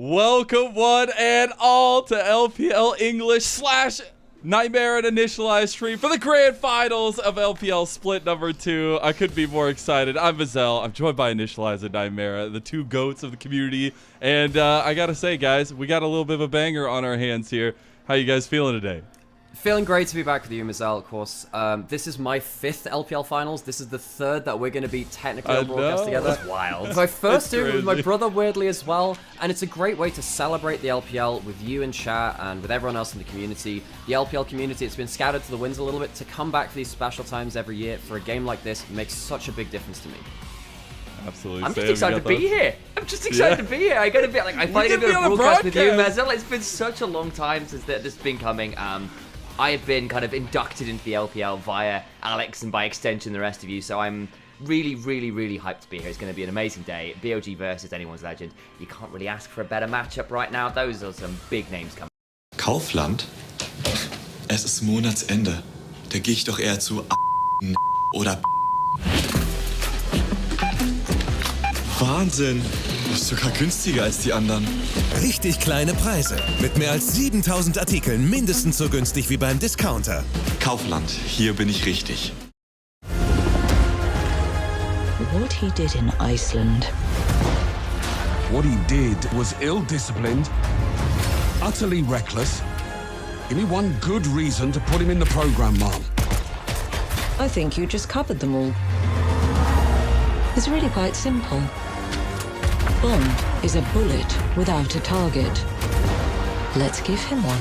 Welcome one and all to LPL English / Nymaera Initialise stream for the grand finals of LPL split number 2. I couldn't be more excited. I'm Mazel. I'm joined by Initialise and Nymaera, the two goats of the community. And I gotta say, guys, we got a little bit of a banger on our hands here. How you guys feeling today? Feeling great to be back with you, Mazel, of course. This is my 5th LPL finals. This is the 3rd that we're going to be technically on broadcast together. That's wild. My first two with my brother, weirdly, as well. And it's a great way to celebrate the LPL with you in chat and with everyone else in the community. The LPL community, it's been scattered to the winds a little bit. To come back for these special times every year for a game like this makes such a big difference to me. Absolutely. I'm just excited to be here. I'm just excited to be here. I gotta be like, I finally get got to broadcast with you, Mazel. It's been such a long time since this has been coming. I have been kind of inducted into the LPL via Alex and by extension the rest of you, so I'm really, really, really hyped to be here. It's going to be an amazing day. BLG versus anyone's legend. You can't really ask for a better matchup right now. Those are some big names coming. Kaufland? Es ist Monatsende. Da gehe ich doch eher zu oder Wahnsinn! Das ist sogar günstiger als die anderen. Richtig kleine Preise. Mit mehr als 7000 Artikeln mindestens so günstig wie beim Discounter. Kaufland, hier bin ich richtig. What he did in Iceland. What he did was ill-disciplined, utterly reckless. Give me one good reason to put him in the program, Mom. I think you just covered them all. It's really quite simple. Bond is a bullet without a target. Let's give him one.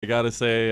I gotta say,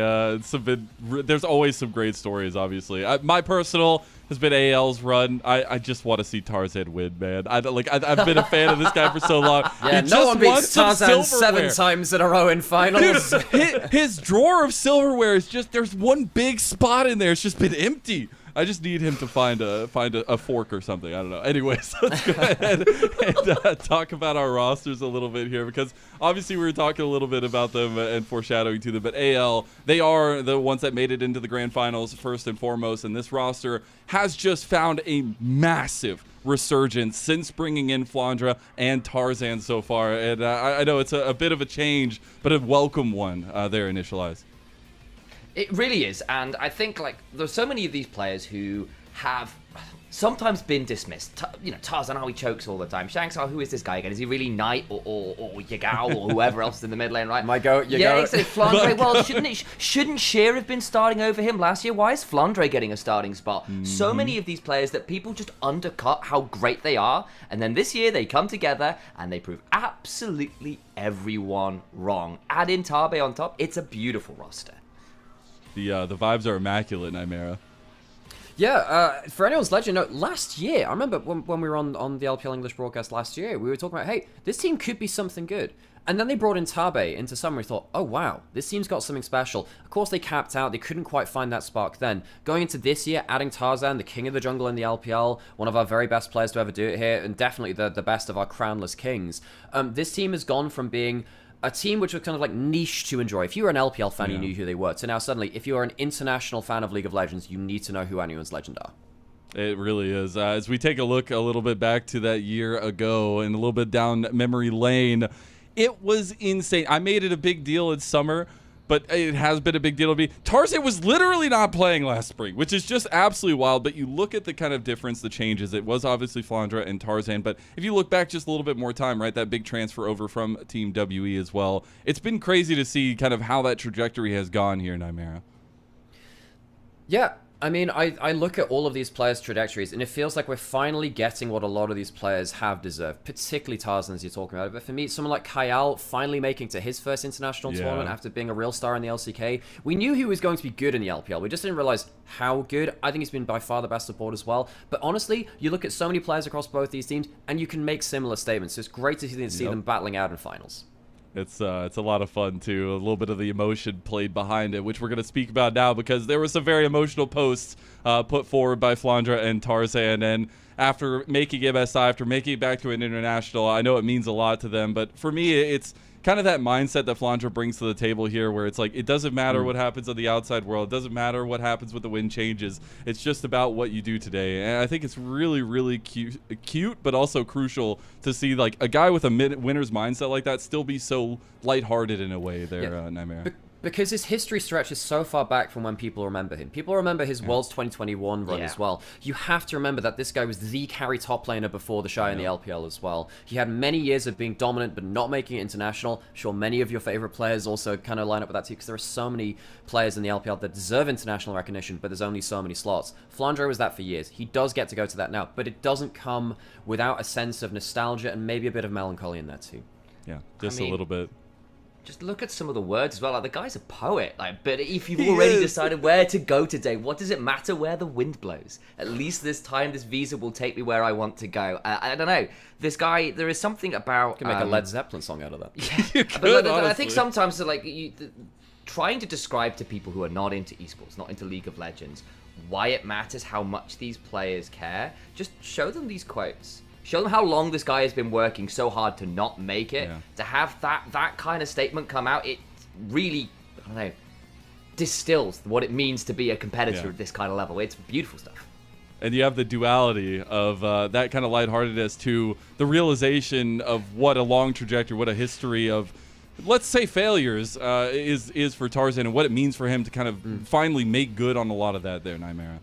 there's always some great stories, obviously. My personal has been AL's run. I just want to see Tarzan win, man. I've been a fan of this guy for so long. Yeah, no one beats Tarzan 7 times in a row in finals. Dude, his drawer of silverware is just, there's one big spot in there. It's just been empty. I just need him to find a fork or something. I don't know. Anyways, let's go ahead and talk about our rosters a little bit here, because obviously we were talking a little bit about them and foreshadowing to them. But AL, they are the ones that made it into the grand finals first and foremost, and this roster has just found a massive resurgence since bringing in Flandra and Tarzan so far. And I know it's a bit of a change, but a welcome one there, Initialise. It really is, and I think like there's so many of these players who have sometimes been dismissed. You know, Tarzan, how he chokes all the time. Shanks, who is this guy again? Is he really Knight or Yagao or whoever else is in the mid lane, right? My goat, Yagao. Yeah, exactly. Flandre, well, shouldn't Sheer have been starting over him last year? Why is Flandre getting a starting spot? So many of these players that people just undercut how great they are, and then this year they come together and they prove absolutely everyone wrong. Add in Tabe on top, it's a beautiful roster. The vibes are immaculate, Nymaera. Yeah, for anyone's legend, no, last year, I remember when we were on the LPL English broadcast last year, we were talking about, hey, this team could be something good. And then they brought in Tabe into summer. We thought, oh, wow, this team's got something special. Of course, they capped out. They couldn't quite find that spark then. Going into this year, adding Tarzan, the king of the jungle in the LPL, one of our very best players to ever do it here, and definitely the best of our crownless kings. This team has gone from being a team which was kind of like niche to enjoy. If you were an LPL fan, you knew who they were. So now suddenly, if you are an international fan of League of Legends, you need to know who anyone's legend are. It really is. As we take a look a little bit back to that year ago and a little bit down memory lane, it was insane. I made it a big deal in summer, but it has been a big deal to me. Tarzan was literally not playing last spring, which is just absolutely wild. But you look at the kind of difference, the changes. It was obviously Flandra and Tarzan, but if you look back just a little bit more time, right, that big transfer over from Team WE as well. It's been crazy to see kind of how that trajectory has gone here, Nymaera. Yeah. I mean, I look at all of these players' trajectories, and it feels like we're finally getting what a lot of these players have deserved, particularly Tarzan, as you're talking about it. But for me, someone like Kyle finally making to his first international tournament after being a real star in the LCK. We knew he was going to be good in the LPL. We just didn't realize how good. I think he's been by far the best support as well. But honestly, you look at so many players across both these teams, and you can make similar statements. So it's great to see them battling out in finals. It's a lot of fun, too. A little bit of the emotion played behind it, which we're going to speak about now, because there were some very emotional posts put forward by Flandra and Tarzan. And after making MSI, after making it back to an international, I know it means a lot to them. But for me, it's kind of that mindset that Flandre brings to the table here, where it's like, it doesn't matter what happens on the outside world. It doesn't matter what happens with the wind changes. It's just about what you do today. And I think it's really, really cute, but also crucial to see like a guy with a winner's mindset like that still be so lighthearted in a way there, Nymaera. Because his history stretches so far back from when people remember him. People remember his Worlds 2021 run as well. You have to remember that this guy was the carry top laner before the Shy in the LPL as well. He had many years of being dominant but not making it international. Sure, many of your favorite players also kind of line up with that too, because there are so many players in the LPL that deserve international recognition, but there's only so many slots. Flandre was that for years. He does get to go to that now, but it doesn't come without a sense of nostalgia and maybe a bit of melancholy in there too. Yeah, just a little bit. Just look at some of the words as well. Like, the guy's a poet. Like, but if you've already decided where to go today, what does it matter where the wind blows? At least this time, this visa will take me where I want to go. I don't know. This guy, there is something about... You can make a Led Zeppelin song out of that. You But could, I think sometimes, like, trying to describe to people who are not into esports, not into League of Legends, why it matters, how much these players care, just show them these quotes. Show them how long this guy has been working so hard to not make it. Yeah. To have that kind of statement come out, it really, I don't know, distills what it means to be a competitor at this kind of level. It's beautiful stuff. And you have the duality of that kind of lightheartedness to the realization of what a long trajectory, what a history of, let's say, failures is for Tarzan, and what it means for him to kind of finally make good on a lot of that there, Nymaera.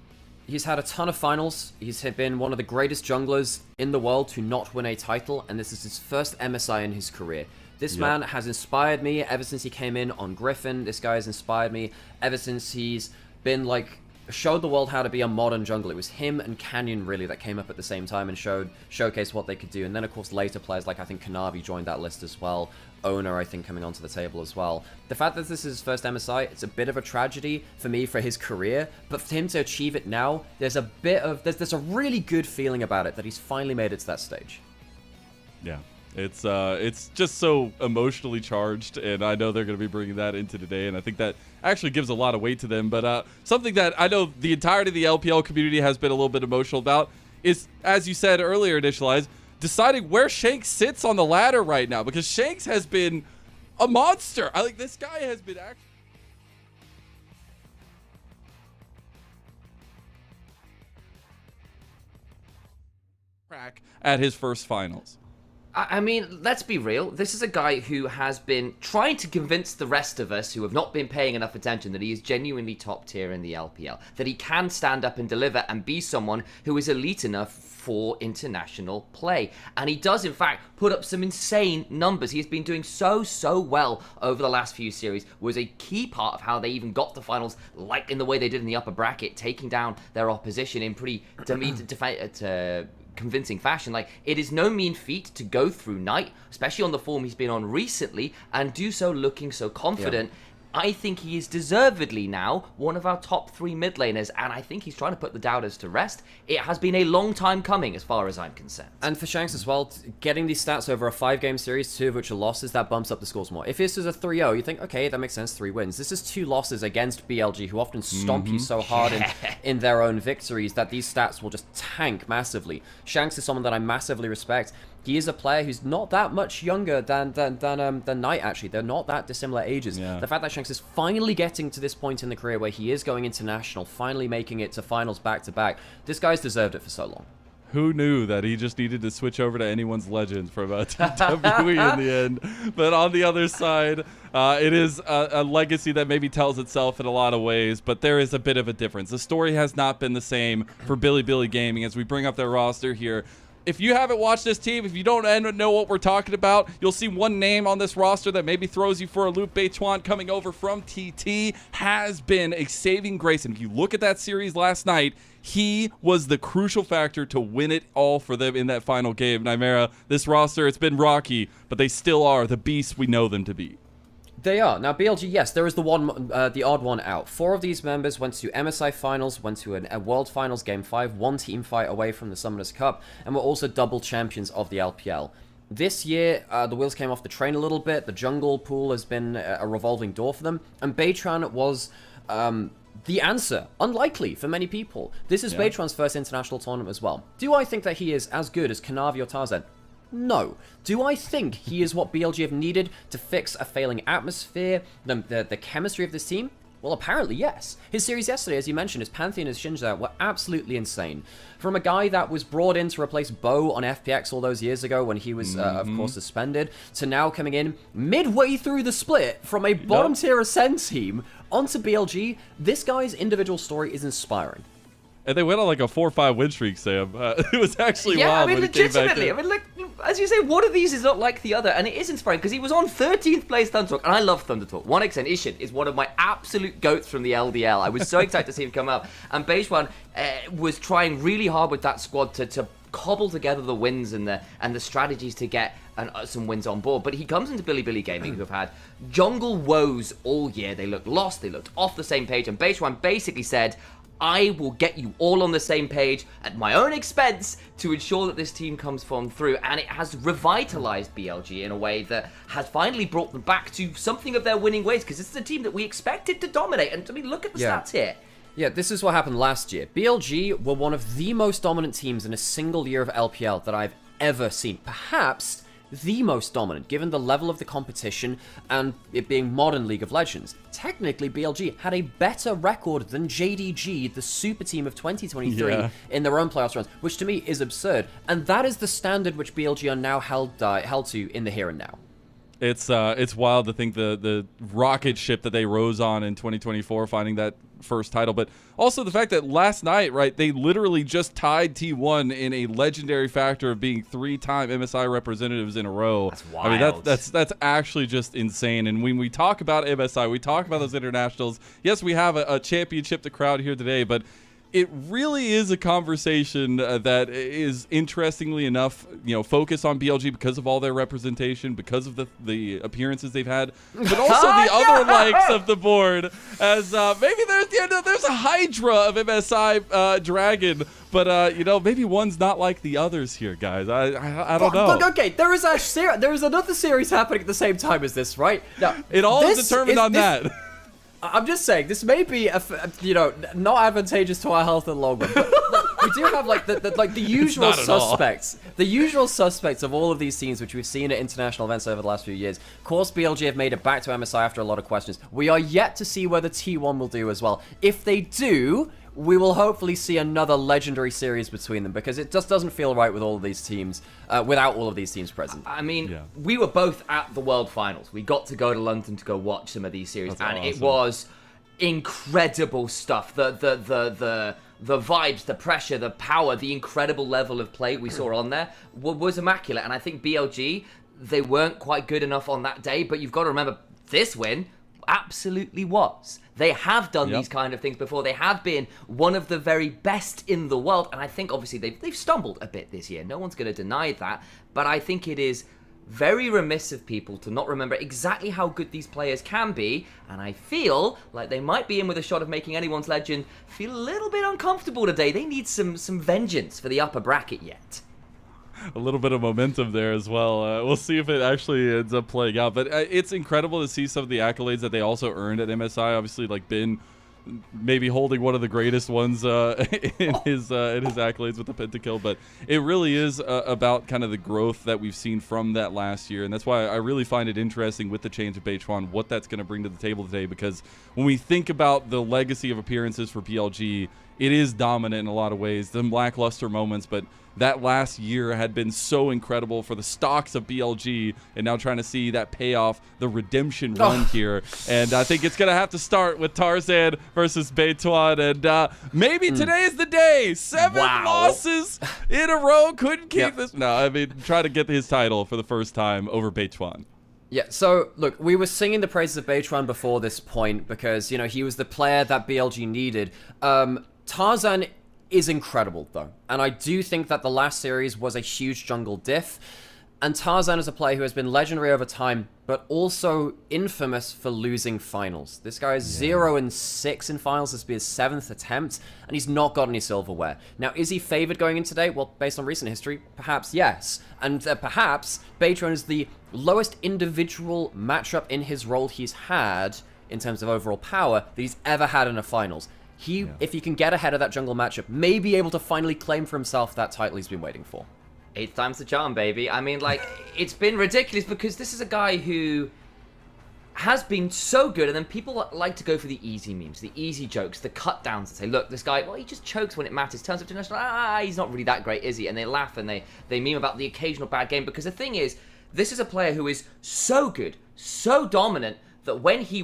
He's had a ton of finals. He's been one of the greatest junglers in the world to not win a title, and this is his first MSI in his career. This man has inspired me ever since he came in on Griffin. This guy has inspired me ever since he's been, like, showed the world how to be a modern jungler. It was him and Canyon, really, that came up at the same time and showcased what they could do. And then, of course, later players like, I think, Kanavi joined that list as well. Owner, I think, coming onto the table as well. The fact that this is his first MSI, it's a bit of a tragedy for me for his career, but for him to achieve it now, there's a bit of, there's a really good feeling about it that he's finally made it to that stage. Yeah. It's just so emotionally charged, and I know they're going to be bringing that into today, and I think that actually gives a lot of weight to them. But something that I know the entirety of the LPL community has been a little bit emotional about is, as you said earlier, Initialise, deciding where Shanks sits on the ladder right now, because Shanks has been a monster. I think this guy has been actually... crack at his first finals. I mean, let's be real. This is a guy who has been trying to convince the rest of us who have not been paying enough attention that he is genuinely top tier in the LPL, that he can stand up and deliver and be someone who is elite enough for international play. And he does, in fact, put up some insane numbers. He has been doing so well over the last few series, was a key part of how they even got to finals, like in the way they did in the upper bracket, taking down their opposition in pretty convincing fashion. Like, it is no mean feat to go through Night, especially on the form he's been on recently, and do so looking so confident. I think he is deservedly now one of our top 3 mid laners, and I think he's trying to put the doubters to rest. It has been a long time coming as far as I'm concerned. And for Shanks as well, getting these stats over a 5-game series, 2 of which are losses, that bumps up the scores more. If this is a 3-0, you think, okay, that makes sense, 3 wins. This is 2 losses against BLG, who often stomp you so hard in their own victories that these stats will just tank massively. Shanks is someone that I massively respect. He is a player who's not that much younger than Knight, actually. They're not that dissimilar ages. Yeah. The fact that Shanks is finally getting to this point in the career where he is going international, finally making it to finals back-to-back, this guy's deserved it for so long. Who knew that he just needed to switch over to anyone's legend from WWE in the end? But on the other side, it is a legacy that maybe tells itself in a lot of ways, but there is a bit of a difference. The story has not been the same for Billy Gaming as we bring up their roster here. If you haven't watched this team, if you don't know what we're talking about, you'll see one name on this roster that maybe throws you for a loop. Beituan, coming over from TT, has been a saving grace. And if you look at that series last night, he was the crucial factor to win it all for them in that final game. Nymaera, this roster, it's been rocky, but they still are the beasts we know them to be. They are. Now, BLG, yes, there is the odd one out. 4 of these members went to MSI Finals, went to a World Finals Game 5, 1 team fight away from the Summoners Cup, and were also double champions of the LPL. This year, the wheels came off the train a little bit. The jungle pool has been a revolving door for them, and Beituan was the answer. Unlikely for many people. This is Beituan's first international tournament as well. Do I think that he is as good as Kanavi or Tarzan? No. Do I think he is what BLG have needed to fix a failing atmosphere, the chemistry of this team? Well, apparently, yes. His series yesterday, as you mentioned, his Pantheon and Shinja were absolutely insane. From a guy that was brought in to replace Bo on FPX all those years ago when he was, of course, suspended, to now coming in midway through the split from a bottom-tier Ascend team onto BLG, this guy's individual story is inspiring. And they went on like a 4-5 win streak, Sam. It was actually Yeah, wild I mean, when he came back legitimately. in. I mean, like, as you say, one of these is not like the other, and it is inspiring because he was on 13th place Thunder Talk, and I love Thunder Talk. One Ishin is one of my absolute goats from the LDL. I was so excited to see him come up, and Bejuan was trying really hard with that squad to cobble together the wins and the strategies to get some wins on board. But he comes into Billy Gaming, who have had jungle woes all year. They looked lost, they looked off the same page, and Bejuan basically said, I will get you all on the same page at my own expense to ensure that this team comes through, and it has revitalized BLG in a way that has finally brought them back to something of their winning ways, because this is a team that we expected to dominate, and I mean, look at the stats here. Yeah, this is what happened last year. BLG were one of the most dominant teams in a single year of LPL that I've ever seen. Perhaps the most dominant, given the level of the competition and it being modern League of Legends. Technically, BLG had a better record than JDG, the super team of 2023, in their own playoffs runs, which to me is absurd. And that is the standard which BLG are now held to in the here and now. It's wild to think the rocket ship that they rose on in 2024, finding that first title, but also the fact that last night, right, they literally just tied T1 in a legendary factor of being 3-time MSI representatives in a row. That's wild. I mean, that's actually just insane. And when we talk about MSI, we talk about those internationals. Yes, we have a championship to crowd here today, but it really is a conversation that is, interestingly enough, focused on BLG because of all their representation, because of the appearances they've had, but also the other likes of the board. As maybe there's a Hydra of MSI Dragon, but maybe one's not like the others here, guys. I don't know. Look, okay, there is another series happening at the same time as this, right? Now, it all is determined on that. I'm just saying, this may be, not advantageous to our health in the long run, but we do have, the usual suspects. The usual suspects of all of these teams, which we've seen at international events over the last few years. Of course, BLG have made it back to MSI after a lot of questions. We are yet to see whether T1 will do as well. If they do, we will hopefully see another legendary series between them, because it just doesn't feel right with all of these teams, without all of these teams present. I mean, we were both at the World Finals. We got to go to London to go watch some of these series, and awesome. It was incredible stuff. The vibes, the pressure, the power, the incredible level of play we saw on there was immaculate. And I think BLG, they weren't quite good enough on that day, but you've got to remember, this win absolutely was. They have done these kind of things before. They have been one of the very best in the world, and I think obviously they've stumbled a bit this year. No one's going to deny that, but I think it is very remiss of people to not remember exactly how good these players can be, and I feel like they might be in with a shot of making anyone's legend feel a little bit uncomfortable today. They need some vengeance for the upper bracket yet. A little bit of momentum there as well. We'll see if it actually ends up playing out. But it's incredible to see some of the accolades that they also earned at MSI. Obviously, like Ben maybe holding one of the greatest ones in his accolades with the pentakill. But it really is about kind of the growth that we've seen from that last year. And that's why I really find it interesting with the change of Bejuan, what that's going to bring to the table today. Because when we think about the legacy of appearances for PLG, it is dominant in a lot of ways. The lackluster moments, but that last year had been so incredible for the stocks of BLG, and now trying to see that pay off the redemption run here. And I think it's going to have to start with Tarzan versus Bejuan, and maybe today is the day. 7 losses in a row. Couldn't keep this. No, I mean, try to get his title for the first time over Bejuan. Yeah, so, look, we were singing the praises of Bejuan before this point because, he was the player that BLG needed. Tarzan is incredible, though. And I do think that the last series was a huge jungle diff. And Tarzan is a player who has been legendary over time, but also infamous for losing finals. This guy is 0-6 in finals. This will be his 7th attempt, and he's not got any silverware. Now, is he favored going in today? Well, based on recent history, perhaps yes. And perhaps Bejuan is the lowest individual matchup in his role he's had, in terms of overall power, that he's ever had in a finals. If he can get ahead of that jungle matchup, may be able to finally claim for himself that title he's been waiting for. 8th time's the charm, baby. I mean, like, it's been ridiculous because this is a guy who has been so good, and then people like to go for the easy memes, the easy jokes, the cut downs and say, look, this guy, well, he just chokes when it matters, turns up to national, he's not really that great, is he? And they laugh and they meme about the occasional bad game, because the thing is, this is a player who is so good, so dominant, that when he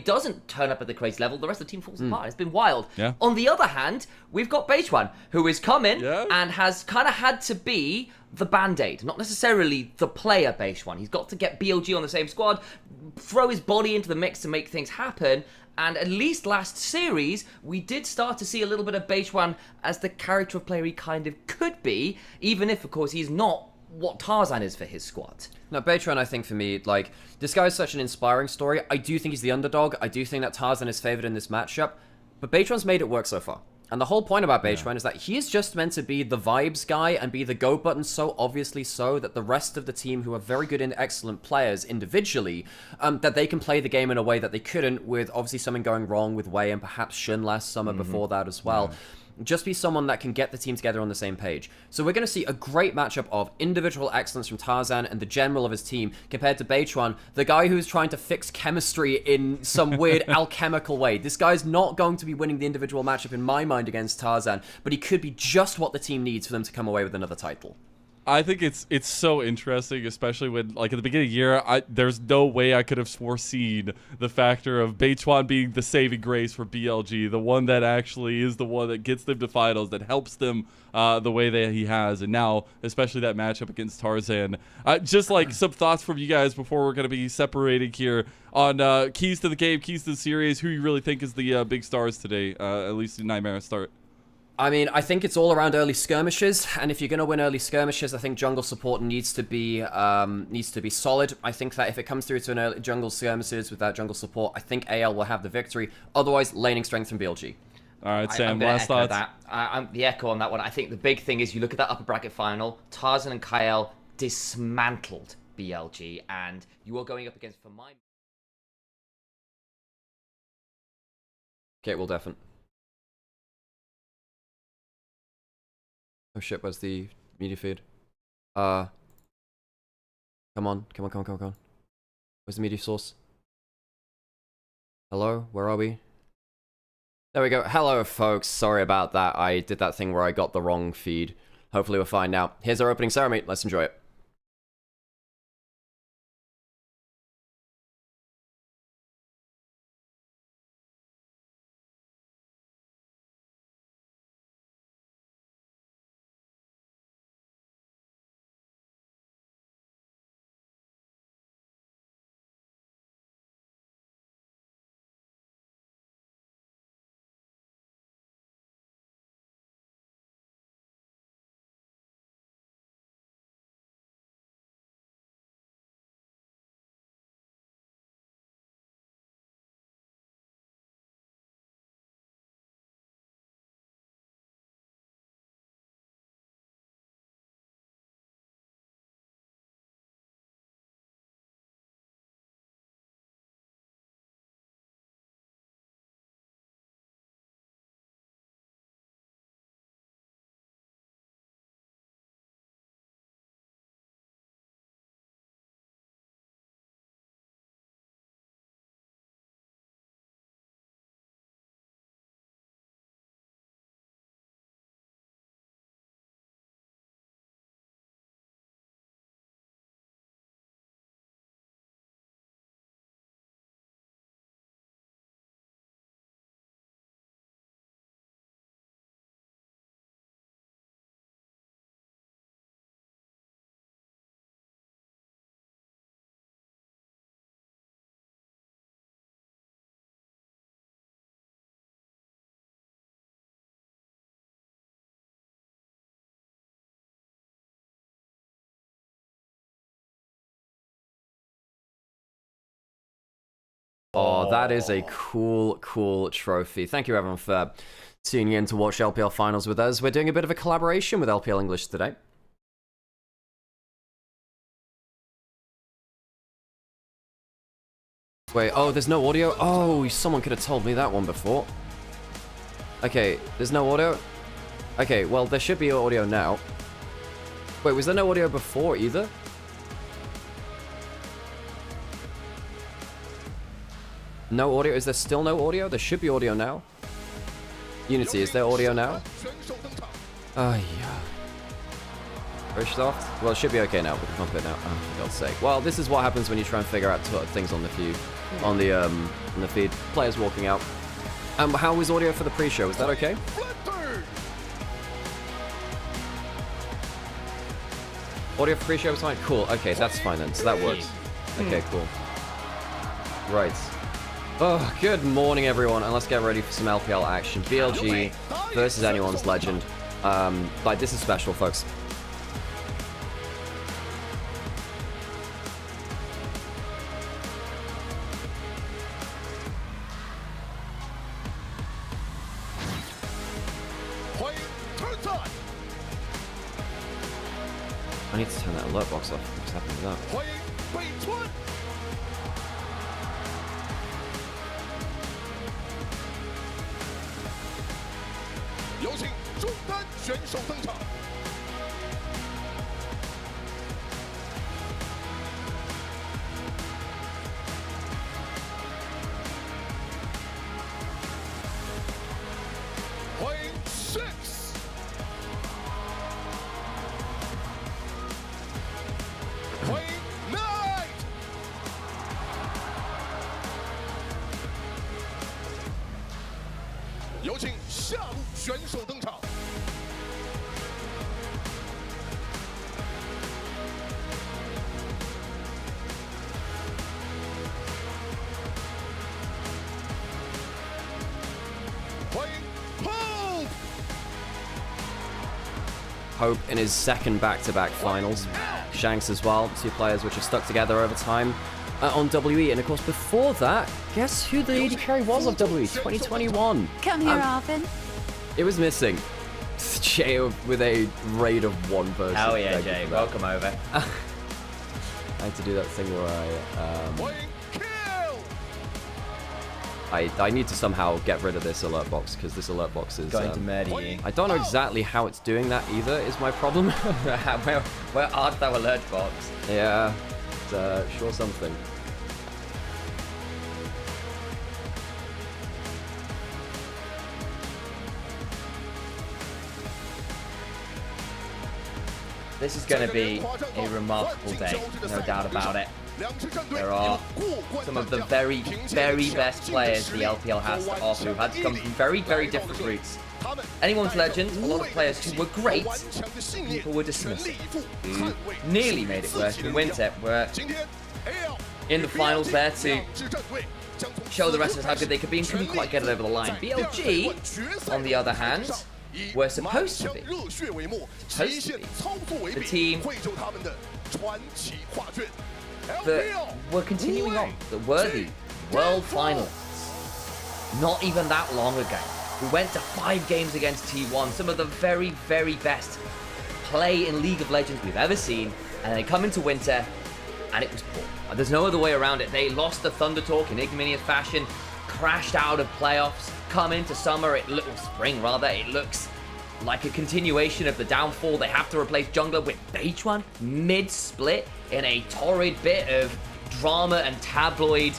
doesn't turn up at the crazy level, the rest of the team falls apart. It's been wild. Yeah. On the other hand, we've got Beichuan, who is coming Yeah. and has kind of had to be the Band-Aid, not necessarily the player Beichuan. He's got to get BLG on the same squad, throw his body into the mix to make things happen. And at least last series, we did start to see a little bit of Beichuan as the character of player he kind of could be, even if, of course, he's not what Tarzan is for his squad. Now, Beitran, I think for me, like, this guy is such an inspiring story. I do think he's the underdog. I do think that Tarzan is favored in this matchup. But Beitran's made it work so far. And the whole point about Beitran is that he is just meant to be the vibes guy and be the go button so obviously so that the rest of the team, who are very good and excellent players individually, that they can play the game in a way that they couldn't, with obviously something going wrong with Wei and perhaps Shun last summer before that as well. Yeah. Just be someone that can get the team together on the same page. So we're going to see a great matchup of individual excellence from Tarzan and the general of his team compared to Beichuan, the guy who's trying to fix chemistry in some weird alchemical way. This guy's not going to be winning the individual matchup in my mind against Tarzan, but he could be just what the team needs for them to come away with another title. I think it's so interesting, especially when, like, at the beginning of the year, there's no way I could have foreseen the factor of Beichuan being the saving grace for BLG, the one that actually is the one that gets them to finals, that helps them the way that he has. And now, especially that matchup against Tarzan. Just like some thoughts from you guys before we're going to be separating here on keys to the game, keys to the series, who you really think is the big stars today, at least in Nymaera start. I mean, I think it's all around early skirmishes, and if you're going to win early skirmishes, I think jungle support needs to be solid. I think that if it comes through to an early jungle skirmishes without jungle support, I think AL will have the victory. Otherwise, laning strength from BLG. All right, Sam, I'm gonna last echo thoughts. that. I'm the echo on that one. I think the big thing is you look at that upper bracket final, Tarzan and Kyle dismantled BLG, and you are going up against, for my... Okay, we'll definitely. Oh shit, where's the media feed? Come on. Where's the media source? Hello, where are we? There we go. Hello, folks. Sorry about that. I did that thing where I got the wrong feed. Hopefully we're fine now. Here's our opening ceremony. Let's enjoy it. Oh, that is a cool trophy. Thank you, everyone, for tuning in to watch LPL Finals with us. We're doing a bit of a collaboration with LPL English today. Wait, oh, there's no audio? Oh, someone could have told me that one before. Okay, there's no audio? Okay, well, there should be audio now. Wait, was there no audio before either? No audio? Is there still no audio? There should be audio now. Unity, is there audio now? Oh, yeah. Very soft? Well, it should be okay now. We can pump it now. Oh, for God's sake. Well, this is what happens when you try and figure out things on the feed. On the feed. Players walking out. How was audio for the pre-show? Was that okay? Audio for pre-show was fine? Cool. Okay, that's fine then. So that works. Okay, cool. Right. Oh, good morning, everyone, and let's get ready for some LPL action. BLG versus anyone's legend. Like, this is special, folks. I need to turn that alert box off. What's happening with that? 有请中单选手登场。欢迎 Six， 欢迎 Night。 有请下路选手登场。欢迎 Hope。 Hope in his second back-to-back finals. Shanks as well, two players which have stuck together over time on WE. And of course, before that, guess who the AD carry was of WE 2021? Come here, Arvin. It was missing. Jay with a raid of one person. Hell yeah, Thank you Jay. for that. Welcome over. I had to do that thing where欢迎 Kill。 I need to somehow get rid of this alert box because this alert box is Going to murder you. I don't know exactly how it's doing that either is my problem. Where art thou alert box? Yeah, it's, sure something. This is going to be a remarkable day, no doubt about it. There are some of the very, very best players the LPL has to offer who had to come from very, very different routes. Anyone's legend, a lot of players who were great, people were dismissed. Nearly made it work in Winter, were in the finals there to show the rest of us how good they could be and couldn't quite get it over the line. BLG, on the other hand, were supposed to be. The team that were continuing on, that were the world finalists not even that long ago. We went to 5 games against T1, some of the very, very best play in League of Legends we've ever seen, and they come into Winter, and it was poor. There's no other way around it. They lost the Thunder Talk in ignominious fashion, crashed out of playoffs, come into summer, spring rather, it looks like a continuation of the downfall. They have to replace jungler with Beichuan mid-split in a torrid bit of drama and tabloid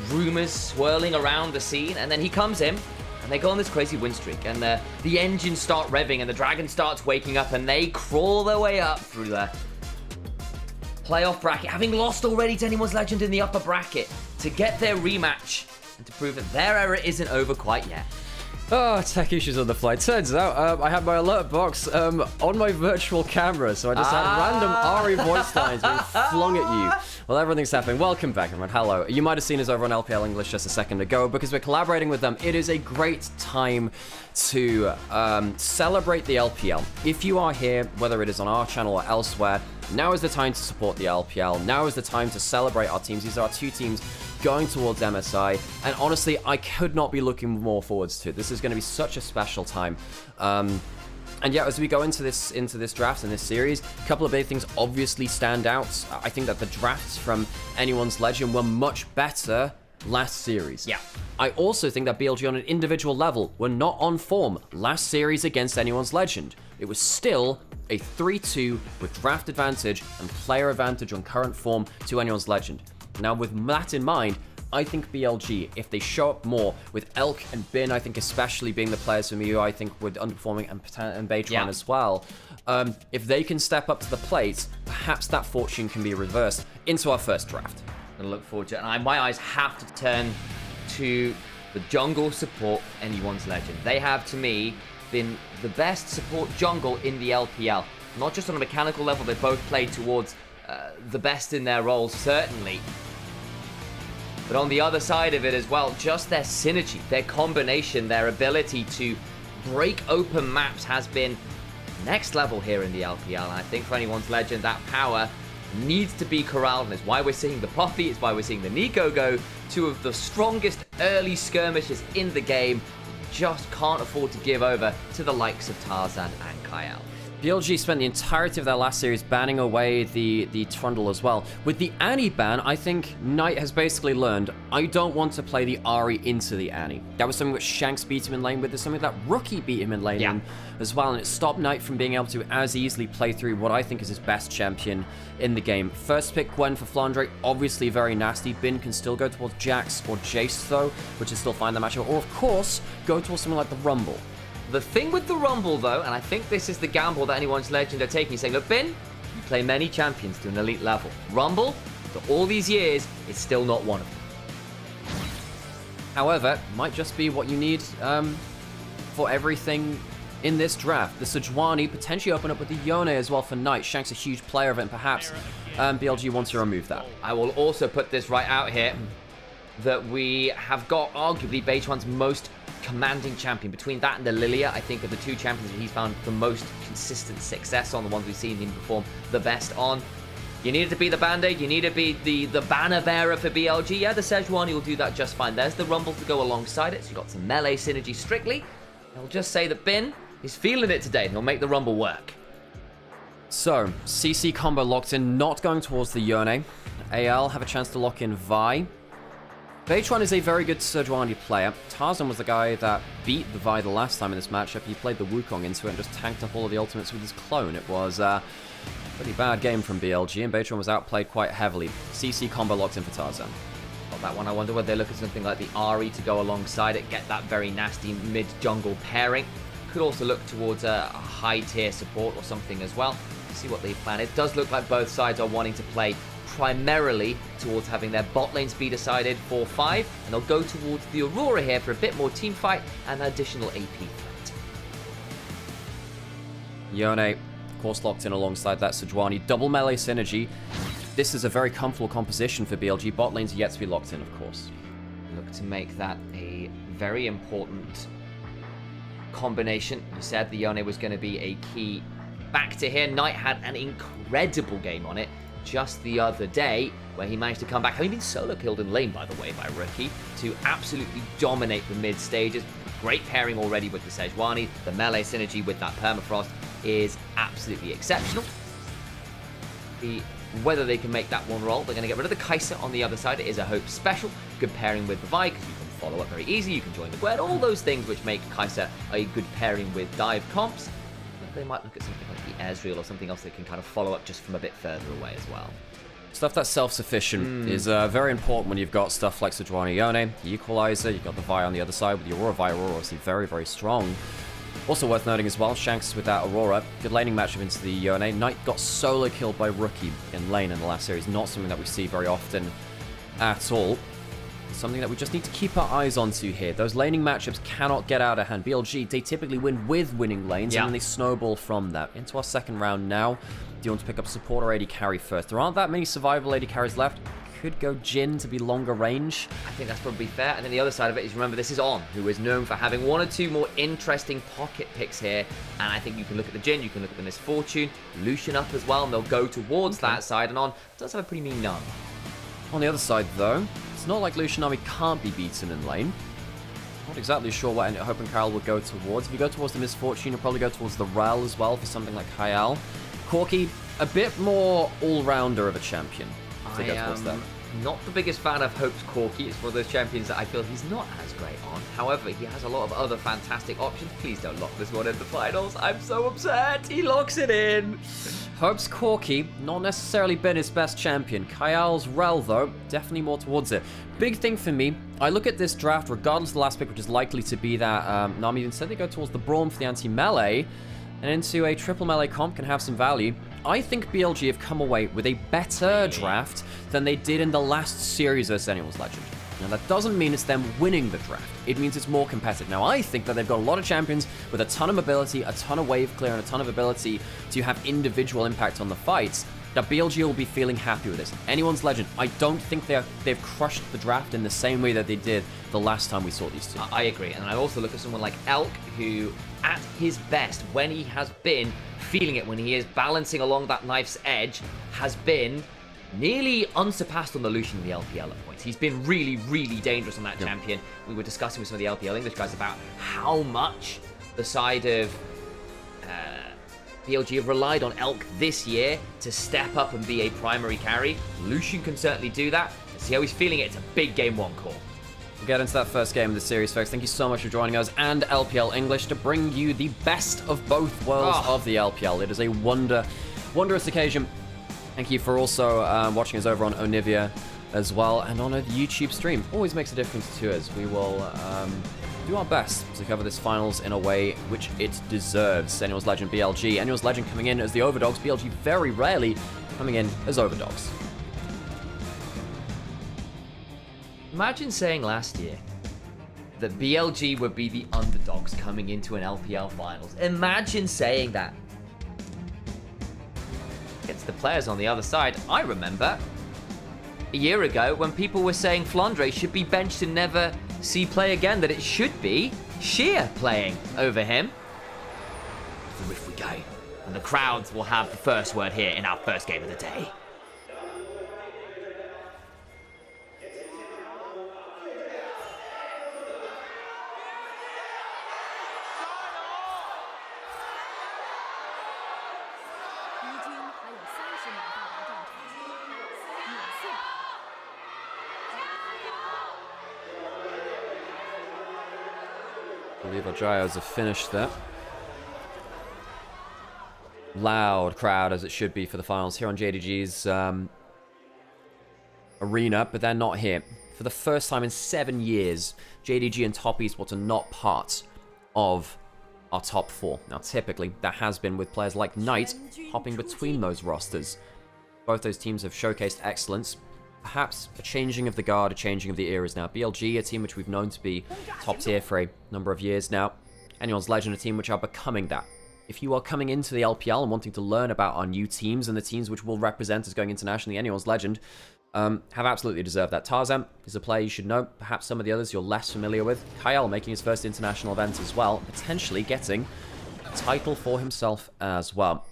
rumors swirling around the scene, and then he comes in and they go on this crazy win streak, and the engines start revving and the dragon starts waking up, and they crawl their way up through the playoff bracket, having lost already to Anyone's Legend in the upper bracket, to get their rematch and to prove that their era isn't over quite yet. Oh, tech issues on the fly. Turns out I had my alert box on my virtual camera, so I just had random Ari voice lines being flung at you. Well, everything's happening. Welcome back, everyone. Hello. You might have seen us over on LPL English just a second ago because we're collaborating with them. It is a great time to celebrate the LPL. If you are here, whether it is on our channel or elsewhere, now is the time to support the LPL. Now is the time to celebrate our teams. These are our 2 teams going towards MSI, and honestly, I could not be looking more forwards to it. This is going to be such a special time. And yeah, as we go into this draft and this series, a couple of big things obviously stand out. I think that the drafts from Anyone's Legend were much better last series. Yeah. I also think that BLG on an individual level were not on form last series against Anyone's Legend. It was still a 3-2 with draft advantage and player advantage on current form to Anyone's Legend. Now, with that in mind, I think BLG, if they show up more with Elk and Bin, I think especially being the players from EU, I think would underperforming and Baytron as well. If they can step up to the plate, perhaps that fortune can be reversed into our first draft. I'm gonna look forward to it. And my eyes have to turn to the jungle support Anyone's Legend. They have, to me, been the best support jungle in the LPL. Not just on a mechanical level, they both played towards the best in their roles, certainly. But on the other side of it as well, just their synergy, their combination, their ability to break open maps has been next level here in the LPL. And I think for Anyone's Legend, that power needs to be corralled. And it's why we're seeing the Poppy, it's why we're seeing the Nico go. Two of the strongest early skirmishes in the game. Just can't afford to give over to the likes of Tarzan and Kyle. BLG spent the entirety of their last series banning away the Trundle as well. With the Annie ban, I think Knight has basically learned, I don't want to play the Ahri into the Annie. That was something that Shanks beat him in lane with. There's something that Rookie beat him in lane in as well, and it stopped Knight from being able to as easily play through what I think is his best champion in the game. First pick Gwen for Flandre, obviously very nasty. Bin can still go towards Jax or Jace though, which is still fine in the matchup, or of course, go towards something like the Rumble. The thing with the Rumble, though, and I think this is the gamble that Anyone's Legend are taking, saying, look, Bin, you play many champions to an elite level. Rumble, for all these years, is still not one of them. However, might just be what you need for everything in this draft. The Sejuani potentially open up with the Yone as well for Knight. Shank's a huge player of it, and perhaps BLG wants to remove that. I will also put this right out here, that we have got arguably Baytron's most commanding champion. Between that and the Lilia, I think are the two champions that he's found the most consistent success on, the ones we've seen him perform the best on. You needed to be the Band-Aid, you need to be the banner bearer for BLG. Yeah, the Sejuani will do that just fine. There's the Rumble to go alongside it, so you've got some melee synergy strictly. I'll just say that Bin is feeling it today, and he'll make the Rumble work. So, CC combo locked in, not going towards the Yone. AL have a chance to lock in Vi. Baytron is a very good Sejuani player. Tarzan was the guy that beat the Vi the last time in this matchup. He played the Wukong into it and just tanked up all of the ultimates with his clone. It was a pretty bad game from BLG, and Baytron was outplayed quite heavily. CC combo locked in for Tarzan. Got that one. I wonder whether they look at something like the Ahri to go alongside it, get that very nasty mid-jungle pairing. Could also look towards a high-tier support or something as well. See what they plan. It does look like both sides are wanting to play primarily towards having their bot lane speed decided 4-5, and they'll go towards the Aurora here for a bit more team fight and additional AP threat. Yone, of course, locked in alongside that Sejuani. Double melee synergy. This is a very comfortable composition for BLG. Bot lanes are yet to be locked in, of course. Look to make that a very important combination. You said the Yone was going to be a key factor here. Knight had an incredible game on it just the other day, where he managed to come back, having been solo killed in lane, by the way, by Rookie, to absolutely dominate the mid stages. Great pairing already with the Sejuani. The melee synergy with that permafrost is absolutely exceptional. Whether they can make that one roll, they're going to get rid of the Kai'Sa on the other side. It is a Hope special. Good pairing with the Vi, because you can follow up very easy. You can join the Gwen. All those things which make Kai'Sa a good pairing with dive comps. They might look at something like the Ezreal or something else that can kind of follow up just from a bit further away as well. Stuff that's self-sufficient is very important when you've got stuff like Sejuani Yone, the Equalizer, you've got the Vi on the other side with the Aurora. Vi Aurora obviously very, very strong. Also worth noting as well, Shanks with that Aurora, good laning matchup into the Yone. Knight got solo killed by Rookie in lane in the last series, not something that we see very often at all. Something that we just need to keep our eyes onto here. Those laning matchups cannot get out of hand. BLG, they typically win with winning lanes, and then they snowball from that. Into our second round now. Do you want to pick up support or AD carry first? There aren't that many survival AD carries left. Could go Jhin to be longer range. I think that's probably fair. And then the other side of it is, remember, this is On, who is known for having one or two more interesting pocket picks here. And I think you can look at the Jhin, you can look at the Misfortune, Lucian up as well, and they'll go towards that side. And On does have a pretty mean none. On the other side, though, it's not like Lucian Army can't be beaten in lane. Not exactly sure what Hope and Kyle will go towards. If you go towards the Misfortune, you'll probably go towards the Rel as well for something like Kyle. Corki, a bit more all-rounder of a champion. To go towards that. not the biggest fan of Hope's Corki. It's one of those champions that I feel he's not as great on. However, he has a lot of other fantastic options. Please don't lock this one in the finals. I'm so upset. He locks it in. Hope's Corki, not necessarily been his best champion. Kyle's Rel, though, definitely more towards it. Big thing for me, I look at this draft, regardless of the last pick, which is likely to be that Nami, instead they go towards the Braum for the anti-melee, and into a triple melee comp can have some value. I think BLG have come away with a better draft than they did in the last series versus Anyone's Legend. Now, that doesn't mean it's them winning the draft. It means it's more competitive. Now, I think that they've got a lot of champions with a ton of mobility, a ton of wave clear, and a ton of ability to have individual impact on the fights. That BLG will be feeling happy with this. Anyone's Legend, I don't think they've crushed the draft in the same way that they did the last time we saw these two. I agree, and I also look at someone like Elk, who, at his best, when he has been feeling it, when he is balancing along that knife's edge, has been nearly unsurpassed on the Lucian in the LPL at points. He's been really, really dangerous on that champion. We were discussing with some of the LPL English guys about how much the side of BLG have relied on Elk this year to step up and be a primary carry. Lucian can certainly do that. Let's see how he's feeling it. It's a big game one call. We'll get into that first game of the series, folks. Thank you so much for joining us and LPL English to bring you the best of both worlds of the LPL. It is a wondrous occasion. Thank you for also watching us over on Onivia as well and on a YouTube stream. Always makes a difference to us. We will do our best to cover this finals in a way which it deserves. Anyone's Legend BLG. Anyone's Legend coming in as the overdogs. BLG very rarely coming in as overdogs. Imagine saying last year that BLG would be the underdogs coming into an LPL finals. Imagine saying that. Against the players on the other side, I remember a year ago when people were saying Flandre should be benched and never see play again, that it should be Sheer playing over him. The Rift we go, and the crowds will have the first word here in our first game of the day. I believe our Gyos have finished there. Loud crowd, as it should be for the finals here on JDG's arena, but they're not here. For the first time in 7 years, JDG and Top Esports are not part of our top 4. Now, typically, that has been with players like Knight hopping between those rosters. Both those teams have showcased excellence. Perhaps a changing of the guard, a changing of the eras now. BLG, a team which we've known to be top tier for a number of years now. Anyone's Legend, a team which are becoming that. If you are coming into the LPL and wanting to learn about our new teams and the teams which will represent us going internationally, Anyone's Legend have absolutely deserved that. Tarzan is a player you should know. Perhaps some of the others you're less familiar with. Kyle making his first international event as well, potentially getting a title for himself as well.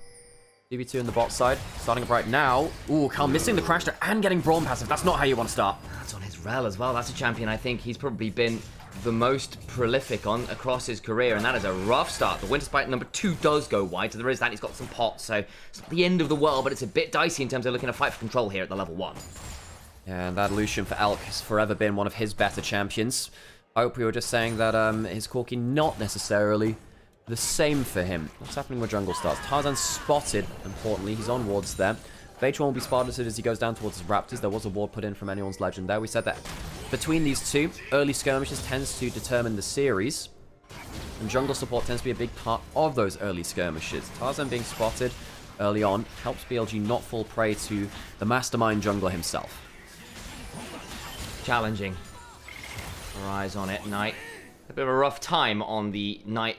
DB2 in the bot side, starting up right now. Ooh, Kyle missing the crash there and getting Braum passive. That's not how you want to start. That's on his Rel as well. That's a champion I think he's probably been the most prolific on across his career, and that is a rough start. The Winter Spike number 2 does go wide, so there is that. He's got some pots, so it's not the end of the world, but it's a bit dicey in terms of looking to fight for control here at the level 1. And that Lucian for Elk has forever been one of his better champions. I hope we were just saying that his Corki not necessarily the same for him. What's happening with jungle starts? Tarzan spotted, importantly. He's on wards there. Vaytron will be spotted as he goes down towards his Raptors. There was a ward put in from Anyone's Legend there. We said that between these two, early skirmishes tends to determine the series. And jungle support tends to be a big part of those early skirmishes. Tarzan being spotted early on helps BLG not fall prey to the mastermind jungler himself. Challenging. Our eyes on it, Knight. A bit of a rough time on the Yone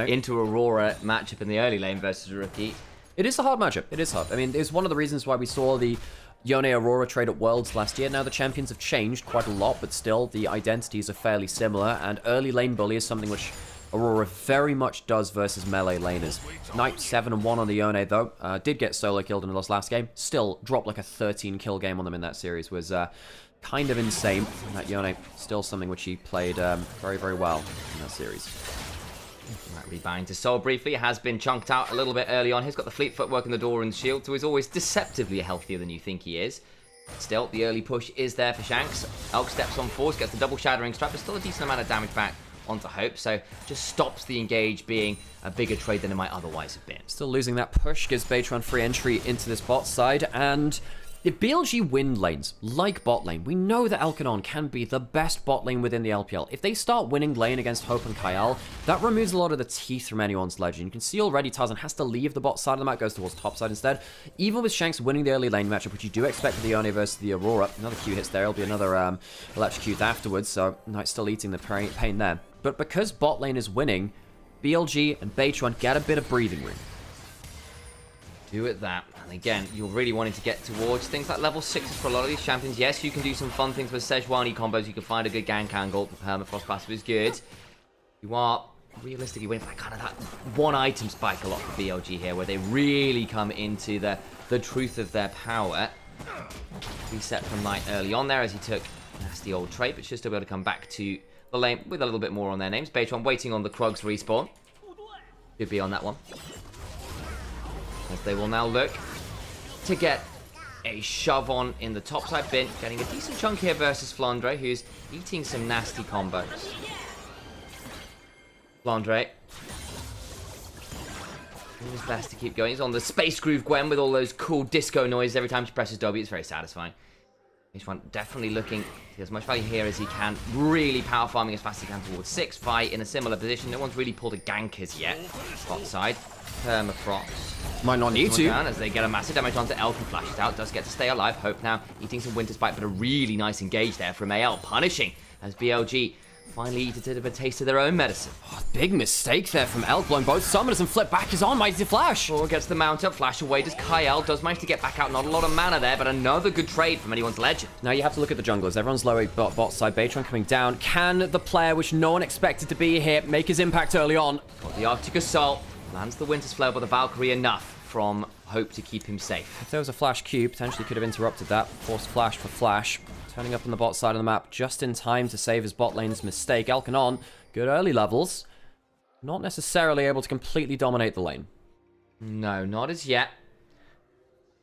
into Aurora matchup in the early lane versus Rookie. It is a hard matchup. It is hard. I mean, it's one of the reasons why we saw the Yone Aurora trade at Worlds last year. Now the champions have changed quite a lot, but still the identities are fairly similar, and early lane bully is something which Aurora very much does versus melee laners. Knight 7-1 on the Yone though. Did get solo killed in this last game. Still dropped like a 13 kill game on them in that series. Was kind of insane. And that Yone, still something which he played very, very well in that series. That rebound to Soul briefly has been chunked out a little bit early on. He's got the fleet footwork in the door and shield, so he's always deceptively healthier than you think he is. Still, the early push is there for Shanks. Elk steps on force, gets the double shattering strike, but still a decent amount of damage back onto Hope, so just stops the engage being a bigger trade than it might otherwise have been. Still losing that push, gives Baytron free entry into this bot side, and if BLG win lanes, like bot lane, we know that Elkanon can be the best bot lane within the LPL. If they start winning lane against Hope and Kyle, that removes a lot of the teeth from anyone's legend. You can see already Tarzan has to leave the bot side of the map, goes towards top side instead. Even with Shanks winning the early lane matchup, which you do expect with the Yone versus the Aurora, another Q hits there, it'll be another electrocute afterwards, so Knight's still eating the pain there. But because bot lane is winning, BLG and Baytron get a bit of breathing room. Do it that. And again, you're really wanting to get towards things like level 6s for a lot of these champions. Yes, you can do some fun things with Sejuani combos. You can find a good gank angle. The Permafrost passive is good. You are realistically waiting for that one item spike a lot for BLG here, where they really come into the truth of their power. Reset from Knight early on there as he took a nasty old trait, but should still be able to come back to the lane with a little bit more on their names. Baytron waiting on the Krugs respawn. Could be on that one. As they will now look to get a shove on in the top side bin, getting a decent chunk here versus Flandre, who's eating some nasty combos. Flandre doing his best to keep going. He's on the Space Groove Gwen with all those cool disco noises every time she presses W. It's very satisfying. Each one definitely looking to get as much value here as he can. Really power farming as fast as he can towards 6. Fight in a similar position. No one's really pulled a gank as yet. Bot side. Permafrost. Might not need to. As they get a massive damage onto Elk, who flashes out. Does get to stay alive. Hope now eating some Winter Spike, but a really nice engage there from AL. Punishing as BLG finally eat a bit of a taste of their own medicine. Oh, big mistake there from Elk, blowing both summoners and flip back is on Mighty Flash. Oh, gets the mount up, flash away does Kyle, does manage to get back out, not a lot of mana there, but another good trade from anyone's legend. Now you have to look at the junglers, everyone's low bot side, Baytron coming down. Can the player, which no one expected to be here, make his impact early on? Got the Arctic Assault, lands the Winter's Flare, but the Valkyrie enough from Hope to keep him safe. If there was a Flash Q, potentially could have interrupted that. Forced Flash for Flash. Turning up on the bot side of the map just in time to save his bot lane's mistake. Elkanon, good early levels. Not necessarily able to completely dominate the lane. No, not as yet.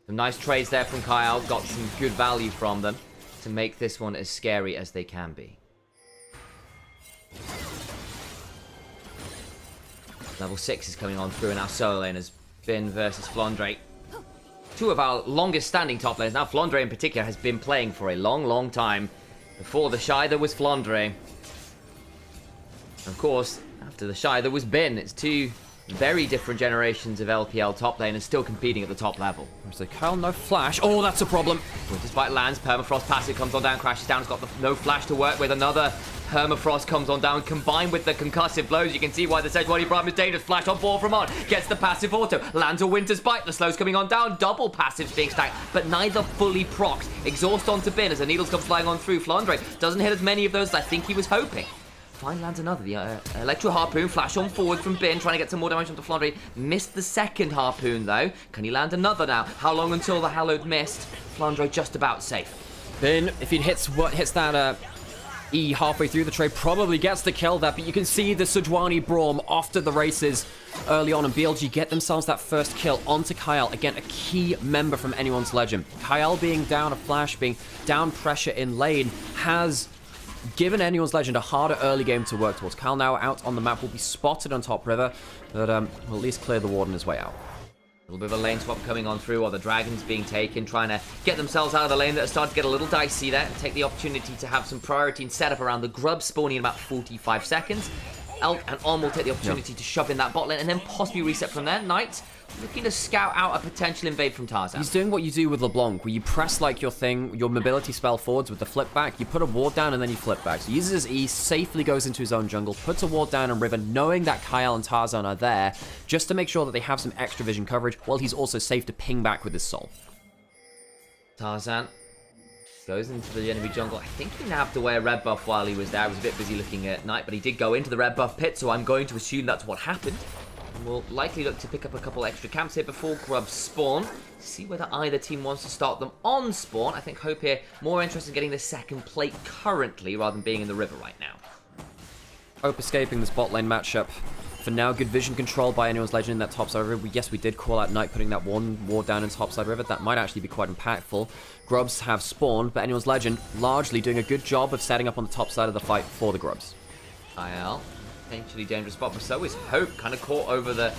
Some nice trades there from Kyle. Got some good value from them to make this one as scary as they can be. Level 6 is coming on through, and our solo lane has been versus Flandre. Two of our longest standing top laners. Now Flandre in particular has been playing for a long, long time. Before the Shy there was Flandre. Of course, after the Shy there was Bin. It's two very different generations of LPL top laners still competing at the top level. So Kyle, no Flash. Oh, that's a problem. Despite lands, Permafrost passive comes on down, crashes down. It's got no Flash to work with. Another Permafrost comes on down, combined with the concussive blows. You can see why the Sejuani Prime is dangerous. Flash on board from on, gets the passive auto, lands a Winter's Bite. The slow's coming on down, double passives being stacked, but neither fully procs. Exhaust onto Bin as the needles come flying on through. Flandre doesn't hit as many of those as I think he was hoping. Fine lands another. The Electro Harpoon, flash on forward from Bin, trying to get some more damage onto Flandre. Missed the second Harpoon though. Can he land another now? How long until the Hallowed Mist? Flandre just about safe. Bin, if he hits that E halfway through the trade, probably gets the kill there, but you can see the Sejuani Braum after the races early on, and BLG get themselves that first kill onto Kyle. Again, a key member from anyone's legend. Kyle being down a Flash, being down pressure in lane, has given anyone's legend a harder early game to work towards. Kyle now out on the map, will be spotted on top river, but will at least clear the ward on his way out. A little bit of a lane swap coming on through while the Dragon's being taken, trying to get themselves out of the lane that has started to get a little dicey there, and take the opportunity to have some priority and set up around the Grub spawning in about 45 seconds. Elk and On will take the opportunity to shove in that bot lane and then possibly reset from there. Knight looking to scout out a potential invade from Tarzan. He's doing what you do with LeBlanc, where you press like your mobility spell forwards with the flip back, you put a ward down and then you flip back. So he uses his E, safely goes into his own jungle, puts a ward down on river, knowing that Kyle and Tarzan are there, just to make sure that they have some extra vision coverage, while he's also safe to ping back with his soul. Tarzan goes into the enemy jungle. I think he nabbed away a red buff while he was there. I was a bit busy looking at Knight, but he did go into the red buff pit, so I'm going to assume that's what happened. And we'll likely look to pick up a couple extra camps here before Grubs spawn. See whether either team wants to start them on spawn. I think Hope here more interested in getting the second plate currently rather than being in the river right now. Hope escaping this bot lane matchup For now, good vision control by Anyone's Legend in that topside river. Yes, we did call out Knight putting that one ward down in topside river. That might actually be quite impactful. Grubs have spawned, but Anyone's Legend largely doing a good job of setting up on the top side of the fight for the Grubs. IL, potentially dangerous spot, but so is Hope, kind of caught over the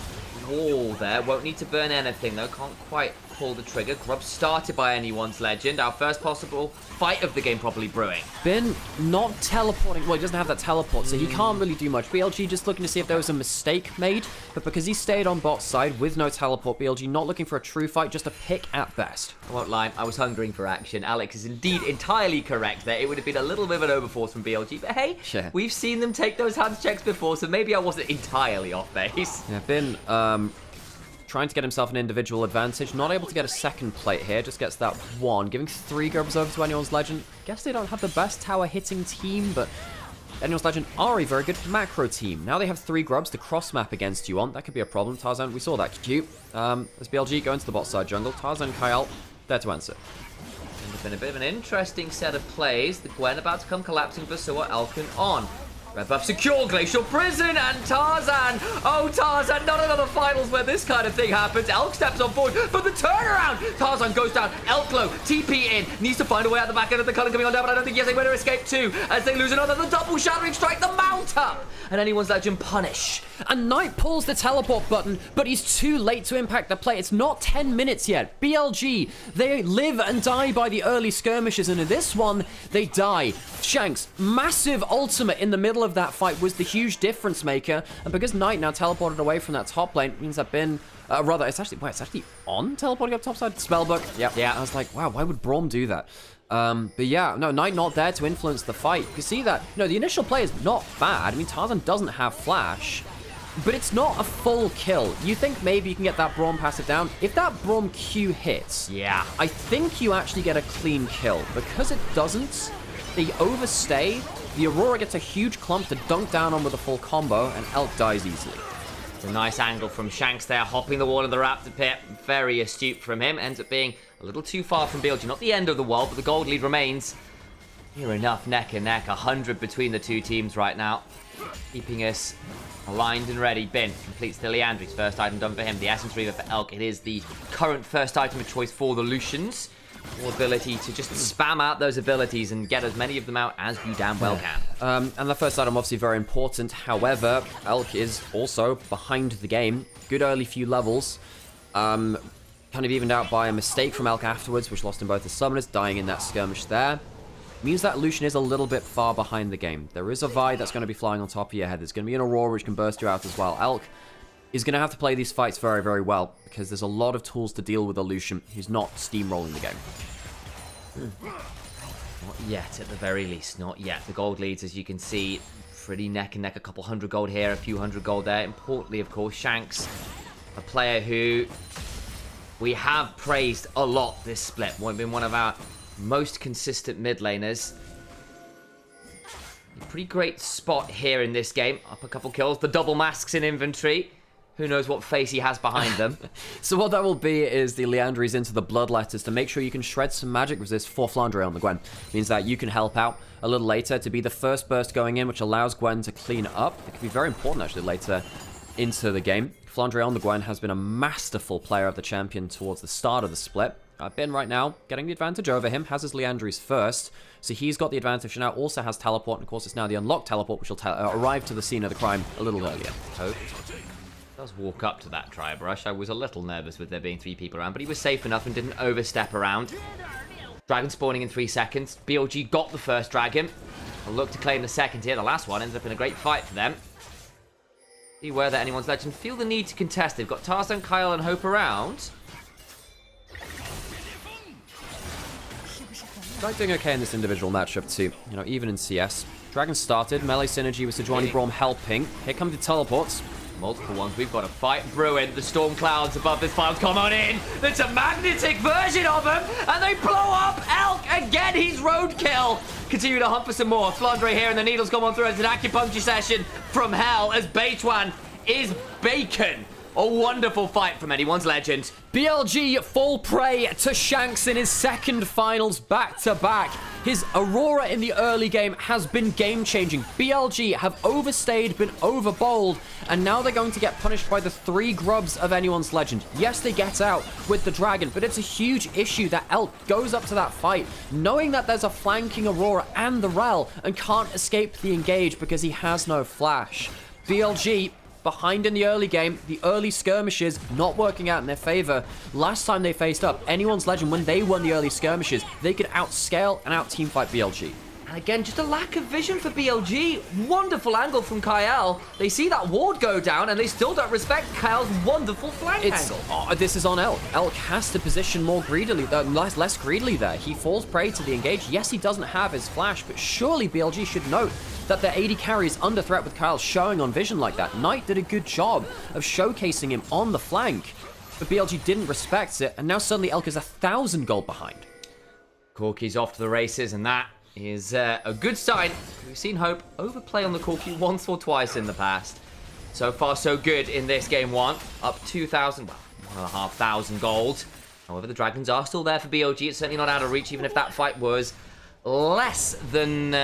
wall there. Won't need to burn anything though, can't quite pull the trigger. Grub started by Anyone's Legend. Our first possible fight of the game probably brewing. Bin not teleporting. Well, he doesn't have that teleport, so he can't really do much. BLG just looking to see if there was a mistake made, but because he stayed on bot side with no teleport, BLG not looking for a true fight, just a pick at best. I won't lie, I was hungering for action. Alex is indeed entirely correct there. It would have been a little bit of an overforce from BLG, but hey, Sure. we've seen them take those hands checks before, so maybe I wasn't entirely off base. Yeah, Bin trying to get himself an individual advantage. Not able to get a second plate here. Just gets that one. Giving 3 Grubs over to Anyone's Legend. Guess they don't have the best tower hitting team, but Anyone's Legend are a very good macro team. Now they have 3 Grubs to cross map against you on. That could be a problem. Tarzan, we saw that cute. As BLG go into the bot side jungle. Tarzan, Kyle, there to answer. It's been a bit of an interesting set of plays. The Gwen about to come collapsing for Suwa Elkin on. Red buff secure, Glacial Prison, and Tarzan! Oh, Tarzan, not another finals where this kind of thing happens. Elk steps on board for the turnaround! Tarzan goes down, Elk low, TP in, needs to find a way out the back end of the Cullen coming on down, but I don't think he has a way to escape too, as they lose another, the double shattering strike, the mount up! And Anyone's Legend punish. And Knight pulls the teleport button, but he's too late to impact the play. It's not 10 minutes yet. BLG, they live and die by the early skirmishes, and in this one, they die. Shanks, massive ultimate in the middle of that fight was the huge difference maker, and because Knight now teleported away from that top lane, it means that Bin, rather, it's actually on teleporting up top side. Spellbook, yeah. I was like, wow, why would Braum do that? But yeah, no, Knight not there to influence the fight. You can see that, the initial play is not bad. I mean, Tarzan doesn't have flash, but it's not a full kill. You think maybe you can get that Braum passive down. If that Braum Q hits, Yeah. I think you actually get a clean kill. Because it doesn't, they overstay. The Aurora gets a huge clump to dunk down on with a full combo, and Elk dies easily. It's a nice angle from Shanks there, hopping the wall of the Raptor Pit. Very astute from him. Ends up being a little too far from BLG. Not the end of the world, but the gold lead remains. Near enough, neck and neck. 100 between the two teams right now. Keeping us aligned and ready. Bin completes the Leandry's first item done for him. The Essence Reaver for Elk. It is the current first item of choice for the Lucians. More ability to just spam out those abilities and get as many of them out as you damn well can. And the first item obviously very important. However, Elk is also behind the game. Good early few levels. Kind of evened out by a mistake from Elk afterwards, which lost him both his summoners, dying in that skirmish there. Means that Lucian is a little bit far behind the game. There is a Vi that's going to be flying on top of your head. There's going to be an Aurora which can burst you out as well. Elk is going to have to play these fights very, very well, because there's a lot of tools to deal with a Lucian who's not steamrolling the game. Not yet, at the very least. Not yet. The gold leads, as you can see, pretty neck and neck. A couple 100 gold here, a few 100 gold there. Importantly, of course, Shanks, a player who we have praised a lot this split. Been one of our most consistent mid laners. A pretty great spot here in this game. Up a couple kills. The double masks in inventory. Who knows what face he has behind them. So what that will be is the Leandry's into the Bloodletters to make sure you can shred some magic resist for Flandre on the Gwen. Means that you can help out a little later to be the first burst going in, which allows Gwen to clean up. It could be very important actually later into the game. Flandre on the Gwen has been a masterful player of the champion towards the start of the split. Ben right now getting the advantage over him, has his Leandry's first, so he's got the advantage now, also has teleport, and of course it's now the unlocked teleport, which will arrive to the scene of the crime a little earlier. Hope does walk up to that Tribe Rush. I was a little nervous with there being 3 people around, but he was safe enough and didn't overstep around. Dragon spawning in 3 seconds. BLG got the first dragon. I'll look to claim the second here. The last one ends up in a great fight for them. Beware that Anyone's Legend feel the need to contest. They've got Tarzan, Kyle, and Hope around. Knight doing okay in this individual matchup too, even in CS. Dragon started, melee synergy with Sejuani Braum helping. Here come the teleports. Multiple ones. We've got a fight brewing. The storm clouds above this cloud come on in. It's a magnetic version of them, and they blow up Elk again. He's roadkill. Continue to hunt for some more. Flandre here, and the needles come on through as an acupuncture session from hell as Beitwan is bacon. A wonderful fight from Anyone's Legend. BLG fall prey to Shanks in his second finals back-to-back. His Aurora in the early game has been game-changing. BLG have overstayed, been over-bowled, and now they're going to get punished by the 3 grubs of anyone's legend. Yes, they get out with the dragon, but it's a huge issue that Elk goes up to that fight, knowing that there's a flanking Aurora and the Rel, and can't escape the engage because he has no flash. BLG behind in the early game, the early skirmishes not working out in their favor. Last time they faced up, anyone's legend, when they won the early skirmishes, they could outscale and out-teamfight BLG. And again, just a lack of vision for BLG. Wonderful angle from Kyle. They see that ward go down, and they still don't respect Kyle's wonderful flank angle. Oh, this is on Elk. Elk has to position more greedily, less greedily there. He falls prey to the engage. Yes, he doesn't have his flash, but surely BLG should note that their AD carry is under threat with Kyle showing on vision like that. Knight did a good job of showcasing him on the flank, but BLG didn't respect it, and now suddenly Elk is 1,000 gold behind. Corki's off to the races, and that is a good sign. We've seen Hope overplay on the Corki once or twice in the past. So far, so good in this game 1. Up 2,000, well, 1,500 gold. However, the Dragons are still there for BLG. It's certainly not out of reach, even if that fight was less than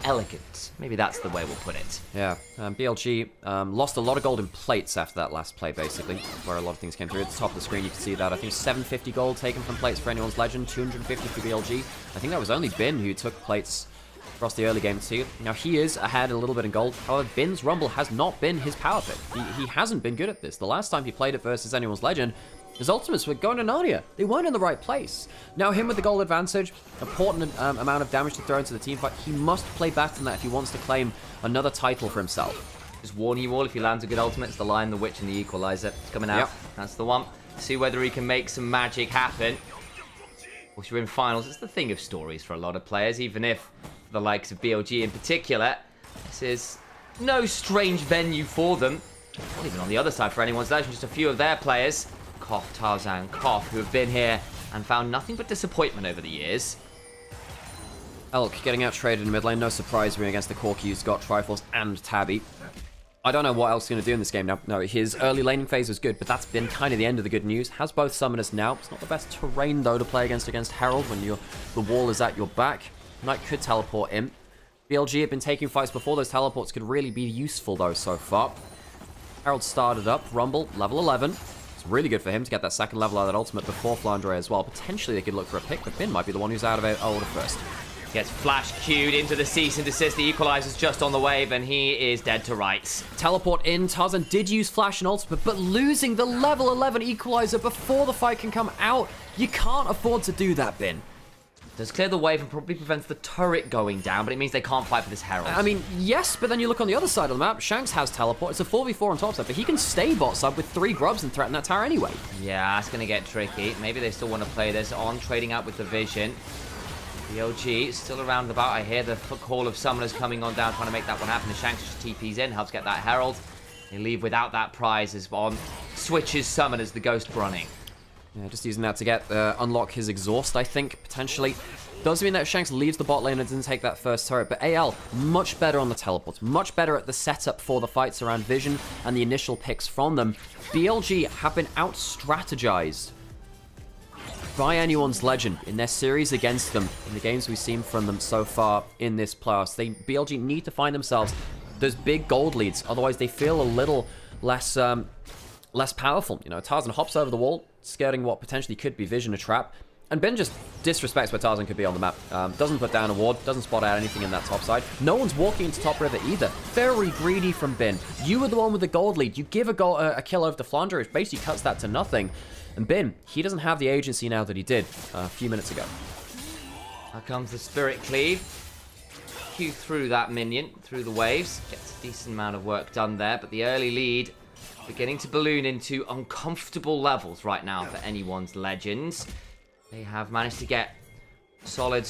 elegant. Maybe that's the way we'll put it. Yeah, BLG lost a lot of gold in plates after that last play, basically, where a lot of things came through. At the top of the screen, you can see that. I think 750 gold taken from plates for anyone's legend, 250 for BLG. I think that was only Bin who took plates across the early game too. Now, he is ahead a little bit in gold. However, Bin's Rumble has not been his power pick. He hasn't been good at this. The last time he played it versus anyone's legend, his ultimates were going to Narnia. They weren't in the right place. Now, him with the gold advantage, important amount of damage to throw into the team fight. He must play better than that if he wants to claim another title for himself. Just warn you all, if he lands a good ultimate, it's the Lion, the Witch, and the Equalizer. It's coming out. Yep. That's the one. See whether he can make some magic happen. Once you're in finals, it's the thing of stories for a lot of players, even if the likes of BLG in particular, this is no strange venue for them. Not even on the other side for anyone's legend, just a few of their players. Koff, Tarzan, Koff, who have been here and found nothing but disappointment over the years. Elk getting out traded in mid lane, no surprise being against the Corki who's got Triforce and Tabby. I don't know what else he's going to do in this game now. No, his early laning phase was good, but that's been kind of the end of the good news. Has both summoners now. It's not the best terrain, though, to play against Herald when the wall is at your back. Knight could teleport in. BLG have been taking fights before. Those teleports could really be useful, though, so far. Herald started up. Rumble, level 11. It's really good for him to get that second level out of that ultimate before Flandre as well. Potentially, they could look for a pick, but Bin might be the one who's out of it order first. Gets flash queued into the cease and desist. The Equalizer's just on the wave, and he is dead to rights. Teleport in. Tarzan did use flash and ultimate, but losing the level 11 Equalizer before the fight can come out, you can't afford to do that, Bin. Does clear the wave and probably prevents the turret going down, but it means they can't fight for this Herald. I mean, yes, but then you look on the other side of the map. Shanks has teleport. It's a 4v4 on top side, but he can stay bot side with 3 grubs and threaten that tower anyway. Yeah, it's going to get tricky. Maybe they still want to play this on, trading out with the vision. BLG still around about. I hear the call of summoners coming on down, trying to make that one happen. The Shanks just TPs in, helps get that Herald. They leave without that prize as on switches summoners, the Ghost running. Yeah, just using that to get unlock his exhaust, I think, potentially. Does mean that Shanks leaves the bot lane and doesn't take that first turret, but AL, much better on the teleports, much better at the setup for the fights around Vision and the initial picks from them. BLG have been out-strategized by anyone's legend in their series against them, in the games we've seen from them so far in this playoffs. BLG need to find themselves those big gold leads, otherwise they feel a little less powerful. You know, Tarzan hops over the wall, skirting what potentially could be Vision a trap, and Ben just disrespects where Tarzan could be on the map. Doesn't put down a ward, doesn't spot out anything in that top side. No one's walking into top river either. Very greedy from Ben. You were the one with the gold lead. You give a kill over to Flandre, which basically cuts that to nothing. And Ben, he doesn't have the agency now that he did a few minutes ago. Here comes the Spirit Cleave. Q through that minion, through the waves. Gets a decent amount of work done there, but the early lead beginning to balloon into uncomfortable levels right now for anyone's legends. They have managed to get solid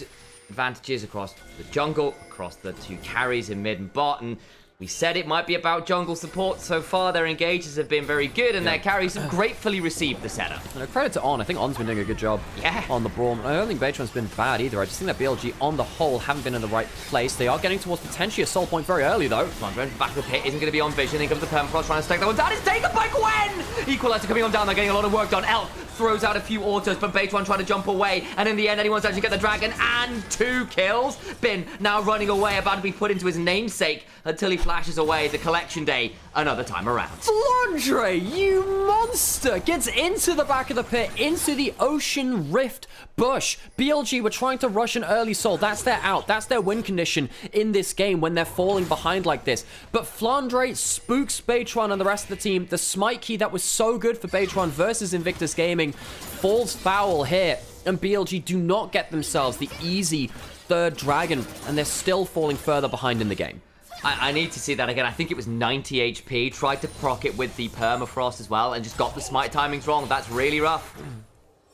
advantages across the jungle, across the 2 carries in mid and bot, and we said it might be about jungle support. So far, their engages have been very good, and their carries have gratefully received the setup. And credit to On. I think On's been doing a good job on the Braum. I don't think Beitron's been bad either. I just think that BLG, on the whole, haven't been in the right place. They are getting towards potentially a soul point very early, though. Back of the pit isn't going to be on Vision. Then comes the Permafrost trying to stake that one down. It's taken by Gwen! Equalizer coming on down. They're getting a lot of work done. Elf throws out a few autos, but Beitron trying to jump away, and in the end, anyone's actually get the dragon and 2 kills. Bin now running away, about to be put into his namesake until he flashes away. The collection day another time around. Flandre, you monster, gets into the back of the pit, into the Ocean Rift bush. BLG were trying to rush an early soul. That's their out. That's their win condition in this game when they're falling behind like this. But Flandre spooks Beitron and the rest of the team. The smite key that was so good for Beitron versus Invictus Gaming falls foul here. And BLG do not get themselves the easy 3rd dragon, and they're still falling further behind in the game. I need to see that again. I think it was 90 HP. Tried to proc it with the permafrost as well and just got the smite timings wrong. That's really rough.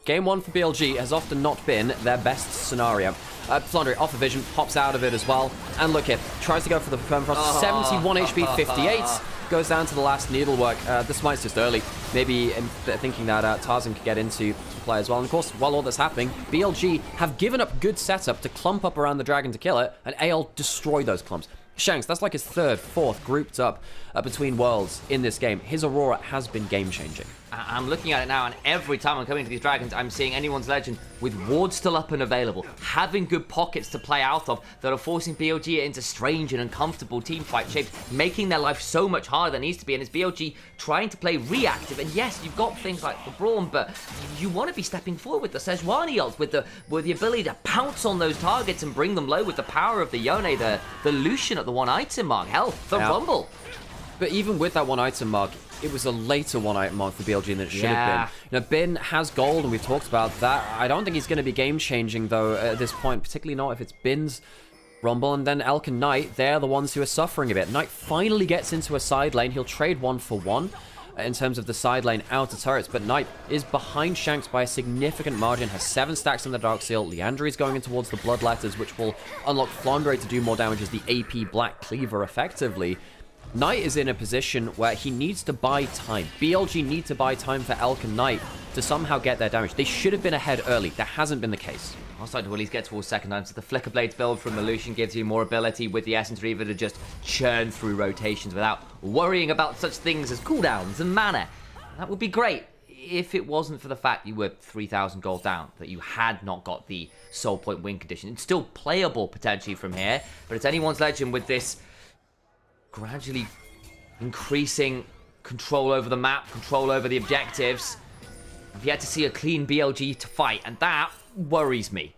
Game 1 for BLG has often not been their best scenario. Flandre off a vision, pops out of it as well. And look it, tries to go for the permafrost. 71 HP, 58. Goes down to the last needlework. The smite's just early. Maybe thinking that Tarzan could get into play as well. And of course, while all that's happening, BLG have given up good setup to clump up around the dragon to kill it, and AL destroy those clumps. Shanks, that's like his 3rd, 4th grouped up between worlds in this game. His Aurora has been game-changing. I'm looking at it now, and every time I'm coming to these dragons, I'm seeing anyone's legend with wards still up and available, having good pockets to play out of that are forcing BLG into strange and uncomfortable teamfight shapes, making their life so much harder than it needs to be. And it's BLG trying to play reactive. And yes, you've got things like the Brawn, but you want to be stepping forward with the Sejuani ult, with the ability to pounce on those targets and bring them low with the power of the Yone, the Lucian at the 1 item mark, hell, the Rumble. But even with that 1 item mark, it was a later 1 item mark for BLG than it should have been. You know, Bin has gold, and we've talked about that. I don't think he's going to be game-changing, though, at this point, particularly not if it's Bin's Rumble. And then Elk and Knight, they're the ones who are suffering a bit. Knight finally gets into a side lane. He'll trade 1 for 1 in terms of the side lane outer turrets, but Knight is behind Shanks by a significant margin, has 7 stacks on the Dark Seal. Liandry is going in towards the Bloodletters, which will unlock Flandre to do more damage as the AP Black Cleaver, effectively. Knight is in a position where he needs to buy time. BLG need to buy time for Elk and Knight to somehow get their damage. They should have been ahead early. That hasn't been the case. I'll start to at least get towards 2nd time, so the Flicker Blades build from the Lucian gives you more ability with the Essence Reaver to just churn through rotations without worrying about such things as cooldowns and mana. That would be great if it wasn't for the fact you were 3,000 gold down, that you had not got the Soul Point win condition. It's still playable potentially from here, but it's anyone's legend with this gradually increasing control over the map, control over the objectives. I've yet to see a clean BLG to fight, and that worries me.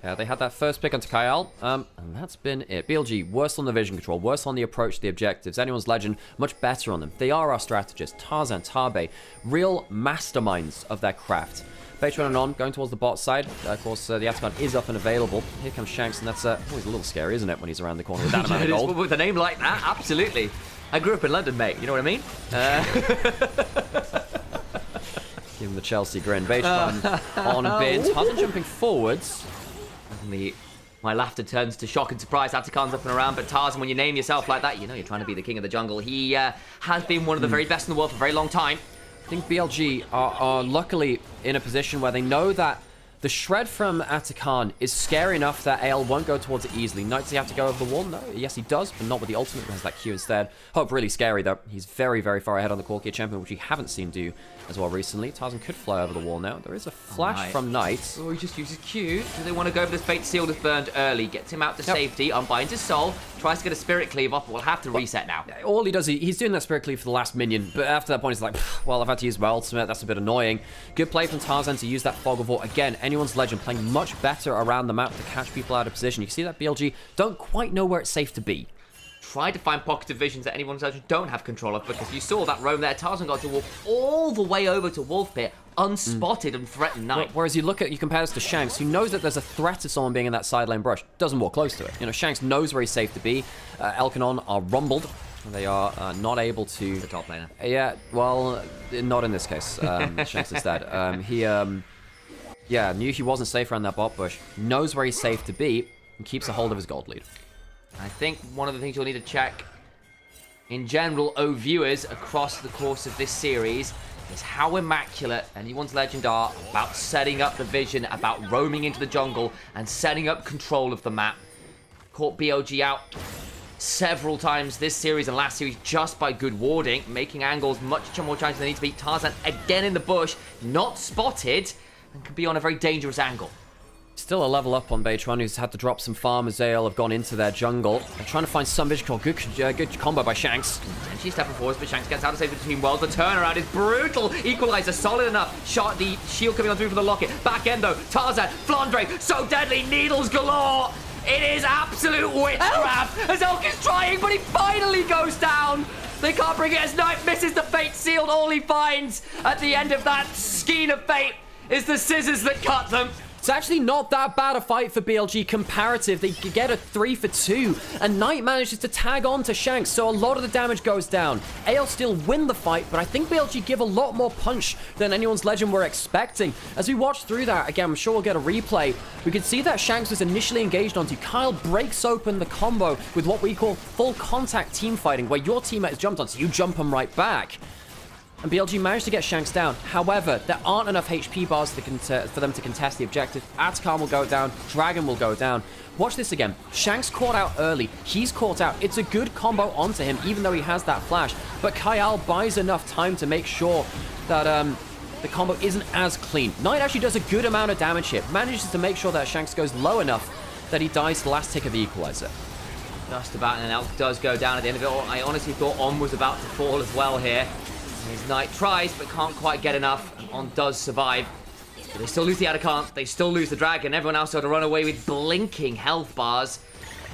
Yeah, they had that first pick onto Kyle, and that's been it. BLG, worse on the vision control, worse on the approach to the objectives. Anyone's legend, much better on them. They are our strategists. Tarzan, Tabe, real masterminds of their craft. Beitron and On going towards the bot side. Of course, the Atacon is up and available. Here comes Shanks, and that's always a little scary, isn't it, when he's around the corner with that amount of gold? With a name like that, absolutely. I grew up in London, mate. You know what I mean? Give him the Chelsea grin. Beitron on Bin. Tarzan jumping forwards. And my laughter turns to shock and surprise. Atakan's up and around, but Tarzan, when you name yourself like that, you know you're trying to be the king of the jungle. He has been one of the very best in the world for a very long time. I think BLG are luckily in a position where they know that the shred from Atakan is scary enough that AL won't go towards it easily. Knight, does he have to go over the wall? No, yes he does, but not with the ultimate. He has that Q instead. Hope really scary though. He's very, very far ahead on the Core Gear champion, which we haven't seen do as well recently. Tarzan could fly over the wall now. There is a flash from Knight. Oh, he just uses Q. Do they want to go for this Fate Seal that's burned early? Gets him out to safety, unbinds his soul, tries to get a Spirit Cleave off, but we'll have to reset now. All he does, he's doing that Spirit Cleave for the last minion, but after that point he's like, well, I've had to use my ultimate, that's a bit annoying. Good play from Tarzan to use that Fog of War. Again, anyone's legend playing much better around the map to catch people out of position. You can see that BLG don't quite know where it's safe to be. Try to find pockets of visions that anyone's legend don't have control of, because you saw that roam there. Tarzan got to walk all the way over to Wolf Pit, unspotted and threatened Knight. Whereas you compare this to Shanks, who knows that there's a threat to someone being in that side lane brush, doesn't walk close to it. You know, Shanks knows where he's safe to be. Elk and On are rumbled. They are not able to... The top laner. Yeah, well, not in this case. Shanks instead. Yeah, knew he wasn't safe around that bot bush, knows where he's safe to be, and keeps a hold of his gold lead. I think one of the things you'll need to check in general, viewers, across the course of this series, is how immaculate anyone's legend are about setting up the vision, about roaming into the jungle, and setting up control of the map. Caught BLG out several times this series and last series just by good warding, making angles much more challenging than they need to be. Tarzan again in the bush, not spotted, and can be on a very dangerous angle. Still a level up on Beitron, who's had to drop some farm as Zale have gone into their jungle. They're trying to find some vision control. Good combo by Shanks. And she's stepping forwards, but Shanks gets out to save the team well. The turnaround is brutal. Equalizer, solid enough. Shot, the shield coming on through for the locket. Back end though, Tarzan, Flandre, so deadly, needles galore. It is absolute witchcraft as Elk is trying, but he finally goes down. They can't bring it as Knight misses the fate sealed. All he finds at the end of that skein of fate is the scissors that cut them. It's actually not that bad a fight for BLG comparative. They get a 3 for 2, and Knight manages to tag on to Shanks, so a lot of the damage goes down. AL still win the fight, but I think BLG give a lot more punch than anyone's legend were expecting. As we watch through that, again, I'm sure we'll get a replay. We can see that Shanks was initially engaged onto. Kyle breaks open the combo with what we call full contact team fighting, where your teammate is jumped on, so you jump them right back. And BLG managed to get Shanks down. However, there aren't enough HP bars for them to contest the objective. Atacama will go down. Dragon will go down. Watch this again. Shanks caught out early. He's caught out. It's a good combo onto him, even though he has that flash. But Kyle buys enough time to make sure that the combo isn't as clean. Knight actually does a good amount of damage here. Manages to make sure that Shanks goes low enough that he dies the last tick of the equalizer. Just about, and Elk does go down at the end of it. I honestly thought On was about to fall as well here. His Knight tries, but can't quite get enough. And On does survive. But they still lose the Atacant. They still lose the Dragon. Everyone else had to run away with blinking health bars.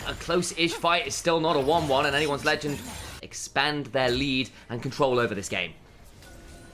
A close-ish fight is still not a 1-1, and anyone's legend expand their lead and control over this game.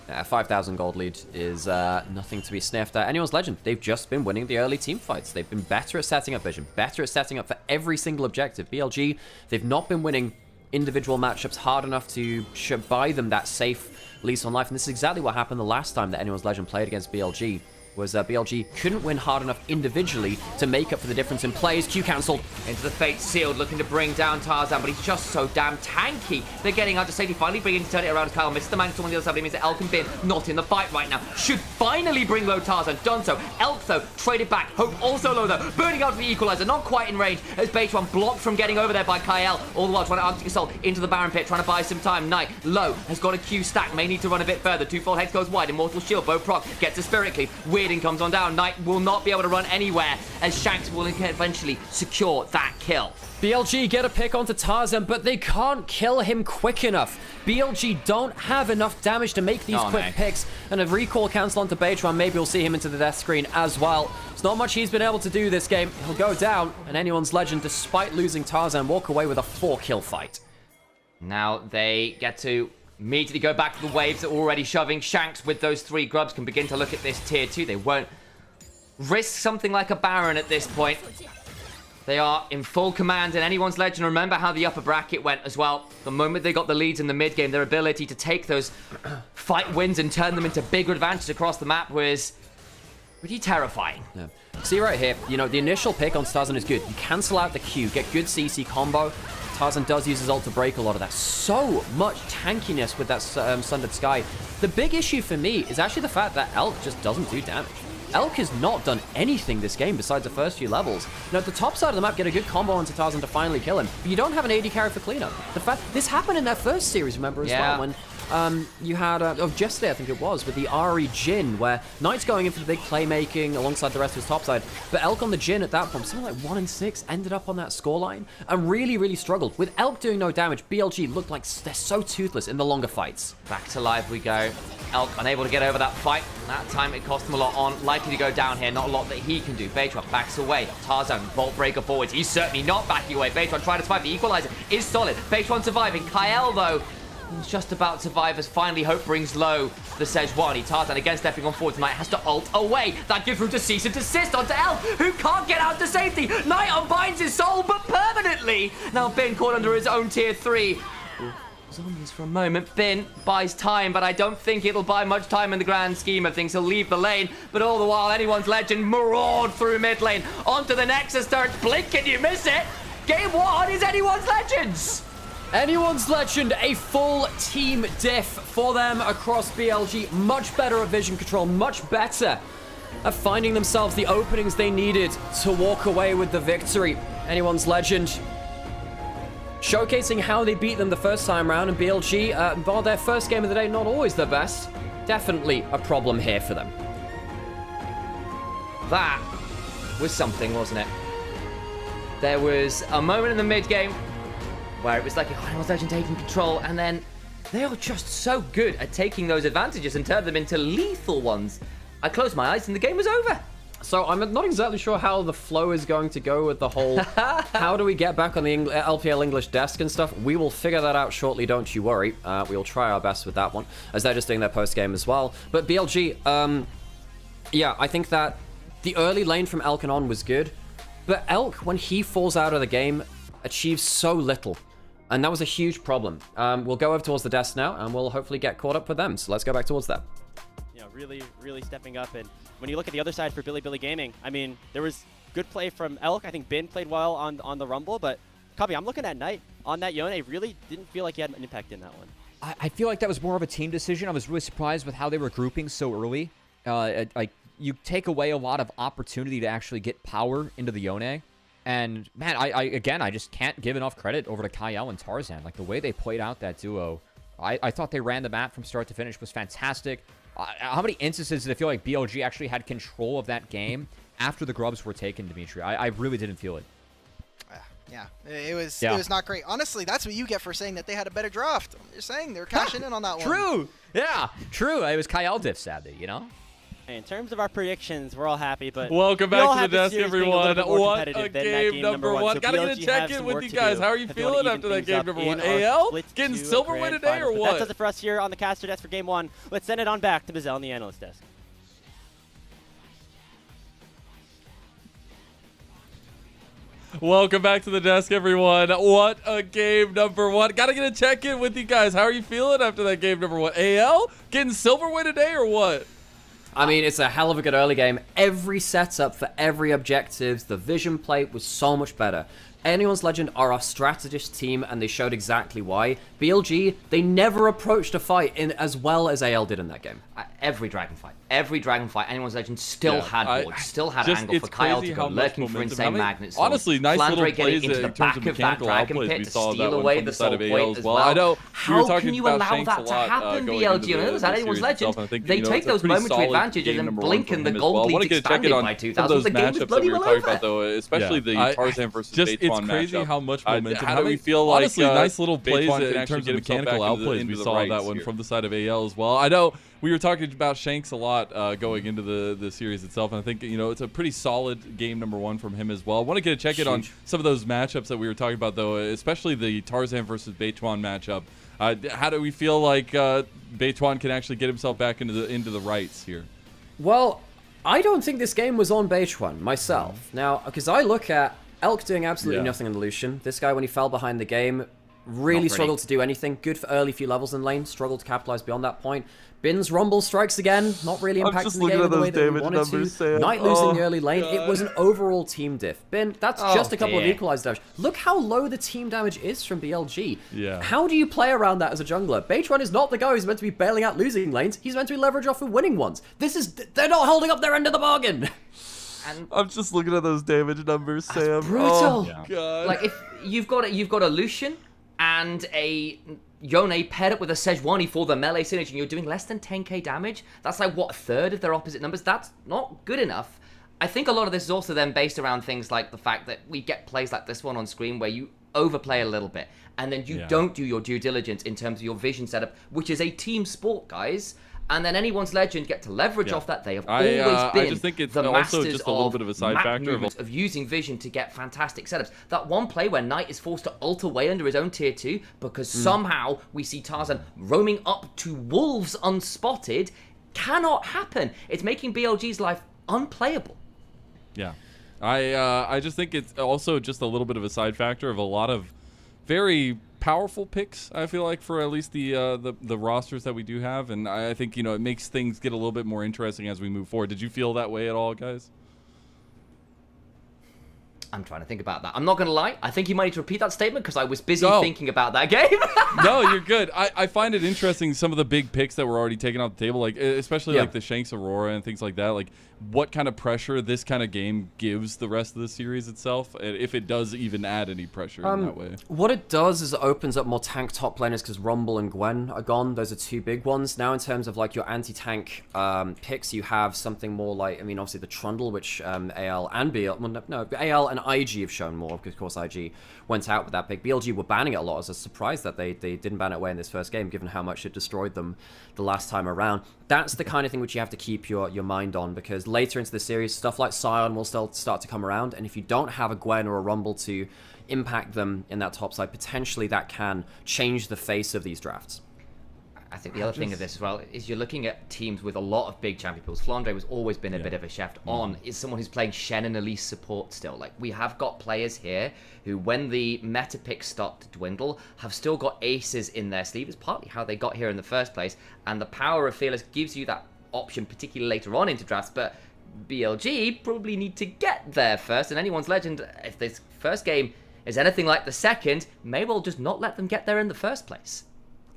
5,000 gold lead is nothing to be sniffed at. Anyone's legend, they've just been winning the early team fights. They've been better at setting up vision, better at setting up for every single objective. BLG, they've not been winning individual matchups hard enough to buy them that safe lease on life. And this is exactly what happened the last time that anyone's legend played against BLG. Was BLG couldn't win hard enough individually to make up for the difference in plays. Q cancelled. Into the fate sealed, looking to bring down Tarzan, but he's just so damn tanky. They're getting out to safety, finally bringing to turn it around as Kyle misses the mantle on the other side, but it means that Elk and Bin not in the fight right now. Should finally bring low Tarzan, done so. Elk though, traded back. Hope also low though, burning out for the equalizer, not quite in range as Beitron blocked from getting over there by Kyle. All the while trying to Arctic Assault into the Baron Pit, trying to buy some time. Knight, low, has got a Q stack, may need to run a bit further. Twofold Hex goes wide, Immortal Shield, bow proc, gets a Spirit Cleave. Weirding comes on down. Knight will not be able to run anywhere as Shanks will eventually secure that kill. BLG get a pick onto Tarzan, but they can't kill him quick enough. BLG don't have enough damage to make these quick picks, and a recall cancel onto Beitron. Maybe we'll see him into the death screen as well. It's not much he's been able to do this game. He'll go down, and anyone's legend, despite losing Tarzan, walk away with a 4-kill fight. Now they get to immediately go back to the waves that are already shoving. Shanks with those 3 grubs can begin to look at this tier 2. They won't risk something like a Baron at this point. They are in full command in anyone's legend. Remember how the upper bracket went as well. The moment they got the leads in the mid game, their ability to take those fight wins and turn them into bigger advantages across the map was pretty terrifying. Yeah. See right here, you know, the initial pick on Tarzan is good. You cancel out the Q, get good CC combo. Tarzan does use his ult to break a lot of that. So much tankiness with that Sundered Sky. The big issue for me is actually the fact that Elk just doesn't do damage. Elk has not done anything this game besides the first few levels. Now, at the top side of the map, get a good combo onto Tarzan to finally kill him, but you don't have an AD carry for cleanup. The fact this happened in their first series, remember, as well, when you had, yesterday I think it was, with the Ari Jhin, where Knight's going in for the big playmaking alongside the rest of his top side, but Elk on the Jhin at that point, something like 1-6, ended up on that scoreline, and really struggled. With Elk doing no damage, BLG looked like they're so toothless in the longer fights. Back to live we go. Elk unable to get over that fight. That time it cost him a lot on. Likely to go down here. Not a lot that he can do. Beitron backs away. Tarzan, Vault Breaker forwards. He's certainly not backing away. Beitron trying to survive. The equalizer is solid. Beitron surviving. Kyle, though, he's just about to survive as finally Hope brings low the Sejuani. Tarzan again stepping on forward tonight. Has to ult away. That gives room to cease and desist onto Elk, who can't get out to safety. Knight unbinds his soul, but permanently. Now Bin caught under his own tier 3. Zombies for a moment. Bin buys time, but I don't think it'll buy much time in the grand scheme of things. He'll leave the lane, but all the while, anyone's legend maraud through mid lane. Onto the Nexus turret. Blink, can you miss it? Game 1 is anyone's legends. Anyone's legend, a full team diff for them across BLG. Much better at vision control, much better at finding themselves the openings they needed to walk away with the victory. Anyone's legend showcasing how they beat them the first time round, and BLG, while their first game of the day not always the best, definitely a problem here for them. That was something, wasn't it? There was a moment in the mid-game where it was like Anyone's Legend taking control, and then they are just so good at taking those advantages and turn them into lethal ones. I closed my eyes and the game was over. So I'm not exactly sure how the flow is going to go with the whole how do we get back on the LPL English desk and stuff. We will figure that out shortly, don't you worry. We'll try our best with that one, as they're just doing their post-game as well. But BLG, yeah, I think that the early lane from Elk and on was good, but Elk, when he falls out of the game, achieves so little. And that was a huge problem. We'll go over towards the desk now, and we'll hopefully get caught up with them. So let's go back towards that. You know, really stepping up. And when you look at the other side for Billy Gaming, I mean, there was good play from Elk. I think Bin played well on the Rumble, but Cubby, I'm looking at Knight on that Yone. Really didn't feel like he had an impact in that one. I feel like that was more of a team decision. I was really surprised with how they were grouping so early. Like, you take away a lot of opportunity to actually get power into the Yone. And, man, I just can't give enough credit over to Kyle and Tarzan. Like, the way they played out that duo, I thought they ran the map from start to finish was fantastic. How many instances did it feel like BLG actually had control of that game after the grubs were taken, Dimitri? I really didn't feel it. Yeah, it was not great. Honestly, that's what you get for saying that they had a better draft. You're saying they're cashing in on that one. True. Yeah, true. It was Kyle diff, sadly, you know? In terms of our predictions, we're all happy, but welcome back to the desk, series being everyone. What A game number one. So Gotta get a check-in with you guys. How are you feeling after that game number one? AL? Getting silverware today or what? That does it for us here on the caster desk for game one. Let's send it on back to Bizel on the analyst desk. Welcome back to the desk, everyone. What a game number one. Gotta get a check-in with you guys. How are you feeling after that game number one? AL? Getting silverware today or what? I mean, it's a hell of a good early game. Every setup for every objective, the vision play was so much better. Anyone's Legend are our strategist team, and they showed exactly why. BLG, they never approached a fight in as well as AL did in that game. Every dragon fight, Anyone's Legend still had boards, still had angle for Kyle to go lurking for insane magnets. Honestly, nice little plays into the in terms back of of that mechanical dragon outplays. pit We to saw that steal one away from the the side soul of AL point as as well. well. I know we were How talking can you about allow Shanks that a to lot, happen, going BLG? into And those the Anyone's series Legend, itself, and I think, they you know, take it's a those pretty momentary solid advantages game and number blink, one and the from him as gold well. I wanna leads get a check-in expanded on by some of 2,000. those The game was matchups that bloody we were well talking over. about, though, especially the Tarzan versus Just Baitron it's crazy matchup. how much momentum. How do we feel like honestly nice little plays Baitron in terms of mechanical outplays? We saw that one here. from the side of AL as well. I know we were talking about Shanks a lot going into the series itself, and I think, you know, it's a pretty solid game number one from him as well. I want to get a check-in on some of those matchups that we were talking about, though, especially the Tarzan versus Baitron matchup. How do we feel like Baitron can actually get himself back into the rights here? Well, I don't think this game was on Baitron myself. Now, because I look at Elk doing absolutely nothing in the Lucian. This guy, when he fell behind the game, really struggled to do anything. Good for early few levels in lane, struggled to capitalize beyond that point. Bin's Rumble strikes again, not really impacting the game in the way that we wanted to. Knight losing the early lane, it was an overall team diff. Bin, that's just a couple of equalized damage. Look how low the team damage is from BLG. Yeah. How do you play around that as a jungler? Baitron is not the guy who's meant to be bailing out losing lanes. He's meant to be leverage off of winning ones. They're not holding up their end of the bargain. And I'm just looking at those damage numbers, Sam. brutal. Oh, God. like, if you've got a Lucian and a Yone paired up with a Sejuani for the melee synergy, and you're doing less than 10k damage, that's like, what, a third of their opposite numbers? That's not good enough. I think a lot of this is also then based around things like the fact that we get plays like this one on screen where you overplay a little bit, and then you don't do your due diligence in terms of your vision setup, which is a team sport, guys. And then Anyone's Legend get to leverage off that. They have always been I just think it's the also masters just a little bit of a side map factor of using vision to get fantastic setups. That one play where Knight is forced to ult away under his own tier 2 because somehow we see Tarzan roaming up to wolves unspotted cannot happen. It's making BLG's life unplayable. Yeah. I just think it's also just a little bit of a side factor of a lot of very powerful picks, I feel like, for at least the rosters that we do have, and I think, you know, it makes things get a little bit more interesting as we move forward. Did you feel that way at all, guys? I'm trying to think about that. I'm not going to lie. I think you might need to repeat that statement because I was busy thinking about that game. No, you're good. I find it interesting, some of the big picks that were already taken off the table, like especially like the Shanks Aurora and things like that. Like, what kind of pressure this kind of game gives the rest of the series itself, and if it does even add any pressure in that way. What it does is it opens up more tank top laners because Rumble and Gwen are gone. Those are two big ones. Now in terms of like your anti-tank picks, you have something more like, I mean, obviously the Trundle, which AL and BL, well, no, AL and IG have shown more, because of course IG went out with that pick. BLG were banning it a lot. I was surprised that they didn't ban it away in this first game, given how much it destroyed them the last time around. That's the kind of thing which you have to keep your mind on, because later into the series, stuff like Scion will still start to come around, and if you don't have a Gwen or a Rumble to impact them in that top side, potentially that can change the face of these drafts. I think the other thing of this as well is you're looking at teams with a lot of big champion pools. Flandre has always been a bit of a chef on. Is someone who's playing Shen and Elise support still. Like, we have got players here who, when the meta picks start to dwindle, have still got aces in their sleeve. It's partly how they got here in the first place, and the power of Fearless gives you that option, particularly later on into drafts, but BLG probably need to get there first, and anyone's legend, if this first game is anything like the second, maybe we'll just not let them get there in the first place.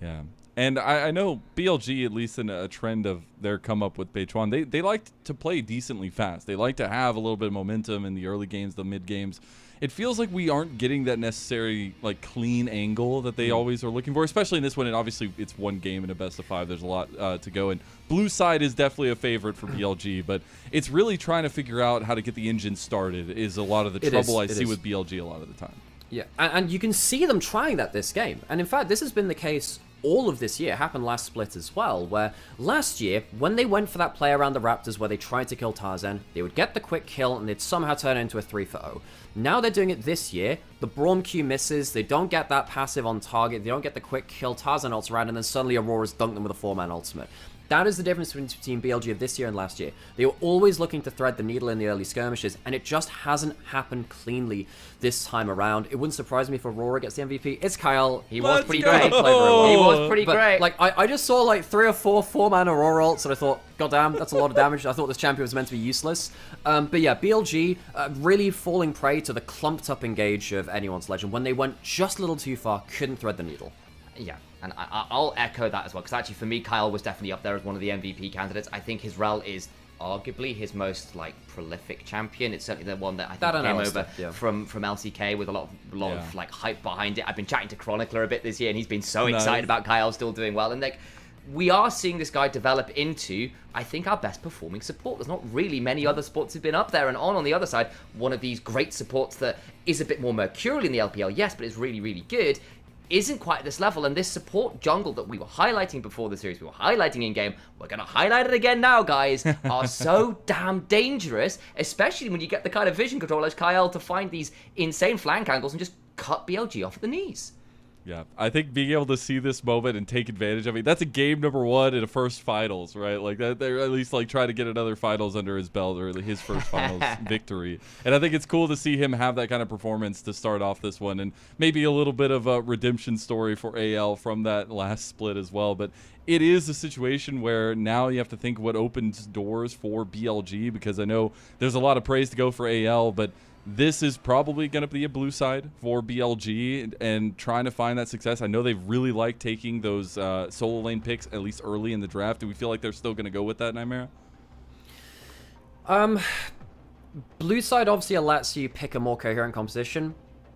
Yeah. And I know BLG, at least in a trend of their come up with Beichuan, they like to play decently fast. They like to have a little bit of momentum in the early games, the mid games. It feels like we aren't getting that necessary like clean angle that they always are looking for, especially in this one. And obviously it's one game in a best of 5. There's a lot to go. And blue side is definitely a favorite for BLG, but it's really trying to figure out how to get the engine started is a lot of the trouble I see with BLG a lot of the time. Yeah, and you can see them trying that this game. And in fact, this has been the case all of this year. It happened last split as well, where last year, when they went for that play around the Raptors where they tried to kill Tarzan, they would get the quick kill and they'd somehow turn it into a 3-for-0. Now they're doing it this year. The Braum Q misses, they don't get that passive on target, they don't get the quick kill, Tarzan ults around, and then suddenly Aurora's dunked them with a 4-man ultimate. That is the difference between BLG of this year and last year. They were always looking to thread the needle in the early skirmishes, and it just hasn't happened cleanly this time around. It wouldn't surprise me if Aurora gets the MVP. It's Kyle. He was pretty great. He was pretty great. Like, I just saw like 3 or 4 4-man Aurora ults, and I thought, goddamn, that's a lot of damage. I thought this champion was meant to be useless. But yeah, BLG really falling prey to the clumped up engage of anyone's legend. When they went just a little too far, couldn't thread the needle. Yeah, and I'll echo that as well, because actually for me, Kyle was definitely up there as one of the MVP candidates. I think his rel is arguably his most like prolific champion. It's certainly the one that I think came over from LCK with a lot of like hype behind it. I've been chatting to Chronicler a bit this year, and he's been so excited about Kyle still doing well. And like, we are seeing this guy develop into, I think, our best performing support. There's not really many other supports who've been up there. And on the other side, one of these great supports that is a bit more mercurial in the LPL, yes, but is really, really good, isn't quite at this level. And this support jungle that we were highlighting before the series, we were highlighting in game, we're going to highlight it again now, guys, are so damn dangerous, especially when you get the kind of vision control as Kyle to find these insane flank angles and just cut BLG off at the knees. Yeah, I think being able to see this moment and take advantage of it, that's a game number 1 in a first finals, right? Like that, they're at least like trying to get another finals under his belt, or his first finals victory. And I think it's cool to see him have that kind of performance to start off this one, and maybe a little bit of a redemption story for AL from that last split as well. But it is a situation where now you have to think what opens doors for BLG, because I know there's a lot of praise to go for AL, but this is probably going to be a blue side for BLG and trying to find that success. I know they really like taking those solo lane picks, at least early in the draft. Do we feel like they're still going to go with that, Nymaera? Blue side obviously lets you pick a more coherent composition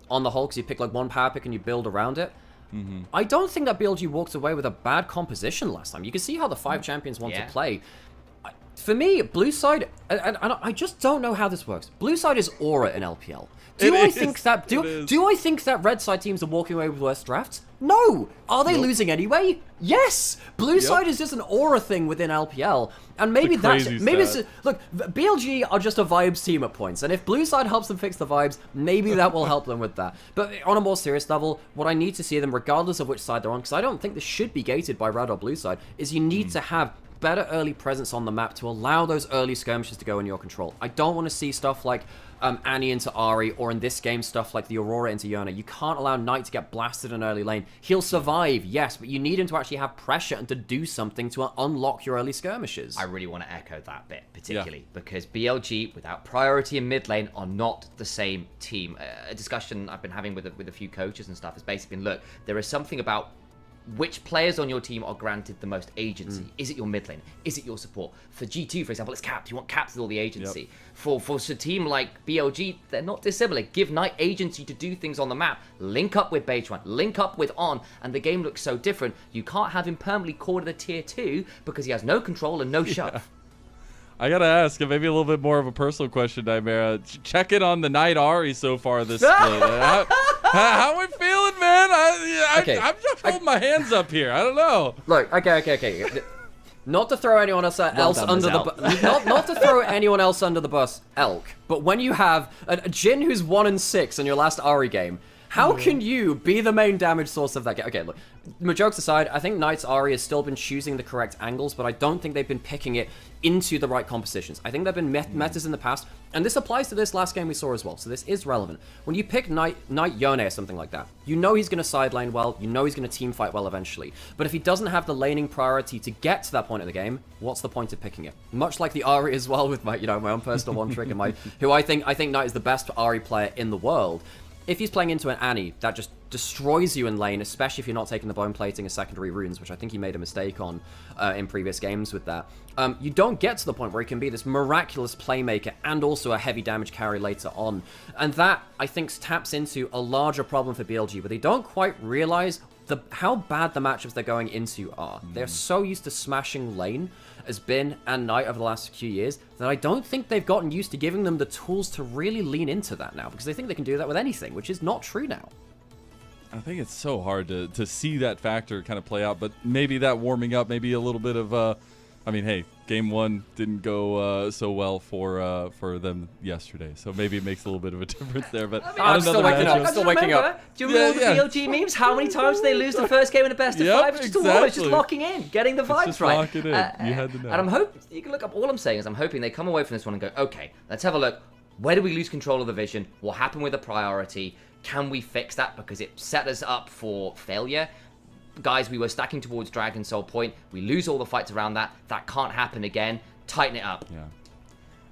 on the whole, because you pick like one power pick and you build around it. I don't think that BLG walked away with a bad composition last time. You can see how the 5 champions want to play. For me, blue side, and I just don't know how this works. Blue side is aura in LPL. Do I think that red side teams are walking away with worse drafts? No. Are they losing anyway? Yes. Blue side is just an aura thing within LPL, and maybe look, BLG are just a vibes team at points, and if blue side helps them fix the vibes, maybe that will help them with that. But on a more serious level, what I need to see them, regardless of which side they're on, because I don't think this should be gated by red or blue side, is you need to have better early presence on the map to allow those early skirmishes to go in your control. I don't want to see stuff like Annie into Ahri, or in this game stuff like the Aurora into Yona. You can't allow Knight to get blasted in early lane. He'll survive, yes, but you need him to actually have pressure and to do something to unlock your early skirmishes. I really want to echo that bit, particularly, because BLG, without priority in mid lane, are not the same team. A discussion I've been having with a few coaches and stuff has basically been, look, there is something about which players on your team are granted the most agency. Is it your mid lane? Is it your support? For G2, for example, it's capped. You want capped with all the agency. For a team like BLG, they're not dissimilar. Give Knight agency to do things on the map. Link up with Beidchuan, link up with On, and the game looks so different. You can't have him permanently caught at a tier 2 because he has no control and no shove. I gotta ask, maybe a little bit more of a personal question, Nymaera. Check in on the Knight Ari so far this split. How we feeling, man? I'm just holding my hands up here. I don't know. Look, okay. Not to throw anyone else under the bus. Not to throw anyone else under the bus, Elk. But when you have a Jhin who's 1-6 in your last Ari game, how can you be the main damage source of that game? Okay, look, jokes aside, I think Knight's Ari has still been choosing the correct angles, but I don't think they've been picking it into the right compositions. I think there have been metas in the past, and this applies to this last game we saw as well, so this is relevant. When you pick Knight Yone or something like that, you know he's going to side lane well, you know he's going to team fight well eventually, but if he doesn't have the laning priority to get to that point of the game, what's the point of picking it? Much like the Ari as well with my own personal one trick and who I think Knight is the best Ari player in the world. If he's playing into an Annie, that just destroys you in lane, especially if you're not taking the bone plating as secondary runes, which I think he made a mistake on in previous games with that. You don't get to the point where he can be this miraculous playmaker and also a heavy damage carry later on. And that, I think, taps into a larger problem for BLG, but they don't quite realize how bad the matchups they're going into are. They're so used to smashing lane as Bin and Knight over the last few years that I don't think they've gotten used to giving them the tools to really lean into that now, because they think they can do that with anything, which is not true now. I think it's so hard to see that factor kind of play out, but maybe that warming up, maybe a little bit of, I mean, hey, game 1 didn't go so well for them yesterday, so maybe it makes a little bit of a difference there. But I'm still waking up. Still waking up. Do you remember all the BLG memes? How many times did they lose the first game in a best of 5? It's just always just locking in, getting the vibes just right. Lock it in. You had to know. And I'm hoping you can look up. All I'm saying is I'm hoping they come away from this one and go, okay, let's have a look. Where do we lose control of the vision? What happened with the priority? Can we fix that? Because it set us up for failure. Guys, we were stacking towards Dragon Soul Point. We lose all the fights around that. That can't happen again. Tighten it up.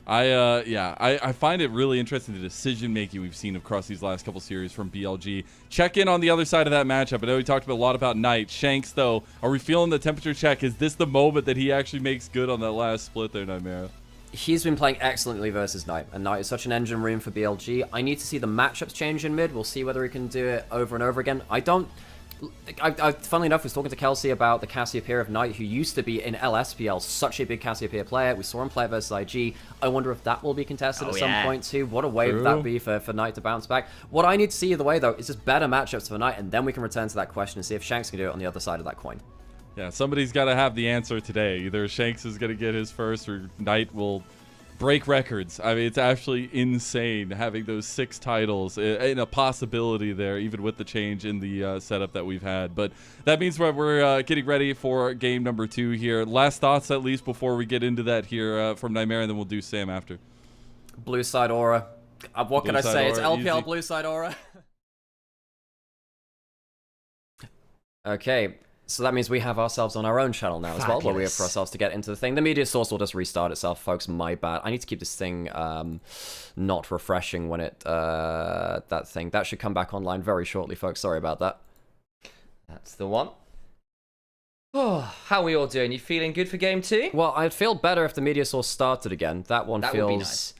Yeah. I find it really interesting, the decision making we've seen across these last couple series from BLG. Check in on the other side of that matchup. I know we talked a lot about Knight. Shanks, though, are we feeling the temperature check? Is this the moment that he actually makes good on that last split there, Nymaera? He's been playing excellently versus Knight, and Knight is such an engine room for BLG. I need to see the matchups change in mid. We'll see whether he can do it over and over again. Funnily enough, I was talking to Kelsey about the Cassiopeia of Knight, who used to be in LSPL, such a big Cassiopeia player. We saw him play versus IG. I wonder if that will be contested at some point too. What a way would that be for Knight to bounce back? What I need to see either way, though, is just better matchups for Knight, and then we can return to that question and see if Shanks can do it on the other side of that coin. Yeah, somebody's got to have the answer today. Either Shanks is going to get his first, or Knight will break records. I mean, it's actually insane having those 6 titles and a possibility there, even with the change in the setup that we've had. But that means we're getting ready for game number 2 here. Last thoughts, at least, before we get into that here from Nymaera, and then we'll do Sam after. Blue side aura. What can I say? It's LPL easy. blue side aura. Okay. So that means we have ourselves on our own channel now as well, where we have for ourselves to get into the thing. The media source will just restart itself, folks. My bad. I need to keep this thing not refreshing when it that should come back online very shortly, folks. Sorry about that. That's the one. Oh, how are we all doing? You feeling good for game 2? Well, I'd feel better if the media source started again. That one feels would be nice.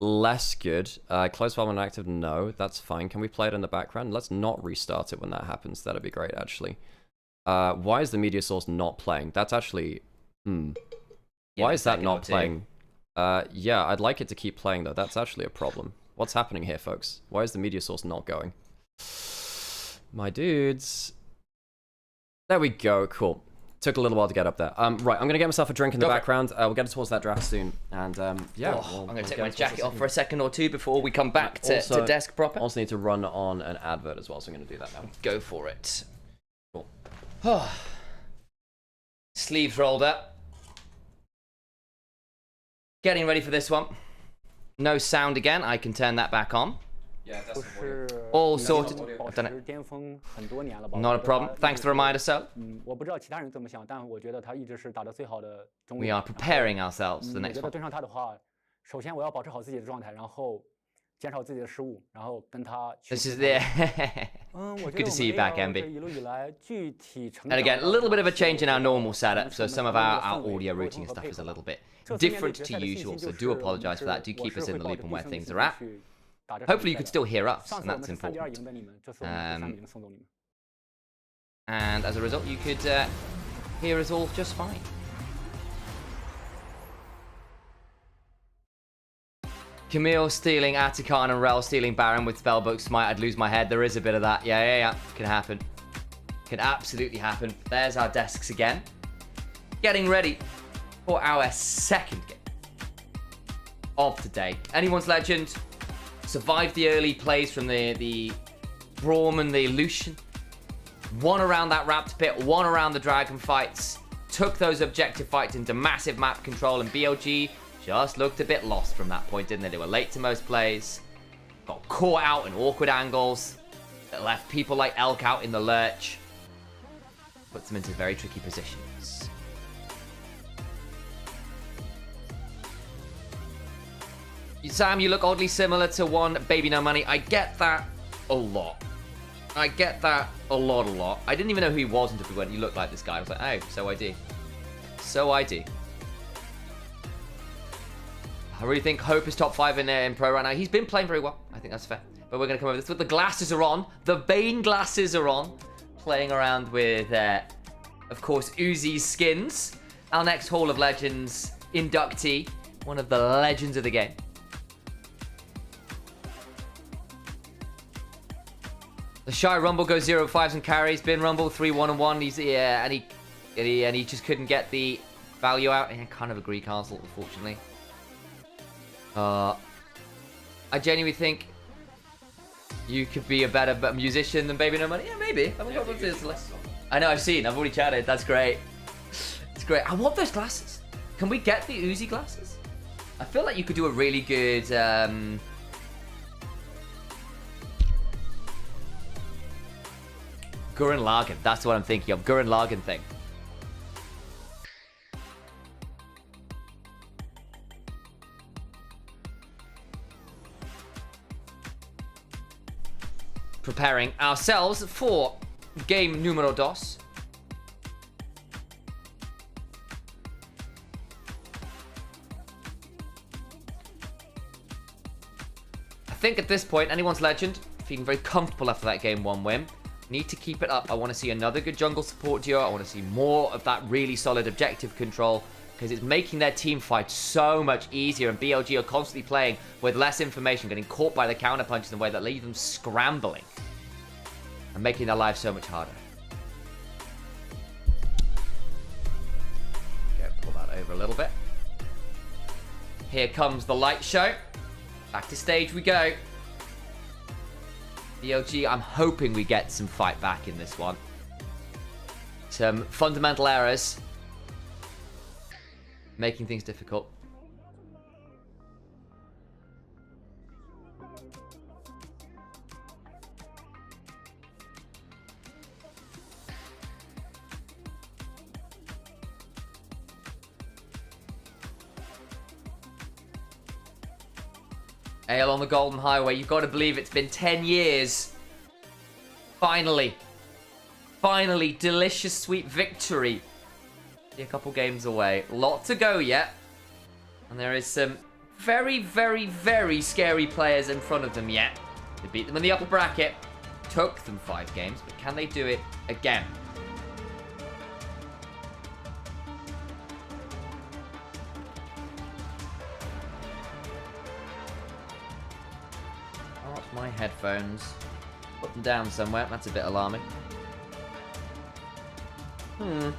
Less good. Close while when active, no, that's fine. Can we play it in the background? Let's not restart it when that happens. That'd be great, actually. Why is the media source not playing? That's actually... Why is that not playing? Yeah, I'd like it to keep playing, though. That's actually a problem. What's happening here, folks? Why is the media source not going? My dudes. There we go. Cool. Took a little while to get up there. Right, I'm going to get myself a drink in the background. We'll get towards that draft soon. And, yeah. I'm going to take my jacket off for a second or two before we come back to desk proper. Also need to run on an advert as well, so I'm going to do that now. Go for it. Sleeves rolled up. Getting ready for this one. No sound again. I can turn that back on. Yeah, that's all sorted. I've done it. Not a problem. Thanks for the reminder, sir. We are preparing ourselves for the next one. This is the Good to see you back, Envy. And again, a little bit of a change in our normal setup, so some of our audio routing and stuff is a little bit different to usual, so do apologise for that. Do keep us in the loop on where things are at. Hopefully you could still hear us, and that's important. And as a result, you could hear us all just fine. Camille stealing Atachan and Rel stealing Baron with Spellbook Smite. I'd lose my head. There is a bit of that. Yeah. Can happen. Can absolutely happen. There's our desks again. Getting ready for our second game of the day. Anyone's Legend survived the early plays from the Braum and the Lucian. One around that Raptor Pit, one around the Dragon fights. Took those objective fights into massive map control, and BLG just looked a bit lost from that point, didn't they? They were late to most plays. Got caught out in awkward angles. That left people like Elk out in the lurch. Puts them into very tricky positions. Sam, you look oddly similar to one Baby No Money. I get that a lot. I get that a lot. I didn't even know who he was until we went, you look like this guy. I was like, oh, so I do. So I do. I really think Hope is top 5 in Pro right now. He's been playing very well. I think that's fair. But we're going to come over this. The glasses are on. The Bane glasses are on. Playing around with, of course, Uzi's skins. Our next Hall of Legends inductee. One of the legends of the game. The Shy Rumble goes 0-5s and carries. Bin Rumble 3-1-1. He's and he just couldn't get the value out. I kind of agree, Castle, unfortunately. I genuinely think you could be a better musician than Baby No Money. Yeah, maybe. I know, I've already chatted. That's great. It's great. I want those glasses. Can we get the Uzi glasses? I feel like you could do a really good Gurren Lagann. That's what I'm thinking of. Gurren Lagann thing. Preparing ourselves for game numero dos. I think at this point, anyone's Legend, feeling very comfortable after that game 1 win. Need to keep it up. I want to see another good jungle support duo. I want to see more of that really solid objective control, because it's making their team fight so much easier, and BLG are constantly playing with less information, getting caught by the counter punches in a way that leaves them scrambling and making their lives so much harder. Okay, pull that over a little bit. Here comes the light show. Back to stage we go. BLG, I'm hoping we get some fight back in this one. Some fundamental errors making things difficult. Ale on the Golden Highway. You've got to believe it's been 10 years. Finally. Finally, delicious, sweet victory. A couple games away. A lot to go yet. And there is some very, very, very scary players in front of them yet. They beat them in the upper bracket. Took them 5 games, but can they do it again? My headphones. Put them down somewhere. That's a bit alarming. Okay.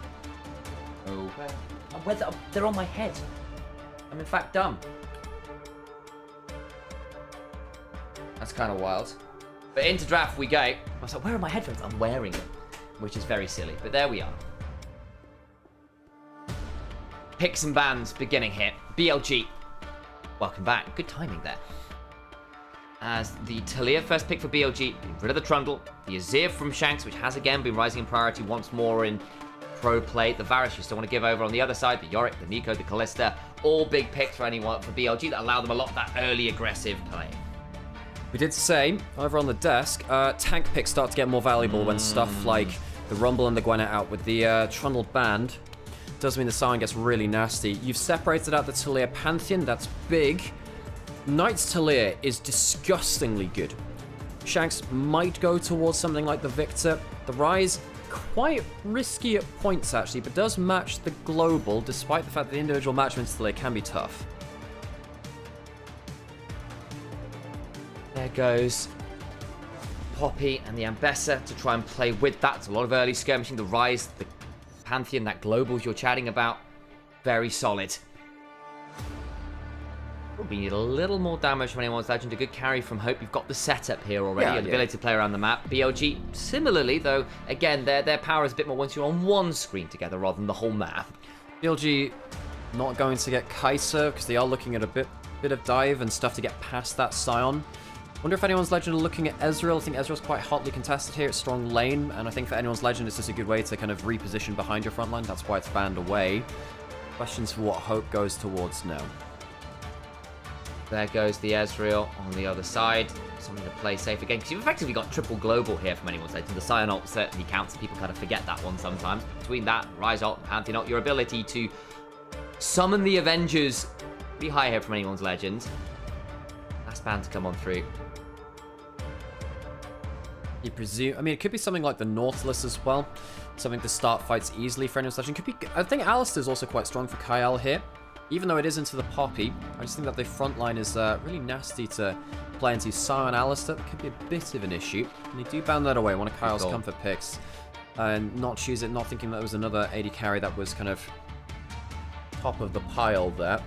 They're on my head. I'm in fact dumb. That's kind of wild. But into draft we go. I was like, where are my headphones? I'm wearing them. Which is very silly. But there we are. Picks and bans beginning here. BLG. Welcome back. Good timing there. As the Talia first pick for BLG, rid of the Trundle, the Azir from Shanks, which has again been rising in priority once more in pro play. The Varus you still want to give over on the other side, the Yorick, the Nico, the Callista, all big picks for anyone for BLG that allow them a lot of that early aggressive play. We did say, over on the desk, tank picks start to get more valuable when stuff like the Rumble and the Gwennet out with the Trundle Band. Does mean the Scion gets really nasty. You've separated out the Talia Pantheon, that's big. Knight's Talia is disgustingly good. Shanks might go towards something like the Victor. The Rise, quite risky at points actually, but does match the global, despite the fact that the individual matchmaking Talia can be tough. There goes Poppy and the Ambessa to try and play with that. It's a lot of early skirmishing. The Rise, the Pantheon, that globals you're chatting about, very solid. We need a little more damage from anyone's legend. A good carry from Hope. You've got the setup here already. The ability to play around the map. BLG, similarly, though, again, their power is a bit more once you're on one screen together rather than the whole map. BLG not going to get Kai'Sa because they are looking at a bit of dive and stuff to get past that Scion. Wonder if anyone's legend are looking at Ezreal. I think Ezreal's quite hotly contested here. It's strong lane, and I think for anyone's legend, it's just a good way to kind of reposition behind your front line. That's why it's banned away. Questions for what Hope goes towards now. There goes the Ezreal on the other side. Something to play safe again, because you've effectively got triple global here from anyone's legend. The Scion ult certainly counts. People kind of forget that one sometimes. Between that, Rise ult, Pantheon ult, your ability to summon the Avengers pretty high here from anyone's legend. Last ban to come on through. You presume... I mean, it could be something like the Nautilus as well. Something to start fights easily for anyone's legend. Could be... I think Alistair's also quite strong for Kyle here. Even though it is into the Poppy, I just think that the front line is really nasty to play into. Scion Alistair could be a bit of an issue. And they do ban that away, one of Kyle's comfort picks. And not choose it, not thinking that was another AD carry that was kind of top of the pile there.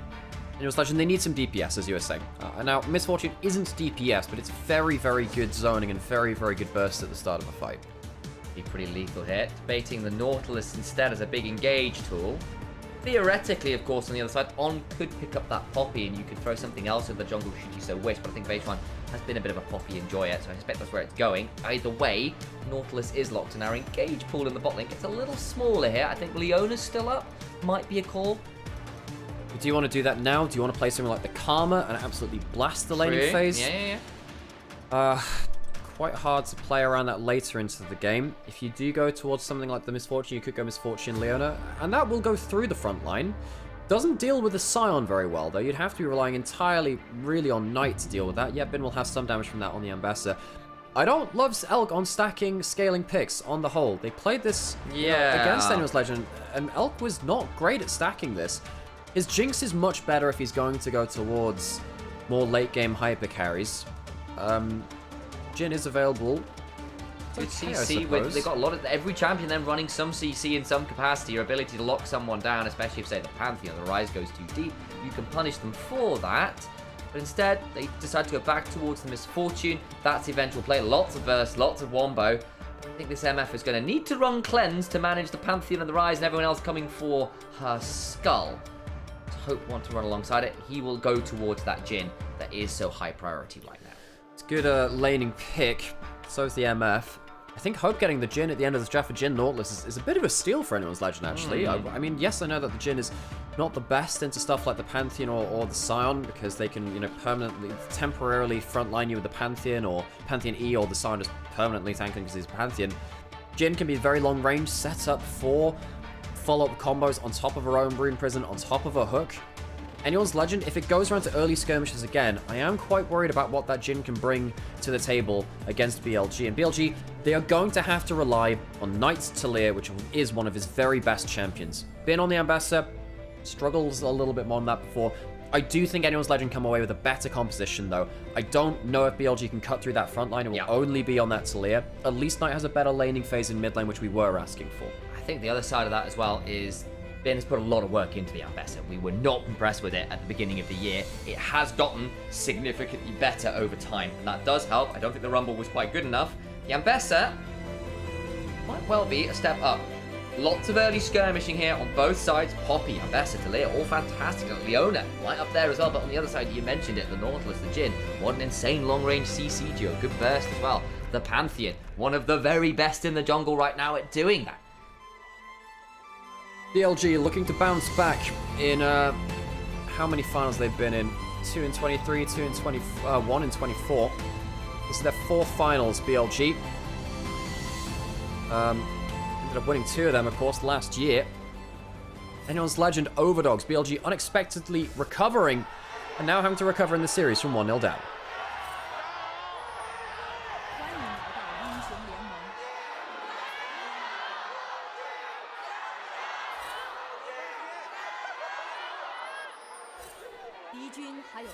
And it was legend, they need some DPS, as you were saying. Now, Misfortune isn't DPS, but it's very, very good zoning and very, very good burst at the start of a fight. Be pretty lethal here. Debating the Nautilus instead as a big engage tool. Theoretically, of course, on the other side, On could pick up that Poppy and you could throw something else in the jungle should you so wish, but I think Base 1 has been a bit of a Poppy enjoyer, so I suspect that's where it's going. Either way, Nautilus is locked, and our engage pool in the bot lane gets a little smaller here. I think Leona's still up. Might be a call. Do you want to do that now? Do you want to play something like the Karma and absolutely blast the laning phase? Yeah. Quite hard to play around that later into the game. If you do go towards something like the Misfortune, you could go Misfortune Leona, and that will go through the front line. Doesn't deal with the Scion very well, though. You'd have to be relying entirely, really, on Knight to deal with that. Yeah, Bin will have some damage from that on the Ambassador. I don't love Elk on stacking, scaling picks on the whole. They played this against Annual's Legend, and Elk was not great at stacking this. His Jinx is much better if he's going to go towards more late-game hyper carries. Jhin is available. Good CC with, they've got a lot of, every champion then running some CC in some capacity. Your ability to lock someone down, especially if, say, the Pantheon, the Rise goes too deep, you can punish them for that. But instead, they decide to go back towards the Misfortune. That's the eventual play. Lots of burst, lots of wombo. I think this MF is going to need to run Cleanse to manage the Pantheon and the Rise and everyone else coming for her skull. Hope want to run alongside it. He will go towards that Jhin that is so high priority right now. It's good laning pick. So is the MF. I think Hope getting the Jhin at the end of the draft for Jhin Nautilus is a bit of a steal for anyone's legend, actually. I mean, yes, I know that the Jhin is not the best into stuff like the Pantheon or the Scion, because they can, you know, permanently, temporarily frontline you with the Pantheon or Pantheon E, or the Scion just permanently tanking because he's Pantheon. Jhin can be very long range, set up for follow-up combos on top of her own Rune Prison, on top of a hook. Anyone's legend, if it goes around to early skirmishes again, I am quite worried about what that Jhin can bring to the table against BLG. And BLG, they are going to have to rely on Knight's Talia, which is one of his very best champions. Been on the Ambassador, struggles a little bit more on that before. I do think anyone's legend come away with a better composition, though. I don't know if BLG can cut through that front line. It will only be on that Talia. At least Knight has a better laning phase in mid lane, which we were asking for. I think the other side of that as well is Ben has put a lot of work into the Ambassador. We were not impressed with it at the beginning of the year. It has gotten significantly better over time, and that does help. I don't think the Rumble was quite good enough. The Ambassador might well be a step up. Lots of early skirmishing here on both sides. Poppy, Ambassador, Talia, all fantastic. Leona, right up there as well, but on the other side, you mentioned it, the Nautilus, the Jhin. What an insane long-range CC duo. Good burst as well. The Pantheon, one of the very best in the jungle right now at doing that. BLG looking to bounce back in, how many finals they've been in? 2 in 23, 2 in 21 in 24. This is their 4th finals, BLG. Ended up winning 2 of them, of course, last year. Anyone's Legend overdogs. BLG unexpectedly recovering, and now having to recover in the series from 1-0 down.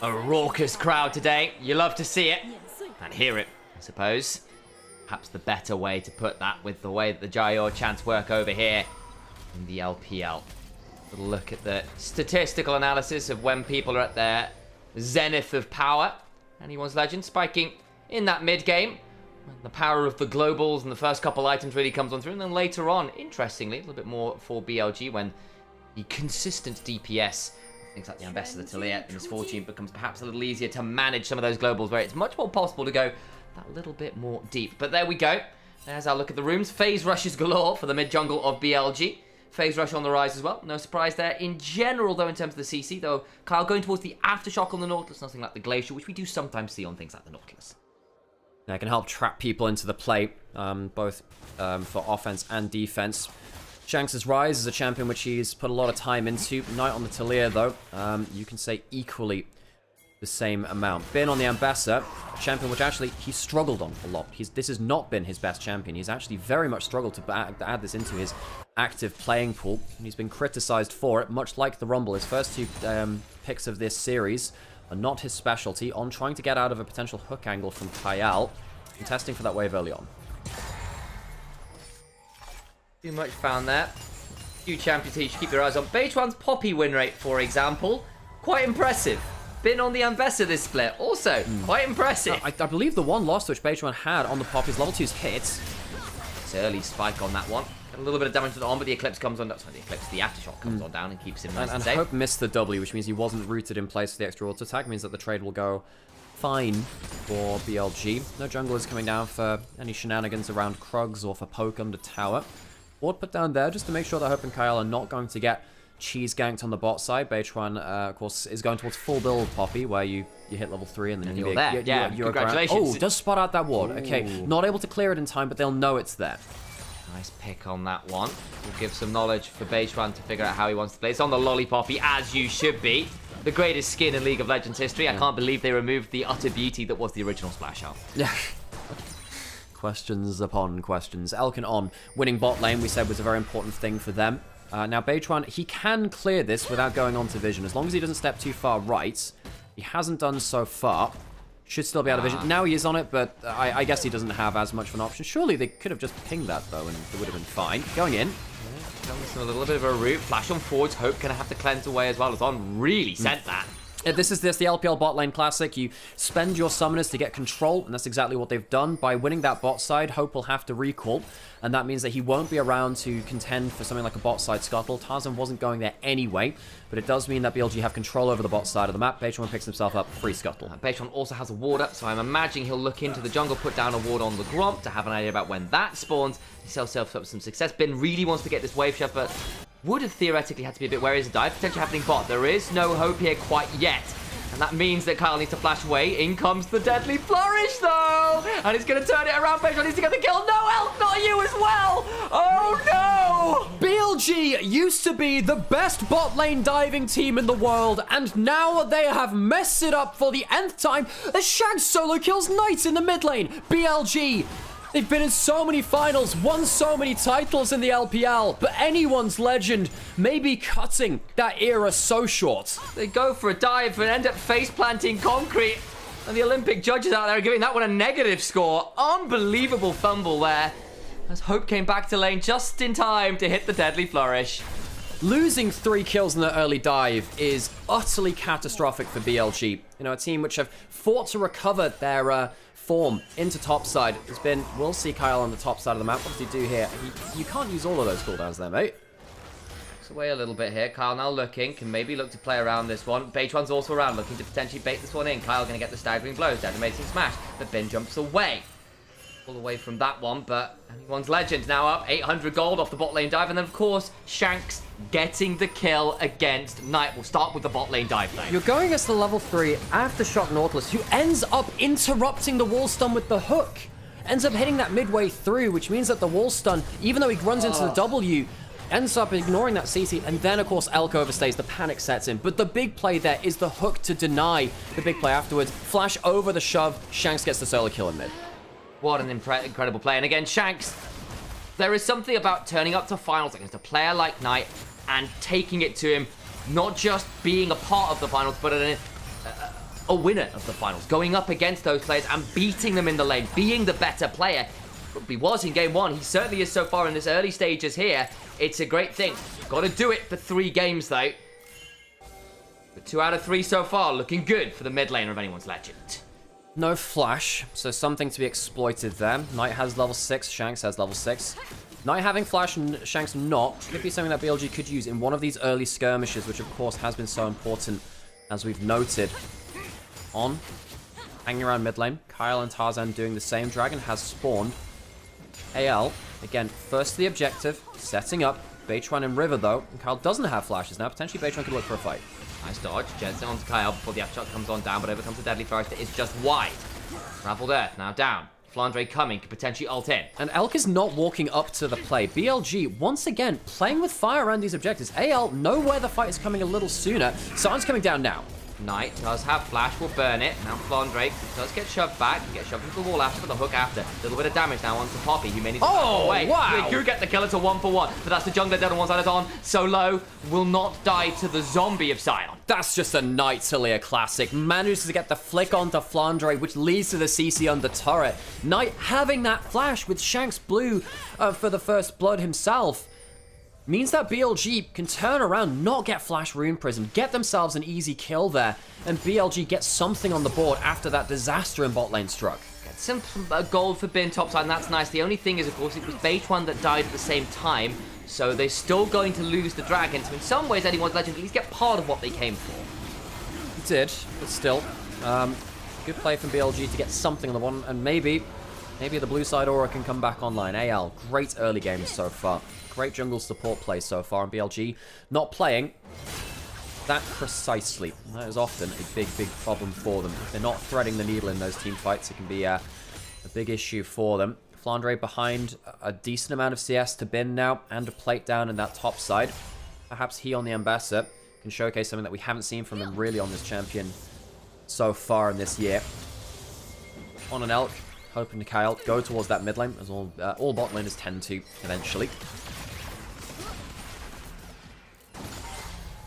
A raucous crowd today. You love to see it and hear it, I suppose. Perhaps the better way to put that with the way that the Jayor chants work over here in the LPL. A look at the statistical analysis of when people are at their zenith of power. Anyone's Legend spiking in that mid game. The power of the globals and the first couple items really comes on through. And then later on, interestingly, a little bit more for BLG when the consistent DPS, things like the Ambassador Talia and Misfortune, becomes perhaps a little easier to manage some of those globals where it's much more possible to go that little bit more deep. But there we go. There's our look at the rooms. Phase rushes galore for the mid jungle of BLG. Phase rush on the rise as well. No surprise there. In general, though, in terms of the CC, though, Kyle going towards the Aftershock on the Nautilus, nothing like the Glacier, which we do sometimes see on things like the Nautilus. That can help trap people into the play, both for offense and defense. Shanks' Rise is a champion which he's put a lot of time into. Knight on the Talia, though, you can say equally the same amount. Bin on the Ambassador, a champion which actually he struggled on a lot. This has not been his best champion. He's actually very much struggled to add this into his active playing pool, and he's been criticized for it, much like the Rumble. His first 2 picks of this series are not his specialty, on trying to get out of a potential hook angle from Kyle, and testing for that wave early on. Too much found there. Few champions here you should keep your eyes on. Beige1's Poppy win rate, for example, quite impressive. Been on the Ambassador this split, also quite impressive. I believe the one loss which Beige1 had on the Poppy's level 2's hits. It's early spike on that one. Got a little bit of damage to the arm, but the Eclipse comes on. Sorry, the Eclipse, the Aftershock comes on down and keeps him nice and safe. Hope missed the W, which means he wasn't rooted in place for the extra auto attack. Means that the trade will go fine for BLG. No junglers coming down for any shenanigans around Krugs or for poke under tower. Ward put down there just to make sure that Hope and Kyle are not going to get cheese ganked on the bot side. Beige1, of course, is going towards full build Poppy, where you hit level 3 and then you're there. you're congratulations. Oh, does spot out that ward. Okay, not able to clear it in time, but they'll know it's there. Nice pick on that one. Will give some knowledge for Beige1 to figure out how he wants to play. It's on the Lollipoppy, as you should be. The greatest skin in League of Legends history. I can't believe they removed the utter beauty that was the original splash out. Yeah. Questions upon questions. Elkin on winning bot lane, we said, was a very important thing for them. Now, Beige1, he can clear this without going on to vision, as long as he doesn't step too far right. He hasn't done so far. Should still be out of vision. Now he is on it, but I guess he doesn't have as much of an option. Surely they could have just pinged that, though, and it would have been fine. Going in. A little bit of a route. Flash on forwards. Hope gonna have to cleanse away as well. As on really sent that. This is the LPL bot lane classic. You spend your summoners to get control, and that's exactly what they've done. By winning that bot side, Hope will have to recall, and that means that he won't be around to contend for something like a bot side scuttle. Tarzan wasn't going there anyway, but it does mean that BLG have control over the bot side of the map. Beige1 picks himself up, free scuttle. Beige1 also has a ward up, so I'm imagining he'll look into the jungle, put down a ward on the Gromp to have an idea about when that spawns. He sells himself up some success. Bin really wants to get this wave shot, but would have theoretically had to be a bit wary as a dive. Potentially happening bot. There is no hope here quite yet. And that means that Kyle needs to flash away. In comes the deadly flourish, though! And he's going to turn it around. Beige1 needs to get the kill. No, Elk, not you as well! Oh, no! BLG used to be the best bot lane diving team in the world, and now they have messed it up for the nth time as Shag solo kills Knight in the mid lane. BLG, they've been in so many finals, won so many titles in the LPL, but anyone's Legend may be cutting that era so short. They go for a dive and end up face planting concrete. And the Olympic judges out there are giving that one a negative score. Unbelievable fumble there. As Hope came back to lane just in time to hit the deadly flourish. Losing 3 kills in the early dive is utterly catastrophic for BLG. You know, a team which have fought to recover their form into topside. It's been, we'll see Kyle on the top side of the map. What does he do here? You can't use all of those cooldowns there, mate. Looks away a little bit here. Kyle now looking, can maybe look to play around this one. Beige1's also around, looking to potentially bait this one in. Kyle going to get the staggering blows, detonating smash, but Bin jumps away. All away from that one, but anyone's legend now up 800 gold off the bot lane dive, and then of course Shanks getting the kill against Knight. We'll start with the bot lane dive though. You're going against the level 3 Aftershock Nautilus, who ends up interrupting the wall stun with the hook. Ends up hitting that midway through, which means that the wall stun, even though he runs into the W, ends up ignoring that CC, and then of course Elk overstays, the panic sets in. But the big play there is the hook to deny the big play afterwards. Flash over the shove, Shanks gets the solo kill in mid. What an incredible play. And again, Shanks, there is something about turning up to finals against a player like Knight and taking it to him, not just being a part of the finals, but a winner of the finals, going up against those players and beating them in the lane, being the better player. He was in game 1. He certainly is so far in this early stages here. It's a great thing. Got to do it for 3 games, though. But 2 out of 3 so far, looking good for the mid laner of anyone's legend. No flash, so something to be exploited there. Knight has level 6, Shanks has level 6. Knight having flash and Shanks not could be something that BLG could use in one of these early skirmishes, which of course has been so important, as we've noted. On, hanging around mid lane, Kyle and Tarzan doing the same. Dragon has spawned. AL, again, first to the objective, setting up. Beitron and River though, and Kyle doesn't have flashes now. Potentially Beitron could look for a fight. Nice dodge. Jensen onto Kyle before the upshot comes on down, but over comes the Deadly Forest. It is just wide. Raveled Earth now down. Flandre coming, could potentially ult in. And Elk is not walking up to the play. BLG, once again, playing with fire around these objectives. AL know where the fight is coming a little sooner. Sun's coming down now. Knight does have flash, will burn it. Now Flandre does get shoved back, get shoved into the wall after, but the hook after. A little bit of damage now onto Poppy, who may need to back away. Wow! We do get the kill, it's a 1-for-1, but that's the jungler dead on one side, it's on. Solo will not die to the zombie of Sion. That's just a Knight Talia classic. Manages to get the flick onto Flandre, which leads to the CC on the turret. Knight having that flash with Shanks Blue for the first blood himself means that BLG can turn around, not get Flash Rune Prism, get themselves an easy kill there, and BLG gets something on the board after that disaster in bot lane struck. Get some gold for Bin topside, and that's nice. The only thing is, of course, it was Beitron that died at the same time, so they're still going to lose the dragon, so in some ways anyone's legend at least get part of what they came for. It did, but still, good play from BLG to get something on the one, and maybe the blue side aura can come back online. AL, great early games so far. Great jungle support play so far, and BLG not playing that precisely. That is often a big problem for them. If they're not threading the needle in those team fights, it can be a big issue for them. Flandre behind a decent amount of CS to bin now, and a plate down in that top side. Perhaps he on the Ambassador can showcase something that we haven't seen from him really on this champion so far in this year. On an Elk, hoping to Kyle go towards that mid lane, as all bot laners tend to eventually.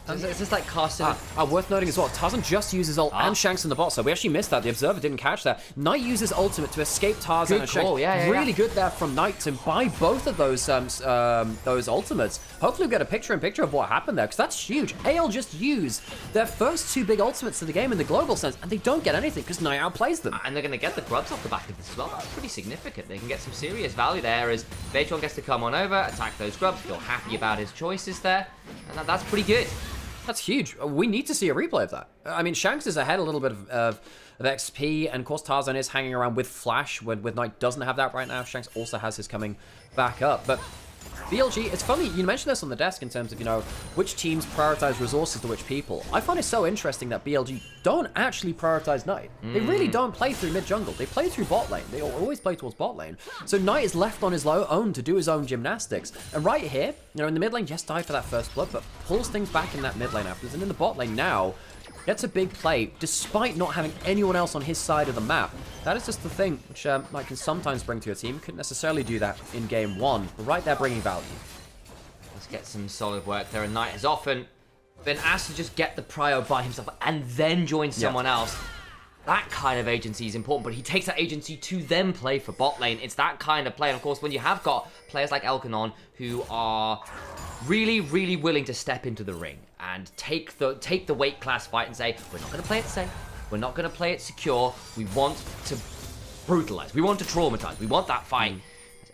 Is this like casting? Worth noting as well, Tarzan just uses ult and Shanks in the bot, so we actually missed that. The Observer didn't catch that. Knight uses ultimate to escape Tarzan Good and Shanks. call, yeah, really good there from Knight to buy both of those ultimates. Hopefully we get a picture-in-picture of what happened there, because that's huge. AL just used their first 2 big ultimates of the game in the global sense, and they don't get anything because Knight outplays them. And they're going to get the grubs off the back of this as well. That's pretty significant. They can get some serious value there as Beitron gets to come on over, attack those grubs, feel happy about his choices there, and that's pretty good. That's huge. We need to see a replay of that. I mean, Shanks is ahead a little bit of XP, and of course Tarzan is hanging around with Flash, with Knight doesn't have that right now. Shanks also has his coming back up, but BLG, it's funny, you mentioned this on the desk in terms of, you know, which teams prioritize resources to which people. I find it so interesting that BLG don't actually prioritize Knight. They really don't play through mid-jungle. They play through bot lane. They always play towards bot lane. So Knight is left on his own to do his own gymnastics. And right here, you know, in the mid lane, just died for that first blood, but pulls things back in that mid lane afterwards. And in the bot lane now, gets a big play, despite not having anyone else on his side of the map. That is just the thing, which Knight can sometimes bring to a team. Couldn't necessarily do that in game 1, but right there bringing value. Let's get some solid work there, and Knight has often been asked to just get the prio by himself and then join someone else. That kind of agency is important, but he takes that agency to then play for bot lane. It's that kind of play, and of course, when you have got players like Elkanon who are really willing to step into the ring and take the weight class fight and say, we're not going to play it safe, we're not going to play it secure, we want to brutalize, we want to traumatize, we want that fight.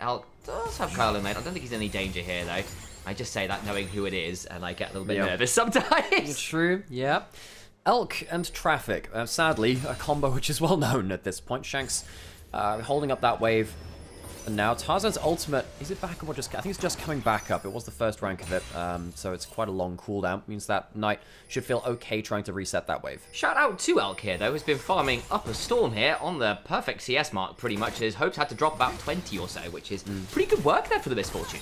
Elk does have Kyle in lane. I don't think he's in any danger here though. I just say that knowing who it is, and I get a little bit nervous sometimes. True, yeah. Elk and Traffic, sadly, a combo which is well known at this point. Shanks holding up that wave And now Tarzan's ultimate, is it back up or just... I think it's just coming back up. It was the first rank of it, so it's quite a long cooldown. Means that Knight should feel okay trying to reset that wave. Shout out to Elk here, though, who's been farming up a storm here on the perfect CS mark, pretty much. His hopes had to drop about 20 or so, which is pretty good work there for the Misfortune.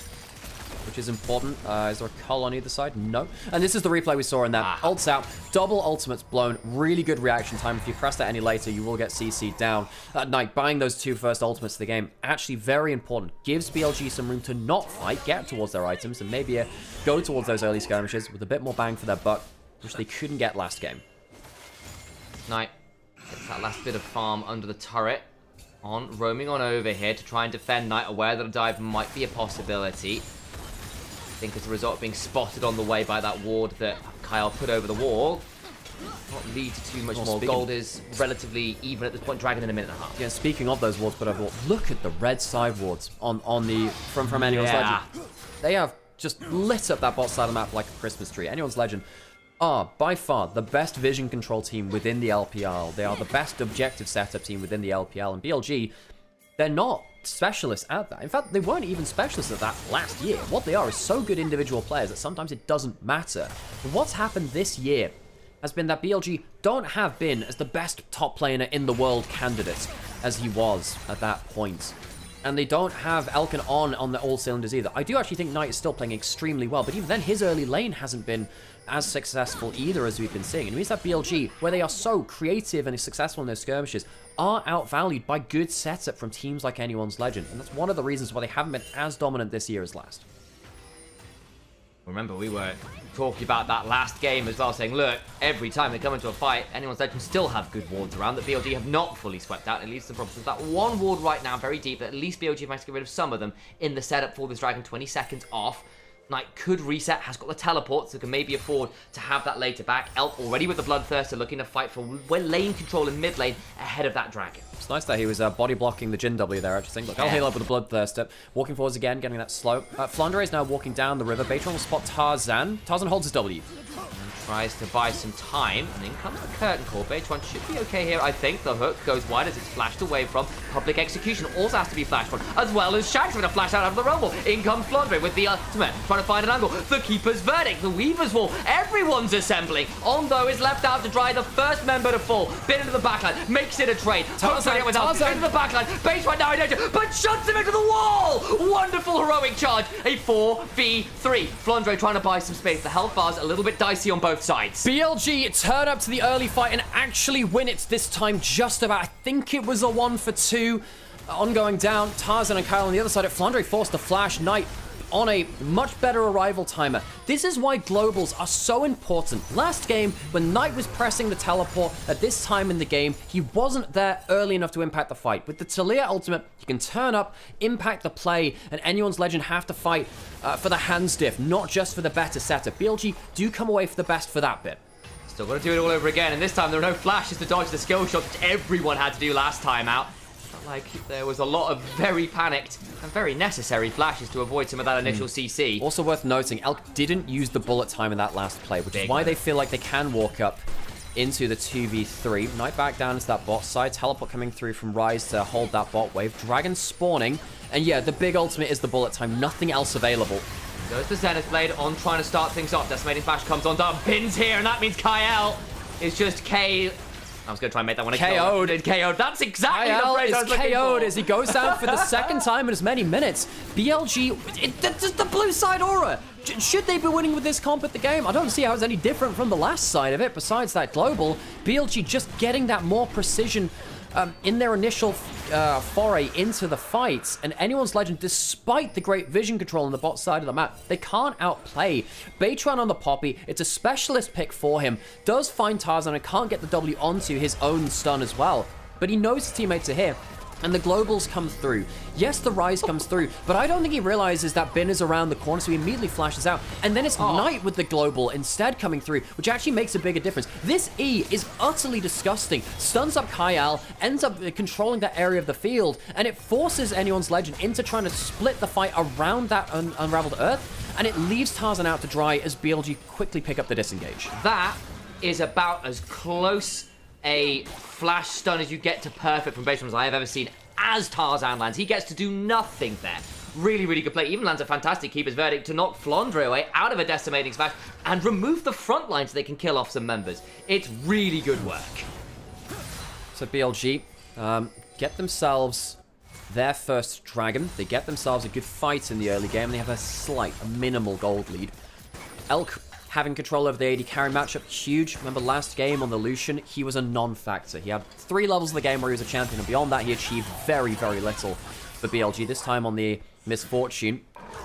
Which is important. Is there a cull on either side? No. And this is the replay we saw in that. Ults out, double ultimates blown, really good reaction time. If you press that any later, you will get CC'd down. Knight buying those 2 first ultimates of the game, actually very important. Gives BLG some room to not fight, get towards their items, and maybe go towards those early skirmishes with a bit more bang for their buck, which they couldn't get last game. Knight gets that last bit of farm under the turret. Roaming on over here to try and defend Knight, aware that a dive might be a possibility. I think as a result of being spotted on the way by that ward that Kyle put over the wall, not lead to too much more. Gold is relatively even at this point. Dragon in a minute and a half. Yeah, speaking of those wards put over the wall, look at the red side wards on the from Anyone's Legend. They have just lit up that bot side of the map like a Christmas tree. Anyone's Legend are by far the best vision control team within the LPL. They are the best objective setup team within the LPL, and BLG, they're not specialists at that. In fact, they weren't even specialists at that last year. What they are is so good individual players that sometimes it doesn't matter. But what's happened this year has been that BLG don't have been as the best top player in the world candidate as he was at that point. And they don't have Elkin on the all cylinders either. I do actually think Knight is still playing extremely well, but even then his early lane hasn't been as successful either as we've been seeing. And it means that BLG, where they are so creative and successful in their skirmishes, are outvalued by good setup from teams like Anyone's Legend. And that's one of the reasons why they haven't been as dominant this year as last. Remember, we were talking about that last game as well, saying, look, every time they come into a fight, Anyone's Legend still have good wards around that BLG have not fully swept out. It leads to the problems with that one ward right now, very deep, that at least BLG managed to get rid of some of them in the setup for this Dragon, 20 seconds off. Knight could reset, has got the teleport, so can maybe afford to have that later back. Elk already with the Bloodthirster, looking to fight for lane control in mid lane ahead of that Dragon. It's nice that he was body blocking the Jin W there. I just think, look, I'll heal up with the Bloodthirster. Walking forwards again, getting that slow. Flandre is now walking down the river. Beatron will spot Tarzan. Tarzan holds his W. Tries to buy some time, and in comes the curtain call. Beatron should be okay here, I think. The hook goes wide as it's flashed away from. Public Execution also has to be flashed from, as well as Shags with a flash out of the rumble. In comes Flandre with the ultimate, trying to find an angle. The Keeper's Verdict, the Weaver's Wall, everyone's assembling. Ondo is left out to dry, the first member to fall. Bit into the backline, makes it a trade. Tarzan into the backline, Beatron now in danger, but shuts him into the wall! Wonderful heroic charge, a 4v3. Flandre trying to buy some space. The health bar's a little bit dicey on both sides. BLG turn up to the early fight and actually win it this time just about. I think it was a 1-for-2. Ongoing down, Tarzan and Kyle on the other side. Flandre forced the flash. Knight on a much better arrival timer. This is why globals are so important. Last game, when Knight was pressing the teleport at this time in the game, he wasn't there early enough to impact the fight. With the Talia ultimate, you can turn up, impact the play, and Anyone's Legend have to fight for the hands diff, not just for the better setup. BLG do come away for the best for that bit. Still got to do it all over again, and this time there are no flashes to dodge the skill shot that everyone had to do last time out. Like, there was a lot of very panicked and very necessary flashes to avoid some of that initial CC. Also worth noting, Elk didn't use the bullet time in that last play, which is why they feel like they can walk up into the 2v3. Knight back down into that bot side. Teleport coming through from Rise to hold that bot wave. Dragon spawning. And yeah, the big ultimate is the bullet time. Nothing else available. Goes the Zenith Blade on trying to start things off. Decimating Flash comes on down. Pins here, and that means Kyle is just I was going to try and make that one a KO'd. KO'd. That's exactly the phrase I was looking KO'd for. as he goes down for the second time in as many minutes. BLG, the blue side aura. Should they be winning with this comp at the game? I don't see how it's any different from the last side of it. Besides that global, BLG just getting that more precision in their initial foray into the fights. And Anyone's Legend, despite the great vision control on the bot side of the map, they can't outplay. Beatron on the Poppy, it's a specialist pick for him. Does find Tarzan and can't get the W onto his own stun as well. But he knows his teammates are here. And the globals come through. Yes, the Rise comes through, but I don't think he realizes that Bin is around the corner, so he immediately flashes out. And then it's Knight with the global instead coming through, which actually makes a bigger difference. This E is utterly disgusting. Stuns up Kyle, ends up controlling that area of the field, and it forces Anyone's Legend into trying to split the fight around that unraveled Earth, and it leaves Tarzan out to dry as BLG quickly pick up the disengage. That is about as close a flash stun as you get to perfect from Beatron as I have ever seen as Tarzan lands. He gets to do nothing there. Really, really good play. Even lands a fantastic keeper's verdict to knock Flandre away out of a decimating smash and remove the front line so they can kill off some members. It's really good work. So BLG get themselves their first dragon. They get themselves a good fight in the early game. They have a minimal gold lead. Elk having control over the AD carry matchup, huge. Remember last game on the Lucian, he was a non-factor. He had 3 levels of the game where he was a champion, and beyond that he achieved very, very little for BLG. This time on the Misfortune,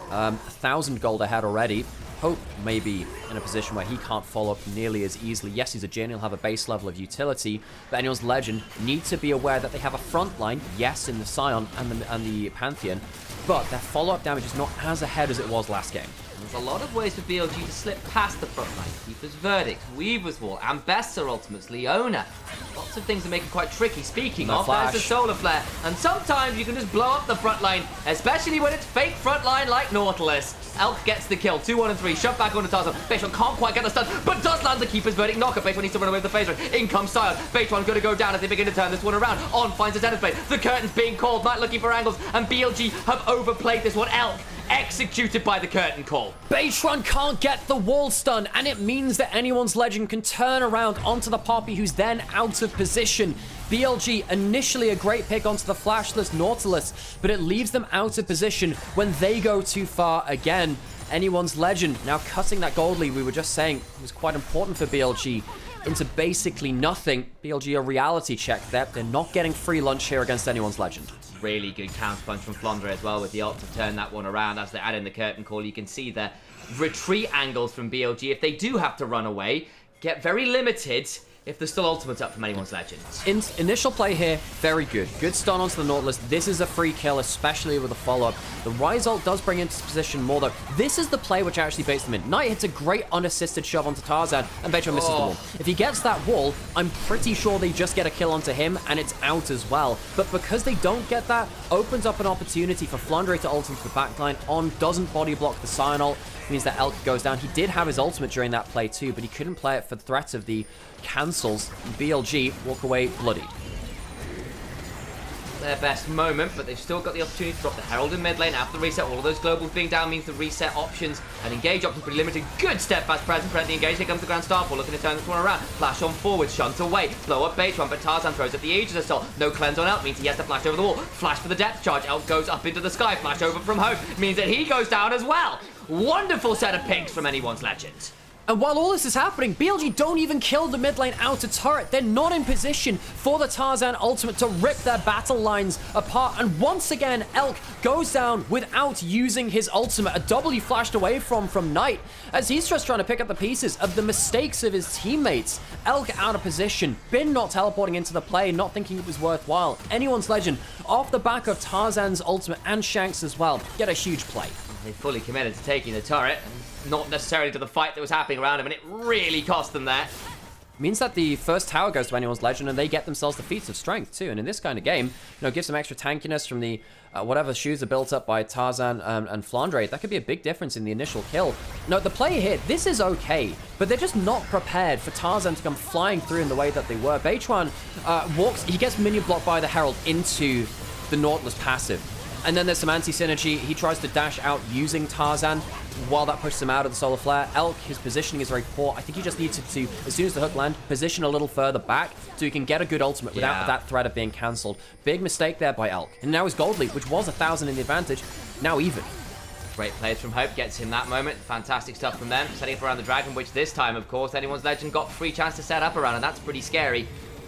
1,000 gold ahead already. Hope maybe in a position where he can't follow up nearly as easily. Yes, he's a Jin, he'll have a base level of utility, but Anyone's Legend need to be aware that they have a front line, yes, in the Scion and the Pantheon, but their follow-up damage is not as ahead as it was last game. There's a lot of ways for BLG to slip past the front line. Keeper's Verdict, Weaver's Wall, Ambassador Ultimates, Leona. Lots of things that make it quite tricky. Speaking of, there's the Solar Flare. And sometimes you can just blow up the front line, especially when it's fake front line like Nautilus. Elk gets the kill, 2-1 and 3, shove back onto Tarzan. Beitron can't quite get the stun, but does land the Keeper's Verdict knocker. Beitron needs to run away with the phase run. In comes Scion. Beitron going to go down as they begin to turn this one around. On finds his Zenith Blade. The curtain's being called, Knight looking for angles, and BLG have overplayed this one. Elk executed by the curtain call. Beitron can't get the wall stun, and it means that Anyone's Legend can turn around onto the Poppy, who's then out of position. BLG, initially a great pick onto the flashless Nautilus, but it leaves them out of position when they go too far again. Anyone's Legend now cutting that gold lead we were just saying was quite important for BLG into basically nothing. BLG a reality check there. They're not getting free lunch here against Anyone's Legend. Really good counter punch from Flandre as well with the ult to turn that one around. As they add in the curtain call, you can see the retreat angles from BLG. If they do have to run away, get very limited if there's still ultimates up from Anyone's Legend. Initial play here, very good. Good stun onto the Nautilus. This is a free kill, especially with a follow-up. The Rise ult does bring into position more, though. This is the play which actually baits them in. Knight hits a great unassisted shove onto Tarzan, and Beitron misses the wall. If he gets that wall, I'm pretty sure they just get a kill onto him, and it's out as well. But because they don't get that, opens up an opportunity for Flandre to ult into the backline. On doesn't body block the Scion ult, means that Elk goes down. He did have his ultimate during that play too, but he couldn't play it for the threat of the cancels. BLG walk away bloodied. Their best moment, but they've still got the opportunity to drop the Herald in mid lane after the reset. All of those globals being down means the reset options and engage options pretty limited. Good steadfast presence, presently engaged. Here comes the Grand Starfall, looking to turn this one around. Flash on forward, shunt away, blow up Beitron, but Tarzan throws up the Aegis Assault. No cleanse on Elk, means he has to flash over the wall. Flash for the depth charge, Elk goes up into the sky. Flash over from Hope, means that he goes down as well. Wonderful set of picks from Anyone's Legend. And while all this is happening, BLG don't even kill the mid lane outer turret. They're not in position for the Tarzan ultimate to rip their battle lines apart. And once again, Elk goes down without using his ultimate. A W flashed away from Knight, as he's just trying to pick up the pieces of the mistakes of his teammates. Elk out of position, Bin not teleporting into the play, not thinking it was worthwhile. Anyone's Legend, off the back of Tarzan's ultimate and Shanks as well, get a huge play. They fully committed to taking the turret, and not necessarily to the fight that was happening around him, and it really cost them that. Means that the first tower goes to Anyone's Legend, and they get themselves the feats of strength too. And in this kind of game, gives some extra tankiness from the whatever shoes are built up by Tarzan and Flandre. That could be a big difference in the initial kill. No, the play here, this is okay, but they're just not prepared for Tarzan to come flying through in the way that they were. Beitron walks, he gets minion blocked by the Herald into the Nautilus passive. And then there's some anti-synergy. He tries to dash out using Tarzan while that pushes him out of the Solar Flare. Elk, his positioning is very poor. I think he just needs to, as soon as the hook land, position a little further back so he can get a good ultimate without that threat of being cancelled. Big mistake there by Elk. And now his gold lead, which was 1,000 in the advantage, now even. Great plays from Hope, gets him that moment. Fantastic stuff from them. Setting up around the Dragon, which this time, of course, Anyone's Legend got free chance to set up around, and that's pretty scary.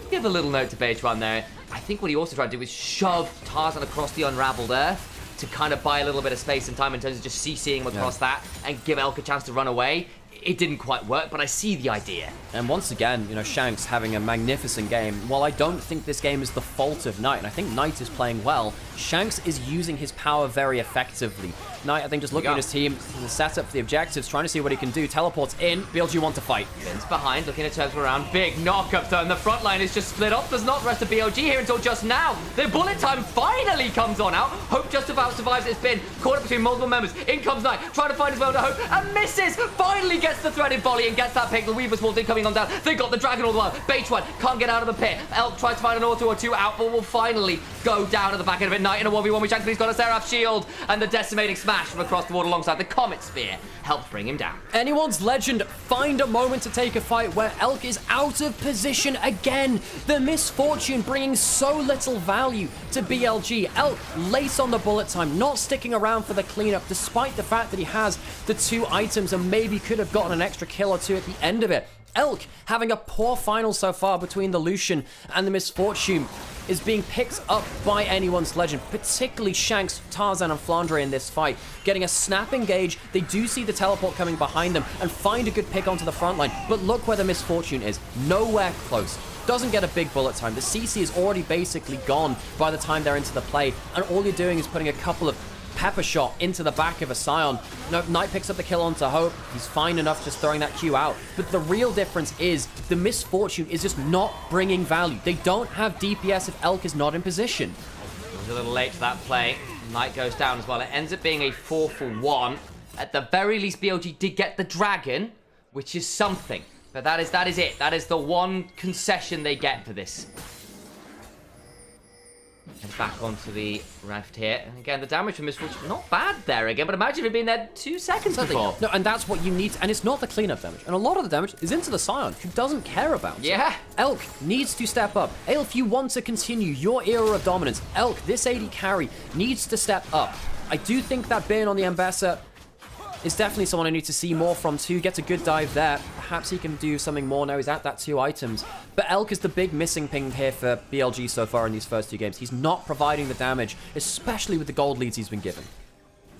Give a little note to Beitron there. I think what he also tried to do is shove Tarzan across the unraveled earth to kind of buy a little bit of space and time in terms of just CCing him across that and give Elk a chance to run away. It didn't quite work, but I see the idea. And once again, Shanks having a magnificent game. While I don't think this game is the fault of Knight, and I think Knight is playing well, Shanks is using his power very effectively. Knight, I think, just looking at his team, the setup for the objectives, trying to see what he can do. Teleports in. BLG want to fight. Vin's behind, looking to turn around. Big knockup though, and the front line is just split up. There's not the rest of BLG here until just now. The bullet time finally comes on out. Hope just about survives. It's been caught up between multiple members. In comes Knight, trying to find his way to Hope, and misses. Finally gets the threaded volley and gets that pick. The Weaver's Wall coming on down. They got the Dragon all the while. Beige1 can't get out of the pit. Elk tries to find an auto or two out, but will finally go down at the back end of it. Knight in a 1v1 with Shanks, but he's got a Seraph shield, and the decimating smash from across the board alongside the Comet Sphere helps bring him down. Anyone's Legend find a moment to take a fight where Elk is out of position again. The misfortune bringing so little value to BLG. Elk late on the bullet time, not sticking around for the cleanup, despite the fact that he has the 2 items and maybe could have gotten an extra kill or 2 at the end of it. Elk having a poor final so far between the Lucian and the Misfortune is being picked up by Anyone's Legend, particularly Shanks, Tarzan, and Flandre in this fight. Getting a snap engage, they do see the teleport coming behind them and find a good pick onto the front line, but look where the Misfortune is. Nowhere close. Doesn't get a big bullet time. The CC is already basically gone by the time they're into the play, and all you're doing is putting a couple of pepper shot into the back of a Scion. No, Knight picks up the kill onto Hope. He's fine enough just throwing that Q out. But the real difference is the Misfortune is just not bringing value. They don't have DPS if Elk is not in position. It was a little late to that play. Knight goes down as well. It ends up being a 4-for-1. At the very least, BLG did get the Dragon, which is something. But that is it. That is the one concession they get for this. And back onto the raft here. And again, the damage from Misfortune, not bad there again, but imagine it being there 2 seconds before. No, and that's what you need. And it's not the cleanup damage. And a lot of the damage is into the Scion, who doesn't care about it. Yeah. Elk needs to step up. Ale, if you want to continue your era of dominance, Elk, this AD carry, needs to step up. I do think that Bin on the Ambassador is definitely someone I need to see more from too. Gets a good dive there. Perhaps he can do something more now. He's at that 2 items. But Elk is the big missing ping here for BLG so far in these first 2 games. He's not providing the damage, especially with the gold leads he's been given.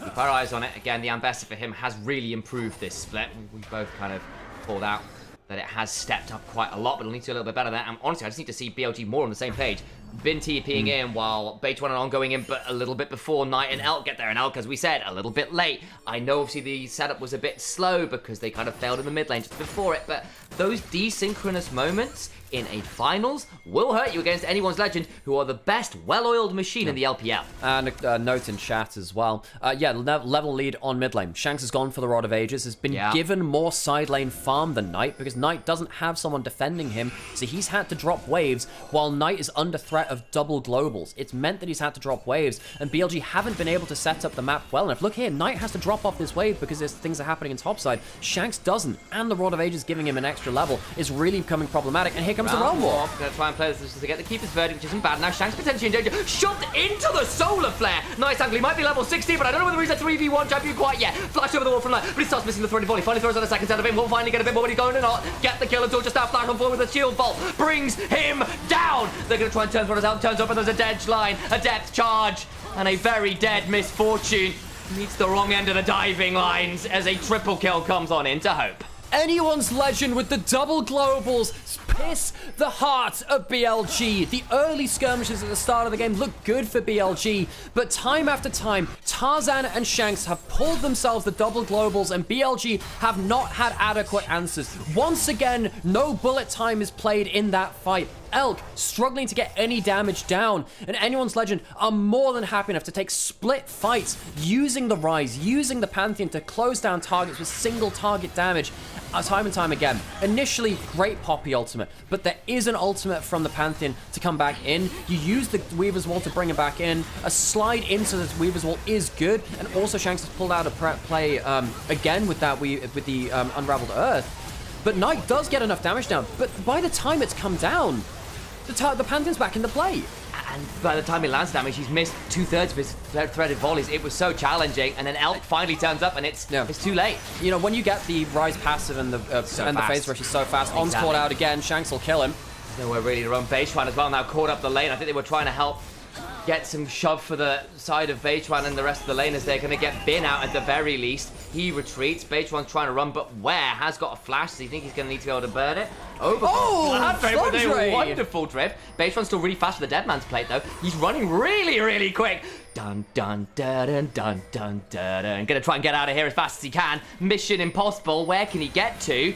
Keep our eyes on it. Again, the Ambassador for him has really improved this split. We both kind of called out that it has stepped up quite a lot, but it'll need to do a little bit better there. And honestly, I just need to see BLG more on the same page. Bin TPing in while Beige1 and On going in, but a little bit before Knight and Elk get there. And Elk, as we said, a little bit late. I know obviously the setup was a bit slow because they kind of failed in the mid lane just before it, but those desynchronous moments in a finals will hurt you against Anyone's Legend, who are the best well-oiled machine in the LPL. And a note in chat as well. Yeah, level lead on mid lane. Shanks has gone for the Rod of Ages, has been given more side lane farm than Knight because Knight doesn't have someone defending him, so he's had to drop waves while Knight is under threat of double globals. It's meant that he's had to drop waves, and BLG haven't been able to set up the map well enough. Look here, Knight has to drop off this wave because there's things are happening in topside. Shanks doesn't, and the Rod of Ages giving him an extra level is really becoming problematic, and here comes the Realm War. Gonna try and play this to get the Keeper's Verdict, which isn't bad. Now Shanks potentially in danger. Shoved into the Solar Flare. Nice angle. He might be level 60, but I don't know whether he's a 3v1 champion quite yet. Flash over the wall from Knight, but he starts missing the threaded volley. Finally throws out a second set of him. Will finally get a bit more when he's going to not get the kill until just now. Flash on forward with a shield bolt. Brings him down. They're going to try and turn throws out. Turns up and there's a dead line, a depth charge, and a very dead Misfortune. Meets the wrong end of the diving lines as a triple kill comes on into Hope. Anyone's Legend with the double globals piss the heart of BLG. The early skirmishes at the start of the game look good for BLG, but time after time, Tarzan and Shanks have pulled themselves the double globals, and BLG have not had adequate answers. Once again, no bullet time is played in that fight. Elk struggling to get any damage down, and Anyone's Legend are more than happy enough to take split fights using the Rise, using the Pantheon to close down targets with single target damage time and time again. Initially, great Poppy ultimate, but there is an ultimate from the Pantheon to come back in. You use the Weaver's Wall to bring him back in. A slide into the Weaver's Wall is good, and also Shanks has pulled out a play again with that with the Unraveled Earth. But Knight does get enough damage down, but by the time it's come down, the Pantheon's back in the play. And by the time he lands damage, he's missed 2/3 of his threaded volleys. It was so challenging, and then Elk finally turns up, and it's too late. You know, when you get the Rise passive and the phase rush is so fast, On's caught out again, Shanks will kill him. There's nowhere really to run. Beige1 as well now caught up the lane. I think they were trying to help get some shove for the side of Beichuan and the rest of the laners. They're going to get Bin out at the very least. He retreats. Beichuan's trying to run, but Ware has got a flash, so you think he's going to need to be able to burn it. With a wonderful drift. Beichuan's still really fast for the Dead Man's Plate, though. He's running really, really quick. Dun, dun, dun, dun, dun, dun, dun. Gonna try and get out of here as fast as he can. Mission impossible. Where can he get to?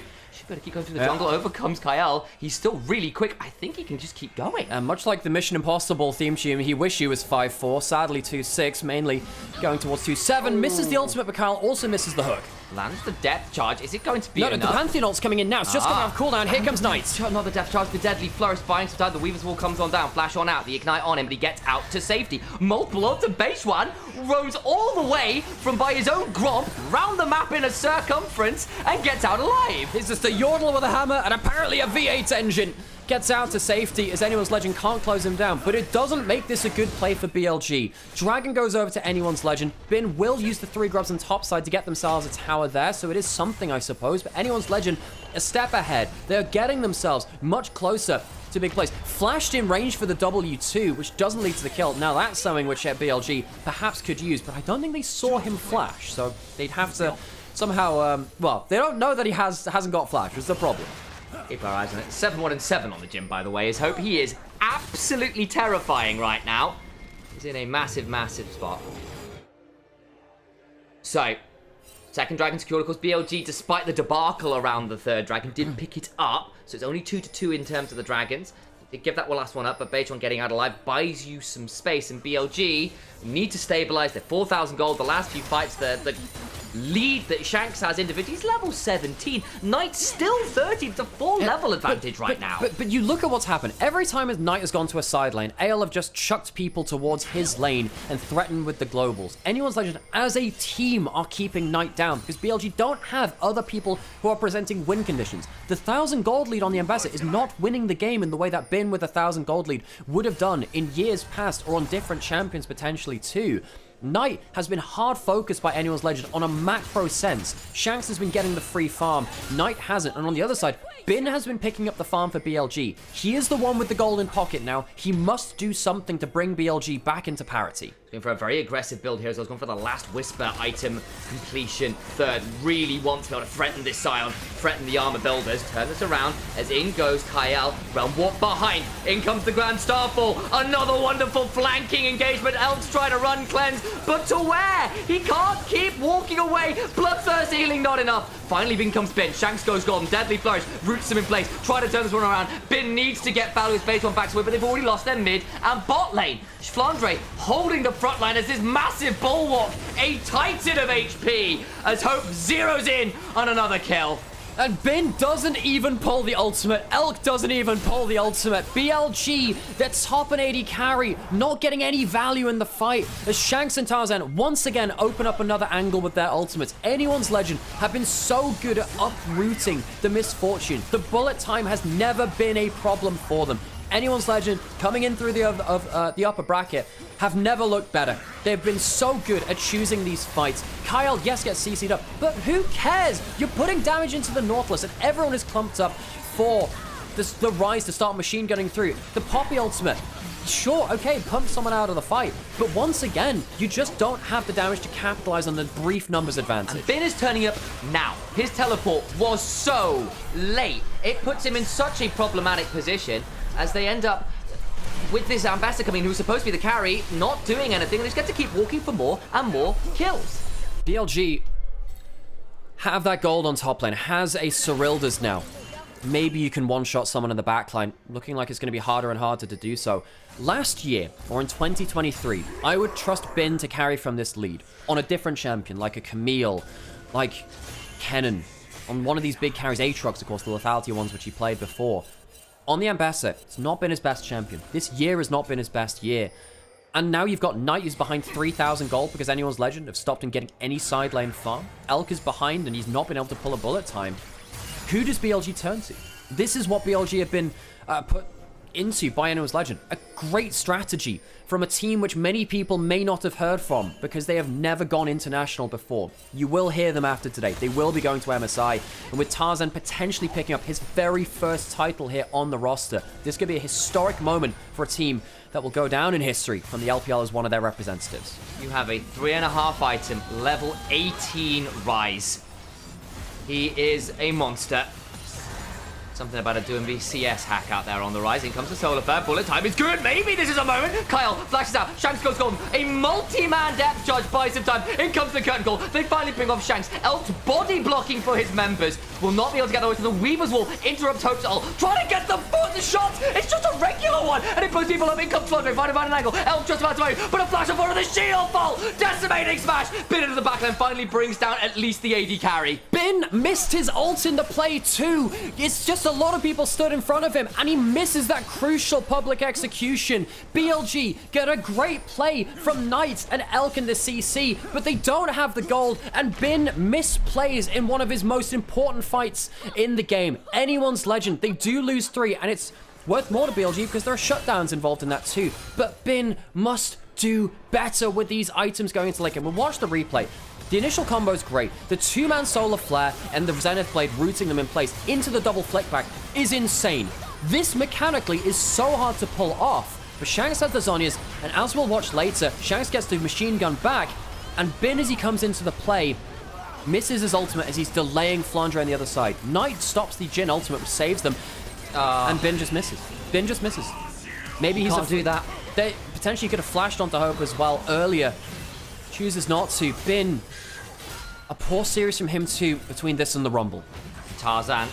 Better keep going through the jungle. Over comes Kyle. He's still really quick. I think he can just keep going. And much like the Mission Impossible theme tune, he wished he was 5'4". Sadly, 2'6", mainly going towards 2'7". Misses the ultimate, but Kyle also misses the hook. Lands the depth charge. Is it going to be No, enough? the Pantheon ult's coming in now. It's just coming off cooldown. Here comes Knight. Another depth charge. The Deadly Flourish buying some time. The Weaver's Wall comes on down. Flash on out. The Ignite on him, but he gets out to safety. Multiple onto Beichuan. Roams all the way from by his own gromp, round the map in a circumference, and gets out alive. It's just a Yordle with a hammer and apparently a V8 engine. Gets out to safety as Anyone's Legend can't close him down, but it doesn't make this a good play for BLG. Dragon goes over to Anyone's Legend. Bin will use the 3 grubs on top side to get themselves a tower there, so it is something, I suppose, but Anyone's Legend a step ahead. They're getting themselves much closer to big plays. Flashed in range for the W2, which doesn't lead to the kill. Now that's something which BLG perhaps could use, but I don't think they saw him flash, so they'd have to somehow, well, they don't know that he hasn't got flash, which is the problem. Keep our eyes on it. 7-1-7 on the gym, by the way, is Hope. He is absolutely terrifying right now. He's in a massive, massive spot. So, second dragon secured. Of course, BLG, despite the debacle around the third dragon, didn't pick it up. So it's only 2-2 in terms of the dragons. They give that last one up, but Beichuan getting out alive buys you some space. And BLG need to stabilize their 4,000 gold. The last few fights, the lead that Shanks has individually, he's level 17. Knight still 30. It's a 4-level advantage right now. But you look at what's happened. Every time his Knight has gone to a side lane, AL have just chucked people towards his lane and threatened with the globals. Anyone's Legend, as a team, are keeping Knight down because BLG don't have other people who are presenting win conditions. The 1,000 gold lead on the Ambassador is not winning the game in the way that Bin with a 1,000 gold lead would have done in years past or on different champions potentially too. Knight has been hard focused by Anyone's Legend on a macro sense. Shanks has been getting the free farm, Knight hasn't, and on the other side, Bin has been picking up the farm for BLG. He is the one with the golden pocket now. He must do something to bring BLG back into parity. Going for a very aggressive build here, so I was going for the last Whisper item completion. Third really wants to be able to threaten this Scion, threaten the armor builders. Turn this around as in goes Kyle. Realm Warp behind. In comes the Grand Starfall. Another wonderful flanking engagement. Elk's trying to run cleanse, but to where? He can't keep walking away. Bloodthirst healing not enough. Finally, Bin comes Bin. Shanks goes golden. Deadly Flourish. Roots him in place. Try to turn this one around. Bin needs to get Valor's Beichuan back to it, but they've already lost their mid and bot lane. Flandre holding the front line as this massive bulwark, a titan of HP, as Hope zeroes in on another kill. And Bin doesn't even pull the ultimate. Elk doesn't even pull the ultimate. BLG, their top and AD carry, not getting any value in the fight. As Shanks and Tarzan once again open up another angle with their ultimates. Anyone's Legend have been so good at uprooting the misfortune. The bullet time has never been a problem for them. Anyone's Legend coming in through the upper bracket have never looked better. They've been so good at choosing these fights. Kyle, yes, gets CC'd up, but who cares? You're putting damage into the Nautilus, and everyone is clumped up for the Rise to start machine gunning through. The Poppy ultimate, sure, okay, pump someone out of the fight, but once again, you just don't have the damage to capitalize on the brief numbers advantage. And Bin is turning up now. His teleport was so late. It puts him in such a problematic position as they end up with this Ambassador coming, who's supposed to be the carry, not doing anything, and they just get to keep walking for more and more kills. BLG have that gold on top lane, has a Cyrildas now. Maybe you can one-shot someone in the backline, looking like it's going to be harder and harder to do so. Last year, or in 2023, I would trust Bin to carry from this lead on a different champion, like a Camille, like Kennen, on one of these big carries, Aatrox, of course, the lethality ones which he played before. On the Ambassador, it's not been his best champion. This year has not been his best year. And now you've got Knight who's behind 3,000 gold because Anyone's Legend have stopped him getting any side lane farm. Elk is behind and he's not been able to pull a bullet time. Who does BLG turn to? This is what BLG have been put into by anyone's legend. A great strategy from a team which many people may not have heard from because they have never gone international before. You will hear them after today. They will be going to MSI, and with Tarzan potentially picking up his very first title here on the roster, this could be a historic moment for a team that will go down in history from the LPL as one of their representatives. You have a 3.5 item, level 18 Rise. He is a monster. Something about a doing CS hack out there on the rise. In comes the solar flare. Bullet time is good. Maybe this is a moment. Kyle flashes out. Shanks goes golden. A multi-man depth charge buys some time. In comes the curtain call. They finally bring off Shanks. Elk's body blocking for his members. Will not be able to get away to the Weaver's Wall. Interrupts Hope's ult. Trying to get the foot the shot. It's just a regular one. And it puts people up. In comes Fluttering. Find an angle. Elk just about to move. But a flash of one of the shield fall. Decimating smash. Bin into the back and finally brings down at least the AD carry. Bin missed his ult in the play too. It's just a lot of people stood in front of him, and he misses that crucial public execution. BLG get a great play from Knight and Elk in the CC, but they don't have the gold, and Bin misplays in one of his most important fights in the game. Anyone's legend. They do lose 3, and it's worth more to BLG because there are shutdowns involved in that too. But Bin must do better with these items going into late game. We'll watch the replay. The initial combo is great. The 2-man solar flare and the Zenith Blade rooting them in place into the double flick back is insane. This mechanically is so hard to pull off. But Shanks has the Zhonya's, and as we'll watch later, Shanks gets the machine gun back, and Bin, as he comes into the play, misses his ultimate as he's delaying Flandre on the other side. Knight stops the Jhin ultimate, which saves them, and Bin just misses. Bin just misses. Maybe he's Can't do that. They potentially could have flashed onto Hope as well earlier. Chooses not to. Bin, a poor series from him too between this and the Rumble. Tarzan,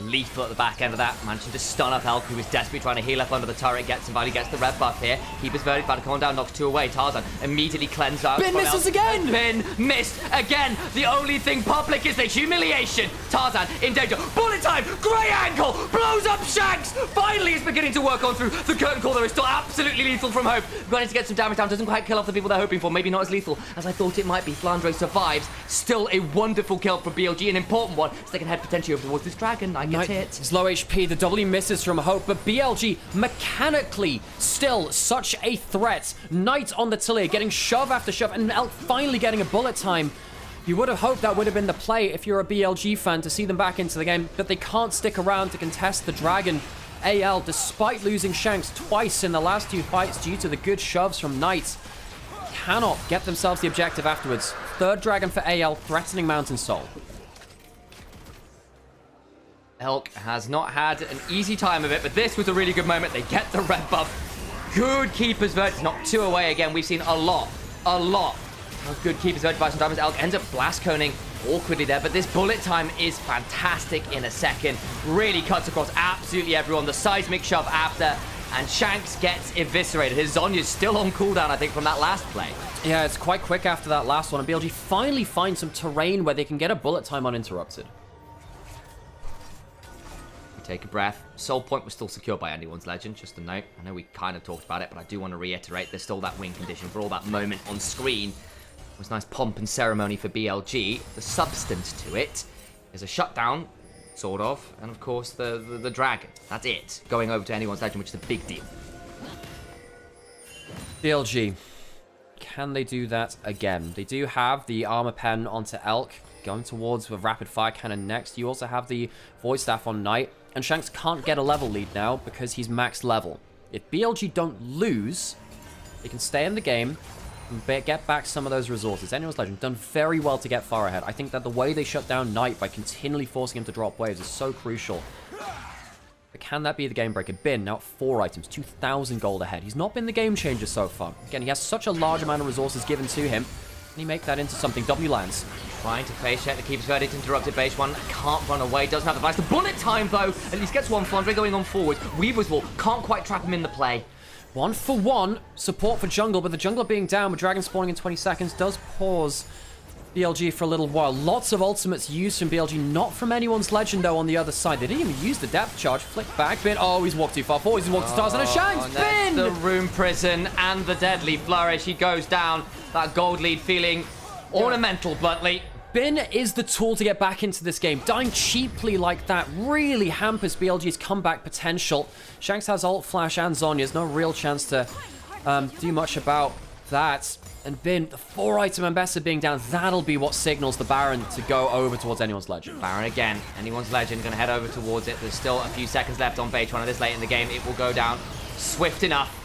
lethal at the back end of that, managing to stun up Elk, who was desperately trying to heal up under the turret, gets him, gets the red buff here. Keeper's very about to calm down, knocks 2 away. Tarzan immediately cleansed out. Bin misses again! Bin missed again! The only thing public is the humiliation! Tarzan in danger. Bullet time! Grey ankle! Blows up Shanks! Finally is beginning to work on through the curtain call. There is still absolutely lethal from Hope. Managed to get some damage down. Doesn't quite kill off the people they're hoping for. Maybe not as lethal as I thought it might be. Flandre survives. Still a wonderful kill from BLG, an important one, so they can head potentially over towards this dragon. Knight gets hit. It's low HP, the W misses from Hope, but BLG mechanically still such a threat. Knight on the Tilly getting shove after shove, and Elk finally getting a bullet time. You would have hoped that would have been the play if you're a BLG fan to see them back into the game, but they can't stick around to contest the dragon. AL, despite losing Shanks twice in the last 2 fights due to the good shoves from Knight, cannot get themselves the objective afterwards. 3rd dragon for AL, threatening Mountain Soul. Elk has not had an easy time of it, but this was a really good moment. They get the red buff. Good keeper's verdict, knocked 2 away again. We've seen a lot of good keeper's verdict by some diamonds. Elk ends up blast coning awkwardly there, but this bullet time is fantastic in a second. Really cuts across absolutely everyone. The seismic shove after, and Shanks gets eviscerated. His Zonya's still on cooldown, I think, from that last play. Yeah, it's quite quick after that last one, and BLG finally finds some terrain where they can get a bullet time uninterrupted. Take a breath. Soul point was still secured by anyone's legend, just a note. I know we kind of talked about it, but I do want to reiterate there's still that win condition for all that moment on screen. It was nice pomp and ceremony for BLG. The substance to it is a shutdown, sort of, and of course the dragon. That's it. Going over to anyone's legend, which is a big deal. BLG, can they do that again? They do have the armor pen onto Elk, going towards the rapid fire cannon next. You also have the void staff on Knight, and Shanks can't get a level lead now because he's max level. If BLG don't lose, they can stay in the game and get back some of those resources. Anyone's legend done very well to get far ahead. I think that the way they shut down Knight by continually forcing him to drop waves is so crucial. But can that be the game breaker? Bin now at 4 items, 2,000 gold ahead. He's not been the game changer so far. Again, he has such a large amount of resources given to him. Can he make that into something? W lands. Trying to face check the keeper's verdict, interrupted base one, can't run away, doesn't have the flash. The bullet time though, at least gets one. Flandre going on forward. Weaver's Wall can't quite trap him in the play. 1 for 1 support for jungle, but the jungler being down with dragon spawning in 20 seconds does pause BLG for a little while. Lots of ultimates used from BLG, not from anyone's legend though on the other side. They didn't even use the depth charge. Flick back, Bin. Oh, he's walked too far forward. He's walked to stars and a Shanks. Bin! The room prison and the deadly flourish. He goes down. That gold lead feeling ornamental, bluntly. Bin is the tool to get back into this game. Dying cheaply like that really hampers BLG's comeback potential. Shanks has ult, flash, and Zhonya's. No real chance to do much about that. And Bin, the 4-item Ambassador being down, that'll be what signals the Baron to go over towards Anyone's Legend. Baron again. Anyone's Legend going to head over towards it. There's still a few seconds left on Baytron this late in the game. It will go down swift enough.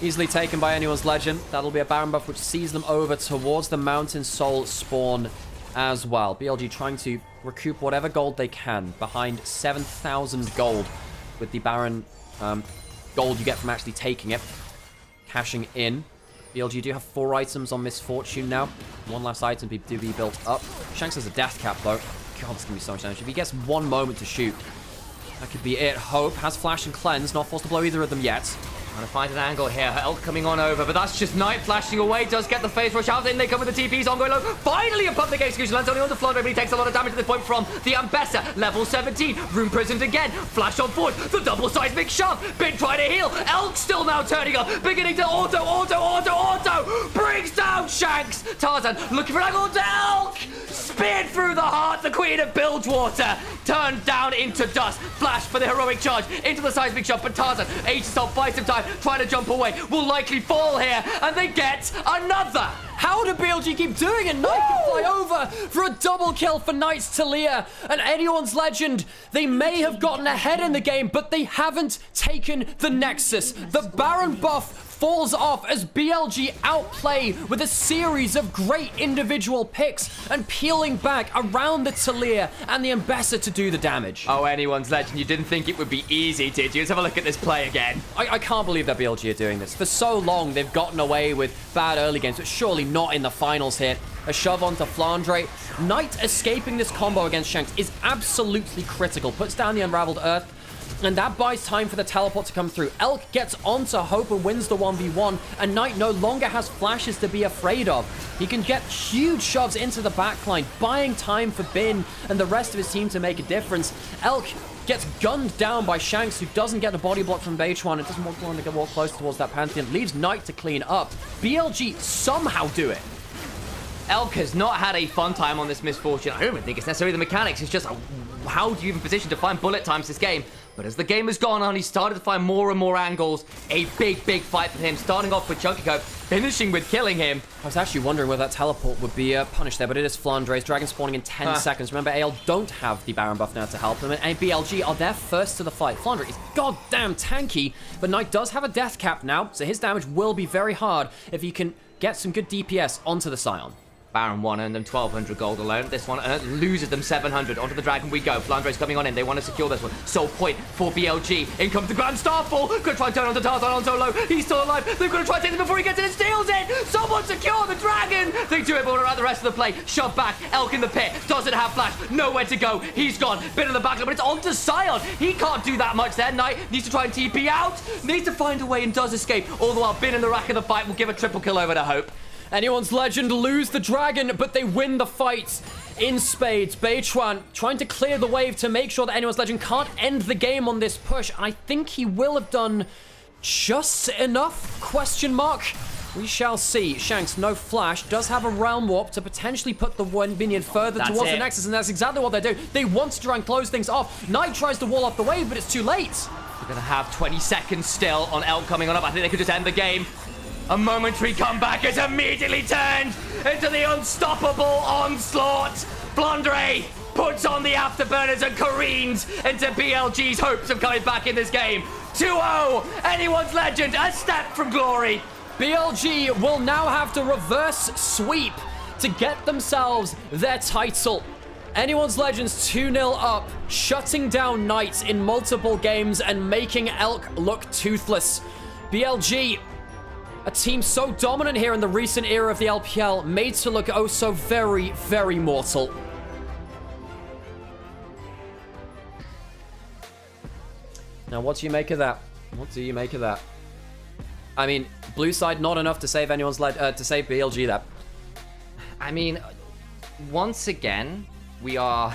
Easily taken by Anyone's Legend. That'll be a Baron buff which sees them over towards the Mountain Soul spawn as well. BLG trying to recoup whatever gold they can behind 7,000 gold with the Baron gold you get from actually taking it. Cashing in. BLG do have 4 items on Misfortune now. 1 last item to be built up. Shanks has a death cap though. God, this is going to be so much damage. If he gets 1 moment to shoot, that could be it. Hope has Flash and Cleanse. Not forced to blow either of them yet. Trying to find an angle here. Elk coming on over, but that's just Knight flashing away. Does get the phase rush out. In they come with the TPs. Ongoing low. Finally, a public execution lands only on the floor, but he takes a lot of damage at this point from the Ambessa. Level 17. Room prisoned again. Flash on forward. The double seismic shove. Bin trying to heal. Elk still now turning up. Beginning to auto. Brings down Shanks. Tarzan looking for an angle to Elk. Speared through the heart. The Queen of Bilgewater turned down into dust. Flash for the heroic charge into the seismic shove, but Tarzan ages himself, buys some time, trying to jump away, will likely fall here, and they get another. How do BLG keep doing it? Knight can fly over for a double kill for Knight's Talia. And Anyone's Legend, they may have gotten ahead in the game, but they haven't taken the Nexus. The Baron buff falls off as BLG outplay with a series of great individual picks and peeling back around the Talia and the Ambassador to do the damage. Oh, Anyone's Legend, you didn't think it would be easy, did you? Let's have a look at this play again. I can't believe that BLG are doing this. For so long, they've gotten away with bad early games, but surely not in the finals here. A shove onto Flandre. Knight escaping this combo against Shanks is absolutely critical. Puts down the Unraveled Earth, and that buys time for the teleport to come through. Elk gets onto Hope and wins the 1v1, and Knight no longer has flashes to be afraid of. He can get huge shoves into the backline, buying time for Bin and the rest of his team to make a difference. Elk gets gunned down by Shanks, who doesn't get the body block from Baytron. It doesn't want to walk close towards that Pantheon. Leaves Knight to clean up. BLG somehow do it. Elk has not had a fun time on this Misfortune. I don't even think it's necessarily the mechanics. It's just how do you even position to find bullet times this game? But as the game has gone on, he's started to find more and more angles. A big fight for him, starting off with Chunky Cope, finishing with killing him. I was actually wondering whether that teleport would be punished there, but it is Flandre's Dragon spawning in 10 seconds. Remember, AL don't have the Baron buff now to help them, and BLG are there first to the fight. Flandre is goddamn tanky, but Knight does have a death cap now, so his damage will be very hard if he can get some good DPS onto the Scion. Baron 1 earned them 1,200 gold alone. This one loses them 700. Onto the Dragon we go. Flandre's coming on in. They want to secure this one. Soul point for BLG. In comes the Grand Starfall. Gonna try and turn on the Tarzan on solo. He's still alive. They're gonna try and take him before he gets in and steals it. Someone secure the Dragon. They do it, but around the rest of the play. Shove back. Elk in the pit. Doesn't have flash. Nowhere to go. He's gone. Bit of the backline, but it's on to Scion. He can't do that much there. Knight needs to try and TP out. Needs to find a way and does escape. All the while, Bin in the rack of the fight will give a triple kill over to Hope. Anyone's Legend lose the Dragon, but they win the fight in spades. Baytron trying to clear the wave to make sure that Anyone's Legend can't end the game on this push. And I think he will have done just enough, question mark. We shall see. Shanks, no flash, does have a Realm Warp to potentially put the one minion further towards the Nexus, and that's exactly what they do. They want to try and close things off. Knight tries to wall off the wave, but it's too late. We're going to have 20 seconds still on Elk coming on up. I think they could just end the game. A momentary comeback is immediately turned into the unstoppable onslaught. Flandre puts on the afterburners and careens into BLG's hopes of coming back in this game. 2-0, Anyone's Legend, a step from glory. BLG will now have to reverse sweep to get themselves their title. Anyone's Legends 2-0 up, shutting down Knight in multiple games and making Elk look toothless. BLG, a team so dominant here in the recent era of the LPL, made to look oh so very, very mortal. Now, what do you make of that? What do you make of that? I mean, blue side not enough to save Anyone's to save BLG that. I mean, once again, we are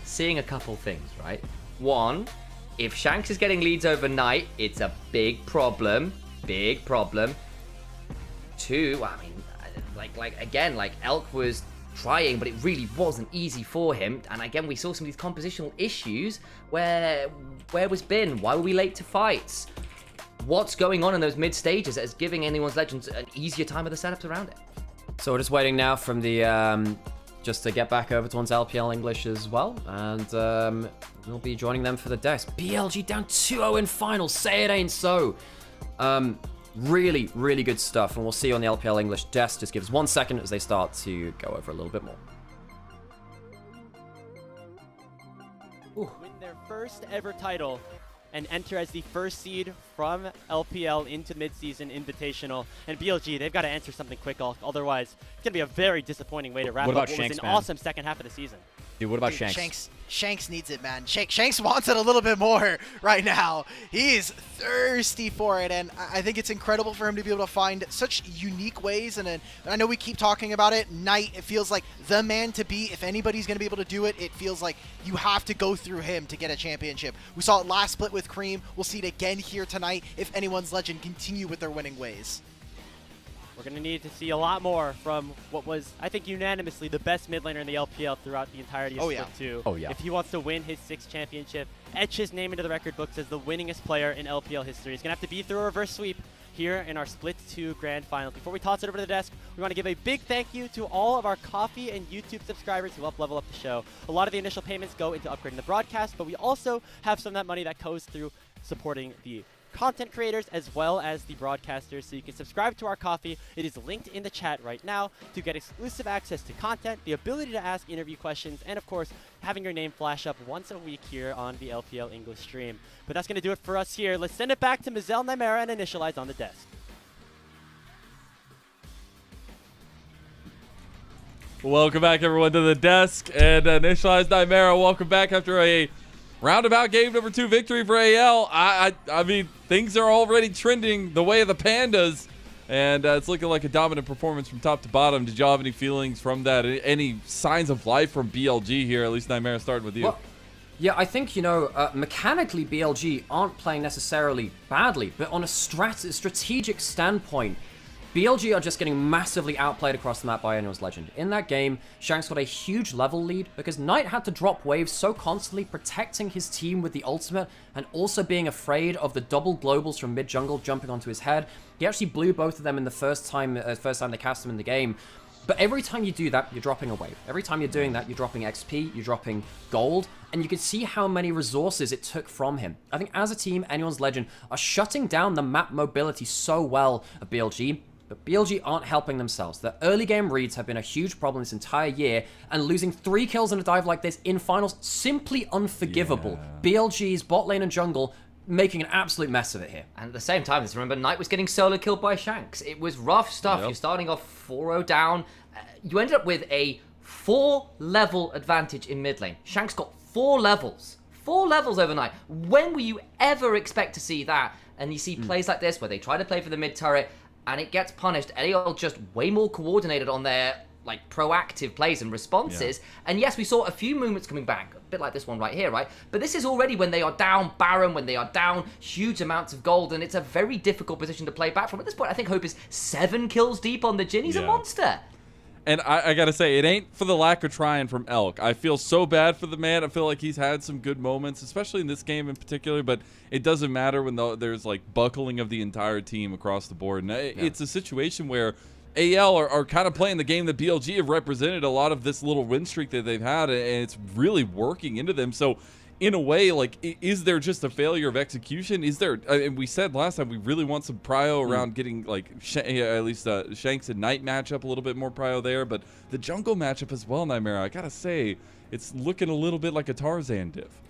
seeing a couple things, right? One, if Shanks is getting leads overnight, it's a big problem. Big problem. Two, I mean, like again, like Elk was trying, but it really wasn't easy for him. And again, we saw some of these compositional issues. Where was Bin? Why were we late to fights? What's going on in those mid stages that is giving Anyone's Legends an easier time of the setups around it? So we're just waiting now from the just to get back over towards LPL English as well, and we'll be joining them for the desk. BLG down 2-0 in finals. Say it ain't so. Really, really good stuff, and we'll see you on the LPL English desk. Just give us 1 second as they start to go over a little bit more. Win their first ever title and enter as the first seed from LPL into midseason invitational. And BLG, they've got to answer something quick, otherwise it's going to be a very disappointing way to wrap up what was an awesome second half of the season. Dude, what about Shanks? Shanks needs it, man. Shanks wants it a little bit more right now. He's thirsty for it, and I think it's incredible for him to be able to find such unique ways. And I know we keep talking about it. Knight, it feels like the man to beat. If anybody's going to be able to do it, it feels like you have to go through him to get a championship. We saw it last split with Cream. We'll see it again here tonight if Anyone's Legend continue with their winning ways. We're going to need to see a lot more from what was, I think, unanimously the best mid laner in the LPL throughout the entirety of Split 2. Oh, yeah. If he wants to win his 6th championship, etch his name into the record books as the winningest player in LPL history. He's going to have to be through a reverse sweep here in our Split 2 Grand Final. Before we toss it over to the desk, we want to give a big thank you to all of our Coffee and YouTube subscribers who help level up the show. A lot of the initial payments go into upgrading the broadcast, but we also have some of that money that goes through supporting the content creators as well as the broadcasters, so you can subscribe to our Coffee. It is linked in the chat right now to get exclusive access to content, the ability to ask interview questions, and of course having your name flash up once a week here on the LPL English stream. But that's going to do it for us here. Let's send it back to Mizel, Nymaera, and Initialise on the desk. Welcome back, everyone, to the desk, and Initialise, Nymaera, welcome back after a roundabout game number 2 victory for AL. I mean, things are already trending the way of the Pandas, and it's looking like a dominant performance from top to bottom. Did y'all have any feelings from that? Any signs of life from BLG here? At least Nymaera, starting with you. Well, yeah, I think, mechanically BLG aren't playing necessarily badly, but on a strategic standpoint, BLG are just getting massively outplayed across the map by Anyone's Legend. In that game, Shanks got a huge level lead because Knight had to drop waves so constantly, protecting his team with the ultimate and also being afraid of the double globals from mid-jungle jumping onto his head. He actually blew both of them in the first time they cast him in the game. But every time you do that, you're dropping a wave. Every time you're doing that, you're dropping XP, you're dropping gold, and you can see how many resources it took from him. I think as a team, Anyone's Legend are shutting down the map mobility so well of BLG, but BLG aren't helping themselves. Their early game reads have been a huge problem this entire year, and losing 3 kills in a dive like this in finals, simply unforgivable. Yeah. BLG's bot lane and jungle making an absolute mess of it here. And at the same time, let's remember, Knight was getting solo killed by Shanks. It was rough stuff. Yep. You're starting off 4-0 down. You ended up with a 4-level advantage in mid lane. Shanks got 4 levels. 4 levels overnight. When will you ever expect to see that? And you see plays like this where they try to play for the mid turret, and it gets punished. AL just way more coordinated on their proactive plays and responses. Yeah. And yes, we saw a few movements coming back, a bit like this one right here, right? But this is already when they are down Baron, when they are down huge amounts of gold, and it's a very difficult position to play back from. At this point, I think Hope is 7 kills deep on the Jhin. He's a monster. And I gotta say, it ain't for the lack of trying from Elk. I feel so bad for the man. I feel like he's had some good moments, especially in this game in particular, but it doesn't matter when there's buckling of the entire team across the board. And it's a situation where AL are kind of playing the game that BLG have represented a lot of this little win streak that they've had, and it's really working into them. So in a way, is there just a failure of execution? Is there, and we said last time, we really want some prio around getting at least Shanks and Knight matchup, a little bit more prio there, but the jungle matchup as well, Nymaera, I gotta say, it's looking a little bit like a Tarzan diff.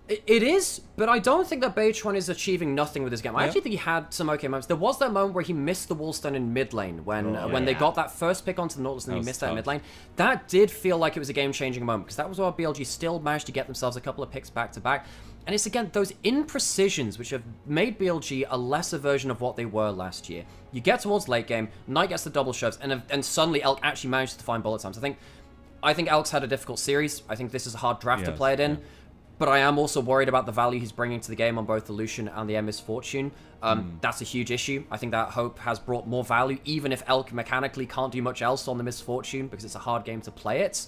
It is, but I don't think that Beitron is achieving nothing with this game. I actually think he had some okay moments. There was that moment where he missed the wallstone in mid lane when they got that first pick onto the Nautilus and he missed that mid lane. That did feel like it was a game-changing moment because that was where BLG still managed to get themselves a couple of picks back-to-back. And it's, again, those imprecisions which have made BLG a lesser version of what they were last year. You get towards late game, Knight gets the double shoves, and suddenly Elk actually manages to find bullet times. I think Elk's had a difficult series. I think this is a hard draft to play it in. but I am also worried about the value he's bringing to the game on both the Lucian and the MS Fortune. That's a huge issue. I think that Hope has brought more value, even if Elk mechanically can't do much else on the Misfortune, because it's a hard game to play it.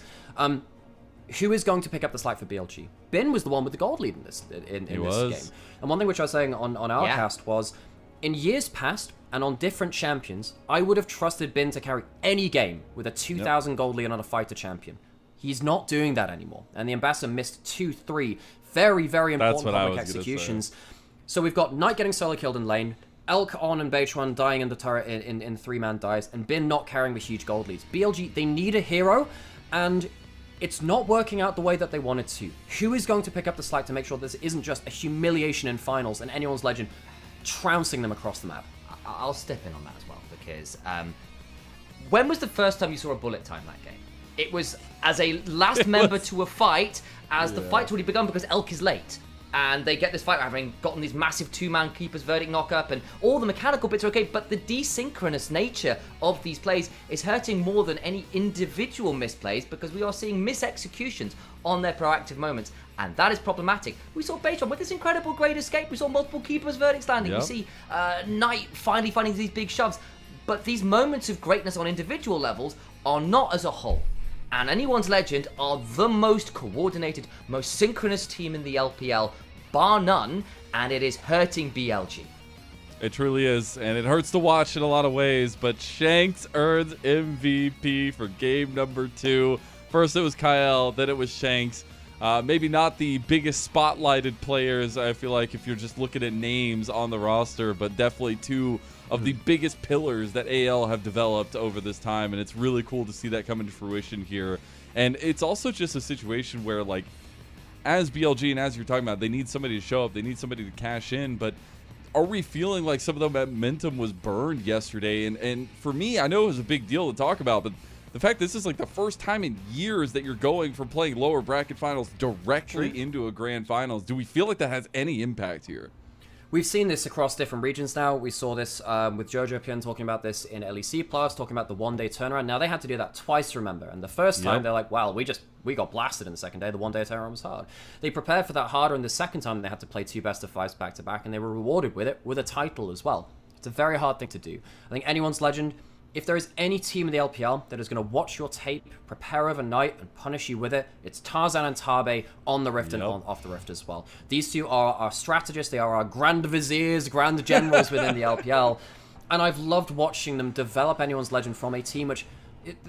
Who is going to pick up the slack for BLG? Bin was the one with the gold lead in this game. And one thing which I was saying on our cast was, in years past, and on different champions, I would have trusted Bin to carry any game with a 2,000 gold lead on a fighter champion. He's not doing that anymore. And the Ambassador missed 2-3 very, very important public executions. So we've got Knight getting solo killed in lane, Elk on and Beichuan dying in the turret in 3-man dives, and Bin not carrying the huge gold leads. BLG, they need a hero, and it's not working out the way that they wanted to. Who is going to pick up the slack to make sure this isn't just a humiliation in finals and anyone's legend trouncing them across the map? I'll step in on that as well, because when was the first time you saw a bullet time that game? It was as a last member to a fight, as the fight's already begun because Elk is late. And they get this fight having gotten these massive 2-man keepers verdict knock-up, and all the mechanical bits are okay, but the desynchronous nature of these plays is hurting more than any individual misplays, because we are seeing mis-executions on their proactive moments, and that is problematic. We saw Beichuan with this incredible great escape, we saw multiple keepers verdicts landing, we see Knight finally finding these big shoves, but these moments of greatness on individual levels are not as a whole. And Anyone's Legend are the most coordinated, most synchronous team in the LPL, bar none, and it is hurting BLG. It truly is, and it hurts to watch in a lot of ways, but Shanks earns MVP for game number 2. First it was Kyle, then it was Shanks. Maybe not the biggest spotlighted players, I feel like, if you're just looking at names on the roster, but definitely two of the biggest pillars that AL have developed over this time, and it's really cool to see that come into fruition here. And it's also just a situation where, like, as BLG and as you're talking about, they need somebody to show up, they need somebody to cash in, but are we feeling like some of the momentum was burned yesterday? And for me, I know it was a big deal to talk about, but the fact this is like the first time in years that you're going from playing lower bracket finals directly into a grand finals, do we feel like that has any impact here? We've seen this across different regions now. We saw this with Jojo Pian talking about this in LEC Plus, talking about the one-day turnaround. Now, they had to do that twice, remember. And the first time, they're like, well, we got blasted in the second day. The one-day turnaround was hard. They prepared for that harder, and the second time, they had to play 2 best-of-5s back-to-back, and they were rewarded with it, with a title as well. It's a very hard thing to do. I think Anyone's Legend, if there is any team in the LPL that is going to watch your tape, prepare overnight, and punish you with it, it's Tarzan and Tabe on the Rift and off the Rift as well. These two are our strategists, they are our grand viziers, grand generals within the LPL, and I've loved watching them develop Anyone's Legend from a team which,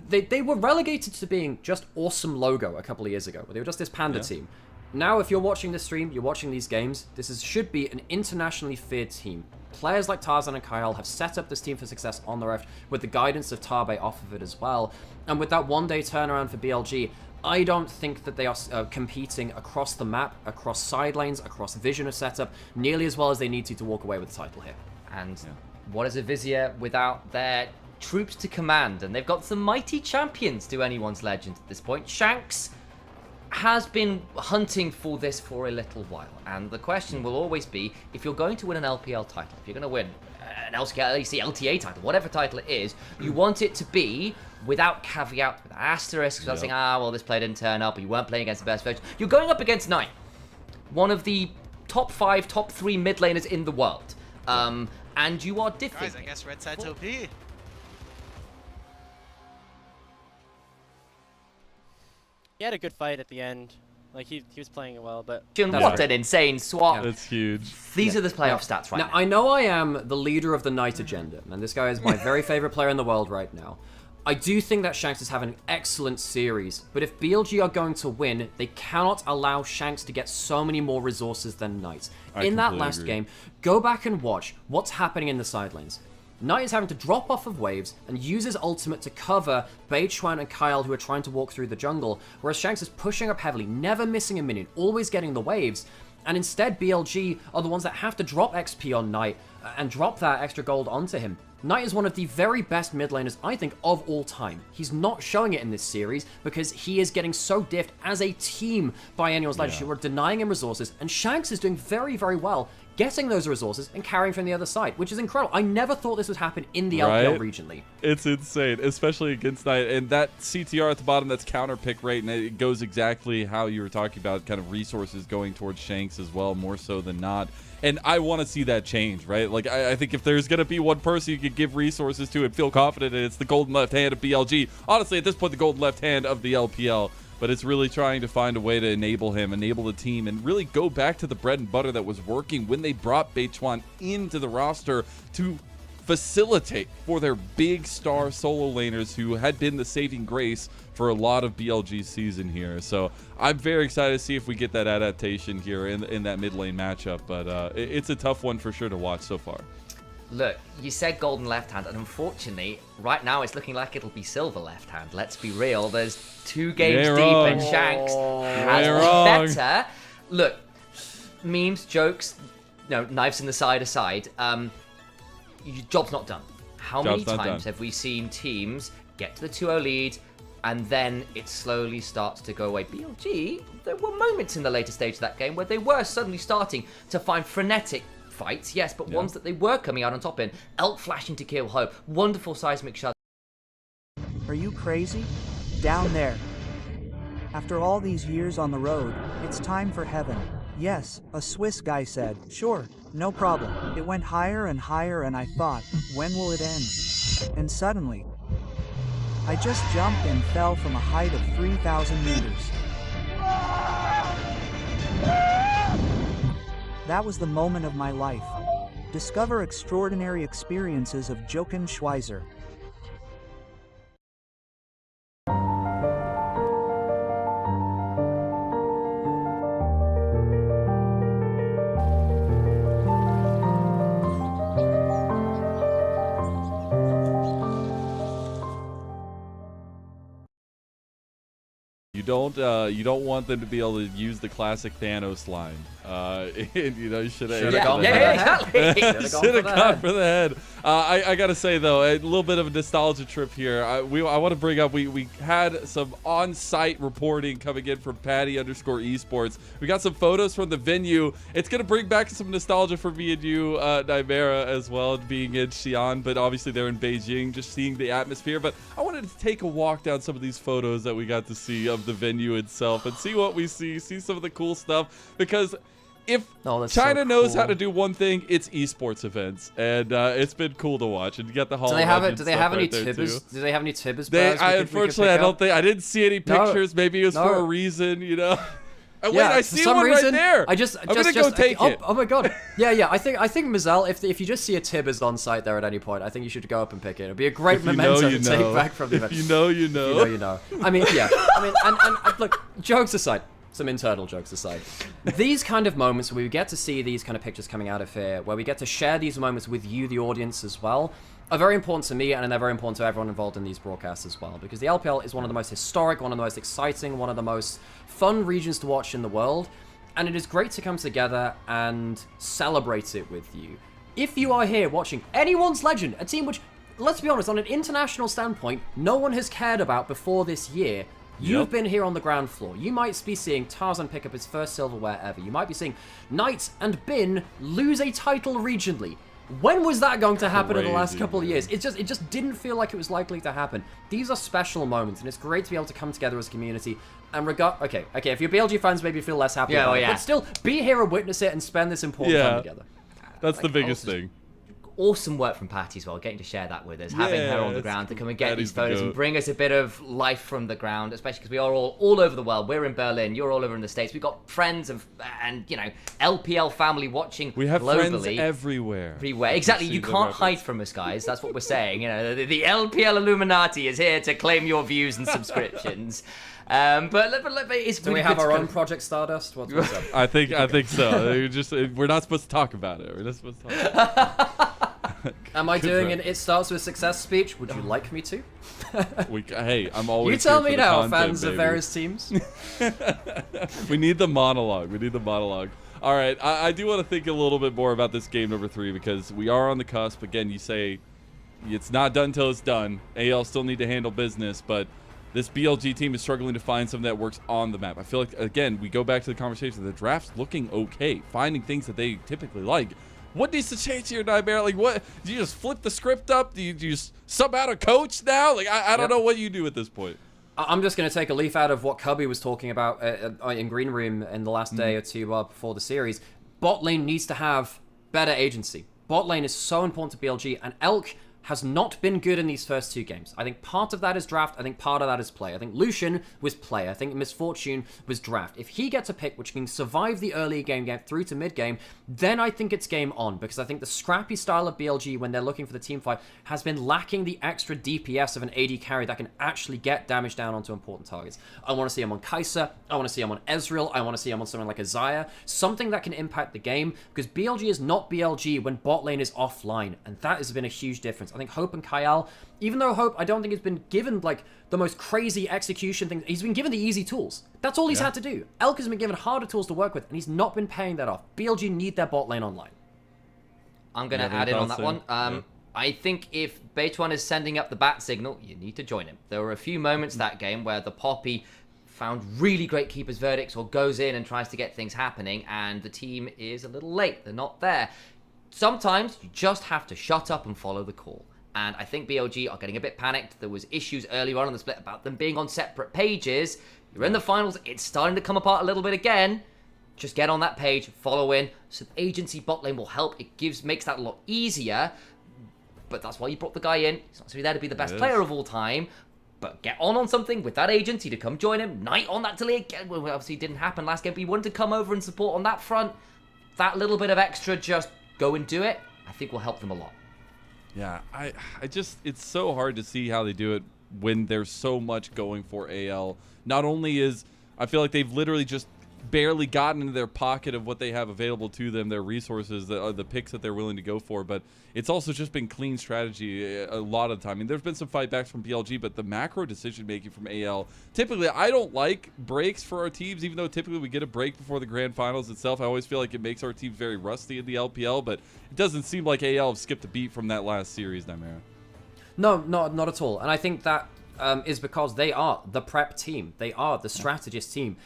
they were relegated to being just awesome logo a couple of years ago, where they were just this panda team. Now, if you're watching this stream, you're watching these games, should be an internationally feared team. Players like Tarzan and Kyle have set up this team for success on the Rift with the guidance of Tabe off of it as well. And with that one-day turnaround for BLG, I don't think that they are competing across the map, across side lanes, across vision of setup, nearly as well as they need to walk away with the title here. And what is a Vizier without their troops to command? And they've got some mighty champions to Anyone's Legend at this point. Shanks has been hunting for this for a little while, and the question will always be, if you're going to win an LPL title, if you're going to win an LEC, LTA title, whatever title it is, you want it to be without caveat, with asterisks, without saying, well, this player didn't turn up, or you weren't playing against the best players. You're going up against Knight, one of the top 5, top 3 mid laners in the world, and you are different. Guys, I guess red side's OP. He had a good fight at the end. Like, he was playing it well, but... What an insane swap. That's huge. These are the playoff stats right now. Now, I know I am the leader of the Knight agenda, and this guy is my very favorite player in the world right now. I do think that Shanks is having an excellent series, but if BLG are going to win, they cannot allow Shanks to get so many more resources than Knight. In that last game, go back and watch what's happening in the side lanes. Knight is having to drop off of waves and use his ultimate to cover Beichuan and Kyle, who are trying to walk through the jungle, whereas Shanks is pushing up heavily, never missing a minion, always getting the waves, and instead BLG are the ones that have to drop XP on Knight and drop that extra gold onto him. Knight is one of the very best mid laners, I think, of all time. He's not showing it in this series because he is getting so diffed as a team by Anyone's Legend, who are denying him resources, and Shanks is doing very, very well getting those resources and carrying from the other side, which is incredible. I never thought this would happen in the LPL regionally. It's insane, especially against Knight. And that CTR at the bottom, that's counter pick rate, and it goes exactly how you were talking about, kind of resources going towards Shanks as well, more so than not. And I want to see that change, right? Like, I think if there's going to be one person you could give resources to and feel confident in, it's the golden left hand of BLG. Honestly, at this point, the golden left hand of the LPL. But it's really trying to find a way to enable him, enable the team, and really go back to the bread and butter that was working when they brought Beichuan into the roster to facilitate for their big star solo laners who had been the saving grace for a lot of BLG season here. So I'm very excited to see if we get that adaptation here in that mid lane matchup. But it's a tough one for sure to watch so far. Look, you said golden left hand, and unfortunately, right now it's looking like it'll be silver left hand. Let's be real. There's 2 games deep, and Shanks has been better. Look, memes, jokes, knives in the side aside, your job's not done. How many times have we seen teams get to the 2-0 lead, and then it slowly starts to go away? BLG, there were moments in the later stage of that game where they were suddenly starting to find frenetic fights, yes, but ones that they were coming out on top in. Elk flashing to kill Hope. Wonderful seismic shot. Are you crazy? Down there. After all these years on the road, it's time for heaven. Yes, a Swiss guy said. Sure, no problem. It went higher and higher, and I thought, when will it end? And suddenly, I just jumped and fell from a height of 3,000 meters. That was the moment of my life. Discover extraordinary experiences of Jochen Schweizer. You don't want them to be able to use the classic Thanos line. And, you should have gone for the head. I gotta say though, a little bit of a nostalgia trip here. I want to bring up we had some on-site reporting coming in from Patty_esports. We got some photos from the venue. It's gonna bring back some nostalgia for me and you, Nymaera, as well, being in Xi'an, but obviously they're in Beijing, just seeing the atmosphere. But I wanted to take a walk down some of these photos that we got to see of the venue itself and see what we see some of the cool stuff, because if China knows how to do one thing, it's esports events, and it's been cool to watch. And you got the Hall. Do they have any Tibbers? Do they have any Tibbers? Unfortunately, I didn't see any pictures. Maybe it was for a reason, Wait, I see one right there. I'm gonna go take it. Oh my god. Yeah. I think Mazel, if you just see a Tibbers on site there at any point, I think you should go up and pick it. It'd be a great memento to take back from the event. You know. You know. I mean, yeah. And look, jokes aside. Some internal jokes aside, these kind of moments where we get to see these kind of pictures coming out of here, where we get to share these moments with you, the audience, as well, are very important to me, and they're very important to everyone involved in these broadcasts as well, because the LPL is one of the most historic, one of the most exciting, one of the most fun regions to watch in the world, and it is great to come together and celebrate it with you. If you are here watching anyone's Legend, a team which, let's be honest, on an international standpoint, no one has cared about before this year, you've been here on the ground floor. You might be seeing Tarzan pick up his first silverware ever. You might be seeing Knight and Bin lose a title regionally. When was that going to happen in the last couple of years? It just didn't feel like it was likely to happen. These are special moments, and it's great to be able to come together as a community and okay, if you're BLG fans, maybe feel less happy about it, but still be here and witness it and spend this important time together. That's the biggest thing. Awesome work from Patty as well, getting to share that with us, having her on the ground to come and get these photos and bring us a bit of life from the ground, especially because we are all over the world. We're in Berlin, you're all over in the States. We've got friends and LPL family watching globally. We have friends everywhere. Exactly, you can't hide from us, guys. That's what we're saying. The LPL Illuminati is here to claim your views and subscriptions. But it's do we have our own Project Stardust? What's up? I think so. We're not supposed to talk about it. We're not supposed to talk about it. Am I doing an It Starts With Success speech? Would you like me to? Hey, I'm always You tell here me for the now, content, fans baby. of various teams. We need the monologue. All right, I do want to think a little bit more about this game number 3, because we are on the cusp. Again, you say it's not done till it's done. AL still need to handle business, but this BLG team is struggling to find something that works on the map. I feel like, again, we go back to the conversation. The draft's looking okay, finding things that they typically like. What needs to change here, Nymaera? Like, what? Do you just flip the script up? Do you just sub out a coach now? Like, I don't know what you do at this point. I'm just going to take a leaf out of what Cubby was talking about in Green Room in the last day or two before the series. Bot lane needs to have better agency. Bot lane is so important to BLG, and Elk has not been good in these first 2 games. I think part of that is draft. I think part of that is play. I think Lucian was play. I think Misfortune was draft. If he gets a pick which can survive the early game through to mid game, then I think it's game on, because I think the scrappy style of BLG when they're looking for the team fight has been lacking the extra DPS of an AD carry that can actually get damage down onto important targets. I want to see him on Kai'Sa. I want to see him on Ezreal. I want to see him on someone like Isaiah. Something that can impact the game, because BLG is not BLG when bot lane is offline, and that has been a huge difference. I think Hope and Kyle, even though Hope, I don't think has been given like the most crazy execution thing, he's been given the easy tools. That's all he's had to do. Elk has been given harder tools to work with, and he's not been paying that off. BLG need their bot lane online. I'm going to add in on that one. I think if Beituan is sending up the bat signal, you need to join him. There were a few moments that game where the Poppy found really great keeper's verdicts or goes in and tries to get things happening, and the team is a little late. They're not there. Sometimes you just have to shut up and follow the call. And I think BLG are getting a bit panicked. There was issues earlier on in the split about them being on separate pages. You're in the finals. It's starting to come apart a little bit again. Just get on that page, follow in. So the agency bot lane will help. It makes that a lot easier. But that's why you brought the guy in. He's not necessarily there to be the best player of all time. But get on something with that agency to come join him. Knight on that delay again. Well, obviously it didn't happen last game, but he wanted to come over and support on that front. That little bit of extra, just go and do it, I think will help them a lot. Yeah, I just, it's so hard to see how they do it when there's so much going for AL. Not only is, I feel like they've literally just barely gotten into their pocket of what they have available to them, their resources, the picks that they're willing to go for, but it's also just been clean strategy a lot of the time. I mean, there's been some fightbacks from BLG, but the macro decision making from AL, typically I don't like breaks for our teams, even though typically we get a break before the grand finals itself. I always feel like it makes our teams very rusty in the LPL, but it doesn't seem like AL have skipped a beat from that last series, Nymaera. No, not at all. And I think that is because they are the prep team. They are the strategist team.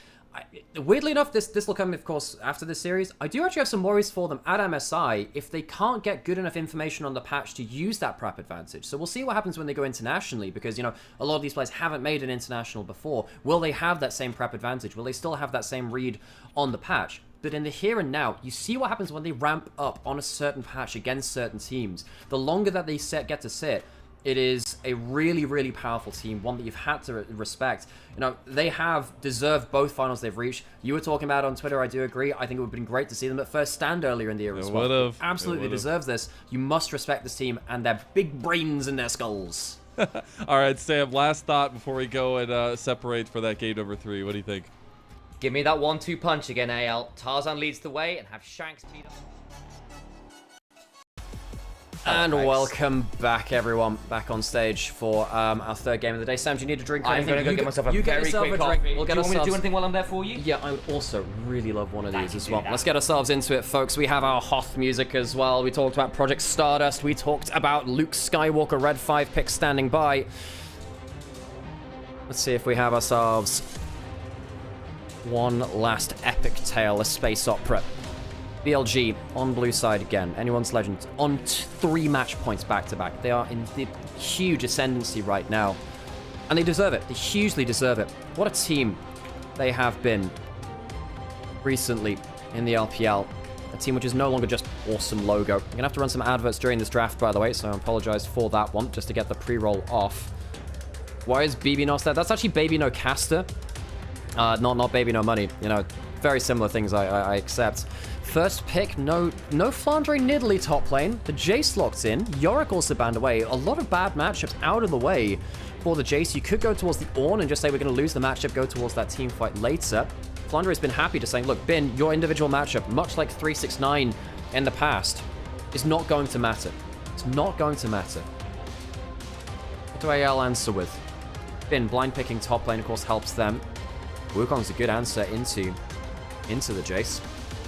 Weirdly enough, this will come, of course, after this series. I do actually have some worries for them at MSI if they can't get good enough information on the patch to use that prep advantage. So we'll see what happens when they go internationally, because, you know, a lot of these players haven't made an international before. Will they have that same prep advantage? Will they still have that same read on the patch? But in the here and now, you see what happens when they ramp up on a certain patch against certain teams. The longer that they get to sit, it is a really, really powerful team, one that you've had to respect. You know, they have deserved both finals they've reached. You were talking about on Twitter, I do agree. I think it would have been great to see them at first stand earlier in the year as well. They absolutely deserve this. You must respect this team and their big brains in their skulls. All right, Sam, last thought before we go and separate for that game number 3. What do you think? Give me that 1-2 punch again, AL. Tarzan leads the way and have Shanks teed up. And welcome back, everyone, back on stage for our third game of the day. Sam, do you need a drink? I'm going to go get myself a very quick coffee. We'll get do you want me to ourselves... do anything while I'm there for you? Yeah, I would also really love one of these as well. Let's get ourselves into it, folks. We have our Hoth music as well. We talked about Project Stardust. We talked about Luke Skywalker, Red 5 pick standing by. Let's see if we have ourselves one last epic tale, a space opera. BLG on blue side again. Anyone's Legend on 3 match points back to back. They are in the huge ascendancy right now. And they deserve it. They hugely deserve it. What a team they have been recently in the LPL. A team which is no longer just awesome logo. I'm going to have to run some adverts during this draft, by the way, so I apologize for that one, just to get the pre-roll off. Why is BB not there? That's actually Baby No Caster. Not Baby No Money. You know, very similar things I accept. First pick, no Flandre Nidalee top lane. The Jace locked in. Yorick also banned away. A lot of bad matchups out of the way for the Jace. You could go towards the Ornn and just say we're going to lose the matchup, go towards that team fight later. Flandre has been happy to say, look, Bin, your individual matchup, much like 369 in the past, is not going to matter. It's not going to matter. What do AL answer with? Bin, blind picking top lane, of course, helps them. Wukong's a good answer into the Jace.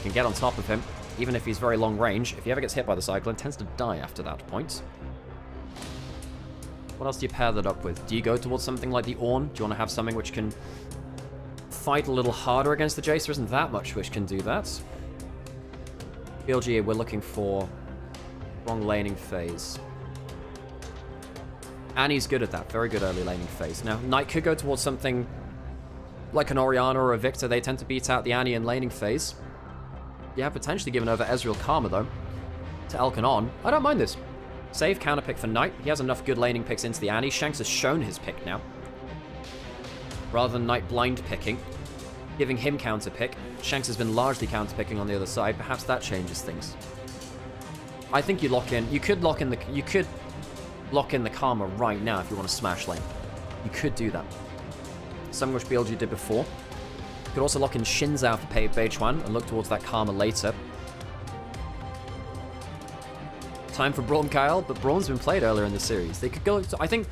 Can get on top of him, even if he's very long range. If he ever gets hit by the Cyclone, tends to die after that point. What else do you pair that up with? Do you go towards something like the Ornn? Do you want to have something which can fight a little harder against the Jace? There isn't that much which can do that. BLG, we're looking for wrong laning phase. Annie's good at that. Very good early laning phase. Now, Knight could go towards something like an Orianna or a Victor. They tend to beat out the Annie in laning phase. Yeah, potentially given over Ezreal Karma, though, to Elkanon. I don't mind this. Save counter pick for Knight. He has enough good laning picks into the Annie. Shanks has shown his pick now. Rather than Knight blind picking, giving him counter pick. Shanks has been largely counter picking on the other side. Perhaps that changes things. I think you lock in. You could lock in the Karma right now if you want to smash lane. You could do that. Something which BLG did before. You could also lock in Xin Zhao for Beichuan and look towards that Karma later. Time for Braum Kyle, but Braum's been played earlier in the series. They could go. I think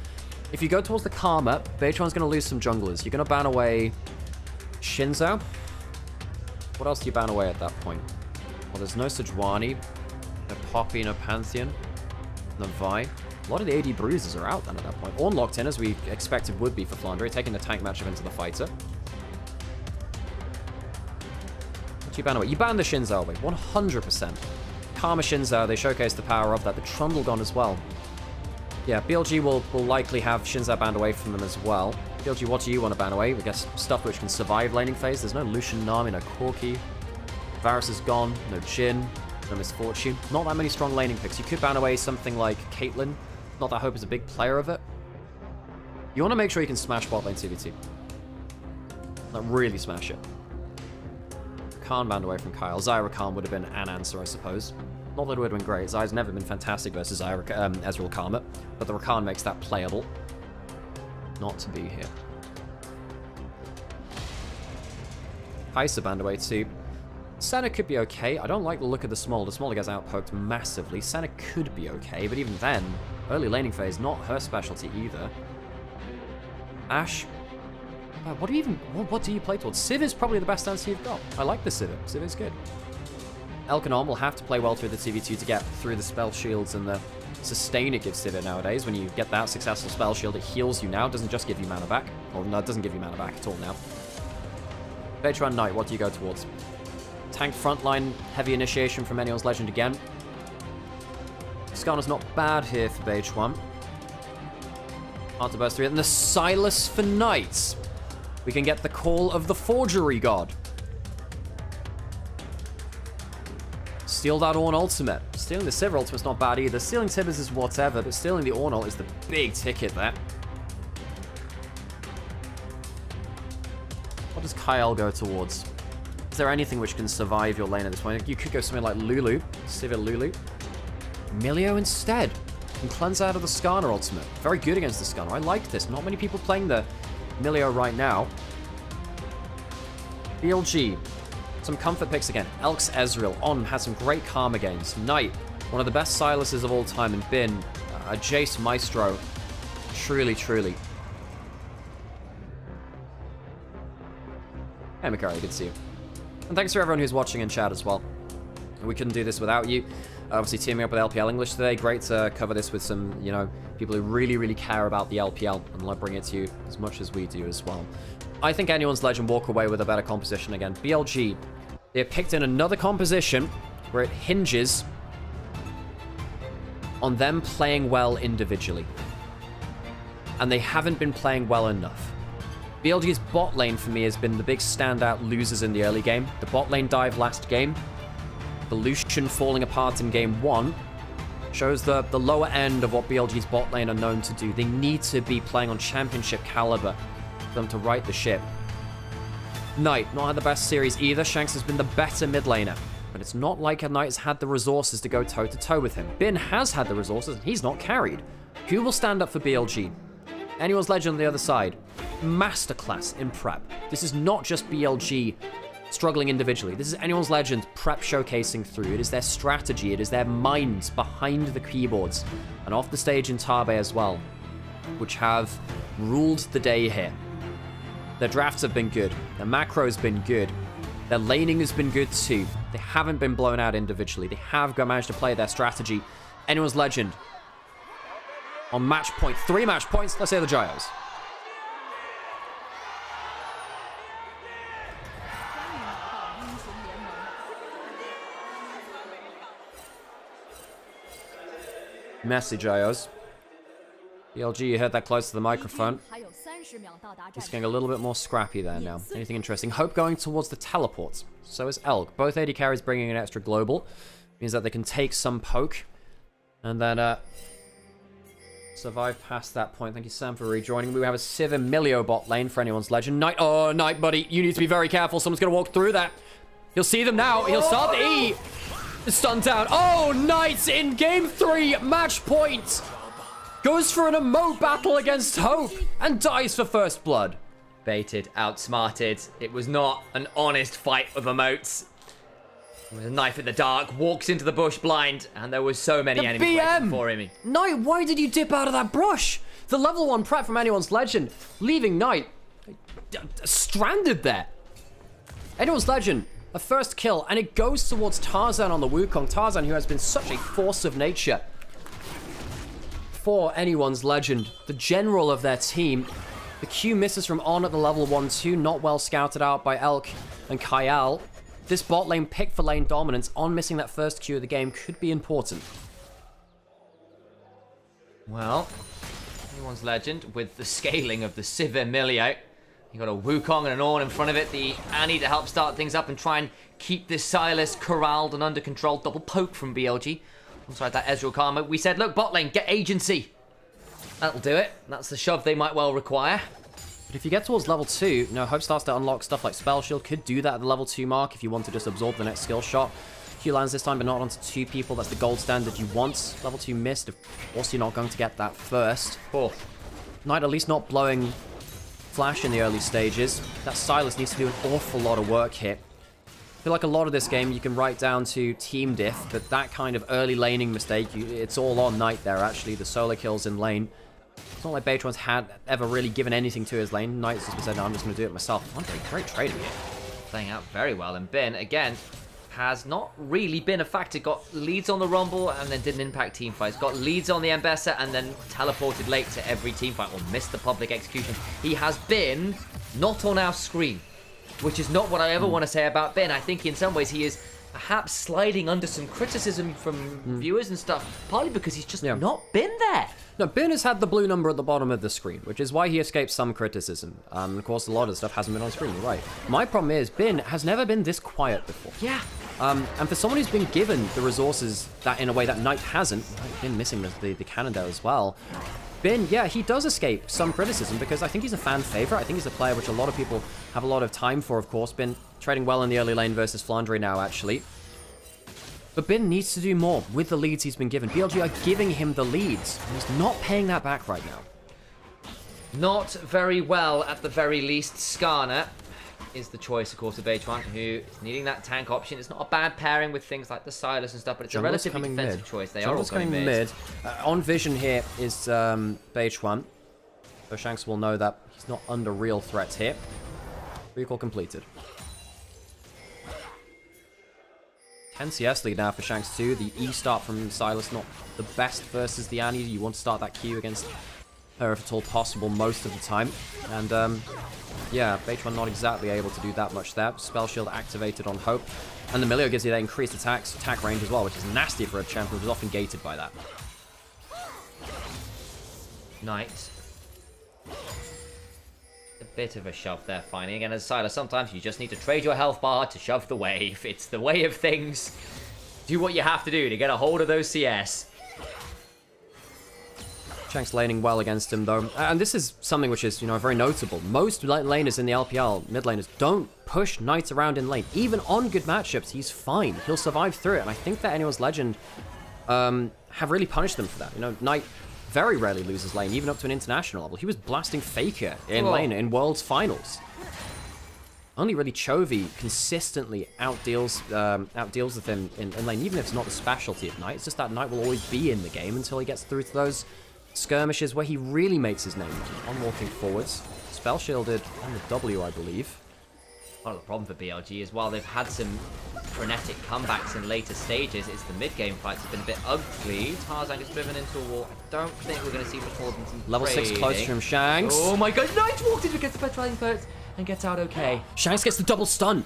if you go towards the Karma, Beichuan's going to lose some junglers. You're going to ban away Xin Zhao. What else do you ban away at that point? Well, there's no Sejuani, no Poppy, no Pantheon, no Vi. A lot of the AD bruisers are out then at that point. Ornn locked in, as we expected would be for Flandre, taking the tank matchup into the fighter. What do you ban away? You ban the Xin Zhao away, 100%. Karma Xin Zhao, they showcase the power of that. The Trundle gone as well. Yeah, BLG will likely have Xin Zhao banned away from them as well. BLG, what do you want to ban away? I guess stuff which can survive laning phase. There's no Lucian Nami, no Corki. Varus is gone, no Jhin, no Misfortune. Not that many strong laning picks. You could ban away something like Caitlyn. Not that Hope is a big player of it. You want to make sure you can smash bot lane CVT. Like, really smash it. Khan banned away from Kyle. Zyra Khan would have been an answer, I suppose. Not that it would have been great. Zyra's never been fantastic versus Ezreal Karma, but the Rakan makes that playable. Not to be here. Heisa banned away too. Senna could be okay. I don't like the look of the Smolder. The Smolder gets outpoked massively. Senna could be okay, but even then, early laning phase, not her specialty either. Ashe. What do you play towards? Civ is probably the best answer you've got. I like the Civ. Civ is good. Elkanon will have to play well through the TV2 to get through the spell shields and the sustain it gives Civ nowadays. When you get that successful spell shield, it heals you now. It doesn't just give you mana back. Or no, it doesn't give you mana back at all now. Beichuan Knight, what do you go towards? Tank frontline, heavy initiation from Ennial's Legend again. Skana's not bad here for Beichuan. After burst 3, and the Silas for Knights. We can get the call of the Forgery God. Steal that Ornn ultimate. Stealing the Sivir ultimate's not bad either. Stealing Tibbers is whatever, but stealing the Ornn ult is the big ticket there. What does Kyle go towards? Is there anything which can survive your lane at this point? You could go something like Lulu. Sivir Lulu. Milio instead. Can cleanse out of the Skana ultimate. Very good against the Skana. I like this. Not many people playing the Milio right now. BLG. Some comfort picks again. Elks Ezreal. On has some great Karma gains. Knight. One of the best Silases of all time. And Bin. A Jace Maestro. Truly, truly. Hey, Mikari. Good to see you. And thanks for everyone who's watching in chat as well. We couldn't do this without you. Obviously, teaming up with LPL English today. Great to cover this with some, you know, people who really, really care about the LPL and love bring it to you as much as we do as well. I think anyone's Legend walk away with a better composition again. BLG, they have picked in another composition where it hinges on them playing well individually. And they haven't been playing well enough. BLG's bot lane for me has been the big standout losers in the early game. The bot lane dive last game, the Lucian falling apart in game 1, shows the lower end of what BLG's bot lane are known to do. They need to be playing on championship caliber for them to right the ship. Knight, not had the best series either. Shanks has been the better mid laner, but it's not like a Knight has had the resources to go toe-to-toe with him. Bin has had the resources, and he's not carried. Who will stand up for BLG? Anyone's Legend on the other side. Masterclass in prep. This is not just BLG struggling individually. This is Anyone's Legend prep showcasing through. It is their strategy. It is their minds behind the keyboards and off the stage in Tabe as well, which have ruled the day here. Their drafts have been good. Their macro has been good. Their laning has been good too. They haven't been blown out individually. They have managed to play their strategy. Anyone's Legend on match point. 3 match points. Let's hear the Gyos. Messy Gyos. BLG, you heard that close to the microphone. It's getting a little bit more scrappy there now. Anything interesting? Hope going towards the teleports. So is Elk. Both AD carries bringing an extra global. Means that they can take some poke. And then survive past that point. Thank you, Sam, for rejoining. We have a Civ Emilio bot lane for anyone's legend. Knight, oh, Knight, buddy. You need to be very careful. Someone's going to walk through that. He'll see them now. He'll start the E. Stun down. Oh, Knight in game 3. Match point. Goes for an emote battle against Hope and dies for first blood. Baited, outsmarted. It was not an honest fight of emotes. With a knife in the dark, walks into the bush blind, and there was so many enemies waiting for him. Knight, why did you dip out of that brush? The level 1 prep from anyone's legend, leaving Knight stranded there. Anyone's legend, a first kill, and it goes towards Tarzan on the Wukong. Tarzan, who has been such a force of nature for anyone's legend, the general of their team. The Q misses from On at the level 1-2, not well scouted out by Elk and Kyle. This bot lane pick for lane dominance, On missing that first Q of the game could be important. Well, anyone's legend with the scaling of the Civ Emilio. You got a Wukong and an Ornn in front of it. The Annie to help start things up and try and keep this Silas corralled and under control. Double poke from BLG. Alongside that Ezreal Karma. We said, look, bot lane, get agency. That'll do it. That's the shove they might well require. But if you get towards level 2, Hope starts to unlock stuff like Spell Shield. Could do that at the level 2 mark if you want to just absorb the next skill shot. Q lands this time, but not onto 2 people. That's the gold standard you want. Level 2 missed. Of course, you're not going to get that first. Knight at least not blowing Flash in the early stages. That Silas needs to do an awful lot of work here. I feel like a lot of this game you can write down to team diff, but that kind of early laning mistake, it's all on Knight there, actually. The solo kills in lane. It's not like Beitron's had ever really given anything to his lane. Knight's just said, no, I'm just going to do it myself. Andre, great trading here. Playing out very well, and Ben, again, has not really been a factor. Got leads on the Rumble and then didn't impact team fights. Got leads on the Ambessa and then teleported late to every team fight or missed the public execution. He has been not on our screen, which is not what I ever want to say about Ben. I think in some ways he is perhaps sliding under some criticism from viewers and stuff, partly because he's just not been there. No, Ben has had the blue number at the bottom of the screen, which is why he escapes some criticism. Of course, a lot of stuff hasn't been on screen, you're right. My problem is, Ben has never been this quiet before. Yeah. And for someone who's been given the resources that in a way that Knight hasn't, been missing the cannon there as well. Ben, yeah, he does escape some criticism because I think he's a fan favorite. I think he's a player which a lot of people have a lot of time for, of course. Been trading well in the early lane versus Flandre now, actually. But Ben needs to do more with the leads he's been given. BLG are giving him the leads, and he's not paying that back right now. Not very well, at the very least. Skarner is the choice, of course, of H1, who is needing that tank option. It's not a bad pairing with things like the Silas and stuff, but it's a relatively defensive choice. They are all coming mid. On vision here is H1. So Shanks will know that he's not under real threat here. Recall completed. 10 CS lead now for Shanks 2. The E start from Silas not the best versus the Annie. You want to start that Q against her if at all possible most of the time. And yeah, Beitron not exactly able to do that much there. Spell Shield activated on Hope. And the Emilio gives you that increased attack range as well, which is nasty for a champion who's often gated by that. Knight. A bit of a shove there, finding. Again, as Silas, sometimes you just need to trade your health bar to shove the wave. It's the way of things. Do what you have to do to get a hold of those CS. Shanks laning well against him, though. And this is something which is, very notable. Most laners in the LPL, mid laners, don't push Knights around in lane. Even on good matchups, he's fine. He'll survive through it. And I think that anyone's legend have really punished them for that. Knight very rarely loses lane, even up to an international level. He was blasting Faker in lane in Worlds Finals. Only really Chovy consistently outdeals with him in lane, even if it's not the specialty of Knight. It's just that Knight will always be in the game until he gets through to those skirmishes where he really makes his name. On walking forwards. Spell shielded on the W, I believe. Part of the problem for BLG is while they've had some frenetic comebacks in later stages, it's the mid-game fights have been a bit ugly. Tarzan gets driven into a wall. I don't think we're going to see much more than some Level 6 close from Shanks. Oh my god, Knight walked in against the petrifying birds and gets out okay. Shanks gets the double stun.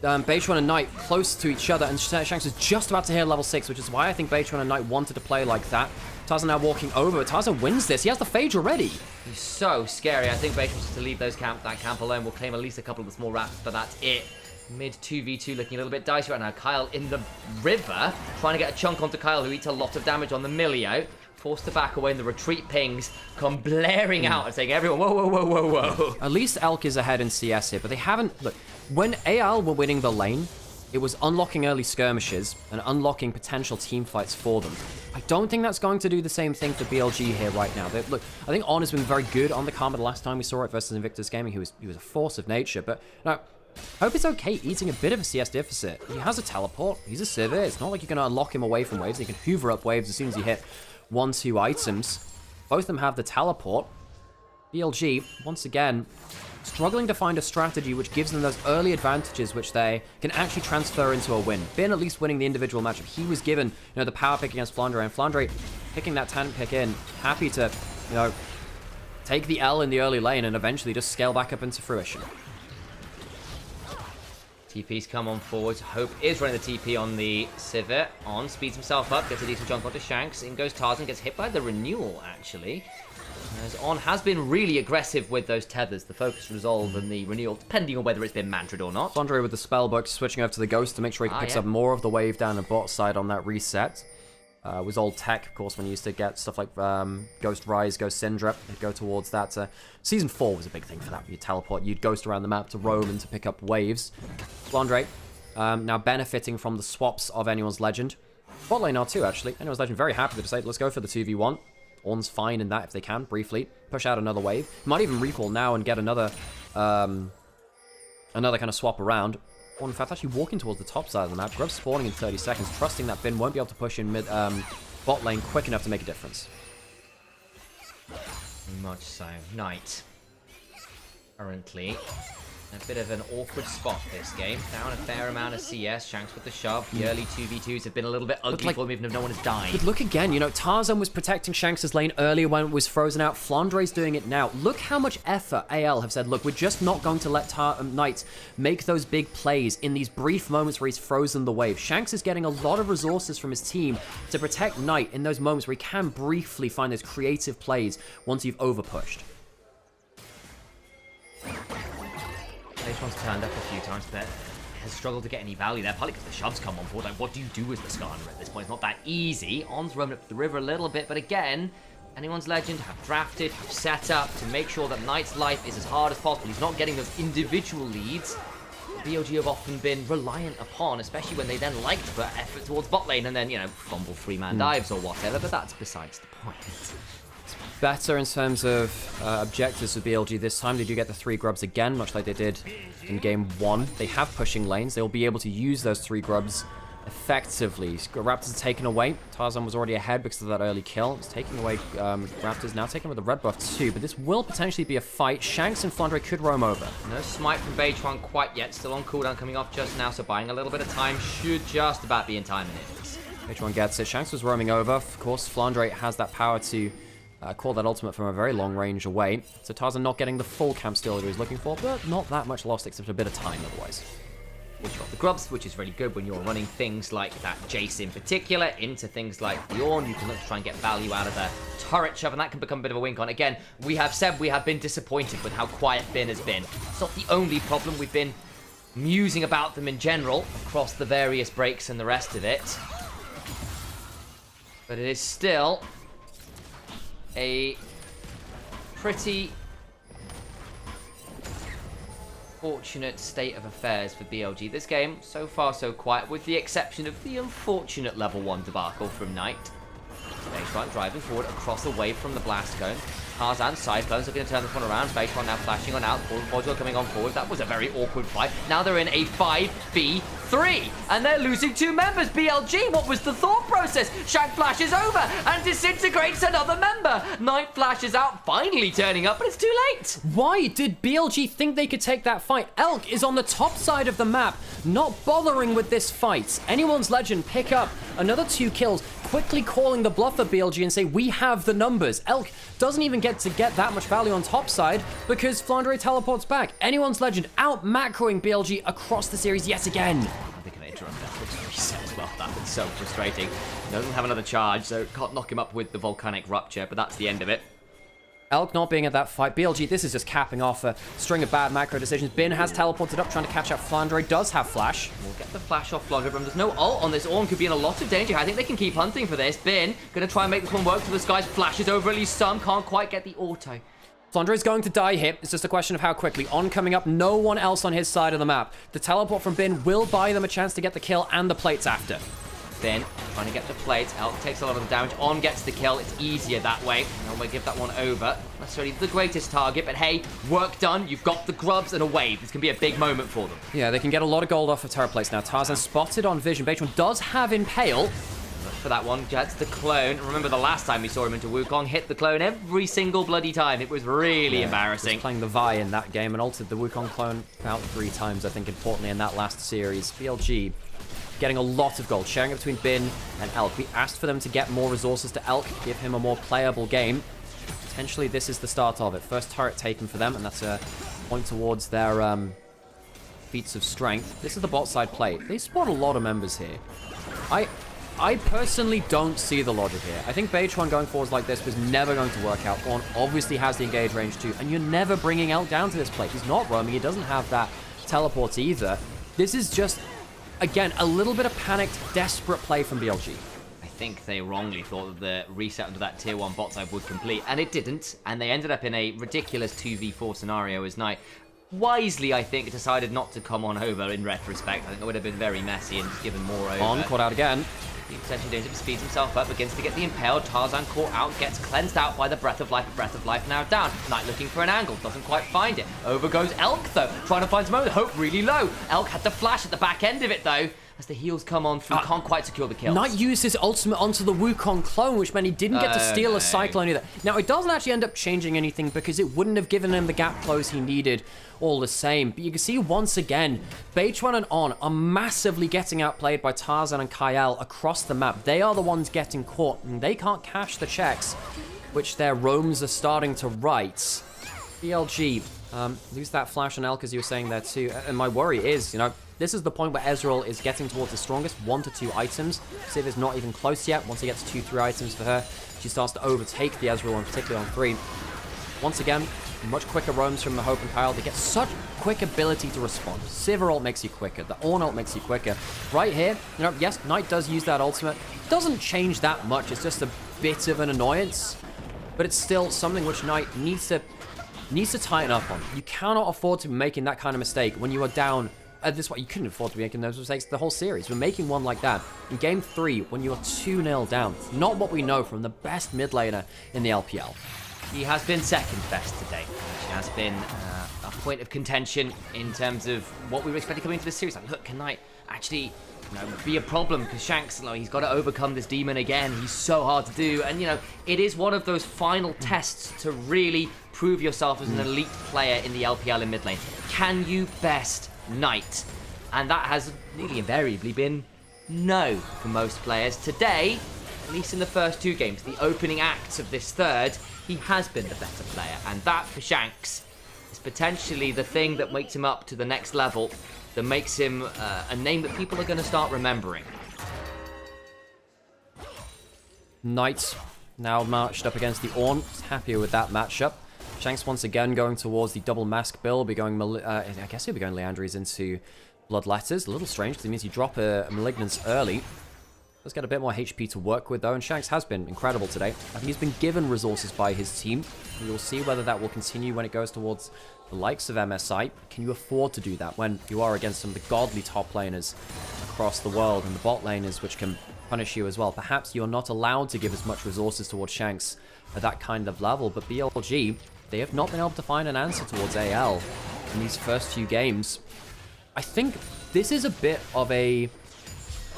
Beitron and Knight close to each other, and Shanks is just about to hit level 6, which is why I think Beitron and Knight wanted to play like that. Tarzan now walking over, but Tarzan wins this. He has the Phage already. He's so scary. I think Beitron just to leave that camp alone will claim at least a couple of the small rats, but that's it. Mid 2v2 looking a little bit dicey right now. Kyle in the river, trying to get a chunk onto Kyle, who eats a lot of damage on the Milio. Forced to back away, and the retreat pings come blaring out and saying, everyone, whoa, whoa, whoa, whoa, whoa. At least Elk is ahead in CS here, but they haven't... Look, when AL were winning the lane, it was unlocking early skirmishes and unlocking potential team fights for them. I don't think that's going to do the same thing for BLG here right now. Look, I think On has been very good on the Karma the last time we saw it versus Invictus Gaming. He was a force of nature, but no, Hope is okay eating a bit of a CS deficit. He has a teleport, he's a Civ. It's not like you're going to unlock him away from waves. He can hoover up waves as soon as you hit 1-2 items. Both of them have the teleport. BLG, once again, struggling to find a strategy which gives them those early advantages which they can actually transfer into a win. Bin at least winning the individual matchup. He was given, the power pick against Flandre, and Flandre picking that taunt pick in, happy to, take the L in the early lane and eventually just scale back up into fruition. TP's come on forward. Hope is running the TP on the Civet. On speeds himself up, gets a decent jump onto Shanks. In goes Tarzan, gets hit by the renewal actually. As On has been really aggressive with those tethers, the focus resolve and the renewal, depending on whether it's been mantrad or not. Flandre with the spellbook, switching over to the Ghost to make sure he picks up more of the wave down the bot side on that reset. Was old tech, of course, when you used to get stuff like Ghost Rise, Ghost Syndra, you'd go towards that. Season 4 was a big thing for that. You'd teleport, you'd ghost around the map to roam and to pick up waves. Flandre, now benefiting from the swaps of Anyone's Legend. Bot lane R2, actually. Anyone's Legend very happy to decide, let's go for the 2v1. Ornn's fine in that if they can, briefly. Push out another wave. Might even recall now and get another kind of swap around. Or in fact, actually walking towards the top side of the map. Grub spawning in 30 seconds, trusting that Bin won't be able to push in mid bot lane quick enough to make a difference. Much so. Knight. Currently, a bit of an awkward spot this game. Down a fair amount of CS. Shanks with the shove. The early 2v2s have been a little bit ugly for him, even if no one has died. But look again, Tarzan was protecting Shanks' lane earlier when it was frozen out. Flandre's doing it now. Look how much effort AL have said, look, we're just not going to let Knight make those big plays in these brief moments where he's frozen the wave. Shanks is getting a lot of resources from his team to protect Knight in those moments where he can briefly find those creative plays once you've overpushed. This one's turned up a few times, but has struggled to get any value there, partly because the shoves come on board. Like, what do you do as the Skarner at this point? It's not that easy. On's roaming up the river a little bit, but again, Anyone's Legend have drafted, have set up to make sure that Knight's life is as hard as possible. He's not getting those individual leads BLG have often been reliant upon, especially when they then like to put effort towards bot lane and then, fumble 3-man dives or whatever, but that's besides the point. Better in terms of objectives for BLG this time. They do get the 3 grubs again, much like they did in game 1. They have pushing lanes. They'll be able to use those 3 grubs effectively. Raptors are taken away. Tarzan was already ahead because of that early kill. It's taking away Raptors. Now taking with the red buff too, but this will potentially be a fight. Shanks and Flandre could roam over. No smite from Beitron quite yet. Still on cooldown coming off just now, so buying a little bit of time should just about be in time in it. Beitron gets it. Shanks was roaming over. Of course, Flandre has that power to call that ultimate from a very long range away. So Tarzan not getting the full camp steal that he was looking for, but not that much lost except a bit of time otherwise. Which got the grubs, which is really good when you're running things like that Jace in particular into things like the Ornn. You can look to try and get value out of the turret shove, and that can become a bit of a wink on. Again, we have said we have been disappointed with how quiet Bin has been. It's not the only problem. We've been musing about them in general across the various breaks and the rest of it. But it is still a pretty fortunate state of affairs for BLG. This game, so far so quiet, with the exception of the unfortunate level 1 debacle from Knight. Beitron driving forward across away from the blast cone. Tarzan, Cyclones are going to turn this one around. Faithful now flashing on out. Portugal coming on forward. That was a very awkward fight. Now they're in a 5v3, and they're losing 2 members. BLG, what was the thought process? Shank flashes over and disintegrates another member. Knight flashes out, finally turning up, but it's too late. Why did BLG think they could take that fight? Elk is on the top side of the map, not bothering with this fight. Anyone's Legend pick up another 2 kills, quickly calling the bluff of BLG and say, we have the numbers. Elk doesn't even get to get that much value on top side because Flandre teleports back. Anyone's Legend out macroing BLG across the series yet again. They're going to interrupt that. Looks very set as well. That was so frustrating. Doesn't have another charge, so can't knock him up with the volcanic rupture, but that's the end of it. Elk not being at that fight. BLG, this is just capping off a string of bad macro decisions. Bin has teleported up, trying to catch up. Flandre does have flash. We'll get the flash off Flandre, but there's no ult on this. Ornn could be in a lot of danger. I think they can keep hunting for this. Bin going to try and make this one work to the skies. Flashes over at least some. Can't quite get the auto. Flandre is going to die here. It's just a question of how quickly. Ornn coming up, no one else on his side of the map. The teleport from Bin will buy them a chance to get the kill and the plates after. Bin trying to get the plates. Elk takes a lot of the damage. Ornn gets the kill. It's easier that way. And we'll give that one over. Not necessarily the greatest target, but hey, work done. You've got the grubs and a wave. This can be a big moment for them. Yeah, they can get a lot of gold off of turret plates now. Tarzan spotted on Vision. Beitron does have Impale. Look for that one. Gets the clone. Remember the last time we saw him into Wukong, hit the clone every single bloody time. It was really embarrassing. He was playing the Vi in that game and altered the Wukong clone about 3 times, I think, importantly, in that last series. BLG getting a lot of gold, sharing it between Bin and Elk. We asked for them to get more resources to Elk, give him a more playable game. Potentially, this is the start of it. First turret taken for them, and that's a point towards their feats of strength. This is the bot side play. They spawn a lot of members here. I personally don't see the logic here. I think Beitron going forwards like this was never going to work out. Ornn obviously has the engage range too, and you're never bringing Elk down to this plate. He's not roaming. He doesn't have that teleport either. This is just, again, a little bit of panicked, desperate play from BLG. I think they wrongly thought that the reset into that tier 1 bot side would complete, and it didn't, and they ended up in a ridiculous 2v4 scenario as Knight wisely, I think, decided not to come on over in retrospect. I think it would have been very messy and given more over. Ornn caught out again. The potential danger speeds himself up, begins to get the impaled. Tarzan caught out, gets cleansed out by the Breath of Life. Breath of Life now down. Knight looking for an angle, doesn't quite find it. Over goes Elk though, trying to find some moment. Hope really low. Elk had the flash at the back end of it though. As the heals come on through, can't quite secure the kill. Knight used his ultimate onto the Wukong clone, which meant he didn't get to steal a Cyclone either. Now, it doesn't actually end up changing anything because it wouldn't have given him the gap close he needed all the same. But you can see once again, Beitron and Ornn are massively getting outplayed by Tarzan and Kyle across the map. They are the ones getting caught, and they can't cash the checks, which their roams are starting to write. BLG, lose that flash on Elk, as you were saying there too. And my worry is, you know, this is the point where Ezreal is getting towards the strongest, 1 to 2 items. Civ is not even close yet. Once he gets 2-3 items for her, she starts to overtake the Ezreal, and particularly on 3. Once again, much quicker roams from the Hope and Kyle. They get such quick ability to respond. Civ ult makes you quicker. The Ornn ult makes you quicker. Right here, you know, yes, Knight does use that ultimate. Doesn't change that much. It's just a bit of an annoyance. But it's still something which Knight needs to tighten up on. You cannot afford to be making that kind of mistake when you are down. At this point, you couldn't afford to be making those mistakes the whole series. We're making one like that in Game 3 when you are 2-0 down. Not what we know from the best mid laner in the LPL. He has been second best today. He has been a point of contention in terms of what we were expecting coming into this series. Like, look, can Knight actually, you know, be a problem? Because Shanks, like, he's got to overcome this demon again. He's so hard to do. And, you know, it is one of those final tests to really prove yourself as an elite player in the LPL in mid lane. Can you best Knight? And that has nearly invariably been no for most players. Today, at least in the first 2 games, the opening acts of this third, he has been the better player. And that, for Shanks, is potentially the thing that wakes him up to the next level, that makes him a name that people are going to start remembering. Knight now marched up against the Ornn. Happier with that matchup. Shanks once again going towards the double mask bill. Be going, I guess he'll be going Leandries into Bloodletters. A little strange because it means you drop a Malignance early. Let's get a bit more HP to work with though, and Shanks has been incredible today. I think he's been given resources by his team. We will see whether that will continue when it goes towards the likes of MSI. Can you afford to do that when you are against some of the godly top laners across the world and the bot laners which can punish you as well. Perhaps you're not allowed to give as much resources towards Shanks at that kind of level, but BLG, they have not been able to find an answer towards AL in these first few games. I think this is a bit of a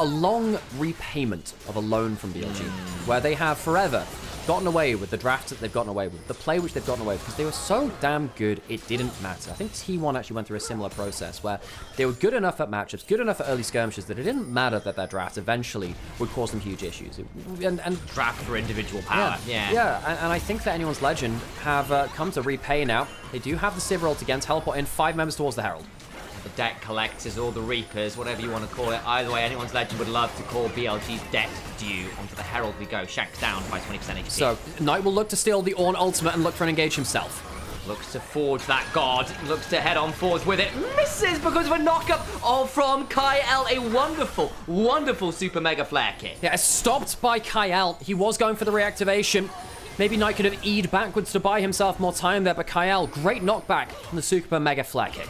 long repayment of a loan from BLG, where they have forever gotten away with the drafts that they've gotten away with, the play which they've gotten away with, because they were so damn good, it didn't matter. I think T1 actually went through a similar process, where they were good enough at matchups, good enough at early skirmishes, that it didn't matter that their draft eventually would cause them huge issues. And draft for individual power. Yeah, and I think that Anyone's Legend have come to repay now. They do have the Civ ult again, teleport in 5 members towards the Herald. The deck collectors or the Reapers, whatever you want to call it. Either way, Anyone's Legend would love to call BLG's debt due. Onto the Herald we go. Shanks down by 20% HP. So, Knight will look to steal the Ornn ultimate and look for an engage himself. Looks to forge that guard. Looks to head on forwards with it. Misses because of a knockup from Kyle. A wonderful, wonderful super mega flare kick. Yeah, stopped by Kyle. He was going for the reactivation. Maybe Knight could have E'd backwards to buy himself more time there, but Kyle, great knockback from the super mega flare kick.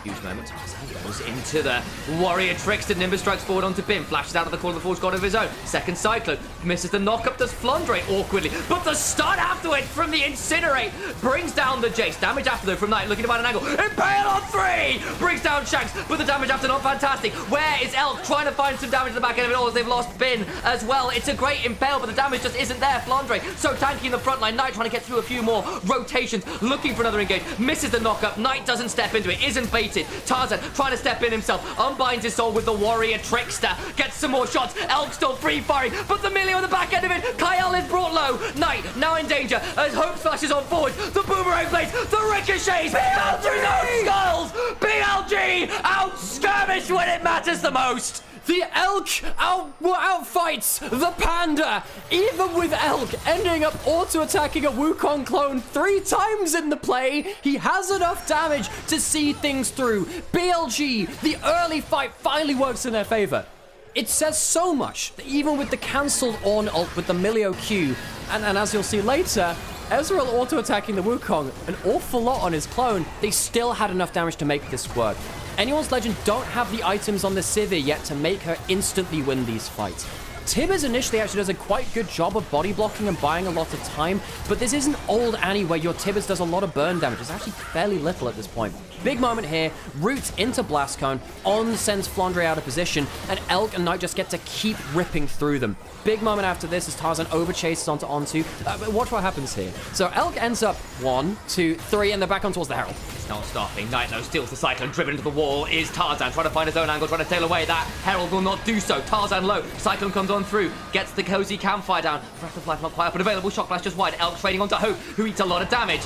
Huge moment. Tarzan goes into the Warrior Trickster. Nimbus strikes forward onto Bim. Flashes out of the corner of the Forge God of his own. Second Cyclone. Misses the knockup. Does Flandre awkwardly. But the stun afterwards from the Incinerate brings down the Jace. Damage after though from Knight. Looking to find an angle. Impale on 3! Brings down Shanks. But the damage after not fantastic. Where is Elk trying to find some damage at the back end of it all as they've lost Bin as well. It's a great Impale, but the damage just isn't there. Flandre so tanky in the front line. Knight trying to get through a few more rotations. Looking for another engage. Misses the knockup. Knight doesn't step into it. Isn't baited. Tarzan trying to step in himself, unbinds his soul with the Warrior Trickster, gets some more shots. Elk still free firing, but the melee on the back end of it. Kyle is brought low. Knight now in danger as Hope flashes on forward. The boomerang blades, the ricochets. BLG no skulls. BLG out skirmish when it matters the most. The Elk outfights the Panda, even with Elk ending up auto-attacking a Wukong clone 3 times in the play. He has enough damage to see things through. BLG, the early fight finally works in their favor. It says so much that even with the cancelled Ornn ult with the Milio Q, and as you'll see later, Ezreal auto-attacking the Wukong an awful lot on his clone, they still had enough damage to make this work. Anyone's Legend don't have the items on the Sivir yet to make her instantly win these fights. Tibbers initially actually does a quite good job of body blocking and buying a lot of time, but this isn't old Annie where your Tibbers does a lot of burn damage. It's actually fairly little at this point. Big moment here, roots into Blast Cone, On sends Flandre out of position, and Elk and Knight just get to keep ripping through them. Big moment after this as Tarzan overchases onto On2. But watch what happens here. So Elk ends up 1, 2, 3, and they're back on towards the Herald. It's not stopping. Knight though steals the Cyclone, driven into the wall is Tarzan, trying to find his own angle, trying to tail away. That Herald will not do so. Tarzan low, Cyclone comes on through, gets the cozy campfire down. Breath of Life not quite up, but available. Shock Blast just wide. Elk trading onto Hope, who eats a lot of damage.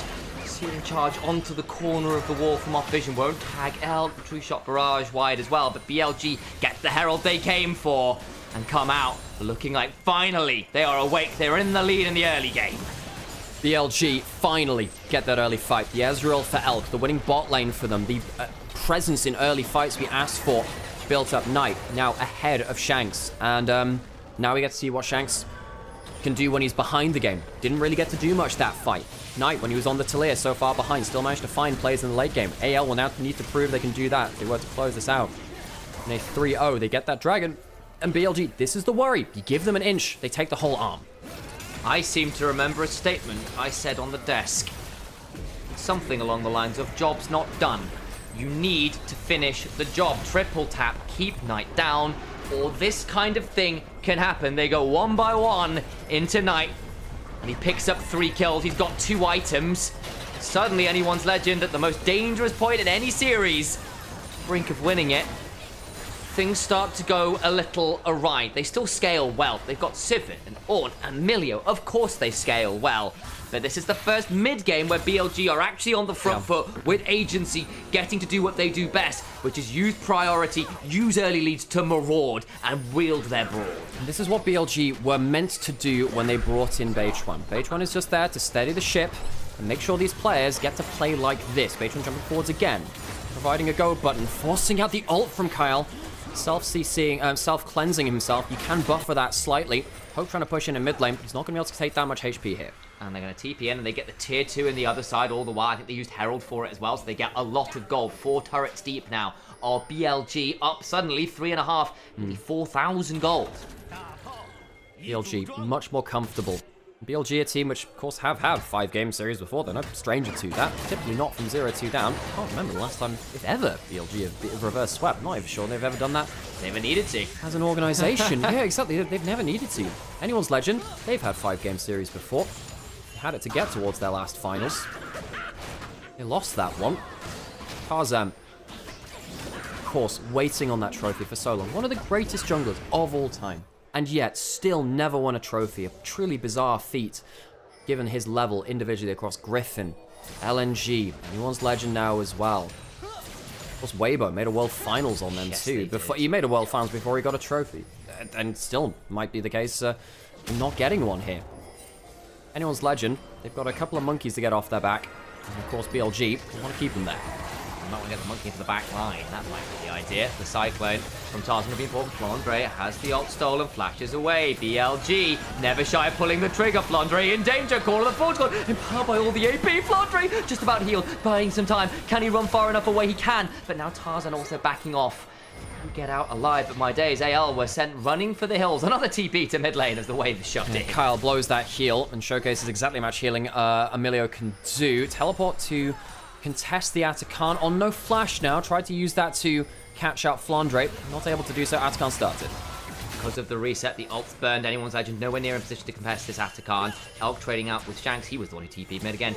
Searing charge onto the corner of the wall from off vision. Won't tag Elk. True shot barrage wide as well, but BLG get the Herald they came for and come out looking like finally they are awake. They're in the lead in the early game. BLG finally get that early fight. The Ezreal for Elk, the winning bot lane for them, the presence in early fights we asked for, built up. Knight now ahead of Shanks, and now we get to see what Shanks can do when he's behind the game. Didn't really get to do much that fight. Knight, when he was on the Talir so far behind, still managed to find plays in the late game. AL will now need to prove they can do that if they were to close this out. In a 3-0, they get that dragon. And BLG, this is the worry. You give them an inch, they take the whole arm. I seem to remember a statement I said on the desk. Something along the lines of, job's not done. You need to finish the job. Triple tap, keep Knight down, or this kind of thing can happen. They go 1 by 1 into Knight, and he picks up 3 kills. He's got 2 items. Suddenly, Anyone's Legend at the most dangerous point in any series, brink of winning it. Things start to go a little awry. They still scale well. They've got Sivir and Ornn and Milio. Of course they scale well. But this is the first mid-game where BLG are actually on the front foot with agency, getting to do what they do best, which is use priority, use early leads to maraud and wield their broad. And this is what BLG were meant to do when they brought in Beige1. Beige1 is just there to steady the ship and make sure these players get to play like this. Beige1 jumping forwards again, providing a go button, forcing out the ult from Kyle. self-CCing, self-cleansing himself. You can buffer that slightly. Hope trying to push in mid lane. He's not going to be able to take that much HP here. And they're going to TP in, and they get the tier 2 in the other side all the while. I think they used Herald for it as well, so they get a lot of gold. 4 turrets deep now. Our BLG up suddenly 3.5, nearly 4,000 gold. BLG much more comfortable. BLG, a team which, of course, have had 5-game series before. They're no stranger to that. Typically not from 0-2 down. I can't remember the last time, if ever, BLG have reverse swept. I'm not even sure they've ever done that. Never needed to. As an organization, yeah, exactly. They've never needed to. Anyone's Legend, they've had 5-game series before. They had it to get towards their last finals. They lost that one. Tarzan, of course, waiting on that trophy for so long. One of the greatest junglers of all time. And yet, still never won a trophy. A truly bizarre feat, given his level individually across Griffin, LNG, Anyone's Legend now as well. Of course, Weibo made a World Finals on them too. He made a World Finals before he got a trophy. And still might be the case not getting one here. Anyone's Legend, they've got a couple of monkeys to get off their back. And of course, BLG, they want to keep them there. I'm not going to get the monkey into the back line. That might be the idea. The Cyclone from Tarzan will be important. Flandre has the ult stolen, flashes away. BLG never shy of pulling the trigger. Flandre in danger. Call of the Forge God. Empowered by all the AP. Flandre just about healed, buying some time. Can he run far enough away? He can. But now Tarzan also backing off. Get out alive, but my days. AL were sent running for the hills. Another TP to mid lane as the wave is shoved in. Kyle blows that heal and showcases exactly how much healing Emilio can do. Teleport to contest the Atakan on no flash now. Tried to use that to catch out Flandre. Not able to do so. Atakan started. Because of the reset, the ult's burned. Anyone's Legend nowhere near in position to contest this Atakan. Elk trading out with Shanks. He was the one who TP'd mid again.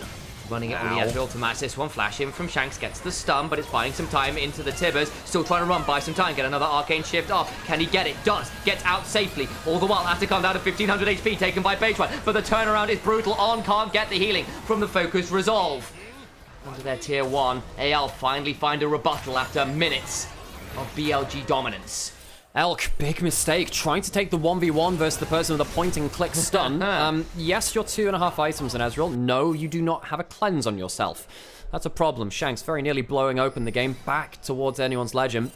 Running it with the Ezreal to match this one. Flash in from Shanks. Gets the stun, but it's buying some time into the Tibbers. Still trying to run, buy some time. Get another Arcane Shift off. Can he get it? Does. Gets out safely. All the while, Atakan down to 1,500 HP. Taken by Beidrouin. But the turnaround is brutal. On can't get the healing from the Focus Resolve. Onto their tier 1. AL finally find a rebuttal after minutes of BLG dominance. Elk, big mistake, trying to take the 1v1 versus the person with a point-and-click stun. Yes, you're 2.5 items in Ezreal. No, you do not have a cleanse on yourself. That's a problem. Shanks very nearly blowing open the game back towards Anyone's Legend.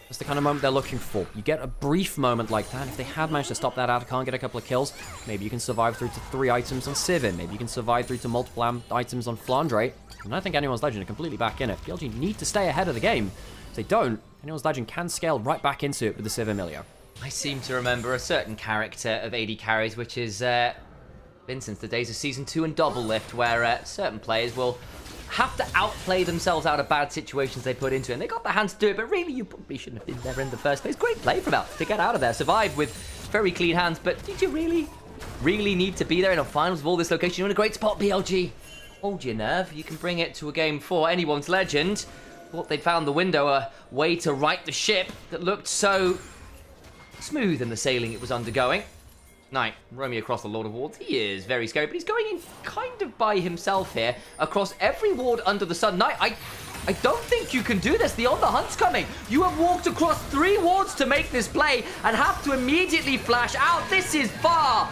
That's the kind of moment they're looking for. You get a brief moment like that. If they had managed to stop that Atakan, get a couple of kills, maybe you can survive through to 3 items on Sivin. Maybe you can survive through to multiple items on Flandre. And I think Anyone's Legend are completely back in it. BLG need to stay ahead of the game. If they don't, Anyone's Legend can scale right back into it with the Civ Emilio. I seem to remember a certain character of AD carries, which has been since the days of Season 2 and Double Lift, where certain players will have to outplay themselves out of bad situations they put into it. And they got the hands to do it, but really, you probably shouldn't have been there in the first place. Great play from Elk to get out of there. Survived with very clean hands, but did you really need to be there in a finals of all this location? You're in a great spot, BLG. Hold your nerve. You can bring it to a game 4. Anyone's Legend thought they'd found the window, a way to right the ship that looked so smooth in the sailing it was undergoing. Knight, roaming across the Lord of Wards. He is very scary, but he's going in kind of by himself here across every ward under the sun. Knight, I don't think you can do this. The On the Hunt's coming. You have walked across 3 wards to make this play and have to immediately flash out. This is far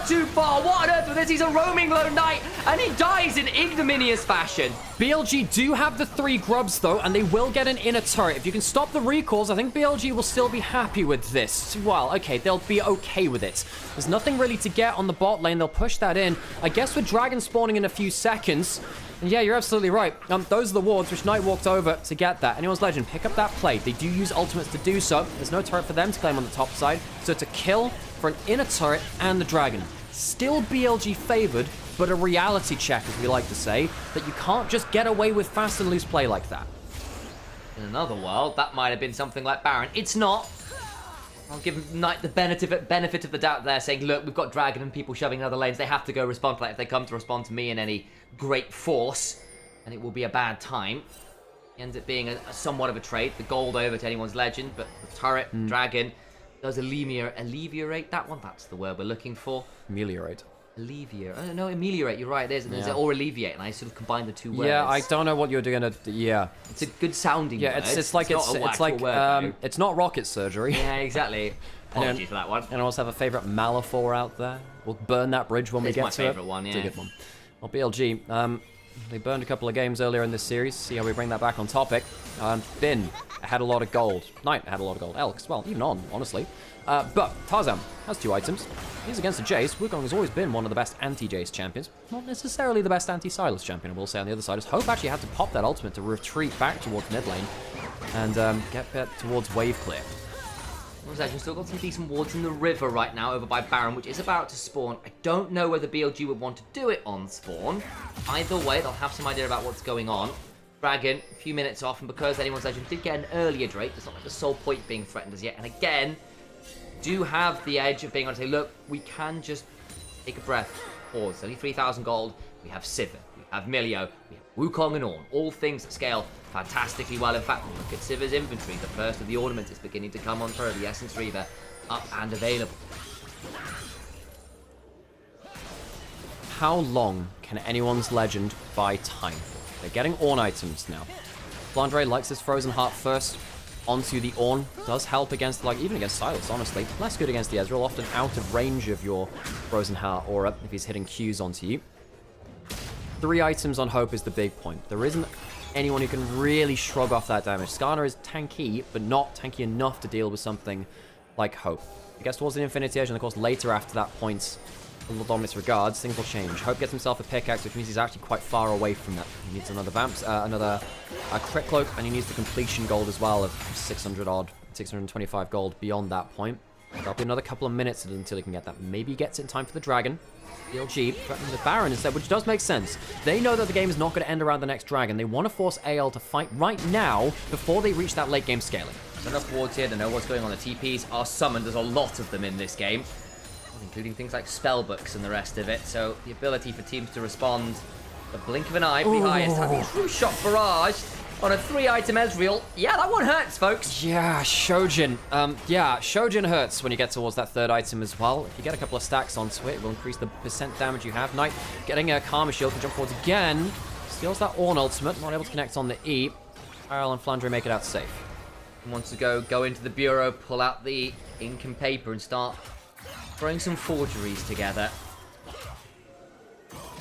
too far. What on earth with this? He's a roaming lone knight, and he dies in ignominious fashion. BLG do have the 3 grubs, though, and they will get an inner turret. If you can stop the recalls, I think BLG will still be happy with this. Well, okay, they'll be okay with it. There's nothing really to get on the bot lane. They'll push that in. I guess with Dragon spawning in a few seconds, and yeah, you're absolutely right. Those are the wards which Knight walked over to get that. Anyone's Legend, pick up that play. They do use ultimates to do so. There's no turret for them to claim on the top side. So to kill for an inner turret and the Dragon. Still BLG favored, but a reality check, as we like to say, that you can't just get away with fast and loose play like that. In another world, that might have been something like Baron. It's not. I'll give Knight the benefit of the doubt there, saying, look, we've got Dragon and people shoving in other lanes. They have to go respond to that. If they come to respond to me in any great force, and it will be a bad time. It ends up being a somewhat of a trade. The gold over to Anyone's Legend, but the turret, Dragon, does alleviate that one? That's the word we're looking for. Ameliorate. Alleviate. Oh, no, ameliorate. You're right. There's or alleviate, and I sort of combined the 2 words. Yeah, I don't know what you're doing. Yeah, it's a good sounding. Yeah, word. it's like it's not rocket surgery. Yeah, exactly. Apologies for that one. And I also have a favorite Malifor out there. We'll burn that bridge when we get to it. It's my favorite one. Yeah, it's a good one. Well, BLG, They burned a couple of games earlier in this series. See how we bring that back on topic. Bin had a lot of gold. Knight had a lot of gold. Elk as well, even on, honestly. But Tarzan has 2 items. He's against a Jace. Wukong has always been one of the best anti-Jace champions. Not necessarily the best anti-Sylas champion, I will say, on the other side. As Hope actually had to pop that ultimate to retreat back towards mid lane and get back towards wave clear. We've still got some decent wards in the river right now over by Baron, which is about to spawn. I don't know whether BLG would want to do it on spawn. Either way, they'll have some idea about what's going on. Dragon, a few minutes off, and because Anyone's Legend did get an earlier Drake, there's not like the soul point being threatened as yet. And again, do have the edge of being able to say, look, we can just take a breath, pause. Only 3,000 gold. We have Sivir, we have Milio, we have Wukong and Ornn. All things that scale fantastically well. In fact, look at Sivir's inventory. The first of the ornaments is beginning to come on through. The Essence Reaver up and available. How long can Anyone's Legend buy time for? They're getting Ornn items now. Flandre likes his Frozen Heart first onto the Ornn. Does help against, like, even against Sylas, honestly. Less good against the Ezreal, often out of range of your Frozen Heart aura if he's hitting Qs onto you. 3 items on Hope is the big point. There isn't anyone who can really shrug off that damage. Skarner is tanky, but not tanky enough to deal with something like Hope. He gets towards the Infinity Edge, and of course later after that point, Little Dominus regards, things will change. Hope gets himself a pickaxe, which means he's actually quite far away from that. He needs another crit cloak, and he needs the completion gold as well of 600 odd, 625 gold beyond that point. There'll be another couple of minutes until he can get that. Maybe he gets it in time for the dragon. BLG threatening the Baron instead, which does make sense. They know that the game is not going to end around the next dragon. They want to force AL to fight right now before they reach that late game scaling. There's enough wards here to know what's going on. The TPs are summoned. There's a lot of them in this game, including things like spellbooks and the rest of it. So the ability for teams to respond, the blink of an eye, pretty high. It's having a true shot barrage on a 3-item Ezreal. Yeah, that one hurts, folks. Yeah, Shojin. Shojin hurts when you get towards that 3rd item as well. If you get a couple of stacks onto it, it will increase the percent damage you have. Knight getting a Karma Shield, can jump forwards again. Steals that Ornn ultimate, not able to connect on the E. Tyrell and Flandre make it out safe. Wants to go into the bureau, pull out the ink and paper and start throwing some forgeries together.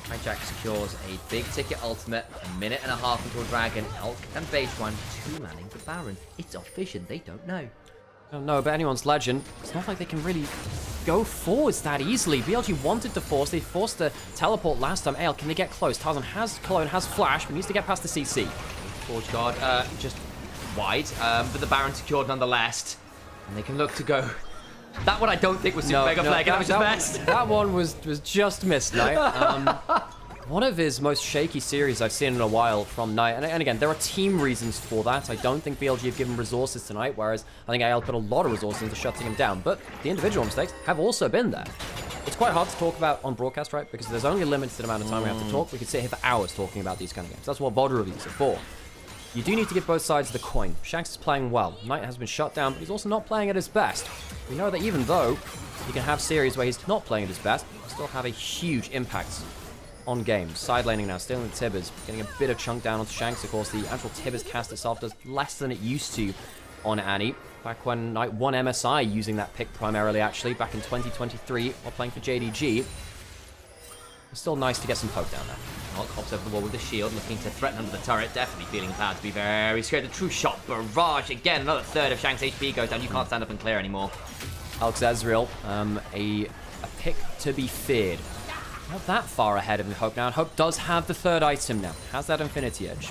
Hijack secures a big ticket ultimate, a minute and a half until Dragon, Elk and Baseline 2-manning the Baron. It's off vision, they don't know. Don't know, but Anyone's Legend, it's not like they can really go forwards that easily. BLG wanted to force, they forced the teleport last time. Ale, can they get close? Tarzan has Cologne, has Flash, but needs to get past the CC. Forge Guard, just wide, but the Baron secured nonetheless. And they can look to go. That one I don't think was super mega flag, that was just best. That one was just missed, Knight. One of his most shaky series I've seen in a while from Knight. And again, there are team reasons for that. I don't think BLG have given resources tonight, whereas I think AL put a lot of resources into shutting him down. But the individual mistakes have also been there. It's quite hard to talk about on broadcast, right? Because there's only a limited amount of time we have to talk. We could sit here for hours talking about these kind of games. That's what VOD reviews are for. You do need to give both sides of the coin. Shanks is playing well. Knight has been shut down, but he's also not playing at his best. We know that even though he can have series where he's not playing at his best, he can still have a huge impact on games. Side laning now, stealing the Tibbers, getting a bit of chunk down onto Shanks. Of course, the actual Tibbers cast itself does less than it used to on Annie. Back when Knight won MSI using that pick primarily, actually, back in 2023 while playing for JDG. It's still nice to get some poke down there. Hulk hops over the wall with the shield, looking to threaten under the turret. Definitely feeling Cloud to be very scared. The true shot barrage. Again, another third of Shanks' HP goes down. You can't stand up and clear anymore. Alex Ezreal, a pick to be feared. Not that far ahead of Hope now, and Hope does have the 3rd item now. Has that Infinity Edge.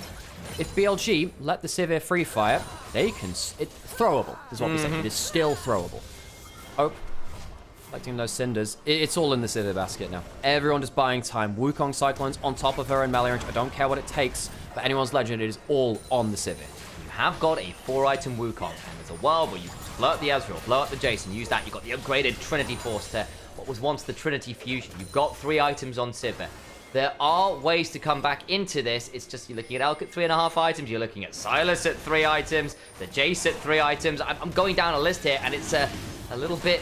If BLG let the Sivir free fire, they can... It's throwable, is what we say. It is still throwable. Hope collecting those cinders. It's all in the Sivir basket now. Everyone just buying time. Wukong Cyclones on top of her and Mallory. I don't care what it takes. For Anyone's Legend, it is all on the Sivir. You have got a 4-item Wukong, and there's a world where you can blow up the Ezreal, blow up the Jason, use that. You've got the upgraded Trinity Force to what was once the Trinity Fusion. You've got 3 items on Sivir. There are ways to come back into this. It's just you're looking at Elk at 3.5 items. You're looking at Sylas at 3 items. The Jace at 3 items. I'm going down a list here, and it's a little bit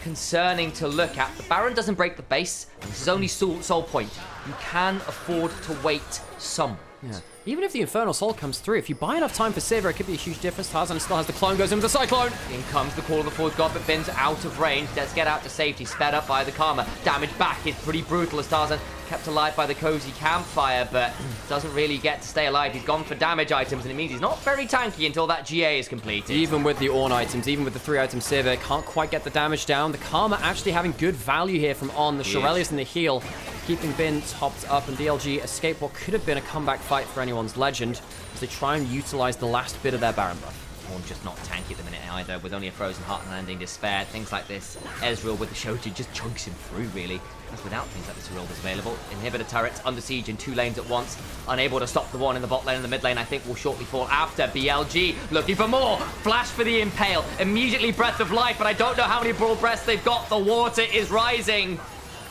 concerning to look at. The Baron doesn't break the base, and this is only soul point. You can afford to wait some. Yeah. even if the Infernal Soul comes through, if you buy enough time for Sivir, it could be a huge difference. Tarzan still has the clone, goes into the Cyclone. In comes the Call of the Forge God, but Bin's out of range. Let's get out to safety, sped up by the Karma. Damage back is pretty brutal as Tarzan kept alive by the cozy campfire, but doesn't really get to stay alive. He's gone for damage items, and it means he's not very tanky until that GA is completed. Even with the Ornn items, even with the 3-item Sivir, can't quite get the damage down. The Karma actually having good value here from On. The Shurelya's in the heal, keeping Bin topped up, and BLG escape what could have been a comeback fight for anyone's Legend as they try and utilize the last bit of their Baron buff. Ornn just not tanky at the minute either, with only a Frozen Heart and Landing Despair, things like this. Ezreal with the Shoji just chunks him through, really. As without things like this, Herald is available. Inhibitor turrets under siege in 2 lanes at once. Unable to stop the one in the bot lane and the mid lane, I think will shortly fall after. BLG looking for more. Flash for the Impale. Immediately Breath of Life, but I don't know how many Brawl Breaths they've got. The water is rising.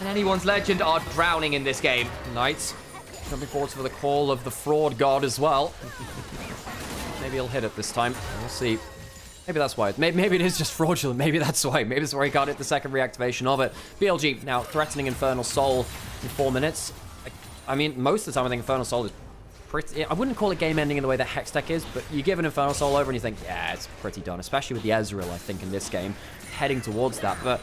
And anyone's Legend are drowning in this game. Knights jumping forward for the call of the Fraud God as well. Maybe he'll hit it this time. We'll see. Maybe that's why. Maybe it is just fraudulent. Maybe that's why. Maybe that's where he got it, the second reactivation of it. BLG now threatening Infernal Soul in 4 minutes. I mean, most of the time I think Infernal Soul is pretty... I wouldn't call it game ending in the way that Hextech is, but you give an Infernal Soul over and you think, yeah, it's pretty done. Especially with the Ezreal, I think, in this game. Heading towards that. But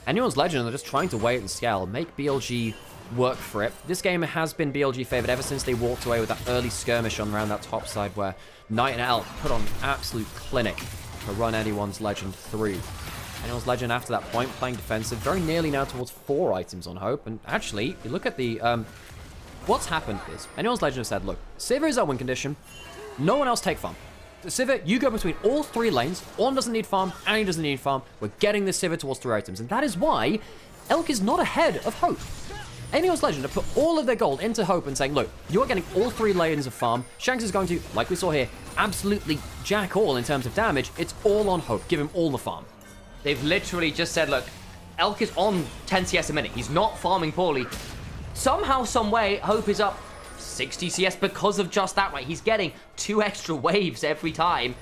anyone's Legend, they're just trying to wait and scale. Make BLG work for it. This game has been BLG favored ever since they walked away with that early skirmish on around that top side where Knight and Elk put on an absolute clinic to run anyone's Legend through. Anyone's Legend after that point playing defensive, very nearly now towards 4 items on Hope. And actually, if you look at the what's happened is anyone's Legend have said, look, Sivir is our win condition. No one else take farm. Sivir, you go between all 3 lanes. Ornn doesn't need farm, Annie doesn't need farm. We're getting this Sivir towards 3 items, and that is why Elk is not ahead of Hope. Anyone's Legend have put all of their gold into Hope and saying, look, you're getting all 3 lanes of farm. Shanks is going to, like we saw here, absolutely jack all in terms of damage. It's all on Hope. Give him all the farm. They've literally just said, look, Elk is on 10 CS a minute. He's not farming poorly. Somehow, some way, Hope is up 60 CS because of just that, right? He's getting 2 extra waves every time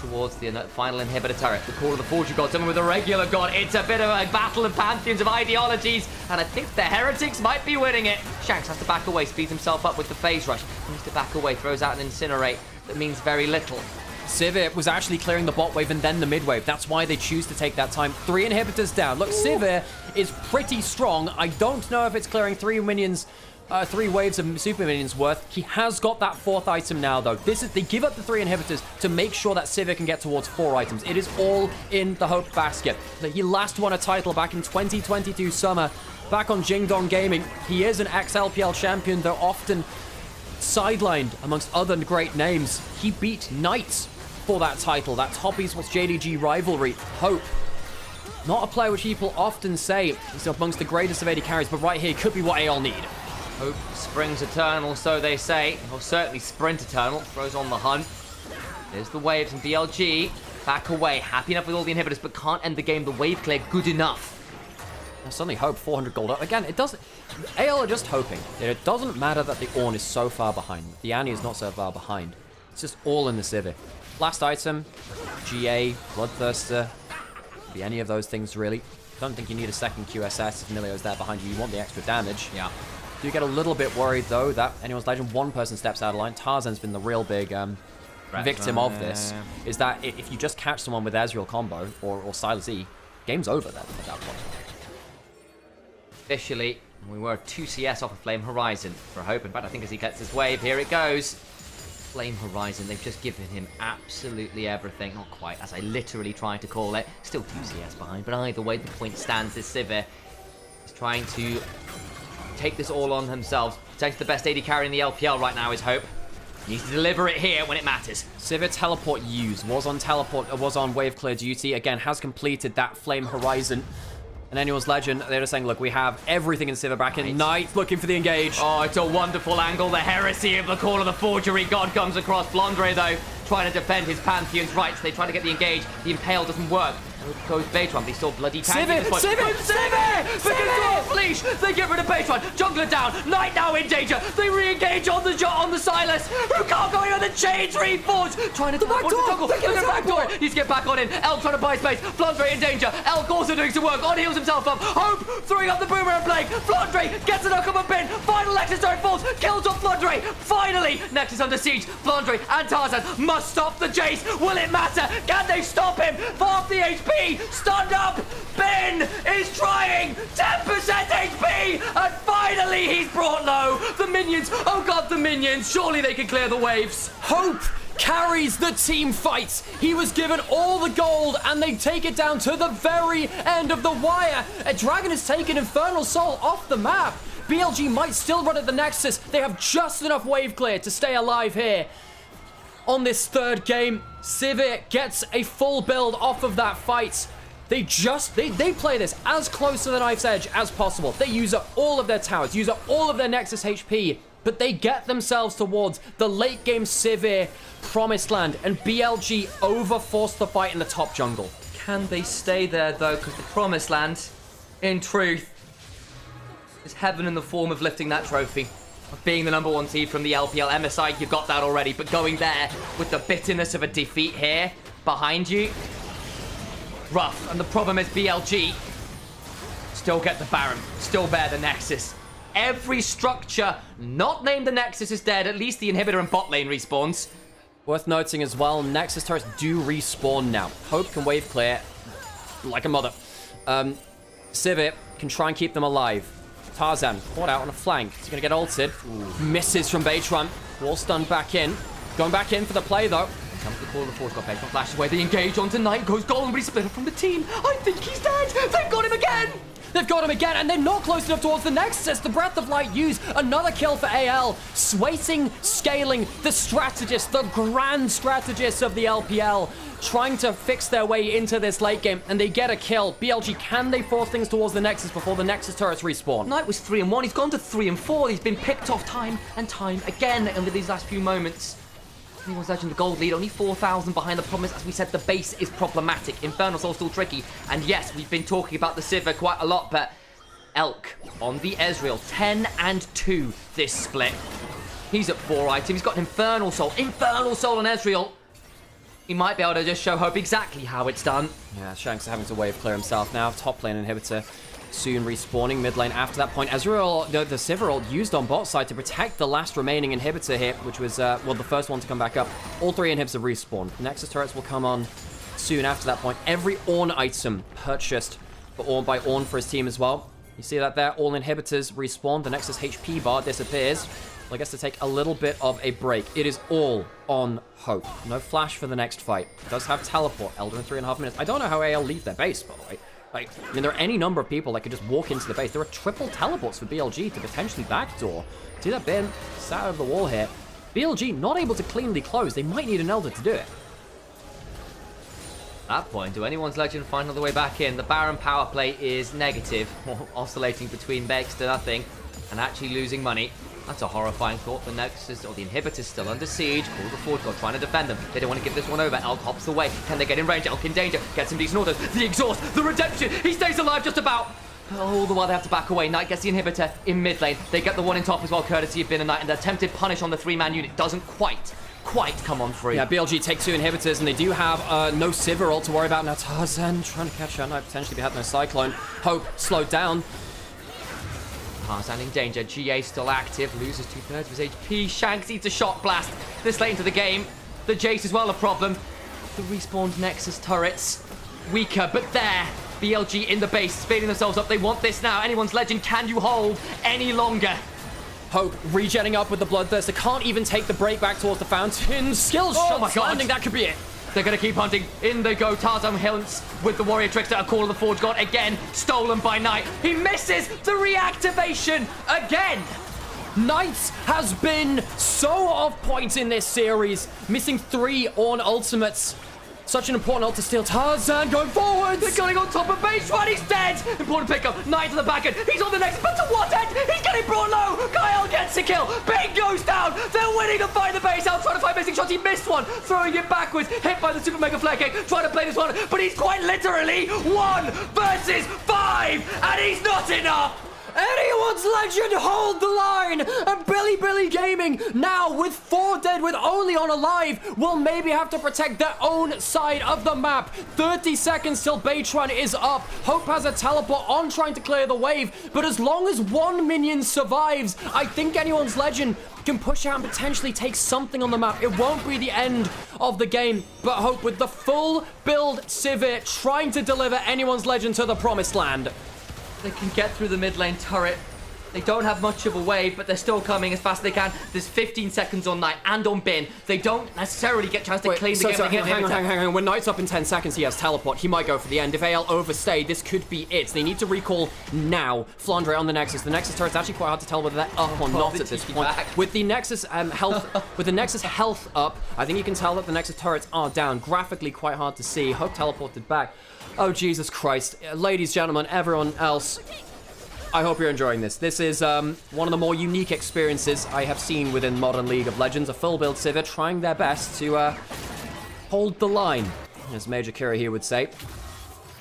towards the final inhibitor turret. The Call of the Forge God, someone with a regular God. It's a bit of a battle of pantheons of ideologies, and I think the Heretics might be winning it. Shanks has to back away, speeds himself up with the phase rush. He needs to back away, throws out an Incinerate that means very little. Sivir was actually clearing the bot wave and then the mid wave. That's why they choose to take that time. 3 inhibitors down. Look, Sivir is pretty strong. I don't know if it's clearing 3 minions, 3 waves of super minions worth. He has got that 4th item now, though. They give up the 3 inhibitors to make sure that Sivir can get towards 4 items. It is all in the Hope basket. He last won a title back in 2022 summer, back on Jingdong Gaming. He is an ex-LPL champion, though often sidelined amongst other great names. He beat Knights for that title. That top esports JDG rivalry. Hope, not a player which people often say is amongst the greatest of AD carries, but right here could be what AL need. Hope springs eternal, so they say. Or certainly sprint eternal. Throws on the hunt. There's the waves and BLG. Back away. Happy enough with all the inhibitors, but can't end the game. The wave clear good enough. Now suddenly Hope 400 gold up. Again, it doesn't... AL are just hoping. It doesn't matter that the Ornn is so far behind. The Annie is not so far behind. It's just all in the Sivir. Last item. GA. Bloodthirster. Could be any of those things, really. Don't think you need a second QSS if Milio's there behind you. You want the extra damage. Yeah. Do get a little bit worried, though, that anyone's Legend, 1 person steps out of line. Tarzan's been the real big victim of this. Is that if you just catch someone with Ezreal combo or Silas E, game's over then at that point. Officially, we were 2 CS off of Flame Horizon for Hope. In fact, I think as he gets his wave, here it goes. Flame Horizon, they've just given him absolutely everything. Not quite, as I literally tried to call it. Still 2 CS behind, but either way, the point stands. This Sivir is trying to take this all on themselves. Takes the best AD carry in the LPL right now is Hope. He needs to deliver it here when it matters. Sivir teleport used, was on wave clear duty. Again, has completed that Flame Horizon. And anyone's Legend, they're just saying, look, we have everything in Sivir back in. Knight looking for the engage. Oh, it's a wonderful angle. The heresy of the Call of the Forgery God comes across. Blondre, though, trying to defend his Pantheon's rights. They try to get the engage. The Impale doesn't work. Goes Baytron, but he's still bloody tanky at this point. Sivir! Because Leash, they get rid of Baytron. Jungler down. Knight now in danger. They re-engage on the Silas, who can't go in on the chains reforge. Trying to teleport to the jungle. Look at the back door. Needs to get back on in. Elk trying to buy space. Flandre in danger. Elk also doing some work. On heals himself up. Hope throwing up the boomerang blade. Flandre gets a knock on a pin. Final Nexus turret falls. Kills off Flandre. Finally, Nexus under siege. Flandre and Tarzan must stop the Jace. Will it matter? Can they stop him? Half the HP. Stunned up. Ben is trying. 10% HP. And finally, he's brought low. The minions. Oh god, the minions. Surely they can clear the waves. Hope carries the team fight. He was given all the gold, and they take it down to the very end of the wire. A Dragon has taken Infernal Soul off the map. BLG might still run at the Nexus. They have just enough wave clear to stay alive here. On this third game, Sivir gets a full build off of that fight. They play this as close to the knife's edge as possible. They use up all of their towers, use up all of their Nexus HP, but they get themselves towards the late game Sivir promised land, and BLG overforced the fight in the top jungle. Can they stay there though? Because the promised land, in truth, is heaven in the form of lifting that trophy. Of being the #1 seed from the LPL. MSI, you got that already, but going there with the bitterness of a defeat here behind you, rough. And the problem is BLG still get the Baron, still bear the Nexus. Every structure not named the Nexus is dead. At least the inhibitor and bot lane respawns. Worth noting as well, Nexus turrets do respawn now. Hope can wave clear like a mother. Sivir can try and keep them alive. Tarzan caught out on a flank. He's going to get ulted. Misses from Baytron. Wall stunned back in. Going back in for the play, though. Comes the call of the force. Got Baytron flashes away. They engage onto Knight. Goes golden, but he's split up from the team. I think he's dead. They've got him again. They've got him again, and they're not close enough towards the Nexus. The Breath of Light use another kill for AL. Swaiting, scaling, the strategist, the grand strategist of the LPL, trying to fix their way into this late game, and they get a kill. BLG, can they force things towards the Nexus before the Nexus turrets respawn? Knight was 3-1. He's gone to 3-4. He's been picked off time and time again under these last few moments. Anyone's Legend, the gold lead, only 4,000 behind. The problem is, as we said, the base is problematic. Infernal Soul's still tricky. And yes, we've been talking about the Sivir quite a lot, but Elk on the Ezreal, 10-2 this split. He's at 4 items. He's got an Infernal Soul on Ezreal. He might be able to just show Hope exactly how it's done. Yeah, Shanks having to wave clear himself now. Top lane inhibitor soon respawning. Mid lane after that point. Ezreal, the Sivir ult used on bot side to protect the last remaining inhibitor here, which was, well, the first one to come back up. All 3 inhibitors have respawned. Nexus turrets will come on soon after that point. Every Ornn item purchased by Ornn for his team as well. You see that there? All inhibitors respawn. The Nexus HP bar disappears. Well, I guess to take a little bit of a break. It is all on Hope. No flash for the next fight. Does have teleport. Elder in 3.5 minutes. I don't know how AL leave their base, by the way. Like, I mean, there are any number of people that could just walk into the base. There are triple teleports for BLG to potentially backdoor. See that bin? Sat over the wall here. BLG not able to cleanly close. They might need an Elder to do it. At that point, do anyone's Legend find another way back in? The Baron power play is negative, oscillating between Bex to nothing, and actually losing money. That's a horrifying thought. The Nexus, or the inhibitor's still under siege. Call the Forge God trying to defend them. They don't want to give this one over. Elk hops away. Can they get in range? Elk in danger. Gets some decent autos. The exhaust. The redemption. He stays alive just about. All the while they have to back away. Knight gets the inhibitor in mid lane. They get the one in top as well, courtesy of Bin and Knight. And the attempted punish on the 3-man unit doesn't quite come on free. Yeah, BLG take 2 inhibitors, and they do have no Sivir ult to worry about. Now Tarzan trying to catch out. Knight potentially had no Cyclone. Hope slowed down. Tarzan in danger. GA still active. Loses 2/3 of his HP. Shanks eats a shot blast. This late into the game. The Jace as well a problem. The respawned Nexus turrets. Weaker, but there. BLG in the base, speeding themselves up. They want this now. Anyone's Legend, can you hold any longer? Hope regenning up with the Bloodthirst. They can't even take the break back towards the fountain. Skills shots landing. That could be it. They're going to keep hunting. In they go. Tarzan hunts with the Warrior Trickster. A call of the Forge God again. Stolen by Knight. He misses the reactivation again. Knight has been so off point in this series. Missing 3 Ornn ultimates. Such an important ult to steal. Tarzan going forwards. They're going on top of base one. He's dead. Important pickup. Knight to the back end. He's on the next. But to what end? He's getting brought low. Kyle gets a kill. Bing goes down. They're winning to find the base out. Trying to find missing shots. He missed one. Throwing it backwards. Hit by the super mega flare kick. Trying to play this one. But he's quite literally 1 versus 5. And he's not enough. Anyone's Legend hold the line, and Billy Gaming now with 4 dead, with only on alive, will maybe have to protect their own side of the map. 30 seconds till Baytron is up. Hope has a teleport on trying to clear the wave, but as long as 1 minion survives, I think Anyone's Legend can push out and potentially take something on the map. It won't be the end of the game, but Hope with the full build Sivir trying to deliver Anyone's Legend to the promised land. They can get through the mid lane turret. They don't have much of a wave, but they're still coming as fast as they can. There's 15 seconds on Knight and on Bin. They don't necessarily get a chance to clean the game. Hang on. When Knight's up in 10 seconds, he has teleport. He might go for the end. If AL overstay, this could be it. They need to recall now. Flandre on the Nexus. The Nexus turret's actually quite hard to tell whether they're up or not at this point. With the Nexus health up, I think you can tell that the Nexus turrets are down. Graphically quite hard to see. Hope teleported back. Oh, Jesus Christ. Ladies, gentlemen, everyone else, I hope you're enjoying this. This is one of the more unique experiences I have seen within modern League of Legends. A full build Sivir trying their best to hold the line, as Major Kira here would say.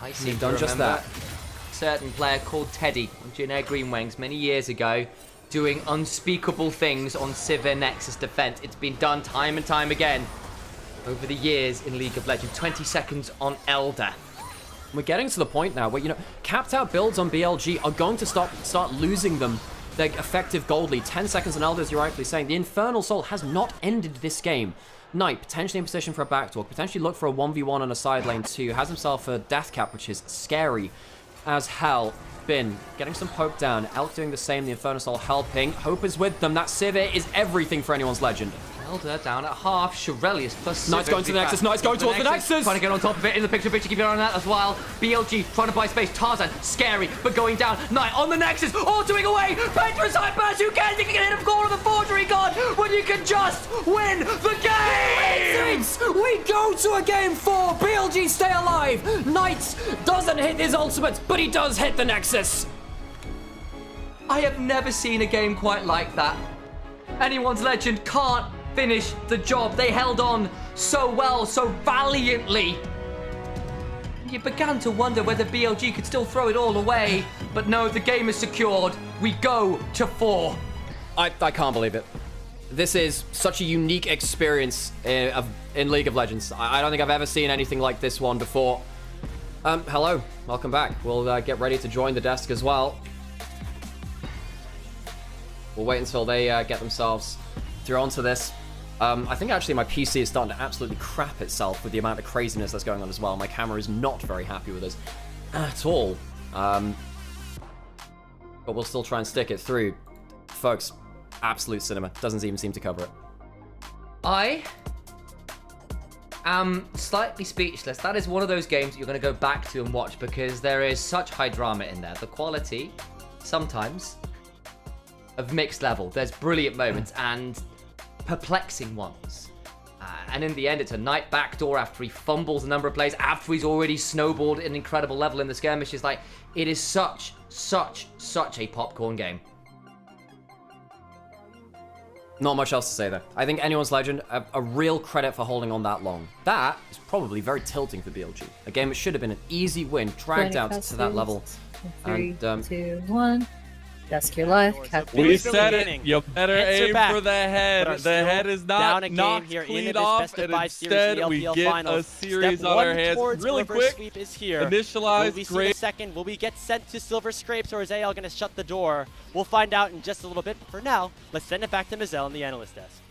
I seem done just that. A certain player called Teddy on Jin Green Wings many years ago doing unspeakable things on Sivir Nexus defense. It's been done time and time again over the years in League of Legends. 20 seconds on Elder. We're getting to the point now where, you know, capped out builds on BLG are going to start losing them their effective gold lead. 10 seconds on Elder, as you're rightfully saying. The Infernal Soul has not ended this game. Knight potentially in position for a backtalk, potentially look for a 1v1 on a side lane too. Has himself a death cap, which is scary as hell. Bin getting some poke down. Elk doing the same. The Infernal Soul helping. Hope is with them. That Sivir is everything for Anyone's Legend. Elder down at half. Shirelius plus Knight's going to the Nexus. Knight's going towards the Nexus. Trying to get on top of it in the picture. Keep your eye on that as well. BLG trying to buy space. Tarzan, scary, but going down. Knight on the Nexus. Altering away. Petra's high pass. You can think you can hit him corner of the forgery god when you can just win the game. We go to a game 4. BLG stay alive. Knight doesn't hit his ultimate, but he does hit the Nexus. I have never seen a game quite like that. Anyone's Legend can't finish the job. They held on so well, so valiantly. You began to wonder whether BLG could still throw it all away, but no, the game is secured. We go to 4. I can't believe it. This is such a unique experience in League of Legends. I don't think I've ever seen anything like this one before. Hello, welcome back. We'll get ready to join the desk as well. We'll wait until they get themselves through onto this. I think actually my PC is starting to absolutely crap itself with the amount of craziness that's going on as well. My camera is not very happy with us at all. But we'll still try and stick it through. Folks, absolute cinema. Doesn't even seem to cover it. I am slightly speechless. That is one of those games that you're going to go back to and watch because there is such high drama in there. The quality, sometimes, of mixed level. There's brilliant moments and perplexing ones. And in the end, it's a Knight backdoor after he fumbles a number of plays, after he's already snowballed an incredible level in the skirmish. It's like, it is such a popcorn game. Not much else to say there. I think Anyone's Legend, a real credit for holding on that long. That is probably very tilting for BLG. A game that should have been an easy win, dragged out to that level. 3, 2, 1. Desk your life. We said it. You better aim for the head. The head is not knocked clean off, and instead we get a series on our hands. Really quick. Sweep is here. Initialize. Will we see the second? Will we get sent to Silver Scrapes, or is AL going to shut the door? We'll find out in just a little bit. But for now, let's send it back to Mazel in the analyst desk.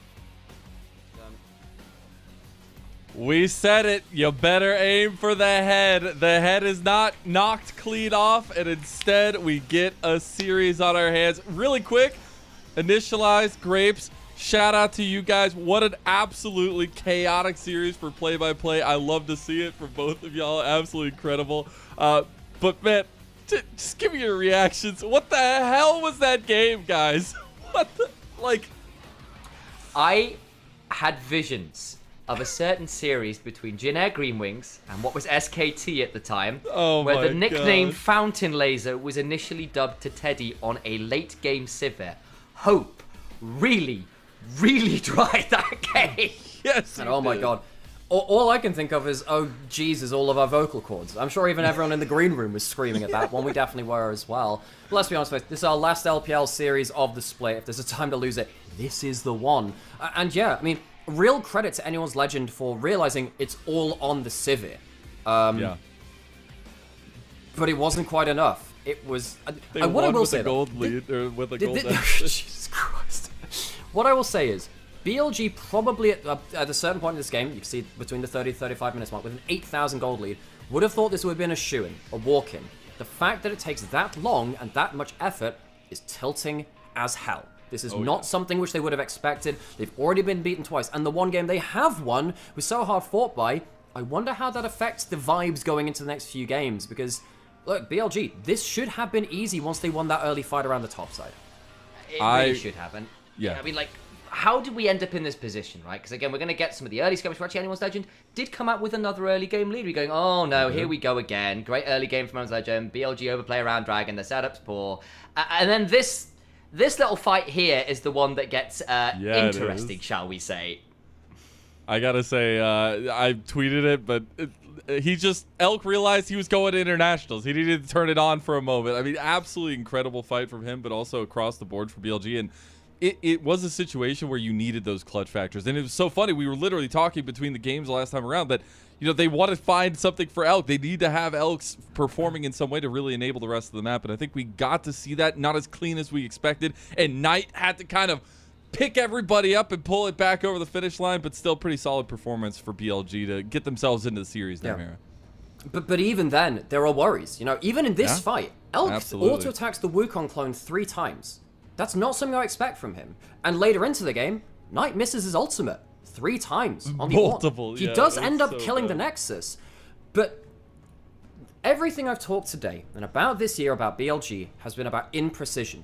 We said it. You better aim for the head. The head is not knocked clean off, and instead we get a series on our hands. Really quick, Initialize, Grapes, shout out to you guys. What an absolutely chaotic series for play-by-play. I love to see it from both of y'all. Absolutely incredible. But man, just give me your reactions. What the hell was that game, guys? What the, like... I had visions of a certain series between Jin Air Green Wings and what was SKT at the time, Oh where my the nickname God. Fountain Laser was initially dubbed to Teddy on a late game Sivir. Hope really, really tried that game. Yes. And oh my god. All I can think of is, oh Jesus, all of our vocal cords. I'm sure even everyone in the green room was screaming at that one. We definitely were as well. But let's be honest with you, this is our last LPL series of the split. If there's a time to lose it, this is the one. And yeah, I mean, real credit to Anyone's Legend for realizing it's all on the Sivir. Yeah. But it wasn't quite enough. It was... They what I won will with say, a though, gold lead, or with a gold Jesus Christ. What I will say is, BLG probably at a certain point in this game, you can see between the 30 to 35 minutes mark, with an 8,000 gold lead, would have thought this would have been a shoo-in, a walk-in. The fact that it takes that long and that much effort is tilting as hell. This is not something which they would have expected. They've already been beaten twice, and the one game they have won was so hard fought by. I wonder how that affects the vibes going into the next few games, because, look, BLG, this should have been easy once they won that early fight around the top side. It really should have. And yeah. I mean, like, how did we end up in this position, right? Because again, we're going to get some of the early skirmishes. Actually, Anyone's Legend did come out with another early game lead. We're going, oh no, here we go again. Great early game from Anyone's Legend. BLG overplay around Dragon. The setup's poor. And then this little fight here is the one that gets interesting, shall we say. I gotta say, I tweeted it, but Elk realized he was going to internationals. He needed to turn it on for a moment. I mean, absolutely incredible fight from him, but also across the board for BLG. And it was a situation where you needed those clutch factors. And it was so funny. We were literally talking between the games the last time around that, you know, they want to find something for Elk. They need to have Elks performing in some way to really enable the rest of the map. And I think we got to see that, not as clean as we expected. And Knight had to kind of pick everybody up and pull it back over the finish line, but still pretty solid performance for BLG to get themselves into the series, Nymaera. But even then, there are worries. You know, even in this fight, Elk auto-attacks the Wukong clone 3 times. That's not something I expect from him. And later into the game, Knight misses his ultimate 3 times on the multiple. He does end up killing the Nexus. But everything I've talked today and about this year about BLG has been about imprecision.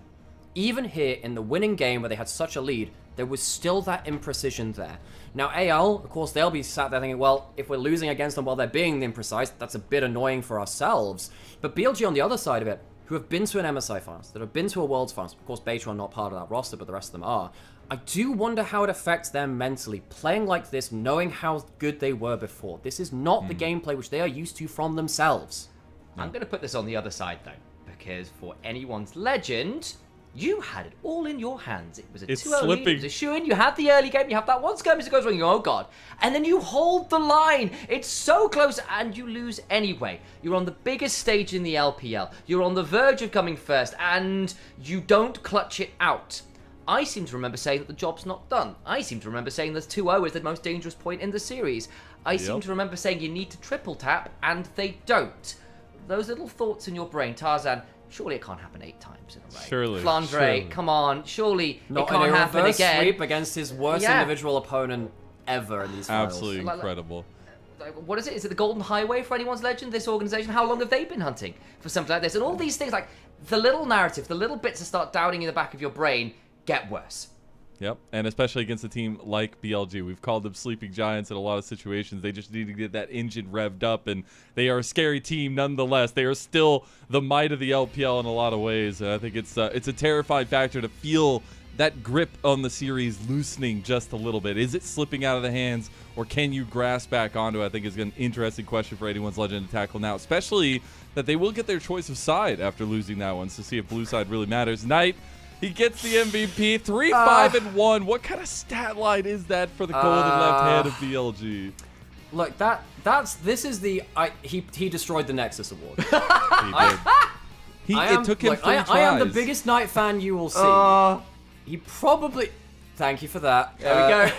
Even here in the winning game where they had such a lead, there was still that imprecision there. Now AL, of course, they'll be sat there thinking, well, if we're losing against them while they're being imprecise, that's a bit annoying for ourselves. But BLG on the other side of it, who have been to an MSI finals, that have been to a Worlds finals, of course Baytron not part of that roster, but the rest of them are, I do wonder how it affects them mentally, playing like this, knowing how good they were before. This is not the gameplay which they are used to from themselves. I'm going to put this on the other side, though, because for Anyone's Legend, you had it all in your hands. It was a 2-0 lead, it was a shoo-in, you had the early game, you have that one skirmish that goes wrong, you go, oh god. And then you hold the line. It's so close, and you lose anyway. You're on the biggest stage in the LPL. You're on the verge of coming first, and you don't clutch it out. I seem to remember saying that the job's not done. I seem to remember saying that 2-0 is the most dangerous point in the series. I seem to remember saying you need to triple tap, and they don't. Those little thoughts in your brain, Tarzan, surely it can't happen 8 times in a row. Surely. Flandre, come on. Surely Not it can't in a happen reverse again. sweep against his worst individual opponent ever in these finals. Absolutely incredible. What is it? Is it the Golden Highway for Anyone's Legend? This organization? How long have they been hunting for something like this? And all these things, like the little narrative, the little bits that start doubting in the back of your brain, get worse. Yep, and especially against a team like BLG. We've called them sleeping giants in a lot of situations. They just need to get that engine revved up, and they are a scary team nonetheless. They are still the might of the LPL in a lot of ways, and I think it's a terrifying factor to feel that grip on the series loosening just a little bit. Is it slipping out of the hands, or can you grasp back onto it? I think is an interesting question for Anyone's Legend to tackle now, especially that they will get their choice of side after losing that one, so see if blue side really matters. Knight, he gets the MVP, 3-5-1. What kind of stat line is that for the golden left hand of BLG? Look, this is the he destroyed the Nexus award. He did. It took him 3 tries. I am the biggest Knight fan you will see. He probably. Thank you for that. There we go.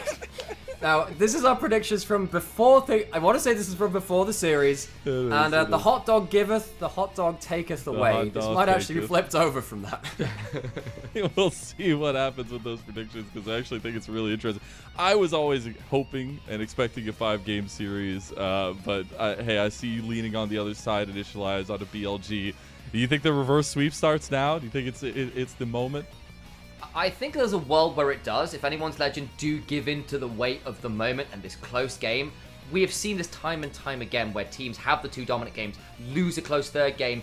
Now, this is our predictions from before. I want to say this is from before the series. And the hot dog giveth, the hot dog taketh away. This might actually be flipped over from that. We'll see what happens with those predictions, because I actually think it's really interesting. I was always hoping and expecting a 5-game series, but hey, I see you leaning on the other side, Initialise onto BLG. Do you think the reverse sweep starts now? Do you think it's the moment? I think there's a world where it does. If anyone's Legend do give in to the weight of the moment and this close game, we have seen this time and time again where teams have the 2 dominant games, lose a close 3rd game,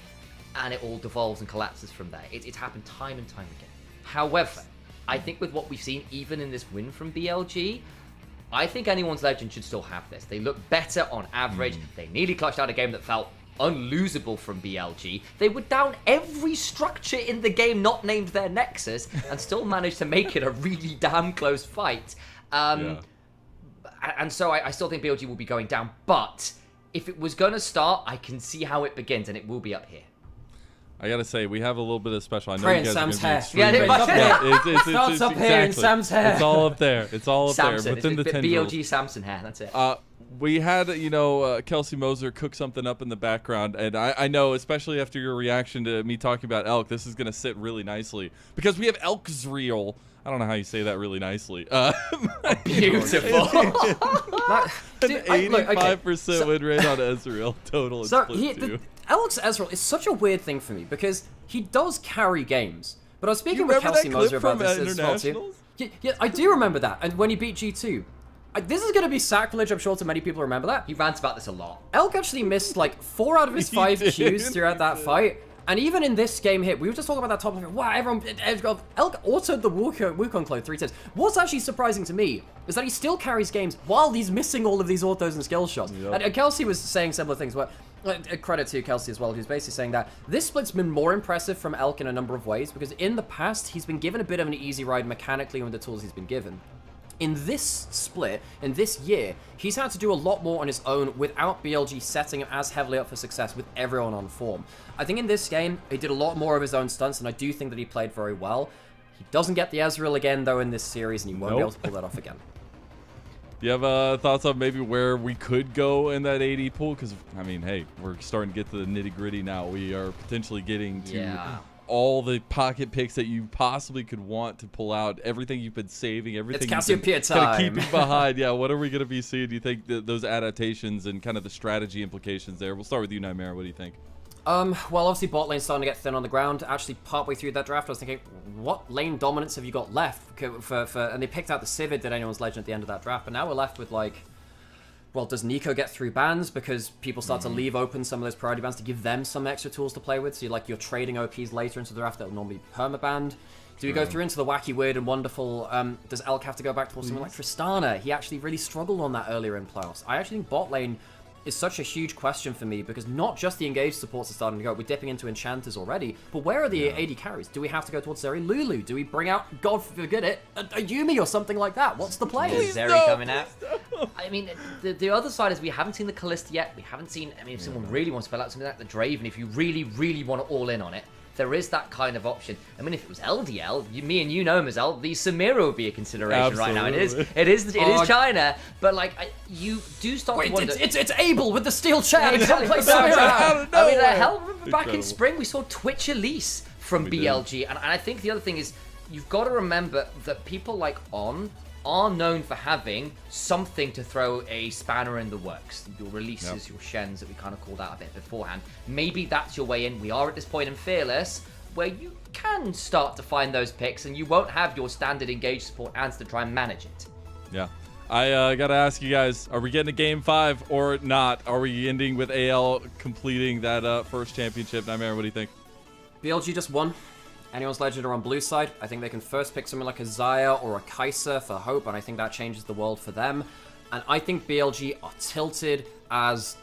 and it all devolves and collapses from there. It's happened time and time again. However, I think with what we've seen, even in this win from BLG, I think anyone's Legend should still have this. They look better on average. They nearly clutched out a game that felt unlosable from BLG. They were down every structure in the game not named their Nexus and still managed to make it a really damn close fight. And so I still think BLG will be going down, but if it was going to start, I can see how it begins, and it will be up here. I gotta say, we have a little bit of special. I know Pray you in guys are Sam's gonna hair. be extremely- It's it's up here in Sam's hair. It's all up there. It's all up Samson. there within the It's tendrils. BLG Samson hair. That's it. We had, Kelsey Moser cook something up in the background, and I know, especially after your reaction to me talking about Elk, this is going to sit really nicely because we have Elk'Zreal. I don't know how you say that really nicely. Beautiful. An 85% win rate on Ezreal total. So Split Alex Ezreal is such a weird thing for me because he does carry games. But I was speaking You with remember Kelsey that Moser clip about from, this as well too. Internationals? Yeah, I do remember that. And when he beat G2. This is going to be sacrilege, I'm sure to many people remember that. He rants about this a lot. Elk actually missed like 4 out of his 5 Qs throughout that fight. And even in this game here, we were just talking about that top lane. Wow, Elk autoed the Wukong clone 3 times. What's actually surprising to me is that he still carries games while he's missing all of these autos and skill shots. Yep. And Kelsey was saying similar things. But credit to Kelsey as well, who's basically saying that this split's been more impressive from Elk in a number of ways because in the past, he's been given a bit of an easy ride mechanically with the tools he's been given. In this split, in this year, he's had to do a lot more on his own without BLG setting him as heavily up for success with everyone on form. I think in this game, he did a lot more of his own stunts, and I do think that he played very well. He doesn't get the Ezreal again, though, in this series, and he won't be able to pull that off again. Do you have thoughts on maybe where we could go in that AD pool? Because, I mean, hey, we're starting to get to the nitty-gritty now. We are potentially getting to all the pocket picks that you possibly could want to pull out, everything you've been saving, everything it's you've been Cassiopeia time. keeping behind. Yeah, what are we going to be seeing? Do you think those adaptations and kind of the strategy implications there? We'll start with you, Nymaera. What do you think? Well, obviously bot lane's starting to get thin on the ground. Actually, partway through that draft, I was thinking, what lane dominance have you got left? And they picked out the Civid that anyone's Legend at the end of that draft, but now we're left with like, well, does Nico get through bans because people start to leave open some of those priority bans to give them some extra tools to play with? So you're trading OPs later into the draft that will normally be permabanned. Do we go through into the wacky, weird, and wonderful? Does Elk have to go back towards someone like Tristana? He actually really struggled on that earlier in playoffs. I actually think bot lane is such a huge question for me because not just the engaged supports are starting to go. We're dipping into enchanters already, but where are the AD carries? Do we have to go towards Zeri Lulu? Do we bring out, God forbid it, a Yumi or something like that? What's the play? Is Zeri coming out? I mean, the other side is we haven't seen the Kalista yet. We haven't seen, I mean, if someone really wants to spell out something like the Draven, if you really, really want to all in on it, there is that kind of option. I mean, if it was LDL, me and you know, Mazel, the Samira would be a consideration right now. It is China, but like you do start to wonder. It's Abel with the steel chair. Exactly. Play Samira. I mean, hell, back in spring we saw Twitch Elise from BLG, and I think the other thing is you've got to remember that people like On are known for having something to throw a spanner in the works. Your releases, your Shens that we kind of called out a bit beforehand. Maybe that's your way in. We are at this point in Fearless where you can start to find those picks and you won't have your standard engaged support ads to try and manage it. Yeah. I got to ask you guys, are we getting a Game 5 or not? Are we ending with AL completing that first championship? Nymaera, what do you think? BLG just won. Anyone's Legend are on blue side. I think they can first pick something like a Xayah or a Kai'Sa for Hope, and I think that changes the world for them. And I think BLG are tilted as...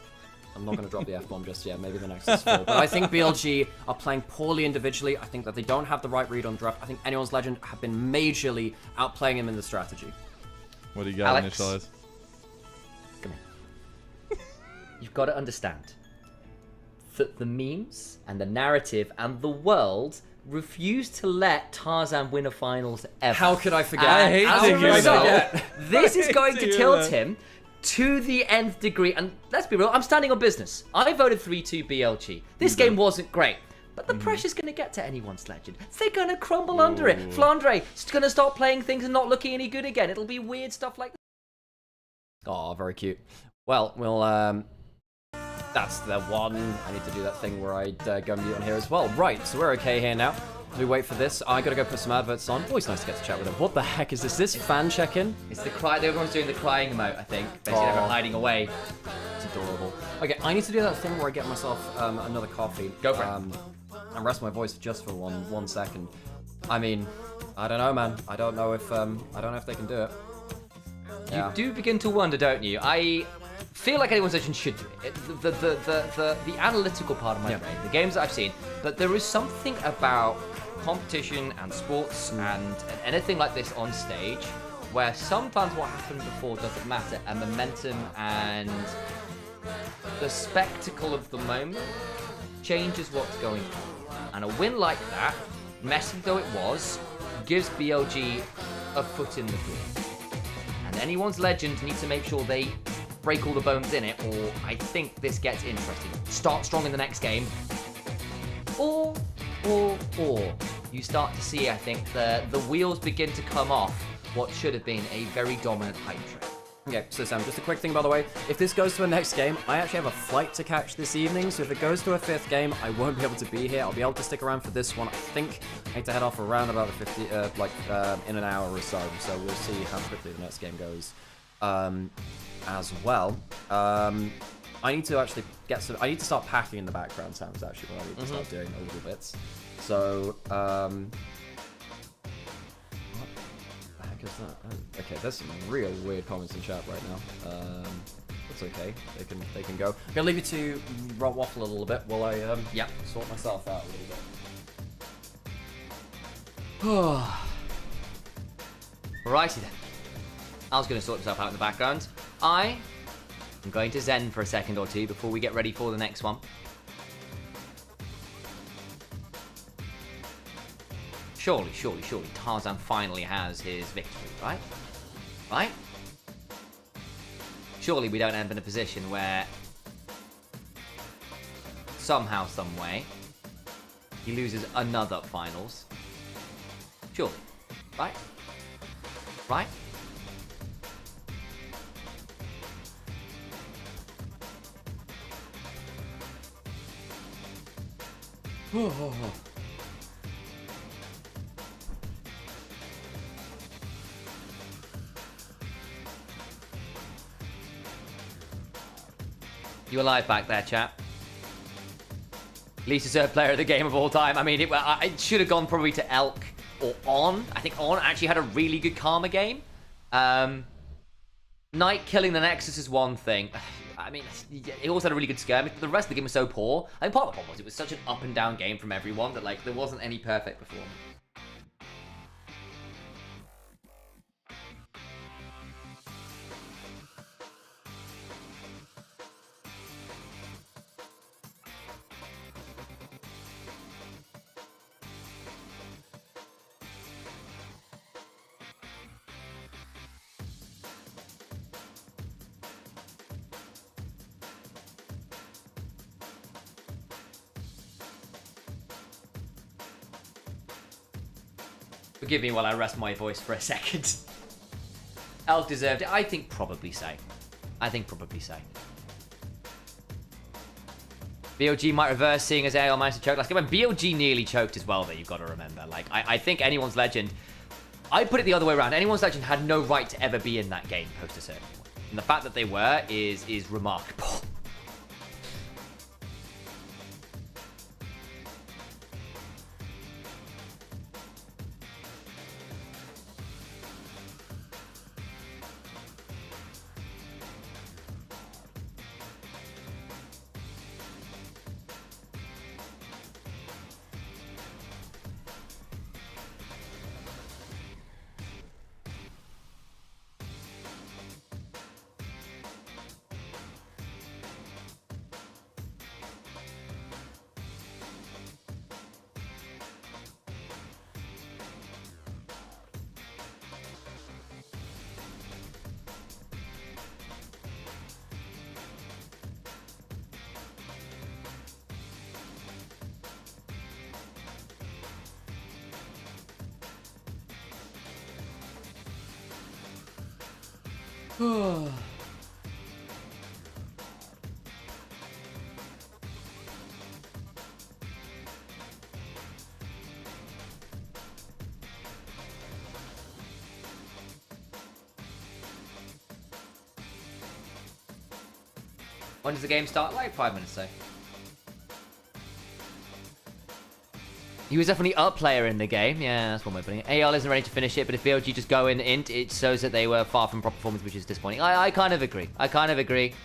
I'm not going to drop the F-bomb just yet, maybe the next is full. But I think BLG are playing poorly individually. I think that they don't have the right read on draft. I think Anyone's Legend have been majorly outplaying him in the strategy. What do you got, Alex, Initialise? come here. You've got to understand that the memes and the narrative and the world refuse to let Tarzan win a finals ever. How could I forget? I hate to hear that. This is going to tilt him to the nth degree. And let's be real, I'm standing on business. I voted 3-2 BLG. This game wasn't great. But the pressure's going to get to Anyone's Legend. They're going to crumble under it. Flandre is going to start playing things and not looking any good again. It'll be weird stuff like that. Oh, very cute. Well, that's the one. I need to do that thing where I go mute on here as well. Right, so we're okay here now. Do we wait for this? I gotta go put some adverts on. Always nice to get to chat with him. What the heck is this? This fan check-in? It's the cry. Everyone's doing the crying emote, I think. Basically, everyone hiding away. It's adorable. Okay, I need to do that thing where I get myself another coffee. Go for it. And rest my voice just for one second. I mean, I don't know, man. I don't know if they can do it. You do begin to wonder, don't you? I feel like anyone's legend should do it. The analytical part of my brain, the games that I've seen, but there is something about competition and sports and anything like this on stage where sometimes what happened before doesn't matter, and momentum and the spectacle of the moment changes what's going on. And a win like that, messy though it was, gives BLG a foot in the door. And anyone's legend needs to make sure they break all the bones in it, or I think this gets interesting. Start strong in the next game. Or you start to see, I think, the wheels begin to come off what should have been a very dominant hype train. Okay, so Sam, just a quick thing by the way. If this goes to a next game, I actually have a flight to catch this evening, so if it goes to a 5th game, I won't be able to be here. I'll be able to stick around for this one. I think I need to head off around about the 50, in an hour or so. So we'll see how quickly the next game goes. As well, I need to actually get some. I need to start packing in the background sounds. Actually, what I need to start doing a little bits. So, what the heck is that? Oh, okay, there's some real weird comments in chat right now. That's okay. They can go. I'm gonna leave you to waffle a little bit while I sort myself out a little bit. Righty then. I was going to sort myself out in the background. I am going to zen for a second or two before we get ready for the next one. Surely, Tarzan finally has his victory, right? Right? Surely we don't end up in a position where somehow, some way, he loses another finals. Surely. Right? Right? You alive back there, chap? Least deserved player of the game of all time. I mean, it should have gone probably to Elk or On. I think On actually had a really good Karma game. Knight killing the Nexus is one thing. I mean, he also had a really good skirmish, but the rest of the game was so poor. I think part of the problem was it was such an up and down game from everyone that like there wasn't any perfect performance. Forgive me while I rest my voice for a second. Elk deserved it. I think probably so. BLG might reverse seeing as AL managed to choke last game. And BLG nearly choked as well, though, you've got to remember. Like, I think anyone's legend... I put it the other way around. Anyone's legend had no right to ever be in that game post a certain point. And the fact that they were is remarkable. When does the game start? Like 5 minutes, so. He was definitely up player in the game. Yeah, that's one way of putting it. AL isn't ready to finish it, but if BLG just go in int, it shows that they were far from proper performance, which is disappointing. I kind of agree. I kind of agree.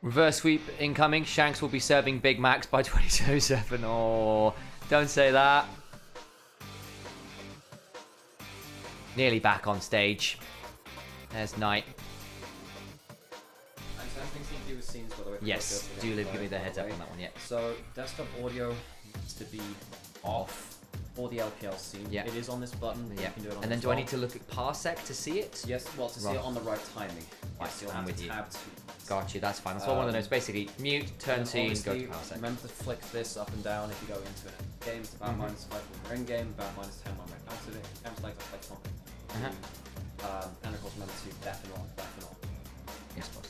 Reverse sweep incoming. Shanks will be serving Big Macs by 2027. Oh, don't say that. Nearly back on stage. There's Knight. Yes, do give me the heads up on that one, yeah. So, desktop audio needs to be off for the LPL scene. Yeah. It is on this button. Yeah. You can do it on And then do I need to look at Parsec to see it? Yes, well, to see it on the right timing. Yes, you'll I'm have with to you. tab to. Got you, that's fine. That's what I want to know. It's basically mute, turn scene, go to Parsec. Remember to flick this up and down if you go into a game. It's about -5 when you're in game, about -10 when we're out of it. Camps like that, like something. And of course, remember to deafen on. Yes, boss.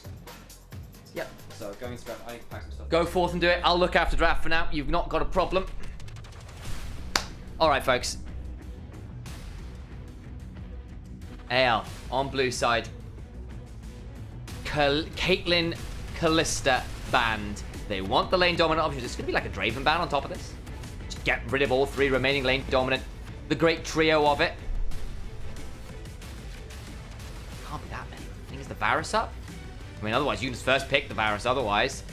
Yep. So going into draft, I need to pack some stuff. Go forth and do it. I'll look after draft for now. You've not got a problem. Alright, folks. AL on blue side. Caitlyn Callista banned. They want the lane dominant options. It's going to be like a Draven ban on top of this. Just get rid of all 3 remaining lane dominant. The great trio of it. Can't be that many. I think it's the Varus up. I mean, otherwise, you can just first pick the Varus otherwise.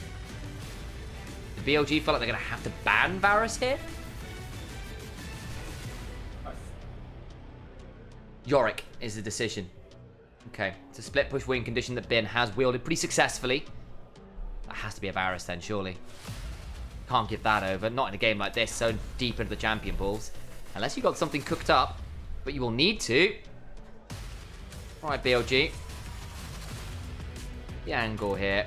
The BLG feel like they're going to have to ban Varus here? Yorick is the decision. Okay, it's a split push win condition that Bin has wielded pretty successfully. That has to be a Varus then, surely. Can't give that over. Not in a game like this, so deep into the champion pools. Unless you've got something cooked up, but you will need to. Alright, BLG. The angle here.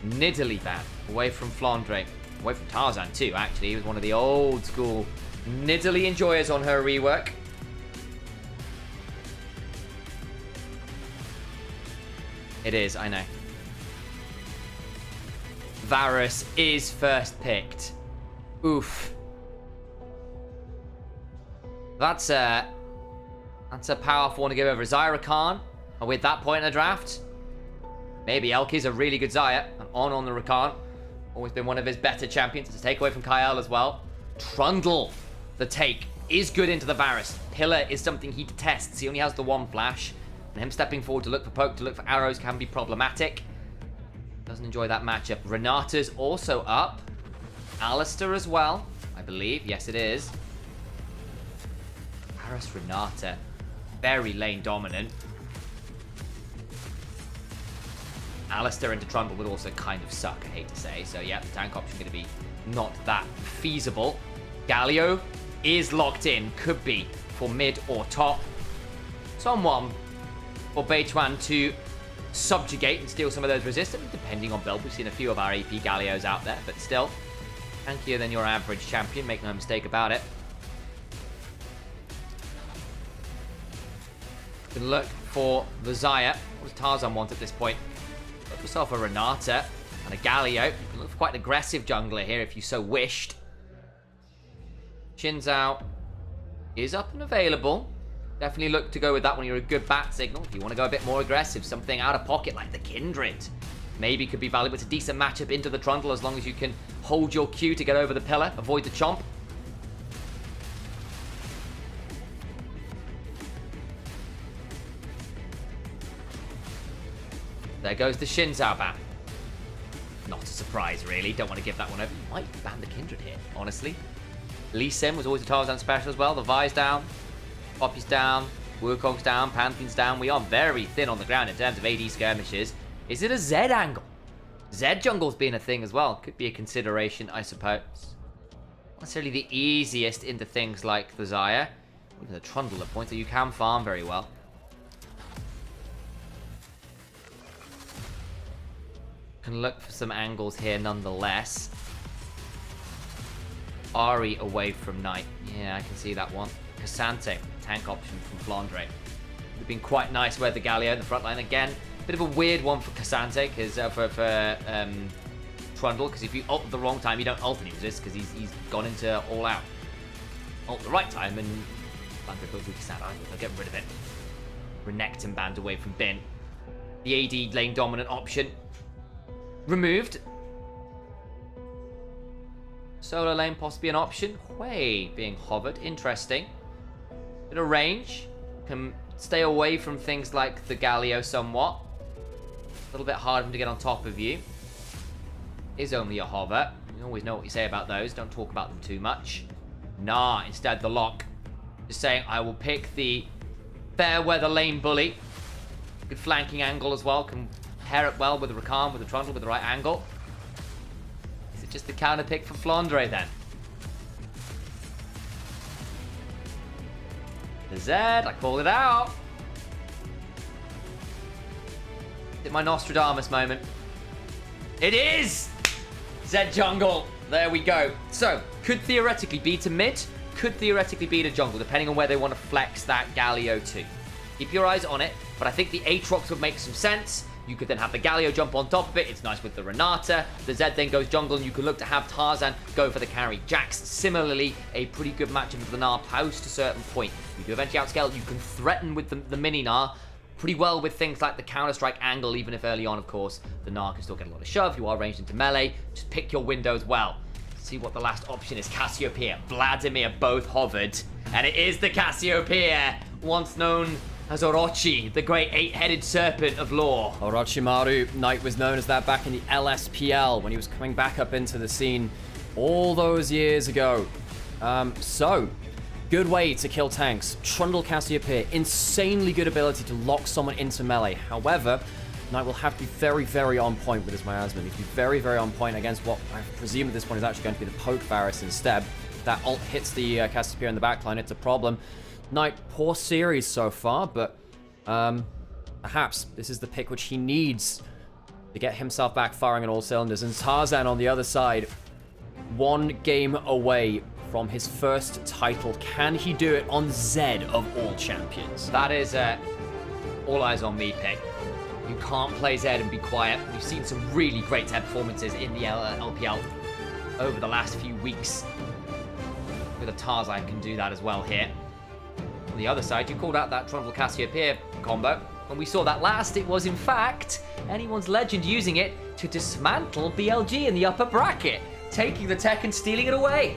Nidalee ban. Away from Flandre. Away from Tarzan too, actually. He was one of the old school Nidalee enjoyers on her rework. It is, I know. Varus is first picked. Oof. That's a powerful one to give over Zyra Khan. And with that point in the draft, maybe Elki's a really good Zyra. And on the Rakan. Always been one of his better champions. It's a takeaway from Kyle as well. Trundle, the take, is good into the Varus. Pillar is something he detests. He only has the one flash. And him stepping forward to look for poke, to look for arrows can be problematic. Doesn't enjoy that matchup. Renata's also up. Alistair as well, I believe. Yes, it is. Varus Renata. Very lane dominant. Alistair into Trundle would also kind of suck, I hate to say. So yeah, the tank option going to be not that feasible. Galio is locked in. Could be for mid or top. Someone for Beichuan to subjugate and steal some of those resistance, depending on build. We've seen a few of our AP Galios out there, but still, tankier than your average champion, make no mistake about it. Can look for the Zyra. What does Tarzan want at this point? Look for yourself a Renata and a Galio. You can look for quite an aggressive jungler here if you so wished. Shinzao is up and available. Definitely look to go with that when you're a good bat signal. If you want to go a bit more aggressive, something out of pocket like the Kindred maybe could be valuable. It's a decent matchup into the Trundle as long as you can hold your Q to get over the pillar, avoid the chomp. There goes the Shinzao ban. Not a surprise, really. Don't want to give that one over. You might ban the Kindred here, honestly. Lee Sin was always a Tarzan special as well. The Vi's down. Poppy's down. Wukong's down. Pantheon's down. We are very thin on the ground in terms of AD skirmishes. Is it a Z angle? Z jungle's been a thing as well. Could be a consideration, I suppose. Not necessarily the easiest into things like the Zyra. Even the Trundle at points that you can farm very well. Can look for some angles here nonetheless. Ari away from Knight. Yeah, I can see that one. Cassante, tank option from Flandre. Would have been quite nice with the Galio in the front line again. Bit of a weird one for Cassante, because for Trundle, because if you ult at the wrong time, you don't ult any resist, because he's gone into all out. Ult at the right time, and Flandre goes with Cassante. They'll get rid of it. Renekton banned away from Bin. The AD lane dominant option removed. Solo lane possibly an option. Hui being hovered. Interesting. Bit of range. Can stay away from things like the Galio somewhat. A little bit harder for him to get on top of you. Is only a hover. You always know what you say about those. Don't talk about them too much. Nah, instead the lock. Just saying I will pick the fair weather lane bully. Good flanking angle as well. Can pair it well with the Rakan, with the Trundle, with the right angle. Is it just the counter pick for Flandre then? The Z, I called it out. Is it my Nostradamus moment? It is! Z jungle. There we go. So, could theoretically be to mid, could theoretically be to jungle, depending on where they want to flex that Galio to. Keep your eyes on it, but I think the Aatrox would make some sense. You could then have the Galio jump on top of it. It's nice with the Renata. The Z then goes jungle, and you can look to have Tarzan go for the carry. Jax, similarly, a pretty good matchup for the Gnar post a certain point. You do eventually outscale. You can threaten with the mini Gnar pretty well with things like the Counter-Strike angle, even if early on, of course, the Gnar can still get a lot of shove. You are ranged into melee. Just pick your windows well. See what the last option is. Cassiopeia, Vladimir both hovered. And it is the Cassiopeia, once known as Orochi, the great 8-headed serpent of lore. Orochimaru, Knight was known as that back in the LSPL when he was coming back up into the scene all those years ago. So, good way to kill tanks. Trundle Cassiopeia, insanely good ability to lock someone into melee. However, Knight will have to be very, very on point with his miasma. He needs to be very, very on point against what I presume at this point is actually going to be the Poke Varus instead. If that ult hits the Cassiopeia in the backline, it's a problem. Knight, poor series so far, but perhaps this is the pick which he needs to get himself back firing on all cylinders. And Tarzan on the other side, one game away from his first title. Can he do it on Zed of all champions? That is all eyes on me pick. You can't play Zed and be quiet. We've seen some really great Zed performances in the LPL over the last few weeks. With a Tarzan can do that as well here. On the other side, you called out that Trundle Cassiopeia combo. When we saw that last, it was in fact anyone's legend using it to dismantle BLG in the upper bracket, taking the tech and stealing it away.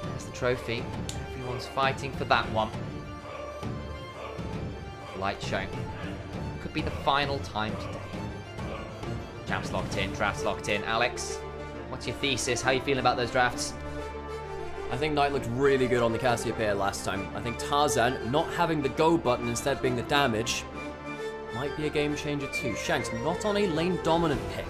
There's the trophy. Everyone's fighting for that one. Light show. Could be the final time today. Champs locked in, drafts locked in. Alex, what's your thesis? How are you feeling about those drafts? I think Knight looked really good on the Cassiopeia last time. I think Tarzan, not having the go button instead being the damage, might be a game changer too. Shanks, not on a lane dominant pick.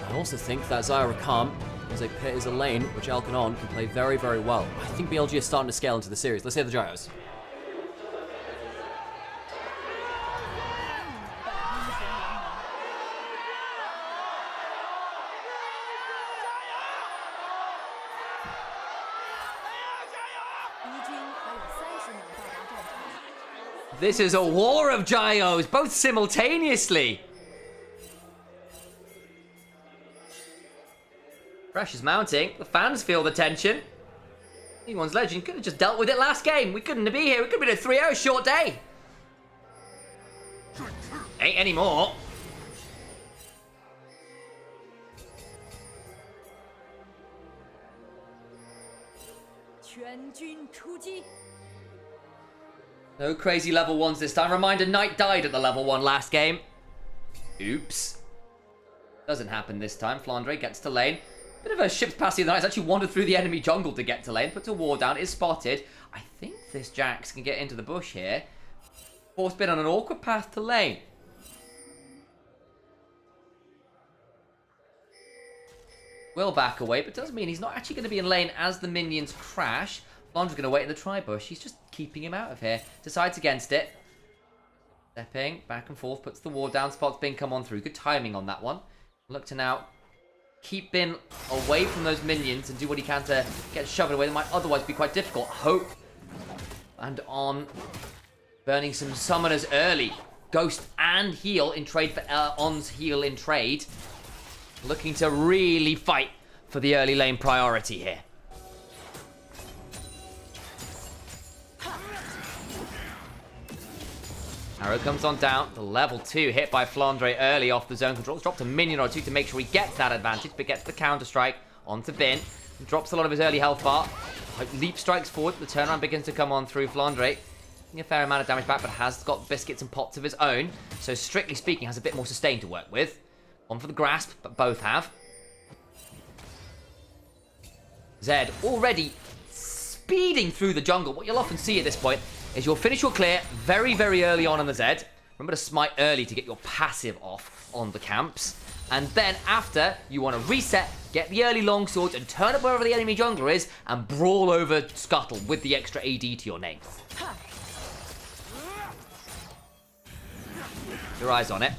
I also think that Zyra Khan is a lane which Elkanon can play very, very well. I think BLG is starting to scale into the series. Let's hear the gyros. This is a war of gyos, both simultaneously. Pressure's mounting. The fans feel the tension. Anyone's legend could have just dealt with it last game. We couldn't be here. We could have been a 3-0 short day. Ain't anymore. No crazy level 1s this time. Reminder, Knight died at the level 1 last game. Oops. Doesn't happen this time. Flandre gets to lane. Bit of a ship's passing. The Knight's actually wandered through the enemy jungle to get to lane. Puts a ward down. Is spotted. I think this Jax can get into the bush here. Force been on an awkward path to lane. will back away, but does mean he's not actually going to be in lane as the minions crash. Flandre's going to wait in the tri-bush. He's just keeping him out of here. Decides against it. Stepping back and forth, puts the ward down, spots Bin come on through. Good timing on that one. Look to now keep Bin away from those minions and do what he can to get shoved away. That might otherwise be quite difficult. Hope and on burning some summoners early. Ghost and heal in trade for On's heal in trade. Looking to really fight for the early lane priority here. Arrow comes on down. The level 2 hit by Flandre early off the zone control. Dropped a minion or two to make sure he gets that advantage, but gets the counter strike onto Bin. Drops a lot of his early health bar. Leap strikes forward. The turnaround begins to come on through Flandre. A fair amount of damage back, but has got biscuits and pots of his own. So strictly speaking, has a bit more sustain to work with. One for the grasp, but both have. Zed already speeding through the jungle. What you'll often see at this point is you'll finish your clear very, very early on the Zed. Remember to smite early to get your passive off on the camps. And then after, you want to reset, get the early longsword, and turn up wherever the enemy jungler is, and brawl over Scuttle with the extra AD to your name. Your eyes on it.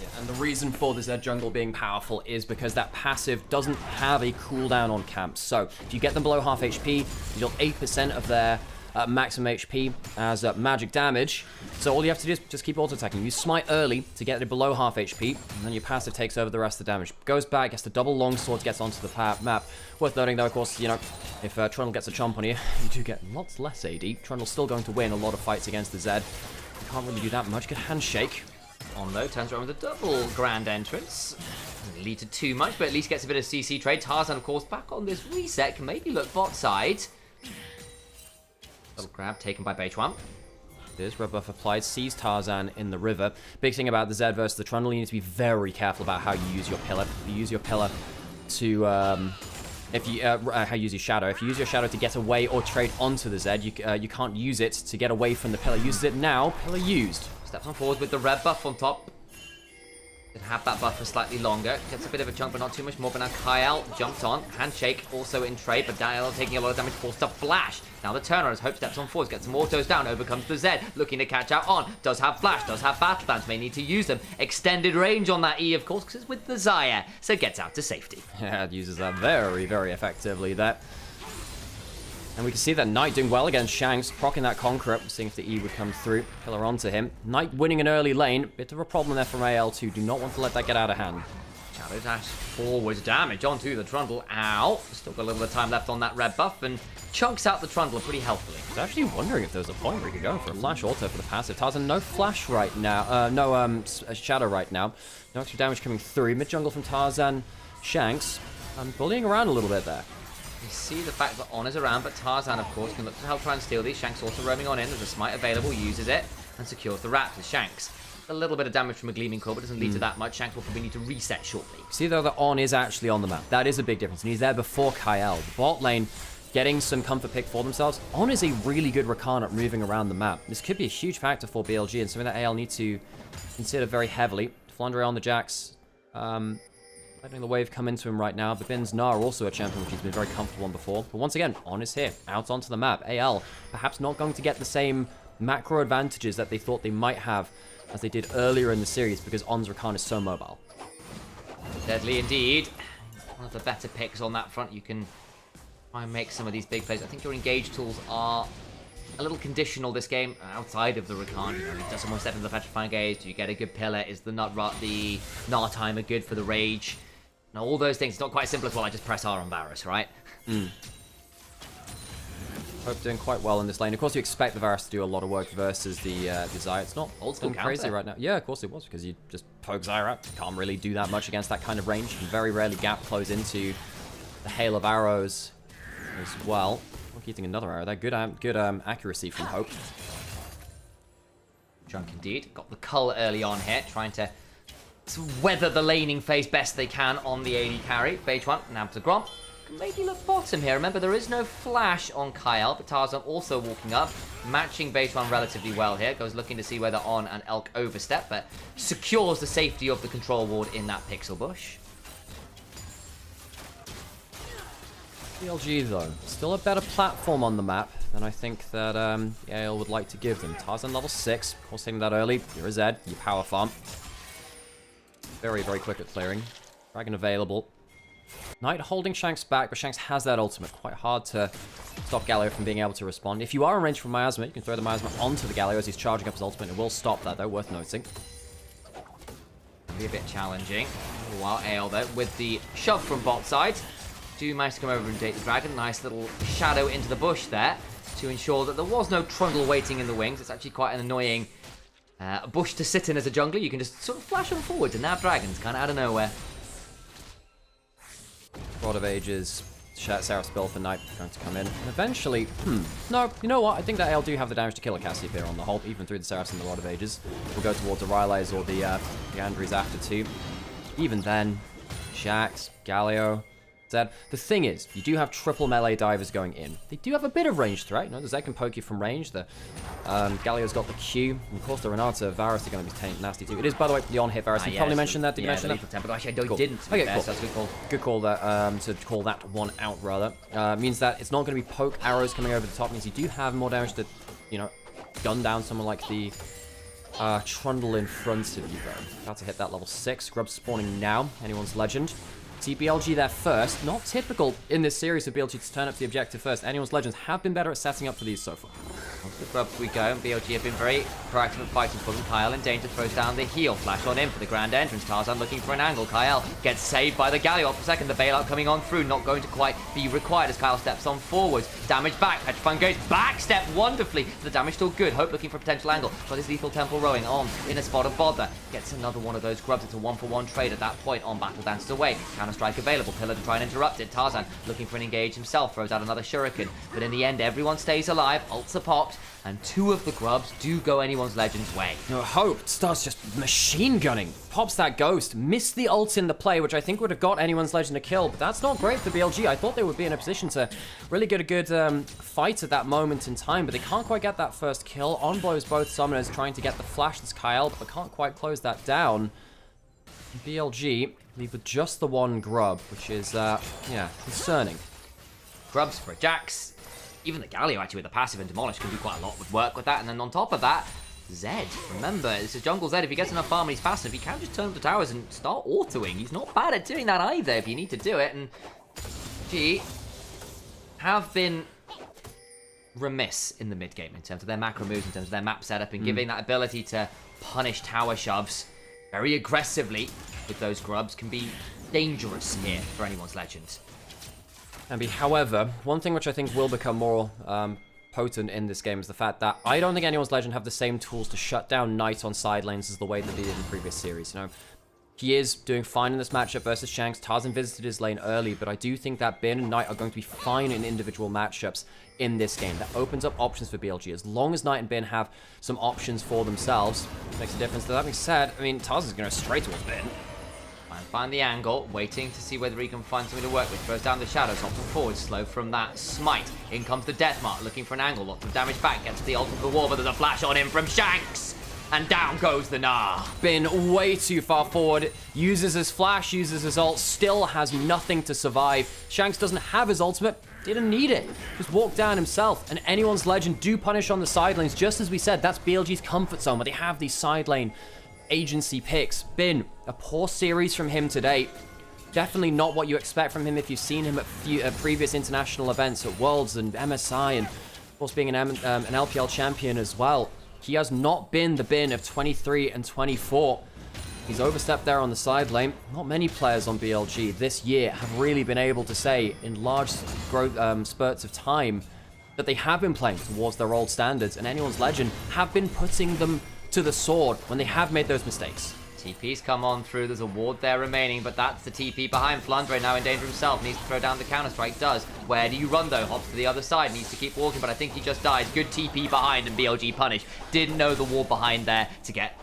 Yeah, and the reason for the Zed jungle being powerful is because that passive doesn't have a cooldown on camps. So if you get them below half HP, you deal 8% of their maximum HP as magic damage. So all you have to do is just keep auto-attacking. You smite early to get it below half HP, and then your passive takes over the rest of the damage. Goes back, gets the double longsword, gets onto the map. Worth noting though, of course, you know, if Trundle gets a chomp on you, you do get lots less AD. Trundle's still going to win a lot of fights against the Zed. You can't really do that much. Good handshake. On though, turns around with a double grand entrance. Doesn't lead to too much, but at least gets a bit of CC trade. Tarzan, of course, back on this reset. Can maybe look bot side. Double grab taken by Beichuan. This red buff applied, sees Tarzan in the river. Big thing about the Zed versus the Trundle, you need to be very careful about how you use your pillar. If you use your pillar to, how you use your shadow. If you use your shadow to get away or trade onto the Zed, you can't use it to get away from the pillar. Uses it now, pillar used. Steps on forward with the red buff on top. Could have that buff for slightly longer. Gets a bit of a chunk, but not too much more. But now Kyle jumped on. Handshake also in trade, but Daniel taking a lot of damage, forced to flash. Now the turnaround as Hope steps on forward, gets some autos down, overcomes the Zed, looking to catch out on. Does have flash, does have battle stance, may need to use them. Extended range on that E, of course, because it's with the Xayah, so gets out to safety. Yeah, it uses that very, very effectively there. And we can see that Knight doing well against Shanks, proccing that Conqueror, seeing if the E would come through. Pillar onto him. Knight winning an early lane. Bit of a problem there from AL2. Do not want to let that get out of hand. Shadow dash forward damage onto the Trundle. Ow. Still got a little bit of time left on that red buff and chunks out the Trundle pretty healthily. I was actually wondering if there was a point where he could go for a flash auto for the passive. Tarzan, no flash right now. No shadow right now. No extra damage coming through. Mid jungle from Tarzan. Shanks. Bullying around a little bit there. You see the fact that On is around, but Tarzan, of course, can look to help try and steal these. Shanks also roaming on in. There's a smite available, uses it, and secures the wrap with Shanks. A little bit of damage from a Gleaming Core, but doesn't lead to that much. Shanks will probably need to reset shortly. See, though, that On is actually on the map. That is a big difference, and he's there before Kyle. The bot lane getting some comfort pick for themselves. On is a really good Rakan at moving around the map. This could be a huge factor for BLG, and something that AL need to consider very heavily. Flandre on the Jax. Letting the wave come into him right now. But Bin's Gnar also a champion, which he's been very comfortable on before. But once again, On is here, out onto the map. AL perhaps not going to get the same macro advantages that they thought they might have as they did earlier in the series because On's Rakan is so mobile. Deadly indeed. One of the better picks on that front. You can try and make some of these big plays. I think your engage tools are a little conditional this game outside of the Rakan. You know, does someone step into the petrifying gaze? Do you get a good pillar? Is the Gnar timer good for the rage? Now, all those things, it's not quite simple as well. I just press R on Varus, right? Hope doing quite well in this lane. Of course, you expect the Varus to do a lot of work versus the Xayah. It's not old school crazy right now. Yeah, of course it was, because you just poke Xayah out. You can't really do that much against that kind of range. You can very rarely gap close into the hail of arrows as well. Look, eating another arrow there. Good accuracy from Hope. Drunk indeed. Got the cull early on here, trying to weather the laning phase best they can on the AD carry. Beichuan, now to Grom. Maybe look bottom here. Remember, there is no flash on Kyle, but Tarzan also walking up, matching Beichuan relatively well here. Goes looking to see whether On and Elk overstep, but secures the safety of the control ward in that pixel bush. BLG, though, still a better platform on the map than I think that Yale would like to give them. Tarzan level 6, of course, taking that early. You're a Zed, you power farm. Very, very quick at clearing. Dragon available. Knight holding Shanks back, but Shanks has that ultimate. Quite hard to stop Galio from being able to respond. If you are in range from Miasma, you can throw the Miasma onto the Galio as he's charging up his ultimate. It will stop that, though, worth noting. Be a bit challenging. While Ale, though, with the shove from bot side, do manage to come over and date the Dragon. Nice little shadow into the bush there to ensure that there was no Trundle waiting in the wings. It's actually quite an annoying bush to sit in as a jungler. You can just sort of flash them forward to nab dragons, kind of out of nowhere. Rod of Ages, Seraph's spell for Knight going to come in. And eventually, no, you know what? I think that AL do have the damage to kill a Cassiopeia on the whole, even through the Seraphs and the Rod of Ages. We'll go towards the Rylai's or the Andrews after too. Even then, Shax, Galio, Zed. The thing is, you do have triple melee divers going in. They do have a bit of range threat. You know, the Zed can poke you from range. The Galio's got the Q. And of course, the Renata, Varus are going to be nasty too. It is, by the way, the on-hit Varus. You probably mentioned that. Did you mention that? Tempo. Actually, I cool. didn't. Okay, cool. So that's a good call. Good call that, to call that one out, rather. Means that it's not going to be poke arrows coming over the top. Means you do have more damage to, you know, gun down someone like the Trundle in front of you, though. About to hit that level 6. Grub spawning now. Anyone's Legend. BLG there first. Not typical in this series of BLG to turn up the objective first. Anyone's Legends have been better at setting up for these so far. Onto the grubs we go, and BLG have been very proactive at fighting for them. Kyle in danger, throws down the heal. Flash on in for the grand entrance. Tarzan looking for an angle. Kyle gets saved by the Galio for a second. The bailout coming on through, not going to quite be required as Kyle steps on forwards. Damage back. Petrifying goes back, step wonderfully. The damage still good. Hope looking for a potential angle. Got his lethal temple rowing on in a spot of bother. Gets another one of those grubs. It's a 1-for-1 trade at that point on Battle Danced away. Counter strike available. Pillar to try and interrupt it. Tarzan looking for an engage himself. Throws out another shuriken. But in the end, everyone stays alive. Ults are popped. And 2 of the grubs do go anyone's Legend's way. No, Hope starts just machine gunning. Pops that ghost. Missed the ult in the play, which I think would have got anyone's Legend a kill. But that's not great for BLG. I thought they would be in a position to really get a good fight at that moment in time. But they can't quite get that first kill. On blows both summoners, trying to get the flash that's Kyle, but can't quite close that down. BLG leave with just the one grub, which is, yeah, concerning. Grubs for Jax. Even the Galio, actually, with the passive and Demolish can do quite a lot with work with that. And then on top of that, Zed. Remember, it's a jungle Zed. If he gets enough farm and he's fast enough, he can just turn up the towers and start autoing. He's not bad at doing that either if you need to do it. And G have been remiss in the mid game in terms of their macro moves, in terms of their map setup, and giving that ability to punish tower shoves very aggressively with those grubs can be dangerous here for anyone's Legends. However, one thing which I think will become more potent in this game is the fact that I don't think anyone's Legend have the same tools to shut down Knight on side lanes as the way that they did in previous series. You know, he is doing fine in this matchup versus Shanks. Tarzan visited his lane early, but I do think that Bin and Knight are going to be fine in individual matchups in this game. That opens up options for BLG. As long as Knight and Bin have some options for themselves, it makes a difference. That being said, I mean, Tarzan's going to go straight towards Bin. Find the angle, waiting to see whether he can find something to work with. Throws down the shadows, opting forward, slow from that smite. In comes the Deathmark, looking for an angle, lots of damage back, gets to the ultimate wall, but there's a flash on him from Shanks! And down goes the Gnar. Bin way too far forward, uses his flash, uses his ult, still has nothing to survive. Shanks doesn't have his ultimate, didn't need it. Just walked down himself, and anyone's Legend do punish on the side lanes. Just as we said, that's BLG's comfort zone, where they have these side lane agency picks. Bin, a poor series from him today. Definitely not what you expect from him if you've seen him at previous international events at Worlds and MSI, and of course being an LPL champion as well. He has not been the Bin of 23 and 24. He's overstepped there on the side lane. Not many players on BLG this year have really been able to say in large spurts of time that they have been playing towards their old standards, and anyone's Legend have been putting them to the sword when they have made those mistakes. TP's come on through, there's a ward there remaining, but that's the TP behind. Flandre now in danger himself, needs to throw down the counter-strike, does. Where do you run though? Hops to the other side, needs to keep walking, but I think he just dies. Good TP behind and BLG punish. Didn't know the wall behind there to get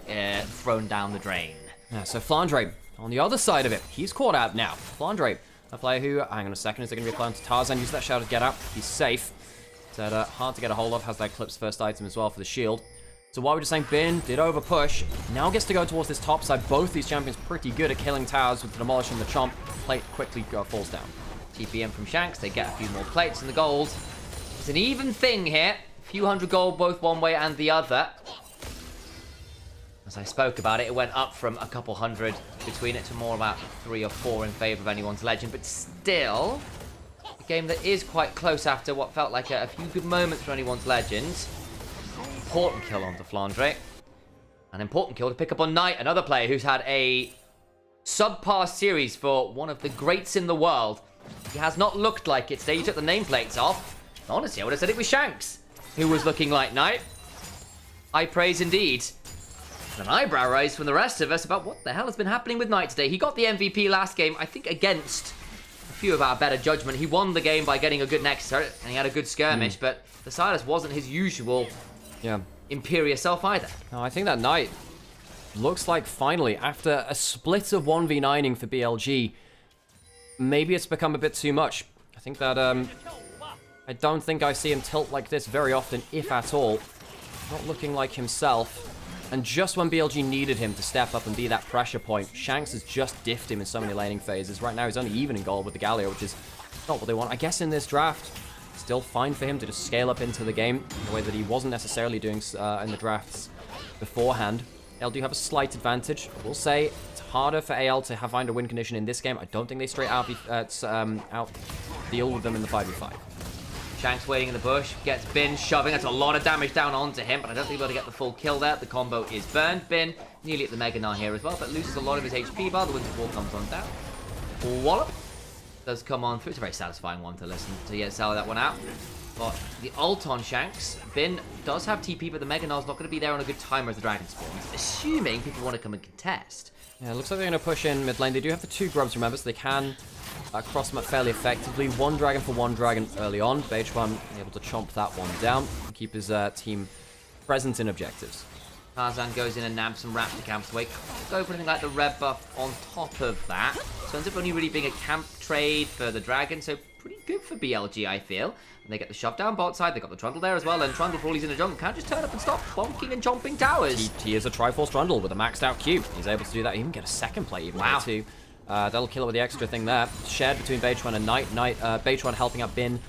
thrown down the drain. Yeah, so Flandre, on the other side of it, he's caught out now. Flandre, a player who, hang on a second, is there going to be a plan to Tarzan? Use that shadow to get out, he's safe. It's hard to get a hold of, has that Eclipse first item as well for the shield. So while we're just saying Bin did over push, now gets to go towards this top side. Both these champions pretty good at killing towers with the Demolish and the Chomp. Plate quickly falls down. TP in from Shanks. They get a few more plates in the gold. It's an even thing here. A few hundred gold both one way and the other. As I spoke about it, it went up from a couple hundred between it to more about 3 or 4 in favor of anyone's legend. But still, a game that is quite close after what felt like a few good moments for anyone's legends. Important kill onto Flandre. An important kill to pick up on Knight, another player who's had a subpar series for one of the greats in the world. He has not looked like it today. He took the nameplates off. Honestly, I would have said it was Shanks who was looking like Knight. High praise indeed. And an eyebrow raise from the rest of us about what the hell has been happening with Knight today. He got the MVP last game, I think against a few of our better judgment. He won the game by getting a good next turret, and he had a good skirmish, but the Silas wasn't his usual Imperial self either. No, I think that Knight looks like finally, after a split of 1v9ing for BLG, maybe it's become a bit too much. I think that, I don't think I see him tilt like this very often, if at all. Not looking like himself. And just when BLG needed him to step up and be that pressure point, Shanks has just diffed him in so many laning phases. Right now, he's only even in gold with the Galio, which is not what they want. I guess in this draft, still fine for him to just scale up into the game in a way that he wasn't necessarily doing in the drafts beforehand. AL do have a slight advantage. I will say it's harder for AL to find a win condition in this game. I don't think they straight out deal with them in the 5v5. Shanks waiting in the bush, gets Bin shoving. That's a lot of damage down onto him, but I don't think he'll be able to get the full kill there. The combo is burned. Bin nearly at the Mega Gnar here as well, but loses a lot of his HP bar. The Winter Wall comes on down. Wallop does come on through. It's a very satisfying one to listen to sell that one out. But the ult on Shanks. Bin does have TP, but the Mega Gnar's not going to be there on a good timer as the Dragon spawns, assuming people want to come and contest. Yeah, it looks like they're going to push in mid lane. They do have the 2 grubs, remember, so they can cross them up fairly effectively. 1 dragon for 1 dragon early on. BH1 able to chomp that one down and keep his team present in objectives. Tarzan goes in and nabs some raptor camps away. Can't go for anything like the red buff on top of that. So ends up only really being a camp trade for the dragon, so pretty good for BLG, I feel. And they get the shove down bot side. They got the Trundle there as well, and Trundle, for all he's in the jungle, can't just turn up and stop bonking and chomping towers. He is a Triforce Trundle with a maxed out Q. He's able to do that. He even get a second play even there too. That'll kill it with the extra thing there. Shared between BH1 and Knight. BH1 helping out Bin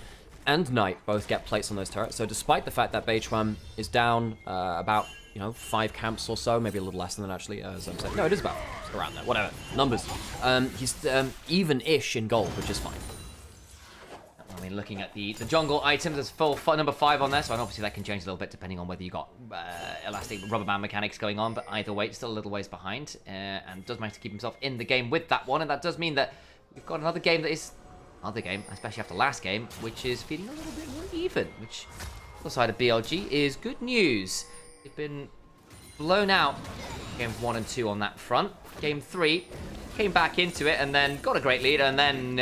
and Knight both get plates on those turrets. So despite the fact that BH1 is down about, 5 camps or so, maybe a little less than that actually, as I'm saying. No, it is about around there, whatever. Numbers. He's even-ish in gold, which is fine. I mean, looking at the jungle items, there's full number 5 on there, so obviously that can change a little bit depending on whether you got elastic rubber band mechanics going on, but either way, it's still a little ways behind, and does manage to keep himself in the game with that one, and that does mean that we've got another game that is, especially after last game, which is feeling a little bit more even, which, on the side of BLG, is good news. They've been blown out games 1 and 2 on that front. Game 3, came back into it, and then got a great lead, and then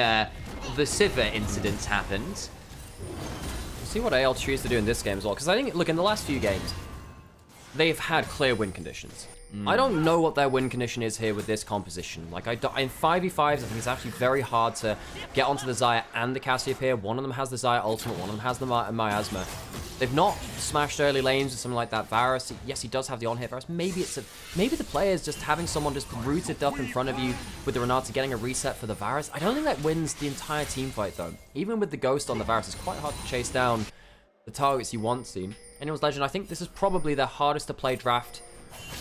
the Sivir incidents happened. We'll see what AL choose to do in this game as well, because I think, look, in the last few games, they've had clear win conditions. I don't know what their win condition is here with this composition. Like, in 5v5s, I think it's actually very hard to get onto the Xayah and the Cassiopeia. One of them has the Xayah ultimate, one of them has the Miasma. They've not smashed early lanes with something like that. Varus, yes, he does have the on-hit Varus. Maybe the player is just having someone just rooted up in front of you with the Renata getting a reset for the Varus. I don't think that wins the entire team fight, though. Even with the Ghost on the Varus, it's quite hard to chase down the targets you want to. Anyone's Legend, I think this is probably the hardest to play draft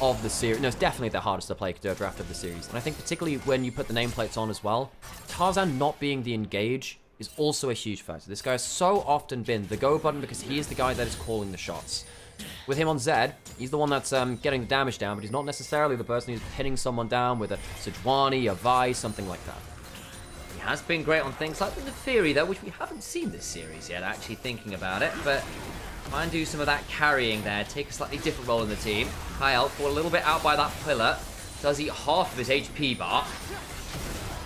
of the series. No, it's definitely the hardest to play draft of the series. And I think particularly when you put the nameplates on as well, Tarzan not being the engage is also a huge factor. This guy has so often been the go button because he is the guy that is calling the shots. With him on Zed, he's the one that's getting the damage down, but he's not necessarily the person who's pinning someone down with a Sejuani, a Vi, something like that. He has been great on things like the Neferi, though, which we haven't seen this series yet, actually thinking about it, but try and do some of that carrying there, take a slightly different role in the team. Kyle, fall a little bit out by that pillar, does eat half of his HP bar.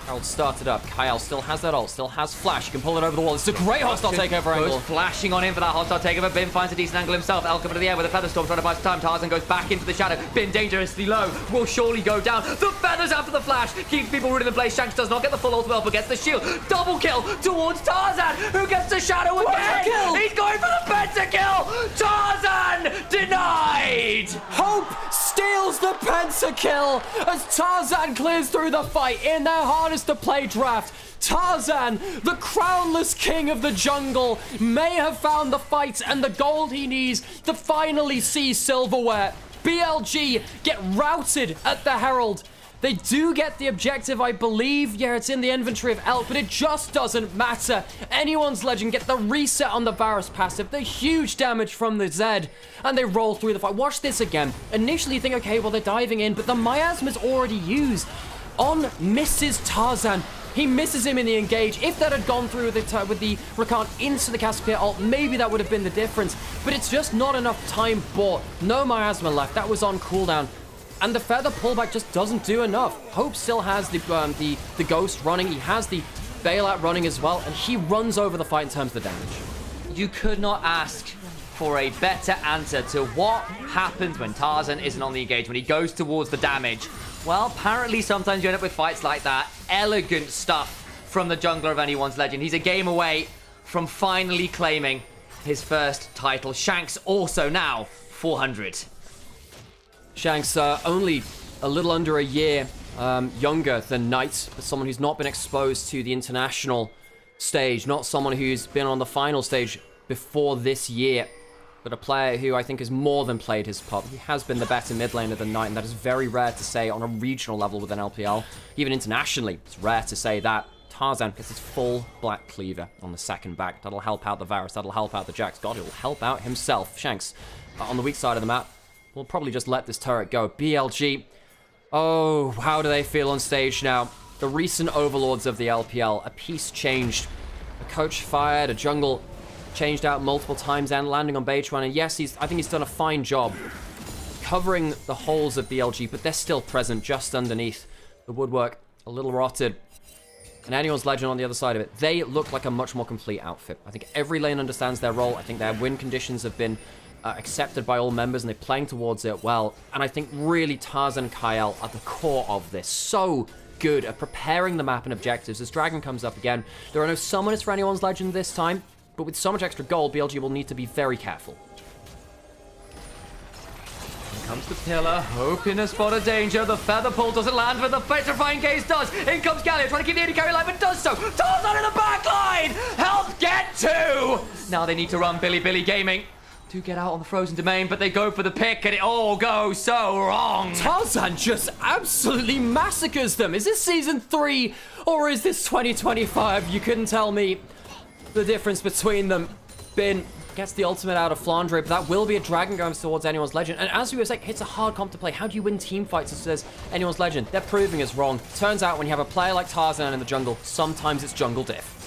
Harold started up. Kyle still has that ult, still has flash. You can pull it over the wall. It's a great hostile takeover angle. Flashing on in for that hostile takeover. Bin finds a decent angle himself. El coming to the air with a feather storm trying to buy some time. Tarzan goes back into the shadow. Bin dangerously low. Will surely go down. The feathers after the flash. Keeps people rooted in place. Shanks does not get the full ult well, but gets the shield. Double kill towards Tarzan, who gets the shadow again. He's going for the pentakill. Tarzan denied. Hope steals the pentakill as Tarzan clears through the fight in their hardest wants to play draft. Tarzan, the crownless king of the jungle, may have found the fight and the gold he needs to finally see silverware. BLG get routed at the Herald. They do get the objective, I believe. Yeah, it's in the inventory of Elk, but it just doesn't matter. Anyone's Legend get the reset on the Varus passive, the huge damage from the Zed, and they roll through the fight. Watch this again. Initially you think, okay, well, they're diving in, but the miasma's already used on Mrs. Tarzan. He misses him in the engage. If that had gone through with the Rakan into the Cassiopeia ult, maybe that would have been the difference. But it's just not enough time bought. No miasma left. That was on cooldown. And the feather pullback just doesn't do enough. Hope still has the ghost running. He has the bailout running as well, and he runs over the fight in terms of the damage. You could not ask for a better answer to what happens when Tarzan isn't on the engage, when he goes towards the damage. Well, apparently sometimes you end up with fights like that. Elegant stuff from the jungler of Anyone's Legend. He's a game away from finally claiming his first title. Shanks also now 400. Shanks only a little under a year younger than Knight, but someone who's not been exposed to the international stage, not someone who's been on the final stage before this year, but a player who I think has more than played his part. He has been the better mid laner than Knight, and that is very rare to say on a regional level within LPL. Even internationally, it's rare to say that. Tarzan gets his full black cleaver on the second back. That'll help out the Varus, that'll help out the Jax. God, it will help out himself. Shanks on the weak side of the map. We'll probably just let this turret go. BLG. Oh, how do they feel on stage now? The recent overlords of the LPL. A piece changed. A coach fired. A jungle changed out multiple times and landing on Beidchuan. And yes, I think he's done a fine job covering the holes of BLG, but they're still present just underneath the woodwork. A little rotted. And Anyone's Legend on the other side of it. They look like a much more complete outfit. I think every lane understands their role. I think their win conditions have been accepted by all members, and they're playing towards it well. And I think really Tarzan and Kyle are the core of this. So good at preparing the map and objectives. As Dragon comes up again, there are no summoners for Anyone's Legend this time, but with so much extra gold, BLG will need to be very careful. Here comes the pillar, hoping to spot a danger. The feather pull doesn't land, but the petrifying gaze does. In comes Galio, trying to keep the AD carry alive, but does so. Tarzan in the back line! Help get two! Now they need to run Billy Gaming to get out on the frozen domain, but they go for the pick, and it all goes so wrong. Tarzan just absolutely massacres them. Is this season 3 or is this 2025? You couldn't tell me the difference between them. Bin gets the ultimate out of Flandre, but that will be a dragon going towards Anyone's Legend. And as we were saying, it's a hard comp to play. How do you win team fights as Anyone's Legend? They're proving us wrong. Turns out when you have a player like Tarzan in the jungle, sometimes it's jungle diff.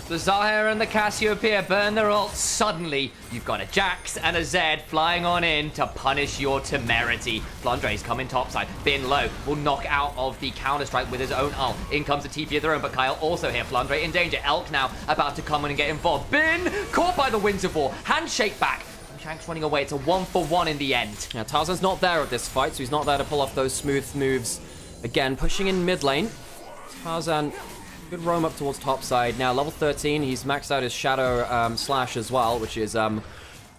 The Zahir and the Cassiopeia burn their ult. Suddenly, you've got a Jax and a Zed flying on in to punish your temerity. Flandre's coming topside. Bin low will knock out of the counter-strike with his own ult. In comes the TP of their own, but Kyle also here. Flandre in danger. Elk now about to come in and get involved. Bin caught by the Winds of War. Handshake back. Shanks running away. It's a 1-for-1 in the end. Now, Tarzan's not there at this fight, so he's not there to pull off those smooth moves. Again, pushing in mid lane. Tarzan... good roam up towards top side. Now, level 13, he's maxed out his Shadow Slash as well, which is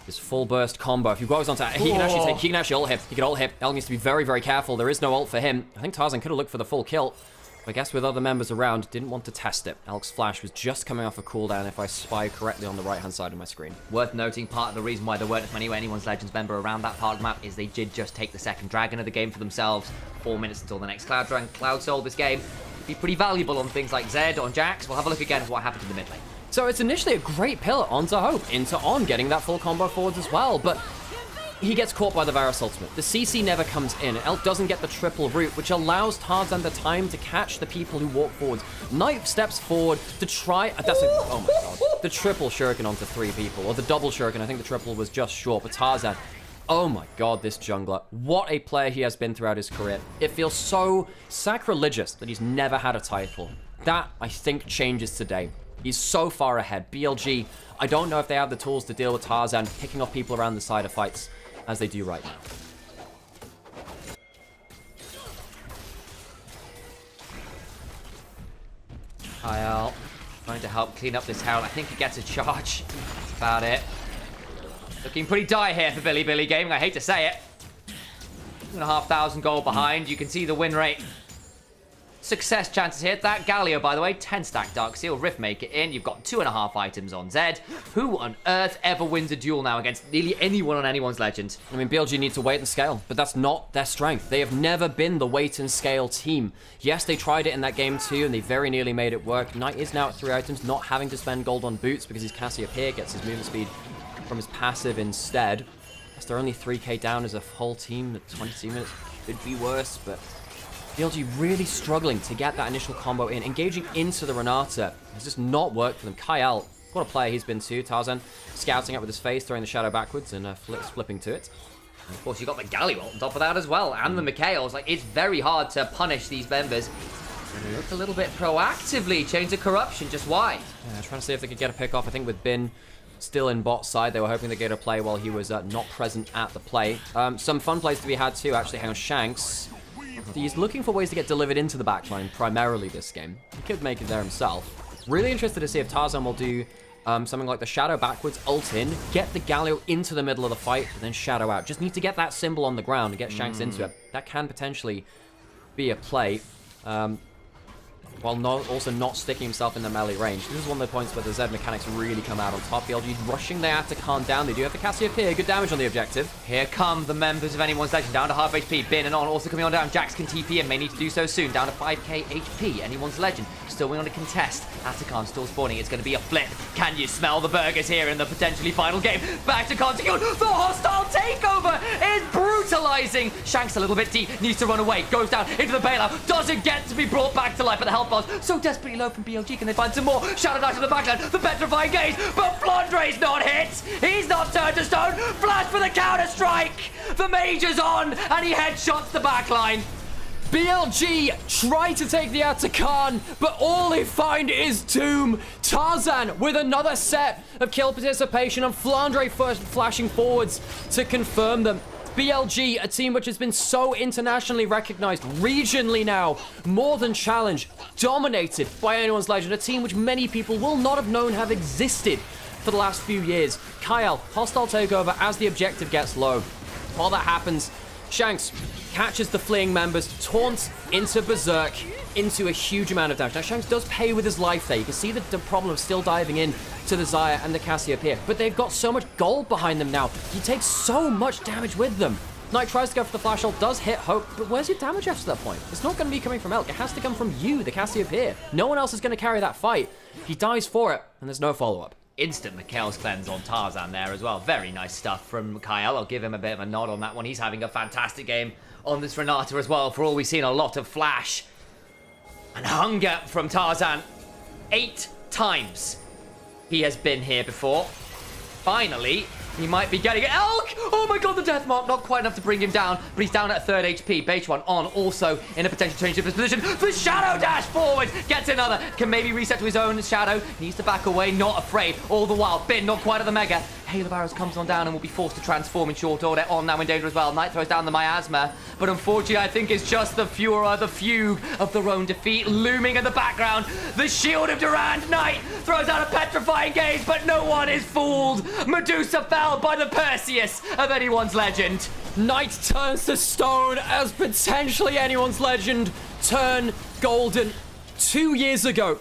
his full burst combo. If he goes onto he can actually ult him. He can ult him. El needs to be very, very careful. There is no ult for him. I think Tarzan could have looked for the full kill. But I guess with other members around, didn't want to test it. Elk's flash was just coming off a cooldown, if I spy correctly on the right-hand side of my screen. Worth noting, part of the reason why there weren't as many Anyone's Legends member around that part of the map is they did just take the second dragon of the game for themselves. 4 minutes until the next Cloud Dragon. Cloud Soul this game. Be pretty valuable on things like Zed, on Jax. We'll have a look again at what happened in the mid lane. So it's initially a great pillar onto Hope, into On, getting that full combo forwards as well, but he gets caught by the Varus ultimate. The CC never comes in. Elk doesn't get the triple route, which allows Tarzan the time to catch the people who walk forwards. Knight steps forward to try... oh my god. The triple shuriken onto 3 people, or the double shuriken. I think the triple was just short, but Tarzan... oh my god, this jungler. What a player he has been throughout his career. It feels so sacrilegious that he's never had a title. That, I think, changes today. He's so far ahead. BLG, I don't know if they have the tools to deal with Tarzan picking off people around the side of fights as they do right now. Kyle trying to help clean up this Herald. I think he gets a charge. That's about it. Looking pretty dire here for Billy Gaming. I hate to say it. 2,500 gold behind. You can see the win rate success chances here. That Galio, by the way, 10 stack Dark Seal, Rift Maker in. You've got 2.5 items on Zed. Who on earth ever wins a duel now against nearly anyone on anyone's Legend? I mean, BLG need to wait and scale, but that's not their strength. They have never been the wait and scale team. Yes, they tried it in that game too, and they very nearly made it work. Knight is now at 3 items, not having to spend gold on boots because his Cassiopeia gets his movement speed from his passive instead. Yes, they're only 3k down as a whole team at 22 minutes. Could be worse, but BLG really struggling to get that initial combo in. Engaging into the Renata has just not worked for them. Kyle, what a player he's been too. Tarzan scouting up with his face, throwing the shadow backwards and flipping to it. And of course, you got the Galio on top of that as well, and the Mikhails. Like, it's very hard to punish these members. And they look a little bit proactively. Chains of Corruption, just why? Yeah, trying to see if they could get a pick off. I think with Bin still in bot side, they were hoping to get a play while he was not present at the play. Some fun plays to be had too, actually. Hang on, Shanks. He's looking for ways to get delivered into the backline primarily this game. He could make it there himself. Really interested to see if Tarzan will do something like the shadow backwards, ult in, get the Galio into the middle of the fight, and then shadow out. Just need to get that symbol on the ground and get Shanks into it. That can potentially be a play. While also not sticking himself in the melee range. This is one of the points where the Zed mechanics really come out on top. BLG rushing there to calm down. They do have the Cassiopeia. Good damage on the objective. Here come the members of anyone's Legend. Down to half HP. Bin and On also coming on down. Jax can TP and may need to do so soon. Down to 5k HP. Anyone's Legend still winning on a contest. Atakan still spawning. It's going to be a flip. Can you smell the burgers here in the potentially final game? Back to Contigune. The hostile takeover is brutalizing. Shanks a little bit deep. Needs to run away. Goes down into the bailout. Doesn't get to be brought back to life, but the health bars so desperately low from BLG. Can they find some more? Shadow Knight in the backline. The petrifying gaze. But Flandre's not hit. He's not turned to stone. Flash for the counter strike. The Mage's on and he headshots the backline. BLG try to take the Atakan, but all they find is doom. Tarzan with another set of kill participation and Flandre first flashing forwards to confirm them. BLG, a team which has been so internationally recognized, regionally now, more than challenged, dominated by anyone's Legend, a team which many people will not have known have existed for the last few years. Kyle, hostile takeover as the objective gets low. While that happens, Shanks catches the fleeing members, taunts into Berserk, into a huge amount of damage. Now, Shanks does pay with his life there. You can see the problem of still diving in to the Xayah and the Cassiopeia, but they've got so much gold behind them now. He takes so much damage with them. Knight tries to go for the flash ult, does hit Hope, but where's your damage after that point? It's not going to be coming from Elk. It has to come from you, the Cassiopeia. No one else is going to carry that fight. He dies for it, and there's no follow-up. Instant Mikhail's cleanse on Tarzan there as well. Very nice stuff from Kyle. I'll give him a bit of a nod on that one. He's having a fantastic game on this Renata as well. For all we've seen, a lot of flash and hunger from Tarzan. 8 times he has been here before. Finally, he might be getting it. Elk! Oh my god, the death mark. Not quite enough to bring him down, but he's down at 3rd HP. Beige1 on also in a potential change of his position. The shadow dash forward. Gets another. Can maybe reset to his own shadow. Needs to back away. Not afraid. All the while, Bin not quite at the mega. Hail of Arrows comes on down and will be forced to transform in short order. On now in danger as well. Knight throws down the miasma, but unfortunately I think it's just the furor, the fugue of their own defeat looming in the background. The shield of Durand. Knight throws out a petrifying gaze, but no one is fooled. Medusa fell by the Perseus of anyone's Legend. Knight turns to stone as potentially anyone's Legend turn golden. 2 years ago,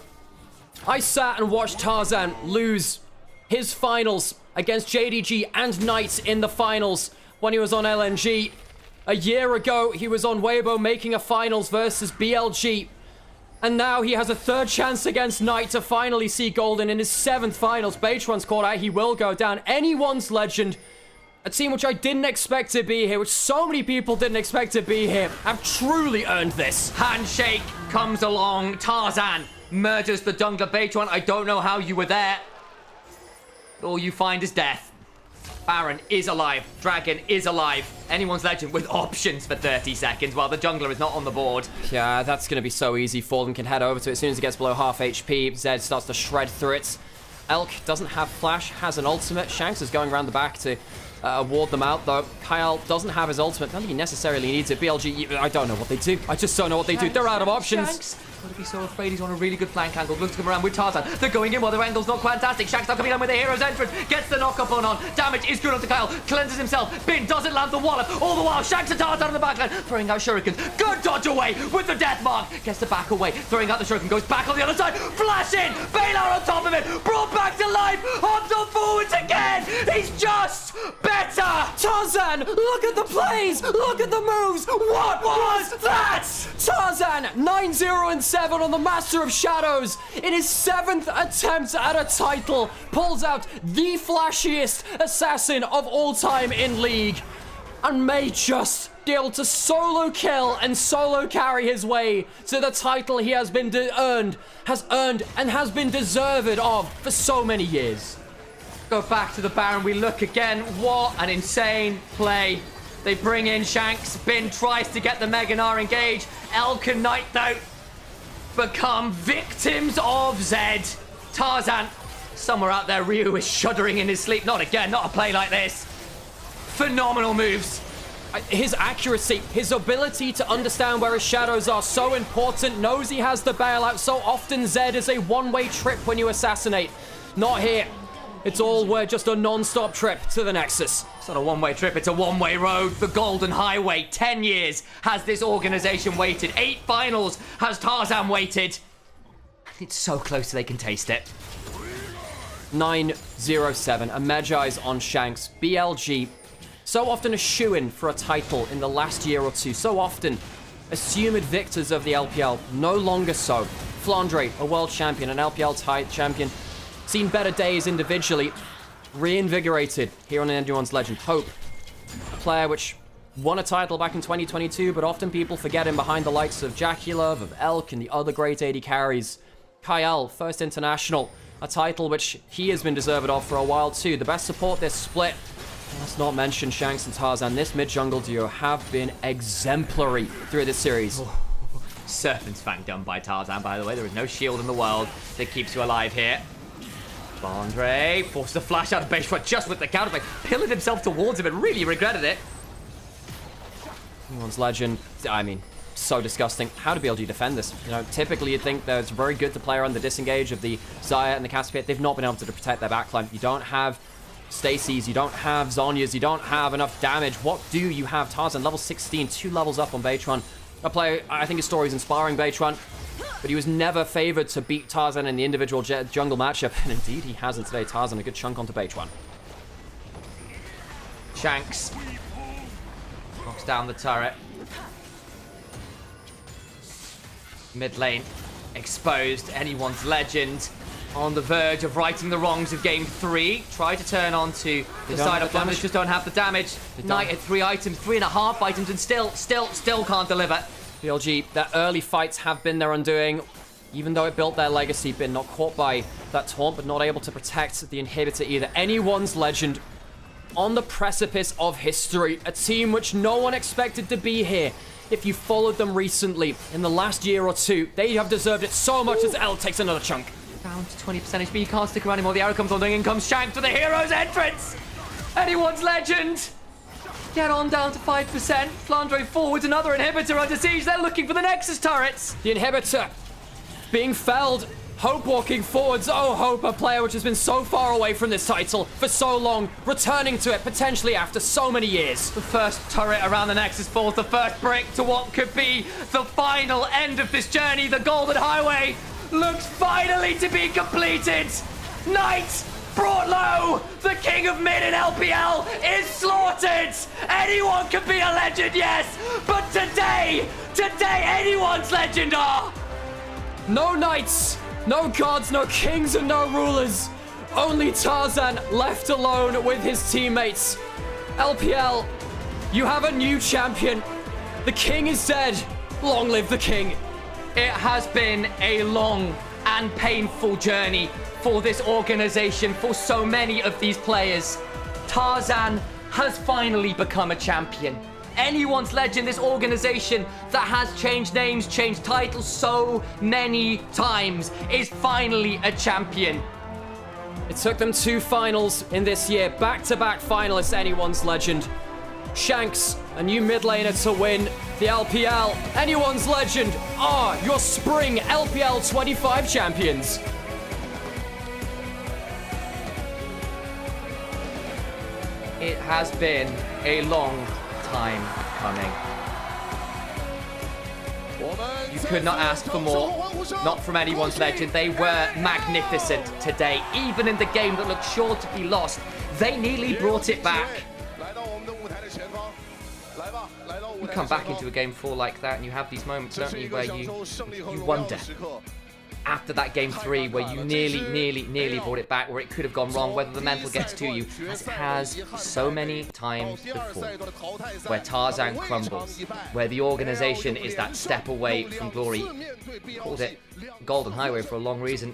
I sat and watched Tarzan lose his finals against JDG and Knight in the finals when he was on LNG. A year ago, he was on Weibo making a finals versus BLG. And now he has a 3rd chance against Knight to finally see golden in his 7th finals. Beige1's caught out. He will go down. Anyone's Legend. A team which I didn't expect to be here, which so many people didn't expect to be here, have truly earned this. Handshake comes along. Tarzan murders the jungler. Beige1, I don't know how you were there. All you find is death. Baron is alive. Dragon is alive. Anyone's Legend with options for 30 seconds while the jungler is not on the board. Yeah, that's going to be so easy. Fallen can head over to it as soon as he gets below half HP. Zed starts to shred through it. Elk doesn't have flash, has an ultimate. Shanks is going around the back to ward them out, though. Kyle doesn't have his ultimate. I don't think he necessarily needs it. BLG, I don't know what they do. I just don't know what they do. They're out of options. Shanks Gotta be so afraid. He's on a really good flank angle. Looks to come around with Tarzan. They're going in while their angle's not fantastic. Shank's not coming down with the hero's entrance. Gets the knock-up on. Damage is good onto Kyle. Cleanses himself. Bin doesn't land the wallop. All the while, Shanks and Tarzan on the backline. Throwing out shurikens. Good dodge away with the death mark. Gets the back away. Throwing out the shuriken. Goes back on the other side. Flash in. Baylor on top of it. Brought back to life. Onto forwards again. He's just better. Tarzan, look at the plays. Look at the moves. What was that? Tarzan, 9-0-7 on the Master of Shadows in his 7th attempt at a title, pulls out the flashiest assassin of all time in League, and may just be able to solo kill and solo carry his way to the title he has been earned and has been deserved of for so many years. Go back to the Baron. We look again. What an insane play. They bring in Shanks. Bin tries to get the Meganar engaged. Elk and Knight, though, become victims of Zed. Tarzan, somewhere out there, Ryu is shuddering in his sleep. Not again, not a play like this. Phenomenal moves. His accuracy, his ability to understand where his shadows are, so important. Knows he has the bailout. So often Zed is a one-way trip when you assassinate. Not here. It's all just a non-stop trip to the Nexus. It's not a one-way trip, it's a one-way road. The Golden Highway. 10 years has this organization waited. 8 finals has Tarzan waited. It's so close they can taste it. 9-0-7. A Magi's on Shanks. BLG. So often a shoo-in for a title in the last year or two. So often assumed victors of the LPL. No longer so. Flandre, a world champion, an LPL champion. Seen better days individually. Reinvigorated here on Anyone's Legend. Hope, a player which won a title back in 2022, but often people forget him behind the likes of Jackulov, of Elk, and the other great AD carries. Kyle, first international, a title which he has been deserved of for a while too. The best support this split. Let's not mention Shanks and Tarzan. This mid-jungle duo have been exemplary through this series. Serpent's Fang done by Tarzan, by the way. There is no shield in the world that keeps you alive here. Andre forced a flash out of base front just with the counterplay. Pillared himself towards him and really regretted it. Anyone's Legend, I mean, so disgusting. How do BLG defend this? You know, typically you'd think that it's very good to play around the disengage of the Xayah and the Caspian. They've not been able to protect their backline. You don't have Stacy's, you don't have Zhonya's, you don't have enough damage. What do you have? Tarzan, level 16, 2 levels up on Baytron. A player, I think his story is inspiring, Baytron. But he was never favored to beat Tarzan in the individual jungle matchup. And indeed, he hasn't today. Tarzan, a good chunk onto Baytron. Shanks knocks down the turret. Mid lane exposed. Anyone's Legend on the verge of righting the wrongs of game 3. Try to turn on to the side of Flanders, just don't have the damage. Knight at 3 items, 3.5 items, and still can't deliver. BLG, their early fights have been their undoing, even though it built their legacy. Been not caught by that taunt, but not able to protect the inhibitor either. Anyone's Legend on the precipice of history. A team which no one expected to be here. If you followed them recently in the last year or two, they have deserved it so much as L takes another chunk. Down to 20% HP, he can't stick around anymore. The arrow comes on, in comes Shank to the hero's entrance. Anyone's Legend. Get on down to 5%. Flandre forwards, another inhibitor under siege. They're looking for the Nexus turrets. The inhibitor being felled. Hope walking forwards. Oh, Hope, a player which has been so far away from this title for so long, returning to it potentially after so many years. The first turret around the Nexus falls, the first brick to what could be the final end of this journey. The Golden Highway looks finally to be completed. Knight brought low. The king of mid in LPL is slaughtered. Anyone can be a legend, yes, but today, anyone's Legend are. No knights, no gods, no kings, and no rulers. Only Tarzan left alone with his teammates. LPL, you have a new champion. The king is dead. Long live the king. It has been a long and painful journey for this organization, for so many of these players. Tarzan has finally become a champion. Anyone's Legend, this organization that has changed names, changed titles so many times, is finally a champion. It took them 2 finals in this year, back-to-back finalists, Anyone's Legend. Shanks, a new mid laner to win the LPL. Anyone's Legend are your spring LPL 25 champions. It has been a long time coming. You could not ask for more, not from anyone's Legend. They were magnificent today. Even in the game that looked sure to be lost, they nearly brought it back. You come back into a game 4 like that and you have these moments, don't you, where you wonder, after that game 3 where you nearly brought it back, where it could have gone wrong, whether the mental gets to you, as it has so many times before, where Tarzan crumbles, where the organization is that step away from glory. Called it Golden Highway for a long reason,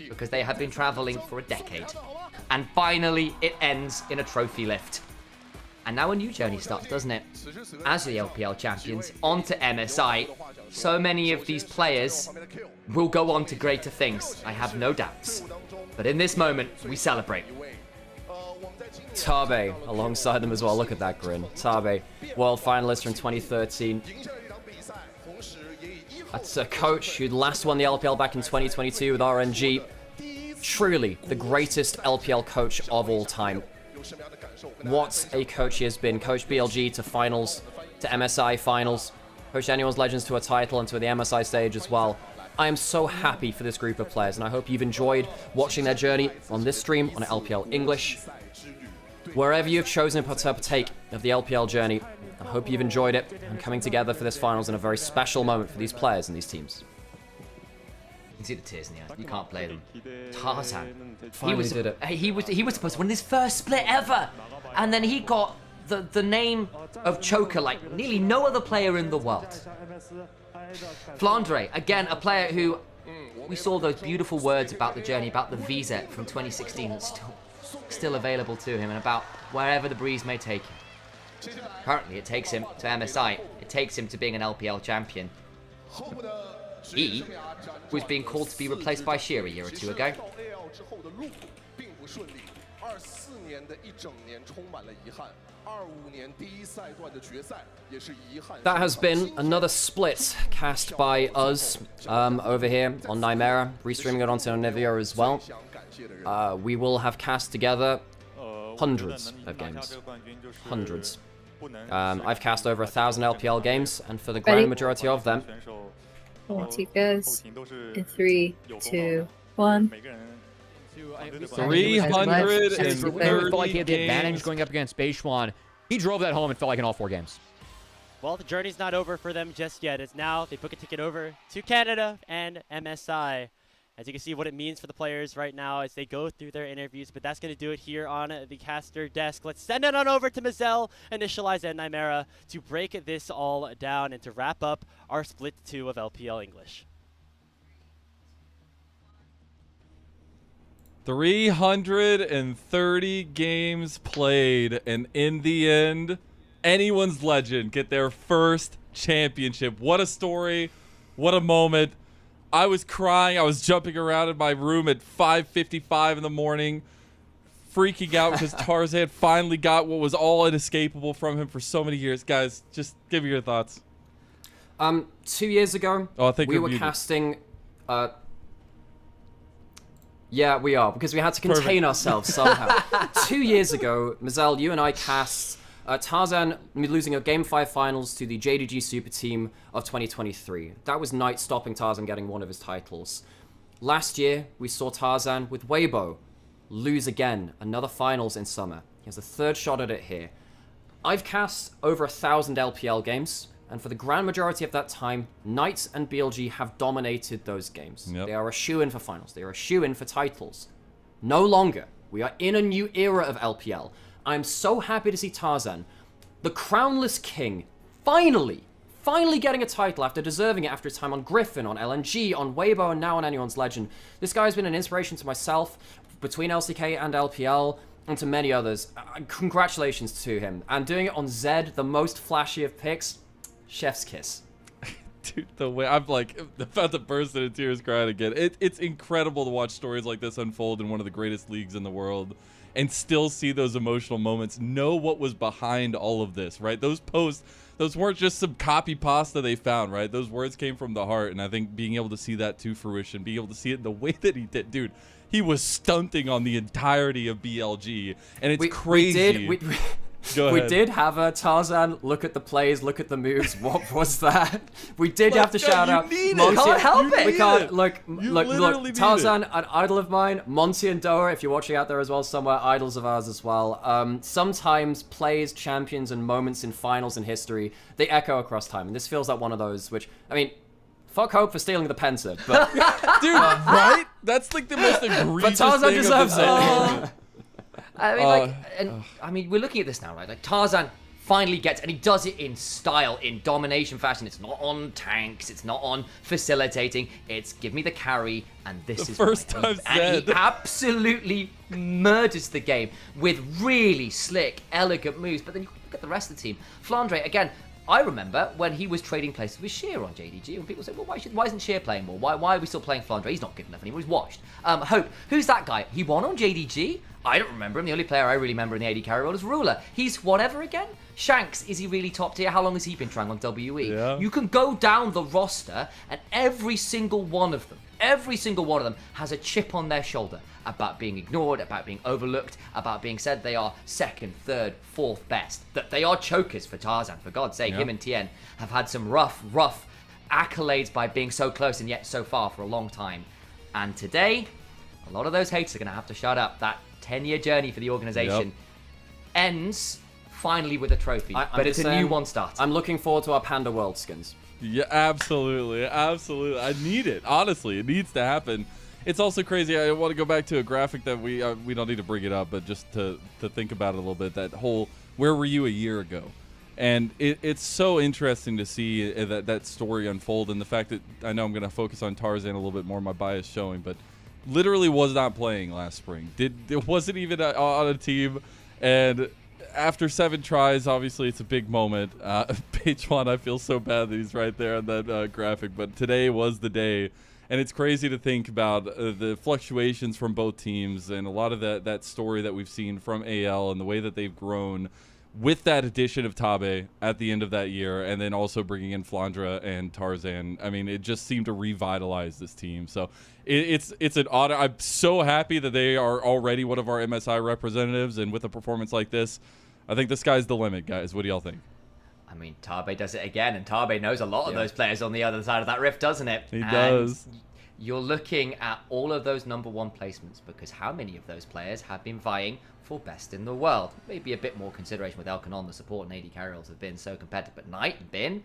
because they have been traveling for a decade. And finally, it ends in a trophy lift. And now a new journey starts, doesn't it? As the LPL champions, onto MSI. So many of these players will go on to greater things, I have no doubts. But in this moment, we celebrate. Tabe alongside them as well. Look at that grin. Tabe, world finalist from 2013. That's a coach who last won the LPL back in 2022 with RNG. Truly the greatest LPL coach of all time. What a coach he has been. Coach BLG to finals, to MSI finals. Coach Anyone's Legends to a title and to the MSI stage as well. I am so happy for this group of players, and I hope you've enjoyed watching their journey on this stream on LPL English. Wherever you've chosen to partake of the LPL journey, I hope you've enjoyed it and coming together for this finals in a very special moment for these players and these teams. You can see the tears in the eyes. You can't play them. Tarzan. He was supposed to win his first split ever, and then he got the name of choker like nearly no other player in the world. Flandre, again, a player who we saw those beautiful words about the journey, about the visa from 2016 that's still available to him, and about wherever the breeze may take him. Currently, it takes him to MSI. It takes him to being an LPL champion. He was being called to be replaced by Sheer a year or two ago. That has been another split cast by us over here on Nymaera, restreaming it onto Nivea as well. We will have cast together hundreds of games. Hundreds. I've cast over 1,000 LPL games, and for the grand majority of them... Once you guys, in 3, 2, 1. 330 felt like he had the advantage going up against Beishuan. He drove that home and felt like in all 4 games. Well, the journey's not over for them just yet. It's now they book a ticket over to Canada and MSI. As you can see what it means for the players right now as they go through their interviews. But that's going to do it here on the caster desk. Let's send it on over to Nymaera Initialise and Nymaera to break this all down and to wrap up our split 2 of LPL English. 330 games played, and in the end, Anyone's Legend get their first championship. What a story. What a moment. I was crying. I was jumping around in my room at 5:55 in the morning, freaking out because Tarzan finally got what was all inescapable from him for so many years. Guys, just give me your thoughts. 2 years ago, we were casting... Yeah, we are, because we had to contain ourselves somehow. 2 years ago, Mazel, you and I cast Tarzan losing a Game 5 finals to the JDG Super Team of 2023. That was Knight stopping Tarzan getting one of his titles. Last year, we saw Tarzan with Weibo lose again, another finals in summer. He has a 3rd shot at it here. I've cast over 1,000 LPL games, and for the grand majority of that time, Knight and BLG have dominated those games. They are a shoo-in for finals. They are a shoo-in for titles. No longer. We are in a new era of LPL. I'm so happy to see Tarzan, the crownless king, finally getting a title after deserving it after his time on Griffin, on LNG, on Weibo, and now on Anyone's Legend. This guy's been an inspiration to myself between LCK and LPL, and to many others. Congratulations to him. And doing it on Zed, the most flashy of picks, chef's kiss. Dude, the way I'm like about to burst into tears crying again. It's incredible to watch stories like this unfold in one of the greatest leagues in the world. and still see those emotional moments, know what was behind all of this, right? Those posts, those weren't just some copy pasta they found, right? Those words came from the heart, and I think being able to see that to fruition, being able to see it in the way that he did, dude, he was stunting on the entirety of BLG, and it's crazy. We did have a Tarzan look at the plays, look at the moves. What was that? We did have to shout out. Can't help it. We can't look. Tarzan, an idol of mine. Monty and Doa, if you're watching out there as well, somewhere, idols of ours as well. Sometimes plays, champions, and moments in finals in history, they echo across time, and this feels like one of those. Which, I mean, fuck Hope for stealing the Pensa, but dude, right? That's like the most egregious but Tarzan thing deserves of it. I mean, we're looking at this now, right? Like Tarzan finally gets, and he does it in style, in domination fashion. It's not on tanks, it's not on facilitating. It's give me the carry, and this is first time and he absolutely murders the game with really slick, elegant moves. But then you look at the rest of the team. Flandre again. I remember when he was trading places with Sheer on JDG, and people said, well, why isn't Sheer playing more? Why are we still playing Flandre? He's not good enough anymore. He's washed. Hope, who's that guy? He won on JDG? I don't remember him. The only player I really remember in the AD carry role is Ruler. He's whatever again? Shanks, is he really top tier? How long has he been trying on WE? Yeah. You can go down the roster, and every single one of them has a chip on their shoulder about being ignored, about being overlooked, about being said they are second, third, fourth best, that they are chokers for Tarzan. For God's sake, him and Tien have had some rough accolades by being so close and yet so far for a long time. And today, a lot of those haters are going to have to shut up. That 10-year journey for the organization ends finally with a trophy, but it's a new one starts. I'm looking forward to our Panda World skins. Yeah, absolutely. I need it. Honestly, it needs to happen. It's also crazy. I want to go back to a graphic that we don't need to bring it up, but just to think about it a little bit. That whole where were you a year ago, and it's so interesting to see that story unfold, and the fact that I know I'm going to focus on Tarzan a little bit more. My bias showing, but literally was not playing last spring. It wasn't even on a team, and after 7 tries, obviously it's a big moment. Page 1, I feel so bad that he's right there on that graphic, but today was the day. And it's crazy to think about the fluctuations from both teams and a lot of that story that we've seen from AL and the way that they've grown with that addition of Tabe at the end of that year, and then also bringing in Flandre and Tarzan. I mean, it just seemed to revitalize this team. So it's an honor. I'm so happy that they are already one of our MSI representatives, and with a performance like this, I think the sky's the limit, guys. What do y'all think? I mean, Tabe does it again, and Tabe knows a lot of those players on the other side of that rift, doesn't it? He does. You're looking at all of those #1 placements, because how many of those players have been vying for best in the world? Maybe a bit more consideration with Elkanon, the support and AD carry roles have been so competitive, but Knight and Bin,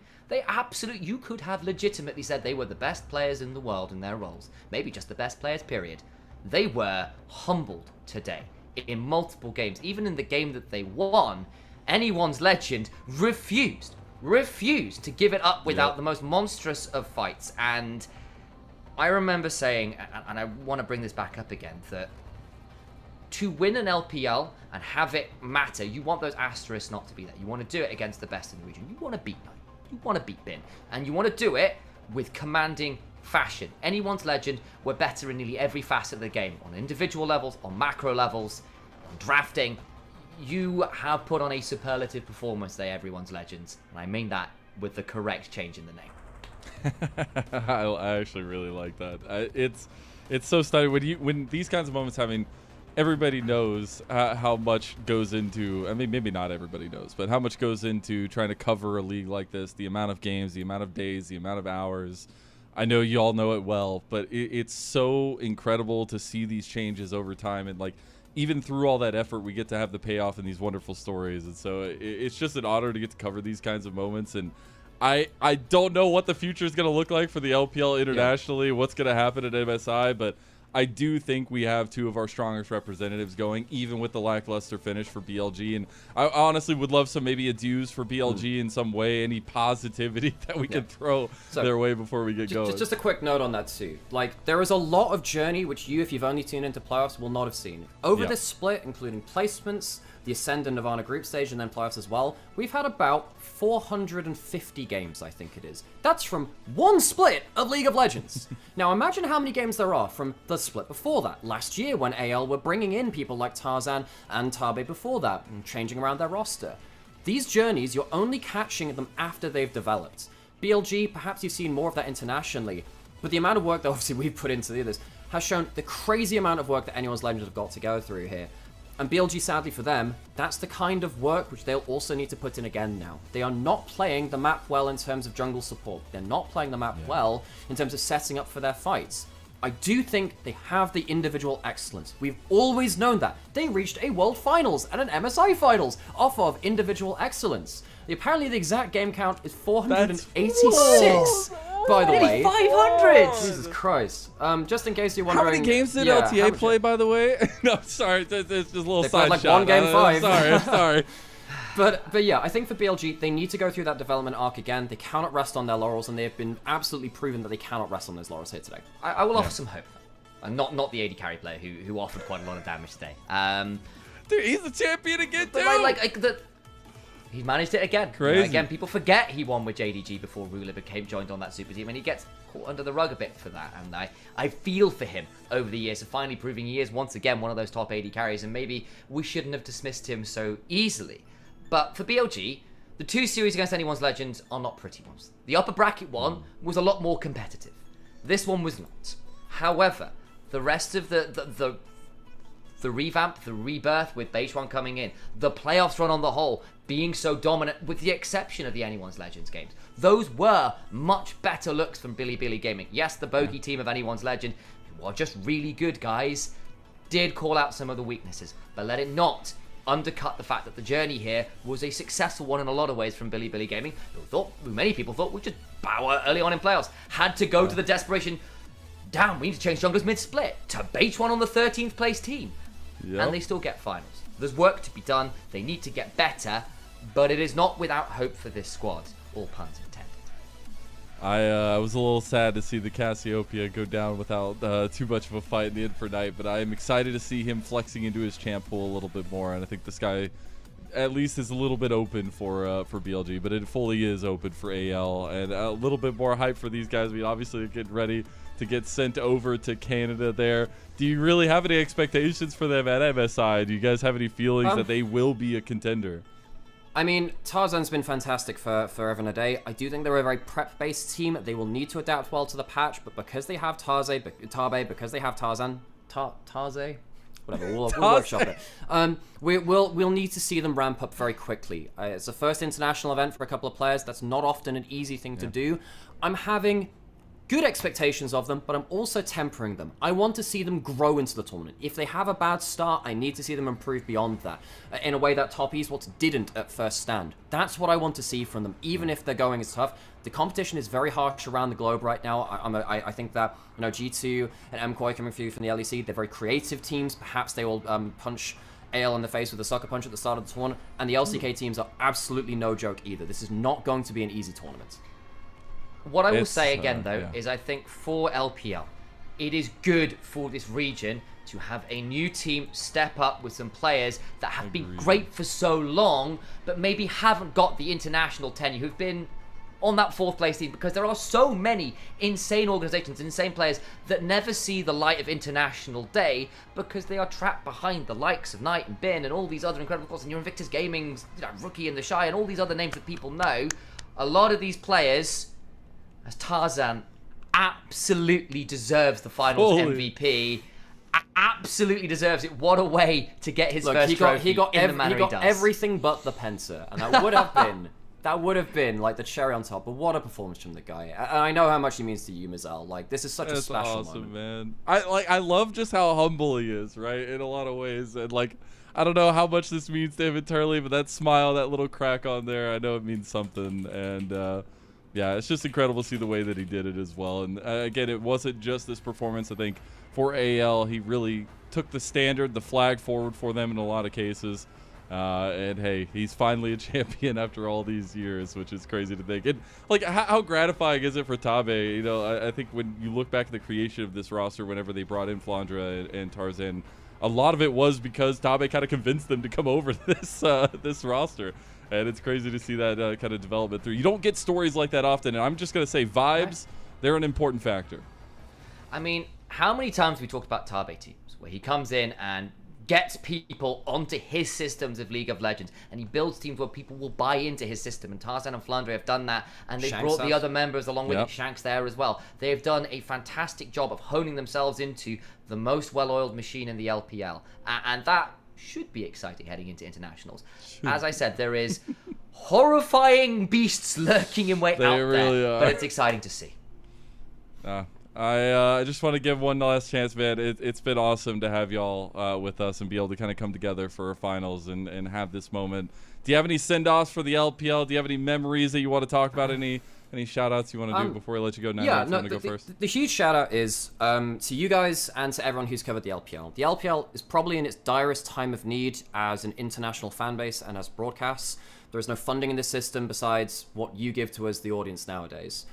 you could have legitimately said they were the best players in the world in their roles. Maybe just the best players, period. They were humbled today in multiple games. Even in the game that they won, anyone's legend refused to give it up without the most monstrous of fights. And I remember saying, and I want to bring this back up again, that to win an LPL and have it matter, you want those asterisks not to be there. You want to do it against the best in the region. You want to beat Knight. You want to beat Bin. And you want to do it with commanding fashion. Anyone's legend were better in nearly every facet of the game. On individual levels, on macro levels, on drafting. You have put on a superlative performance there, everyone's legends. And I mean that with the correct change in the name. I actually really like that. It's so stunning when these kinds of moments happen. Everybody knows how much goes into, I mean, maybe not everybody knows, but how much goes into trying to cover a league like this, the amount of games, the amount of days, the amount of hours. I know you all know it well, but it's so incredible to see these changes over time. And like, even through all that effort, we get to have the payoff in these wonderful stories. And so it's just an honor to get to cover these kinds of moments. And I don't know what the future is going to look like for the LPL internationally, what's going to happen at MSI, but I do think we have 2 of our strongest representatives going, even with the lackluster finish for BLG. And I honestly would love some maybe adieus for BLG in some way, any positivity that we can throw their way before we get going. Just a quick note on that too. Like, there is a lot of journey which you, if you've only tuned into playoffs, will not have seen. Over this split, including placements, the Ascend and Nirvana group stage and then playoffs as well, we've had about 450 games, I think it is. That's from one split of League of Legends. Now imagine how many games there are from the split before that. Last year when AL were bringing in people like Tarzan and Tabe before that and changing around their roster. These journeys, you're only catching them after they've developed. BLG, perhaps you've seen more of that internationally, but the amount of work that obviously we've put into the others has shown the crazy amount of work that anyone's Legends have got to go through here. And BLG, sadly for them, that's the kind of work which they'll also need to put in again now. They are not playing the map well in terms of jungle support. They're not playing the map well in terms of setting up for their fights. I do think they have the individual excellence. We've always known that. They reached a World Finals and an MSI Finals off of individual excellence. Apparently the exact game count is 486, by the way. 500! Jesus Christ. Just in case you're wondering... How many games did LTA play, by the way? No, sorry, there's just a little side like shot. one game 5. I'm sorry. But yeah, I think for BLG, they need to go through that development arc again. They cannot rest on their laurels, and they have been absolutely proven that they cannot rest on those laurels here today. I will offer some hope. Not the AD carry player who offered quite a lot of damage today. Dude, he's the champion again, too. He managed it again. Crazy. You know, again, people forget he won with JDG before Ruler joined on that super team, and he gets caught under the rug a bit for that. And I feel for him over the years of finally proving he is once again one of those top AD carries, and maybe we shouldn't have dismissed him so easily. But for BLG, the 2 series against Anyone's Legends are not pretty ones. The upper bracket one was a lot more competitive. This one was not. However, the rest of the revamp, the rebirth with Base 1 coming in, the playoffs run on the whole being so dominant, with the exception of the Anyone's Legends games, those were much better looks from Billy Gaming. Yes, the bogey team of Anyone's Legend, who are just really good guys, did call out some of the weaknesses, but let it not undercut the fact that the journey here was a successful one in a lot of ways from Billy Gaming, who many people thought would just bow early on in playoffs, had to go to the desperation, damn, we need to change junglers mid-split, to bait one on the 13th place team. Yep. And they still get finals. There's work to be done, they need to get better, but it is not without hope for this squad, all puns intended. I was a little sad to see the Cassiopeia go down without too much of a fight in the end for Knight, but I am excited to see him flexing into his champ pool a little bit more, and I think this guy at least is a little bit open for BLG, but it fully is open for AL, and a little bit more hype for these guys. We obviously are getting ready to get sent over to Canada there. Do you really have any expectations for them at MSI? Do you guys have any feelings that they will be a contender? I mean, Tarzan's been fantastic for forever and a day. I do think they're a very prep-based team. They will need to adapt well to the patch, but because they have Tabe, because they have Tarzan, Tarze? Whatever, we'll workshop it. We'll need to see them ramp up very quickly. It's the first international event for a couple of players. That's not often an easy thing to do. I'm having good expectations of them, but I'm also tempering them. I want to see them grow into the tournament. If they have a bad start, I need to see them improve beyond that, in a way that top esports didn't at first stand. That's what I want to see from them, even if they're going as tough. The competition is very harsh around the globe right now. I think that, you know, G2 and MKOI coming through from the LEC, they're very creative teams. Perhaps they will punch AL in the face with a sucker punch at the start of the tournament, and the LCK teams are absolutely no joke either. This is not going to be an easy tournament. What I will say again, though, is I think for LPL, it is good for this region to have a new team step up with some players that have been great for so long, but maybe haven't got the international tenure, who've been on that 4th place team, because there are so many insane organizations, insane players that never see the light of international day because they are trapped behind the likes of Knight and Bin and all these other incredible players, and your Invictus Gaming's, you know, Rookie and the Shy and all these other names that people know. A lot of these players, as Tarzan absolutely deserves the finals MVP, absolutely deserves it. What a way to get his first trophy he got in the manner he does. Everything but the Penta, and that would have been like the cherry on top. But what a performance from the guy! And I know how much he means to you, Mizel. Like, this is such a special moment, man. I love just how humble he is, right? In a lot of ways, and like, I don't know how much this means to him internally, but that smile, that little crack on there, I know it means something, and. Yeah, it's just incredible to see the way that he did it as well. And again, it wasn't just this performance. I think for AL, he really took the standard, the flag forward for them in a lot of cases. And hey, he's finally a champion after all these years, which is crazy to think. And like, how gratifying is it for Tabe? You know, I think when you look back at the creation of this roster, whenever they brought in Flandra and Tarzan, a lot of it was because Tabe kind of convinced them to come over to this roster. And it's crazy to see that kind of development through. You don't get stories like that often, and I'm just going to say vibes, they're an important factor. I mean, how many times have we talked about Tabe teams where he comes in and gets people onto his systems of League of Legends, and he builds teams where people will buy into his system, and Tarzan and Flandre have done that, and they've brought the other members along with Shanks there as well. They have done a fantastic job of honing themselves into the most well-oiled machine in the LPL, and that should be exciting heading into internationals. As I said, there is horrifying beasts lurking in wait out there, but it's exciting to see. I just want to give one last chance, man. It's been awesome to have y'all with us and be able to kind of come together for our finals and have this moment. Do you have any send-offs for the LPL? Do you have any memories that you want to talk about? Any shout-outs you want to do before I let you go now? Yeah, no, go first? The huge shout-out is to you guys and to everyone who's covered the LPL. The LPL is probably in its direst time of need as an international fan base and as broadcasts. There is no funding in this system besides what you give to us, the audience, nowadays.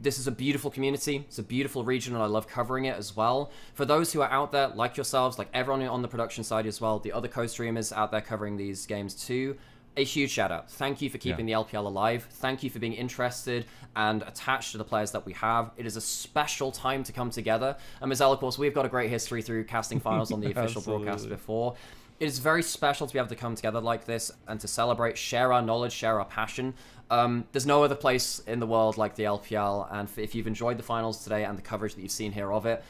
This is a beautiful community. It's a beautiful region, and I love covering it as well. For those who are out there, like yourselves, like everyone on the production side as well, the other co-streamers out there covering these games too, a huge shout out. Thank you for keeping the LPL alive. Thank you for being interested and attached to the players that we have. It is a special time to come together. And Mizell, of course, we've got a great history through casting finals on the official broadcast before. It is very special to be able to come together like this and to celebrate, share our knowledge, share our passion. There's no other place in the world like the LPL, and if you've enjoyed the finals today and the coverage that you've seen here of it,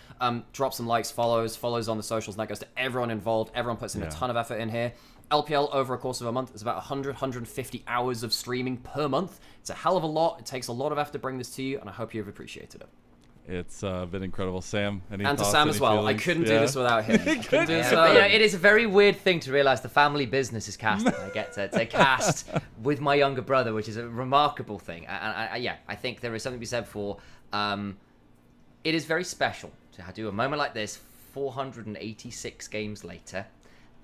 drop some likes, follows on the socials, and that goes to everyone involved. Everyone puts in a ton of effort in here. LPL over a course of a month is about 150 hours of streaming per month. It's a hell of a lot. It takes a lot of effort to bring this to you, and I hope you've appreciated it. It's been incredible. Sam, any and thoughts, to Sam as well. Feelings? I couldn't do this without him. It is a very weird thing to realize the family business is casting. I get to cast with my younger brother, which is a remarkable thing. I think there is something to be said for. It is very special to do a moment like this 486 games later,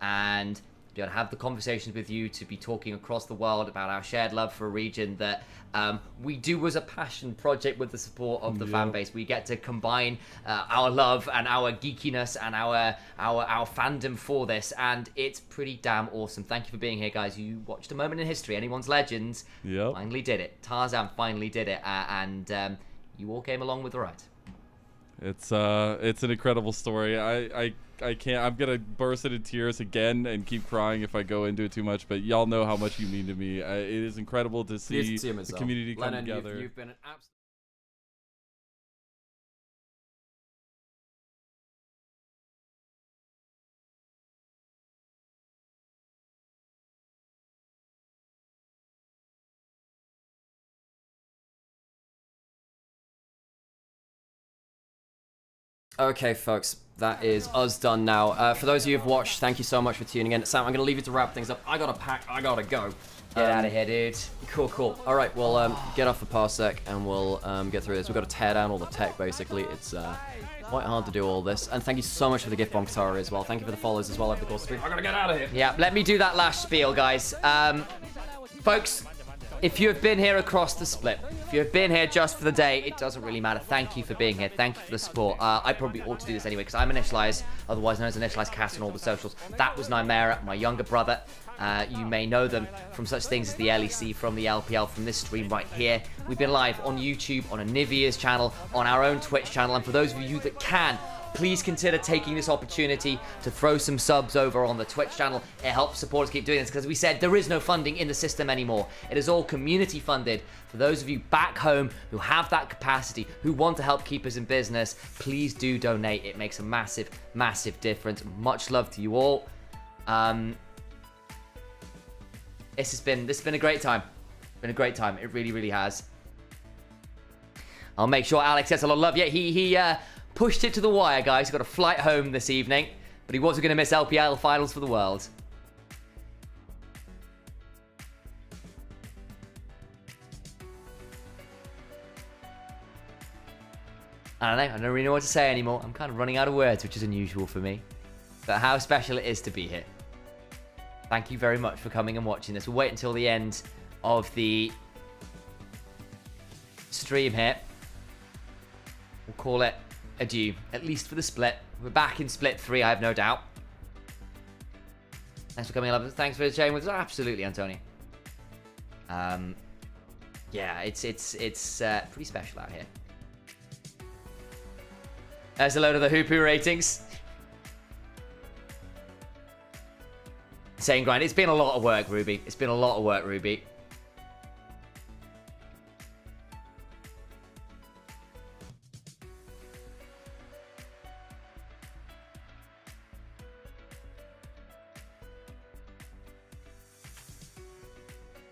and to have the conversations with you, to be talking across the world about our shared love for a region that we do as a passion project with the support of the fan base. We get to combine our love and our geekiness and our fandom for this, and it's pretty damn awesome. Thank you for being here, guys. You watched a moment in history. Anyone's Legends finally did it. Tarzan finally did it, and you all came along with the ride. It's an incredible story. I can't. I'm gonna burst into tears again and keep crying if I go into it too much. But y'all know how much you mean to me. It is incredible to see the community come together. You've been an absolute. Okay, folks, that is us done now. For those of you who've watched, thank you so much for tuning in. Sam, I'm going to leave you to wrap things up. I got to pack. I got to go. Get out of here, dude. Cool. All right, we'll get off the parsec and we'll get through this. We've got to tear down all the tech, basically. It's quite hard to do all this. And thank you so much for the gift bomb, Katara, as well. Thank you for the follows as well over the course of the stream. I got to get out of here. Yeah, let me do that last spiel, guys. Folks, if you have been here across the split, if you have been here just for the day, it doesn't really matter. Thank you for being here. Thank you for the support. I probably ought to do this anyway because I'm Initialise, otherwise known as Initialise Cast on all the socials. That was Nymaera, my younger brother. You may know them from such things as the LEC, from the LPL, from this stream right here. We've been live on YouTube, on Anivia's channel, on our own Twitch channel, and for those of you that can, please consider taking this opportunity to throw some subs over on the Twitch channel. It helps supporters keep doing this because we said there is no funding in the system anymore. It is all community funded. For those of you back home who have that capacity, who want to help keep us in business, please do donate. It makes a massive, massive difference. Much love to you all. This has been a great time. It's been a great time. It really, really has. I'll make sure Alex gets a lot of love. Yeah, he pushed it to the wire, guys. He's got a flight home this evening, but he wasn't going to miss LPL finals for the world. I don't really know what to say anymore. I'm kind of running out of words, which is unusual for me. But how special it is to be here. Thank you very much for coming and watching this. We'll wait until the end of the stream here. We'll call it adieu, at least for the split. We're back in split 3, I have no doubt. Thanks for coming up. Thanks for sharing with us. Absolutely, Antonio. Yeah, it's pretty special out here. There's a load of the Hoopu ratings. Insane grind. It's been a lot of work, Ruby. It's been a lot of work, Ruby.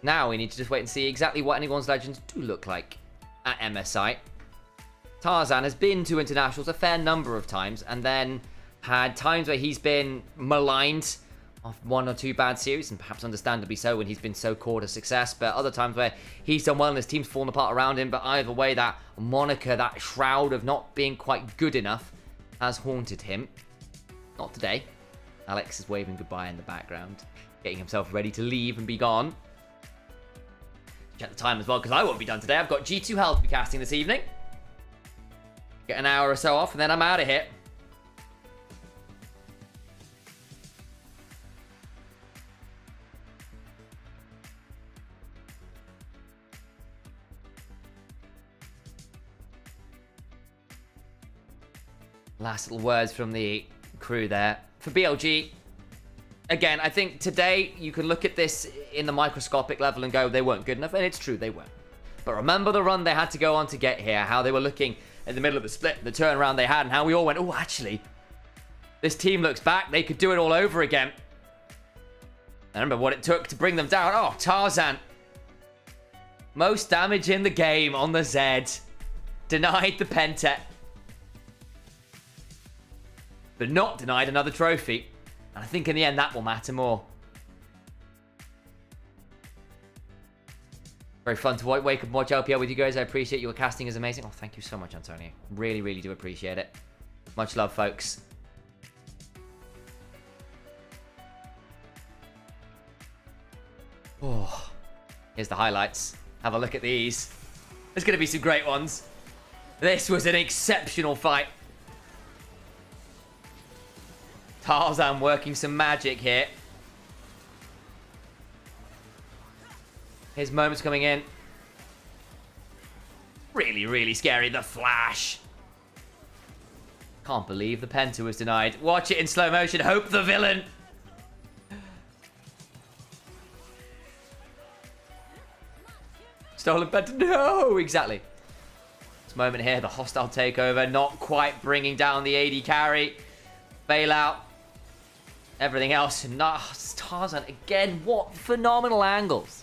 Now we need to just wait and see exactly what anyone's legends do look like at MSI. Tarzan has been to internationals a fair number of times, and then had times where he's been maligned off 1 or 2 bad series, and perhaps understandably so when he's been so core to success, but other times where he's done well and his team's fallen apart around him, but either way, that moniker, that shroud of not being quite good enough has haunted him. Not today. Alex is waving goodbye in the background, getting himself ready to leave and be gone. Check the time as well, because I won't be done today. I've got G2 Hell to be casting this evening. Get an hour or so off, and then I'm out of here. Last little words from the crew there. For BLG, again, I think today you can look at this in the microscopic level and go, they weren't good enough, and it's true, they weren't. But remember the run they had to go on to get here, how they were looking in the middle of the split, the turnaround they had, and how we all went, oh, actually, this team looks back, they could do it all over again. I remember what it took to bring them down. Oh, Tarzan. Most damage in the game on the Zed. Denied the Pentet. But not denied another trophy. And I think in the end that will matter more. Very fun to wake up and watch LPL with you guys. I appreciate your casting is amazing. Oh, thank you so much, Antonio. Really, really do appreciate it. Much love, folks. Oh, here's the highlights. Have a look at these. There's going to be some great ones. This was an exceptional fight. Tarzan working some magic here. His moments coming in. Really, really scary. The flash. Can't believe the Penta was denied. Watch it in slow motion. Hope the villain. Stolen Penta. No, exactly. This moment here, the hostile takeover. Not quite bringing down the AD carry. Bailout. Everything else. Nah, Tarzan again. What phenomenal angles.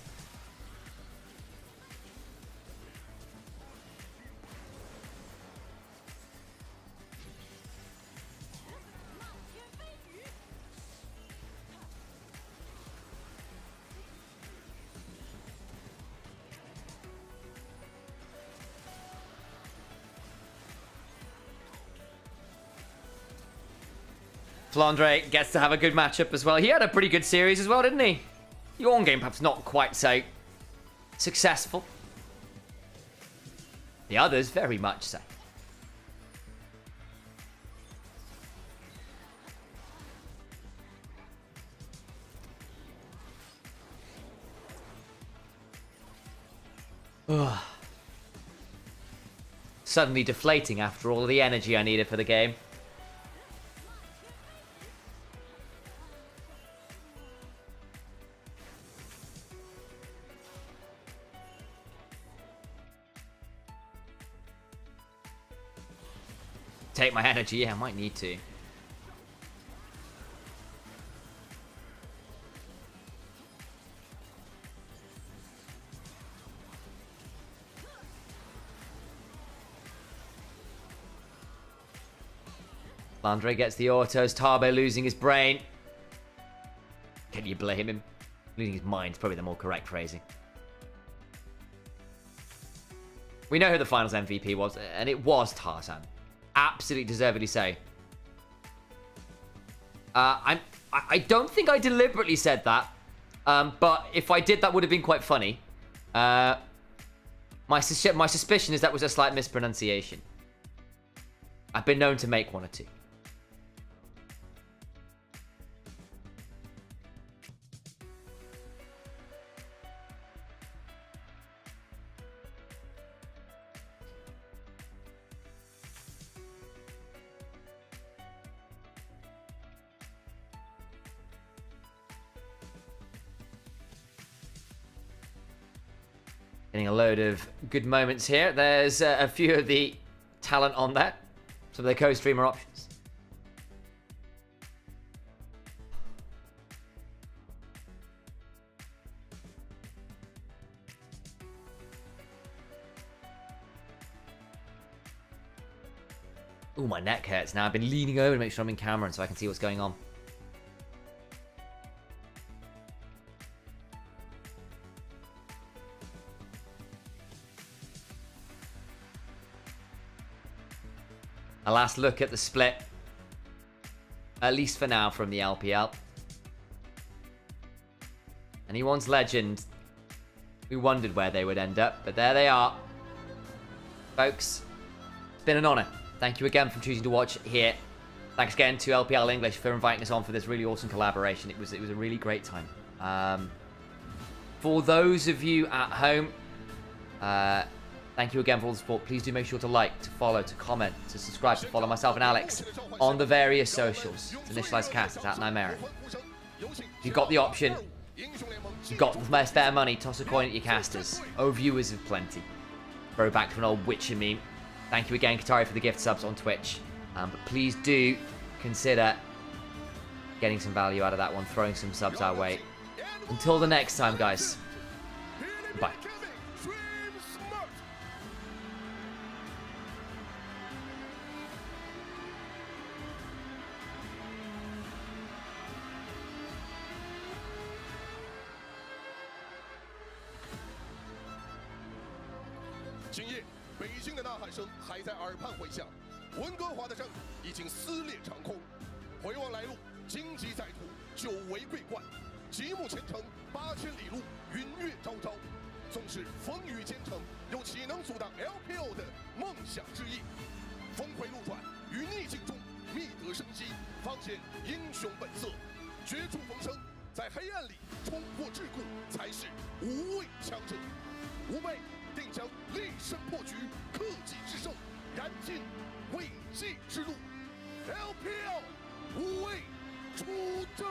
Flandre gets to have a good matchup as well. He had a pretty good series as well, didn't he? Your own game perhaps not quite so successful. The others very much so. Ugh. Suddenly deflating after all the energy I needed for the game. Take my energy, yeah, I might need to. Flandre gets the autos, Tarbe losing his brain. Can you blame him? Losing his mind is probably the more correct phrasing. We know who the finals MVP was, and it was Tarzan. Absolutely deservedly so. I don't think I deliberately said that, but if I did, that would have been quite funny. My suspicion is that was a slight mispronunciation. I've been known to make 1 or 2. Getting a load of good moments here. There's a few of the talent on that. Some of the co-streamer options. Ooh, my neck hurts now. I've been leaning over to make sure I'm in camera and so I can see what's going on. A last look at the split, at least for now, from the LPL. Anyone's legend, we wondered where they would end up, but there they are. Folks, it's been an honor. Thank you again for choosing to watch here. Thanks again to LPL English for inviting us on for this really awesome collaboration. It was a really great time. For those of you at home, thank you again for all the support. Please do make sure to like, to follow, to comment, to subscribe, to follow myself and Alex on the various socials. It's Initialise Cast, it's at Nymaera. If you've got the option, you've got the spare money, toss a coin at your casters. Oh, viewers have plenty. Throw back to an old Witcher meme. Thank you again, Katari, for the gift subs on Twitch. But please do consider getting some value out of that one, throwing some subs our way. Until the next time, guys. Bye. 今夜，北京的呐喊声还在耳畔回响，温哥华的阵已经撕裂长空。回望来路，荆棘在途，久违桂冠；极目前程，8000里路，云月昭昭。纵使风雨兼程，又岂能阻挡 LPL 的梦想之翼？峰回路转，于逆境中觅得生机，方显英雄本色。绝处逢生，在黑暗里冲破桎梏，才是无畏强者。吾辈定将立身破局，克己制胜，燃尽伟绩之路。LPL 无畏出征。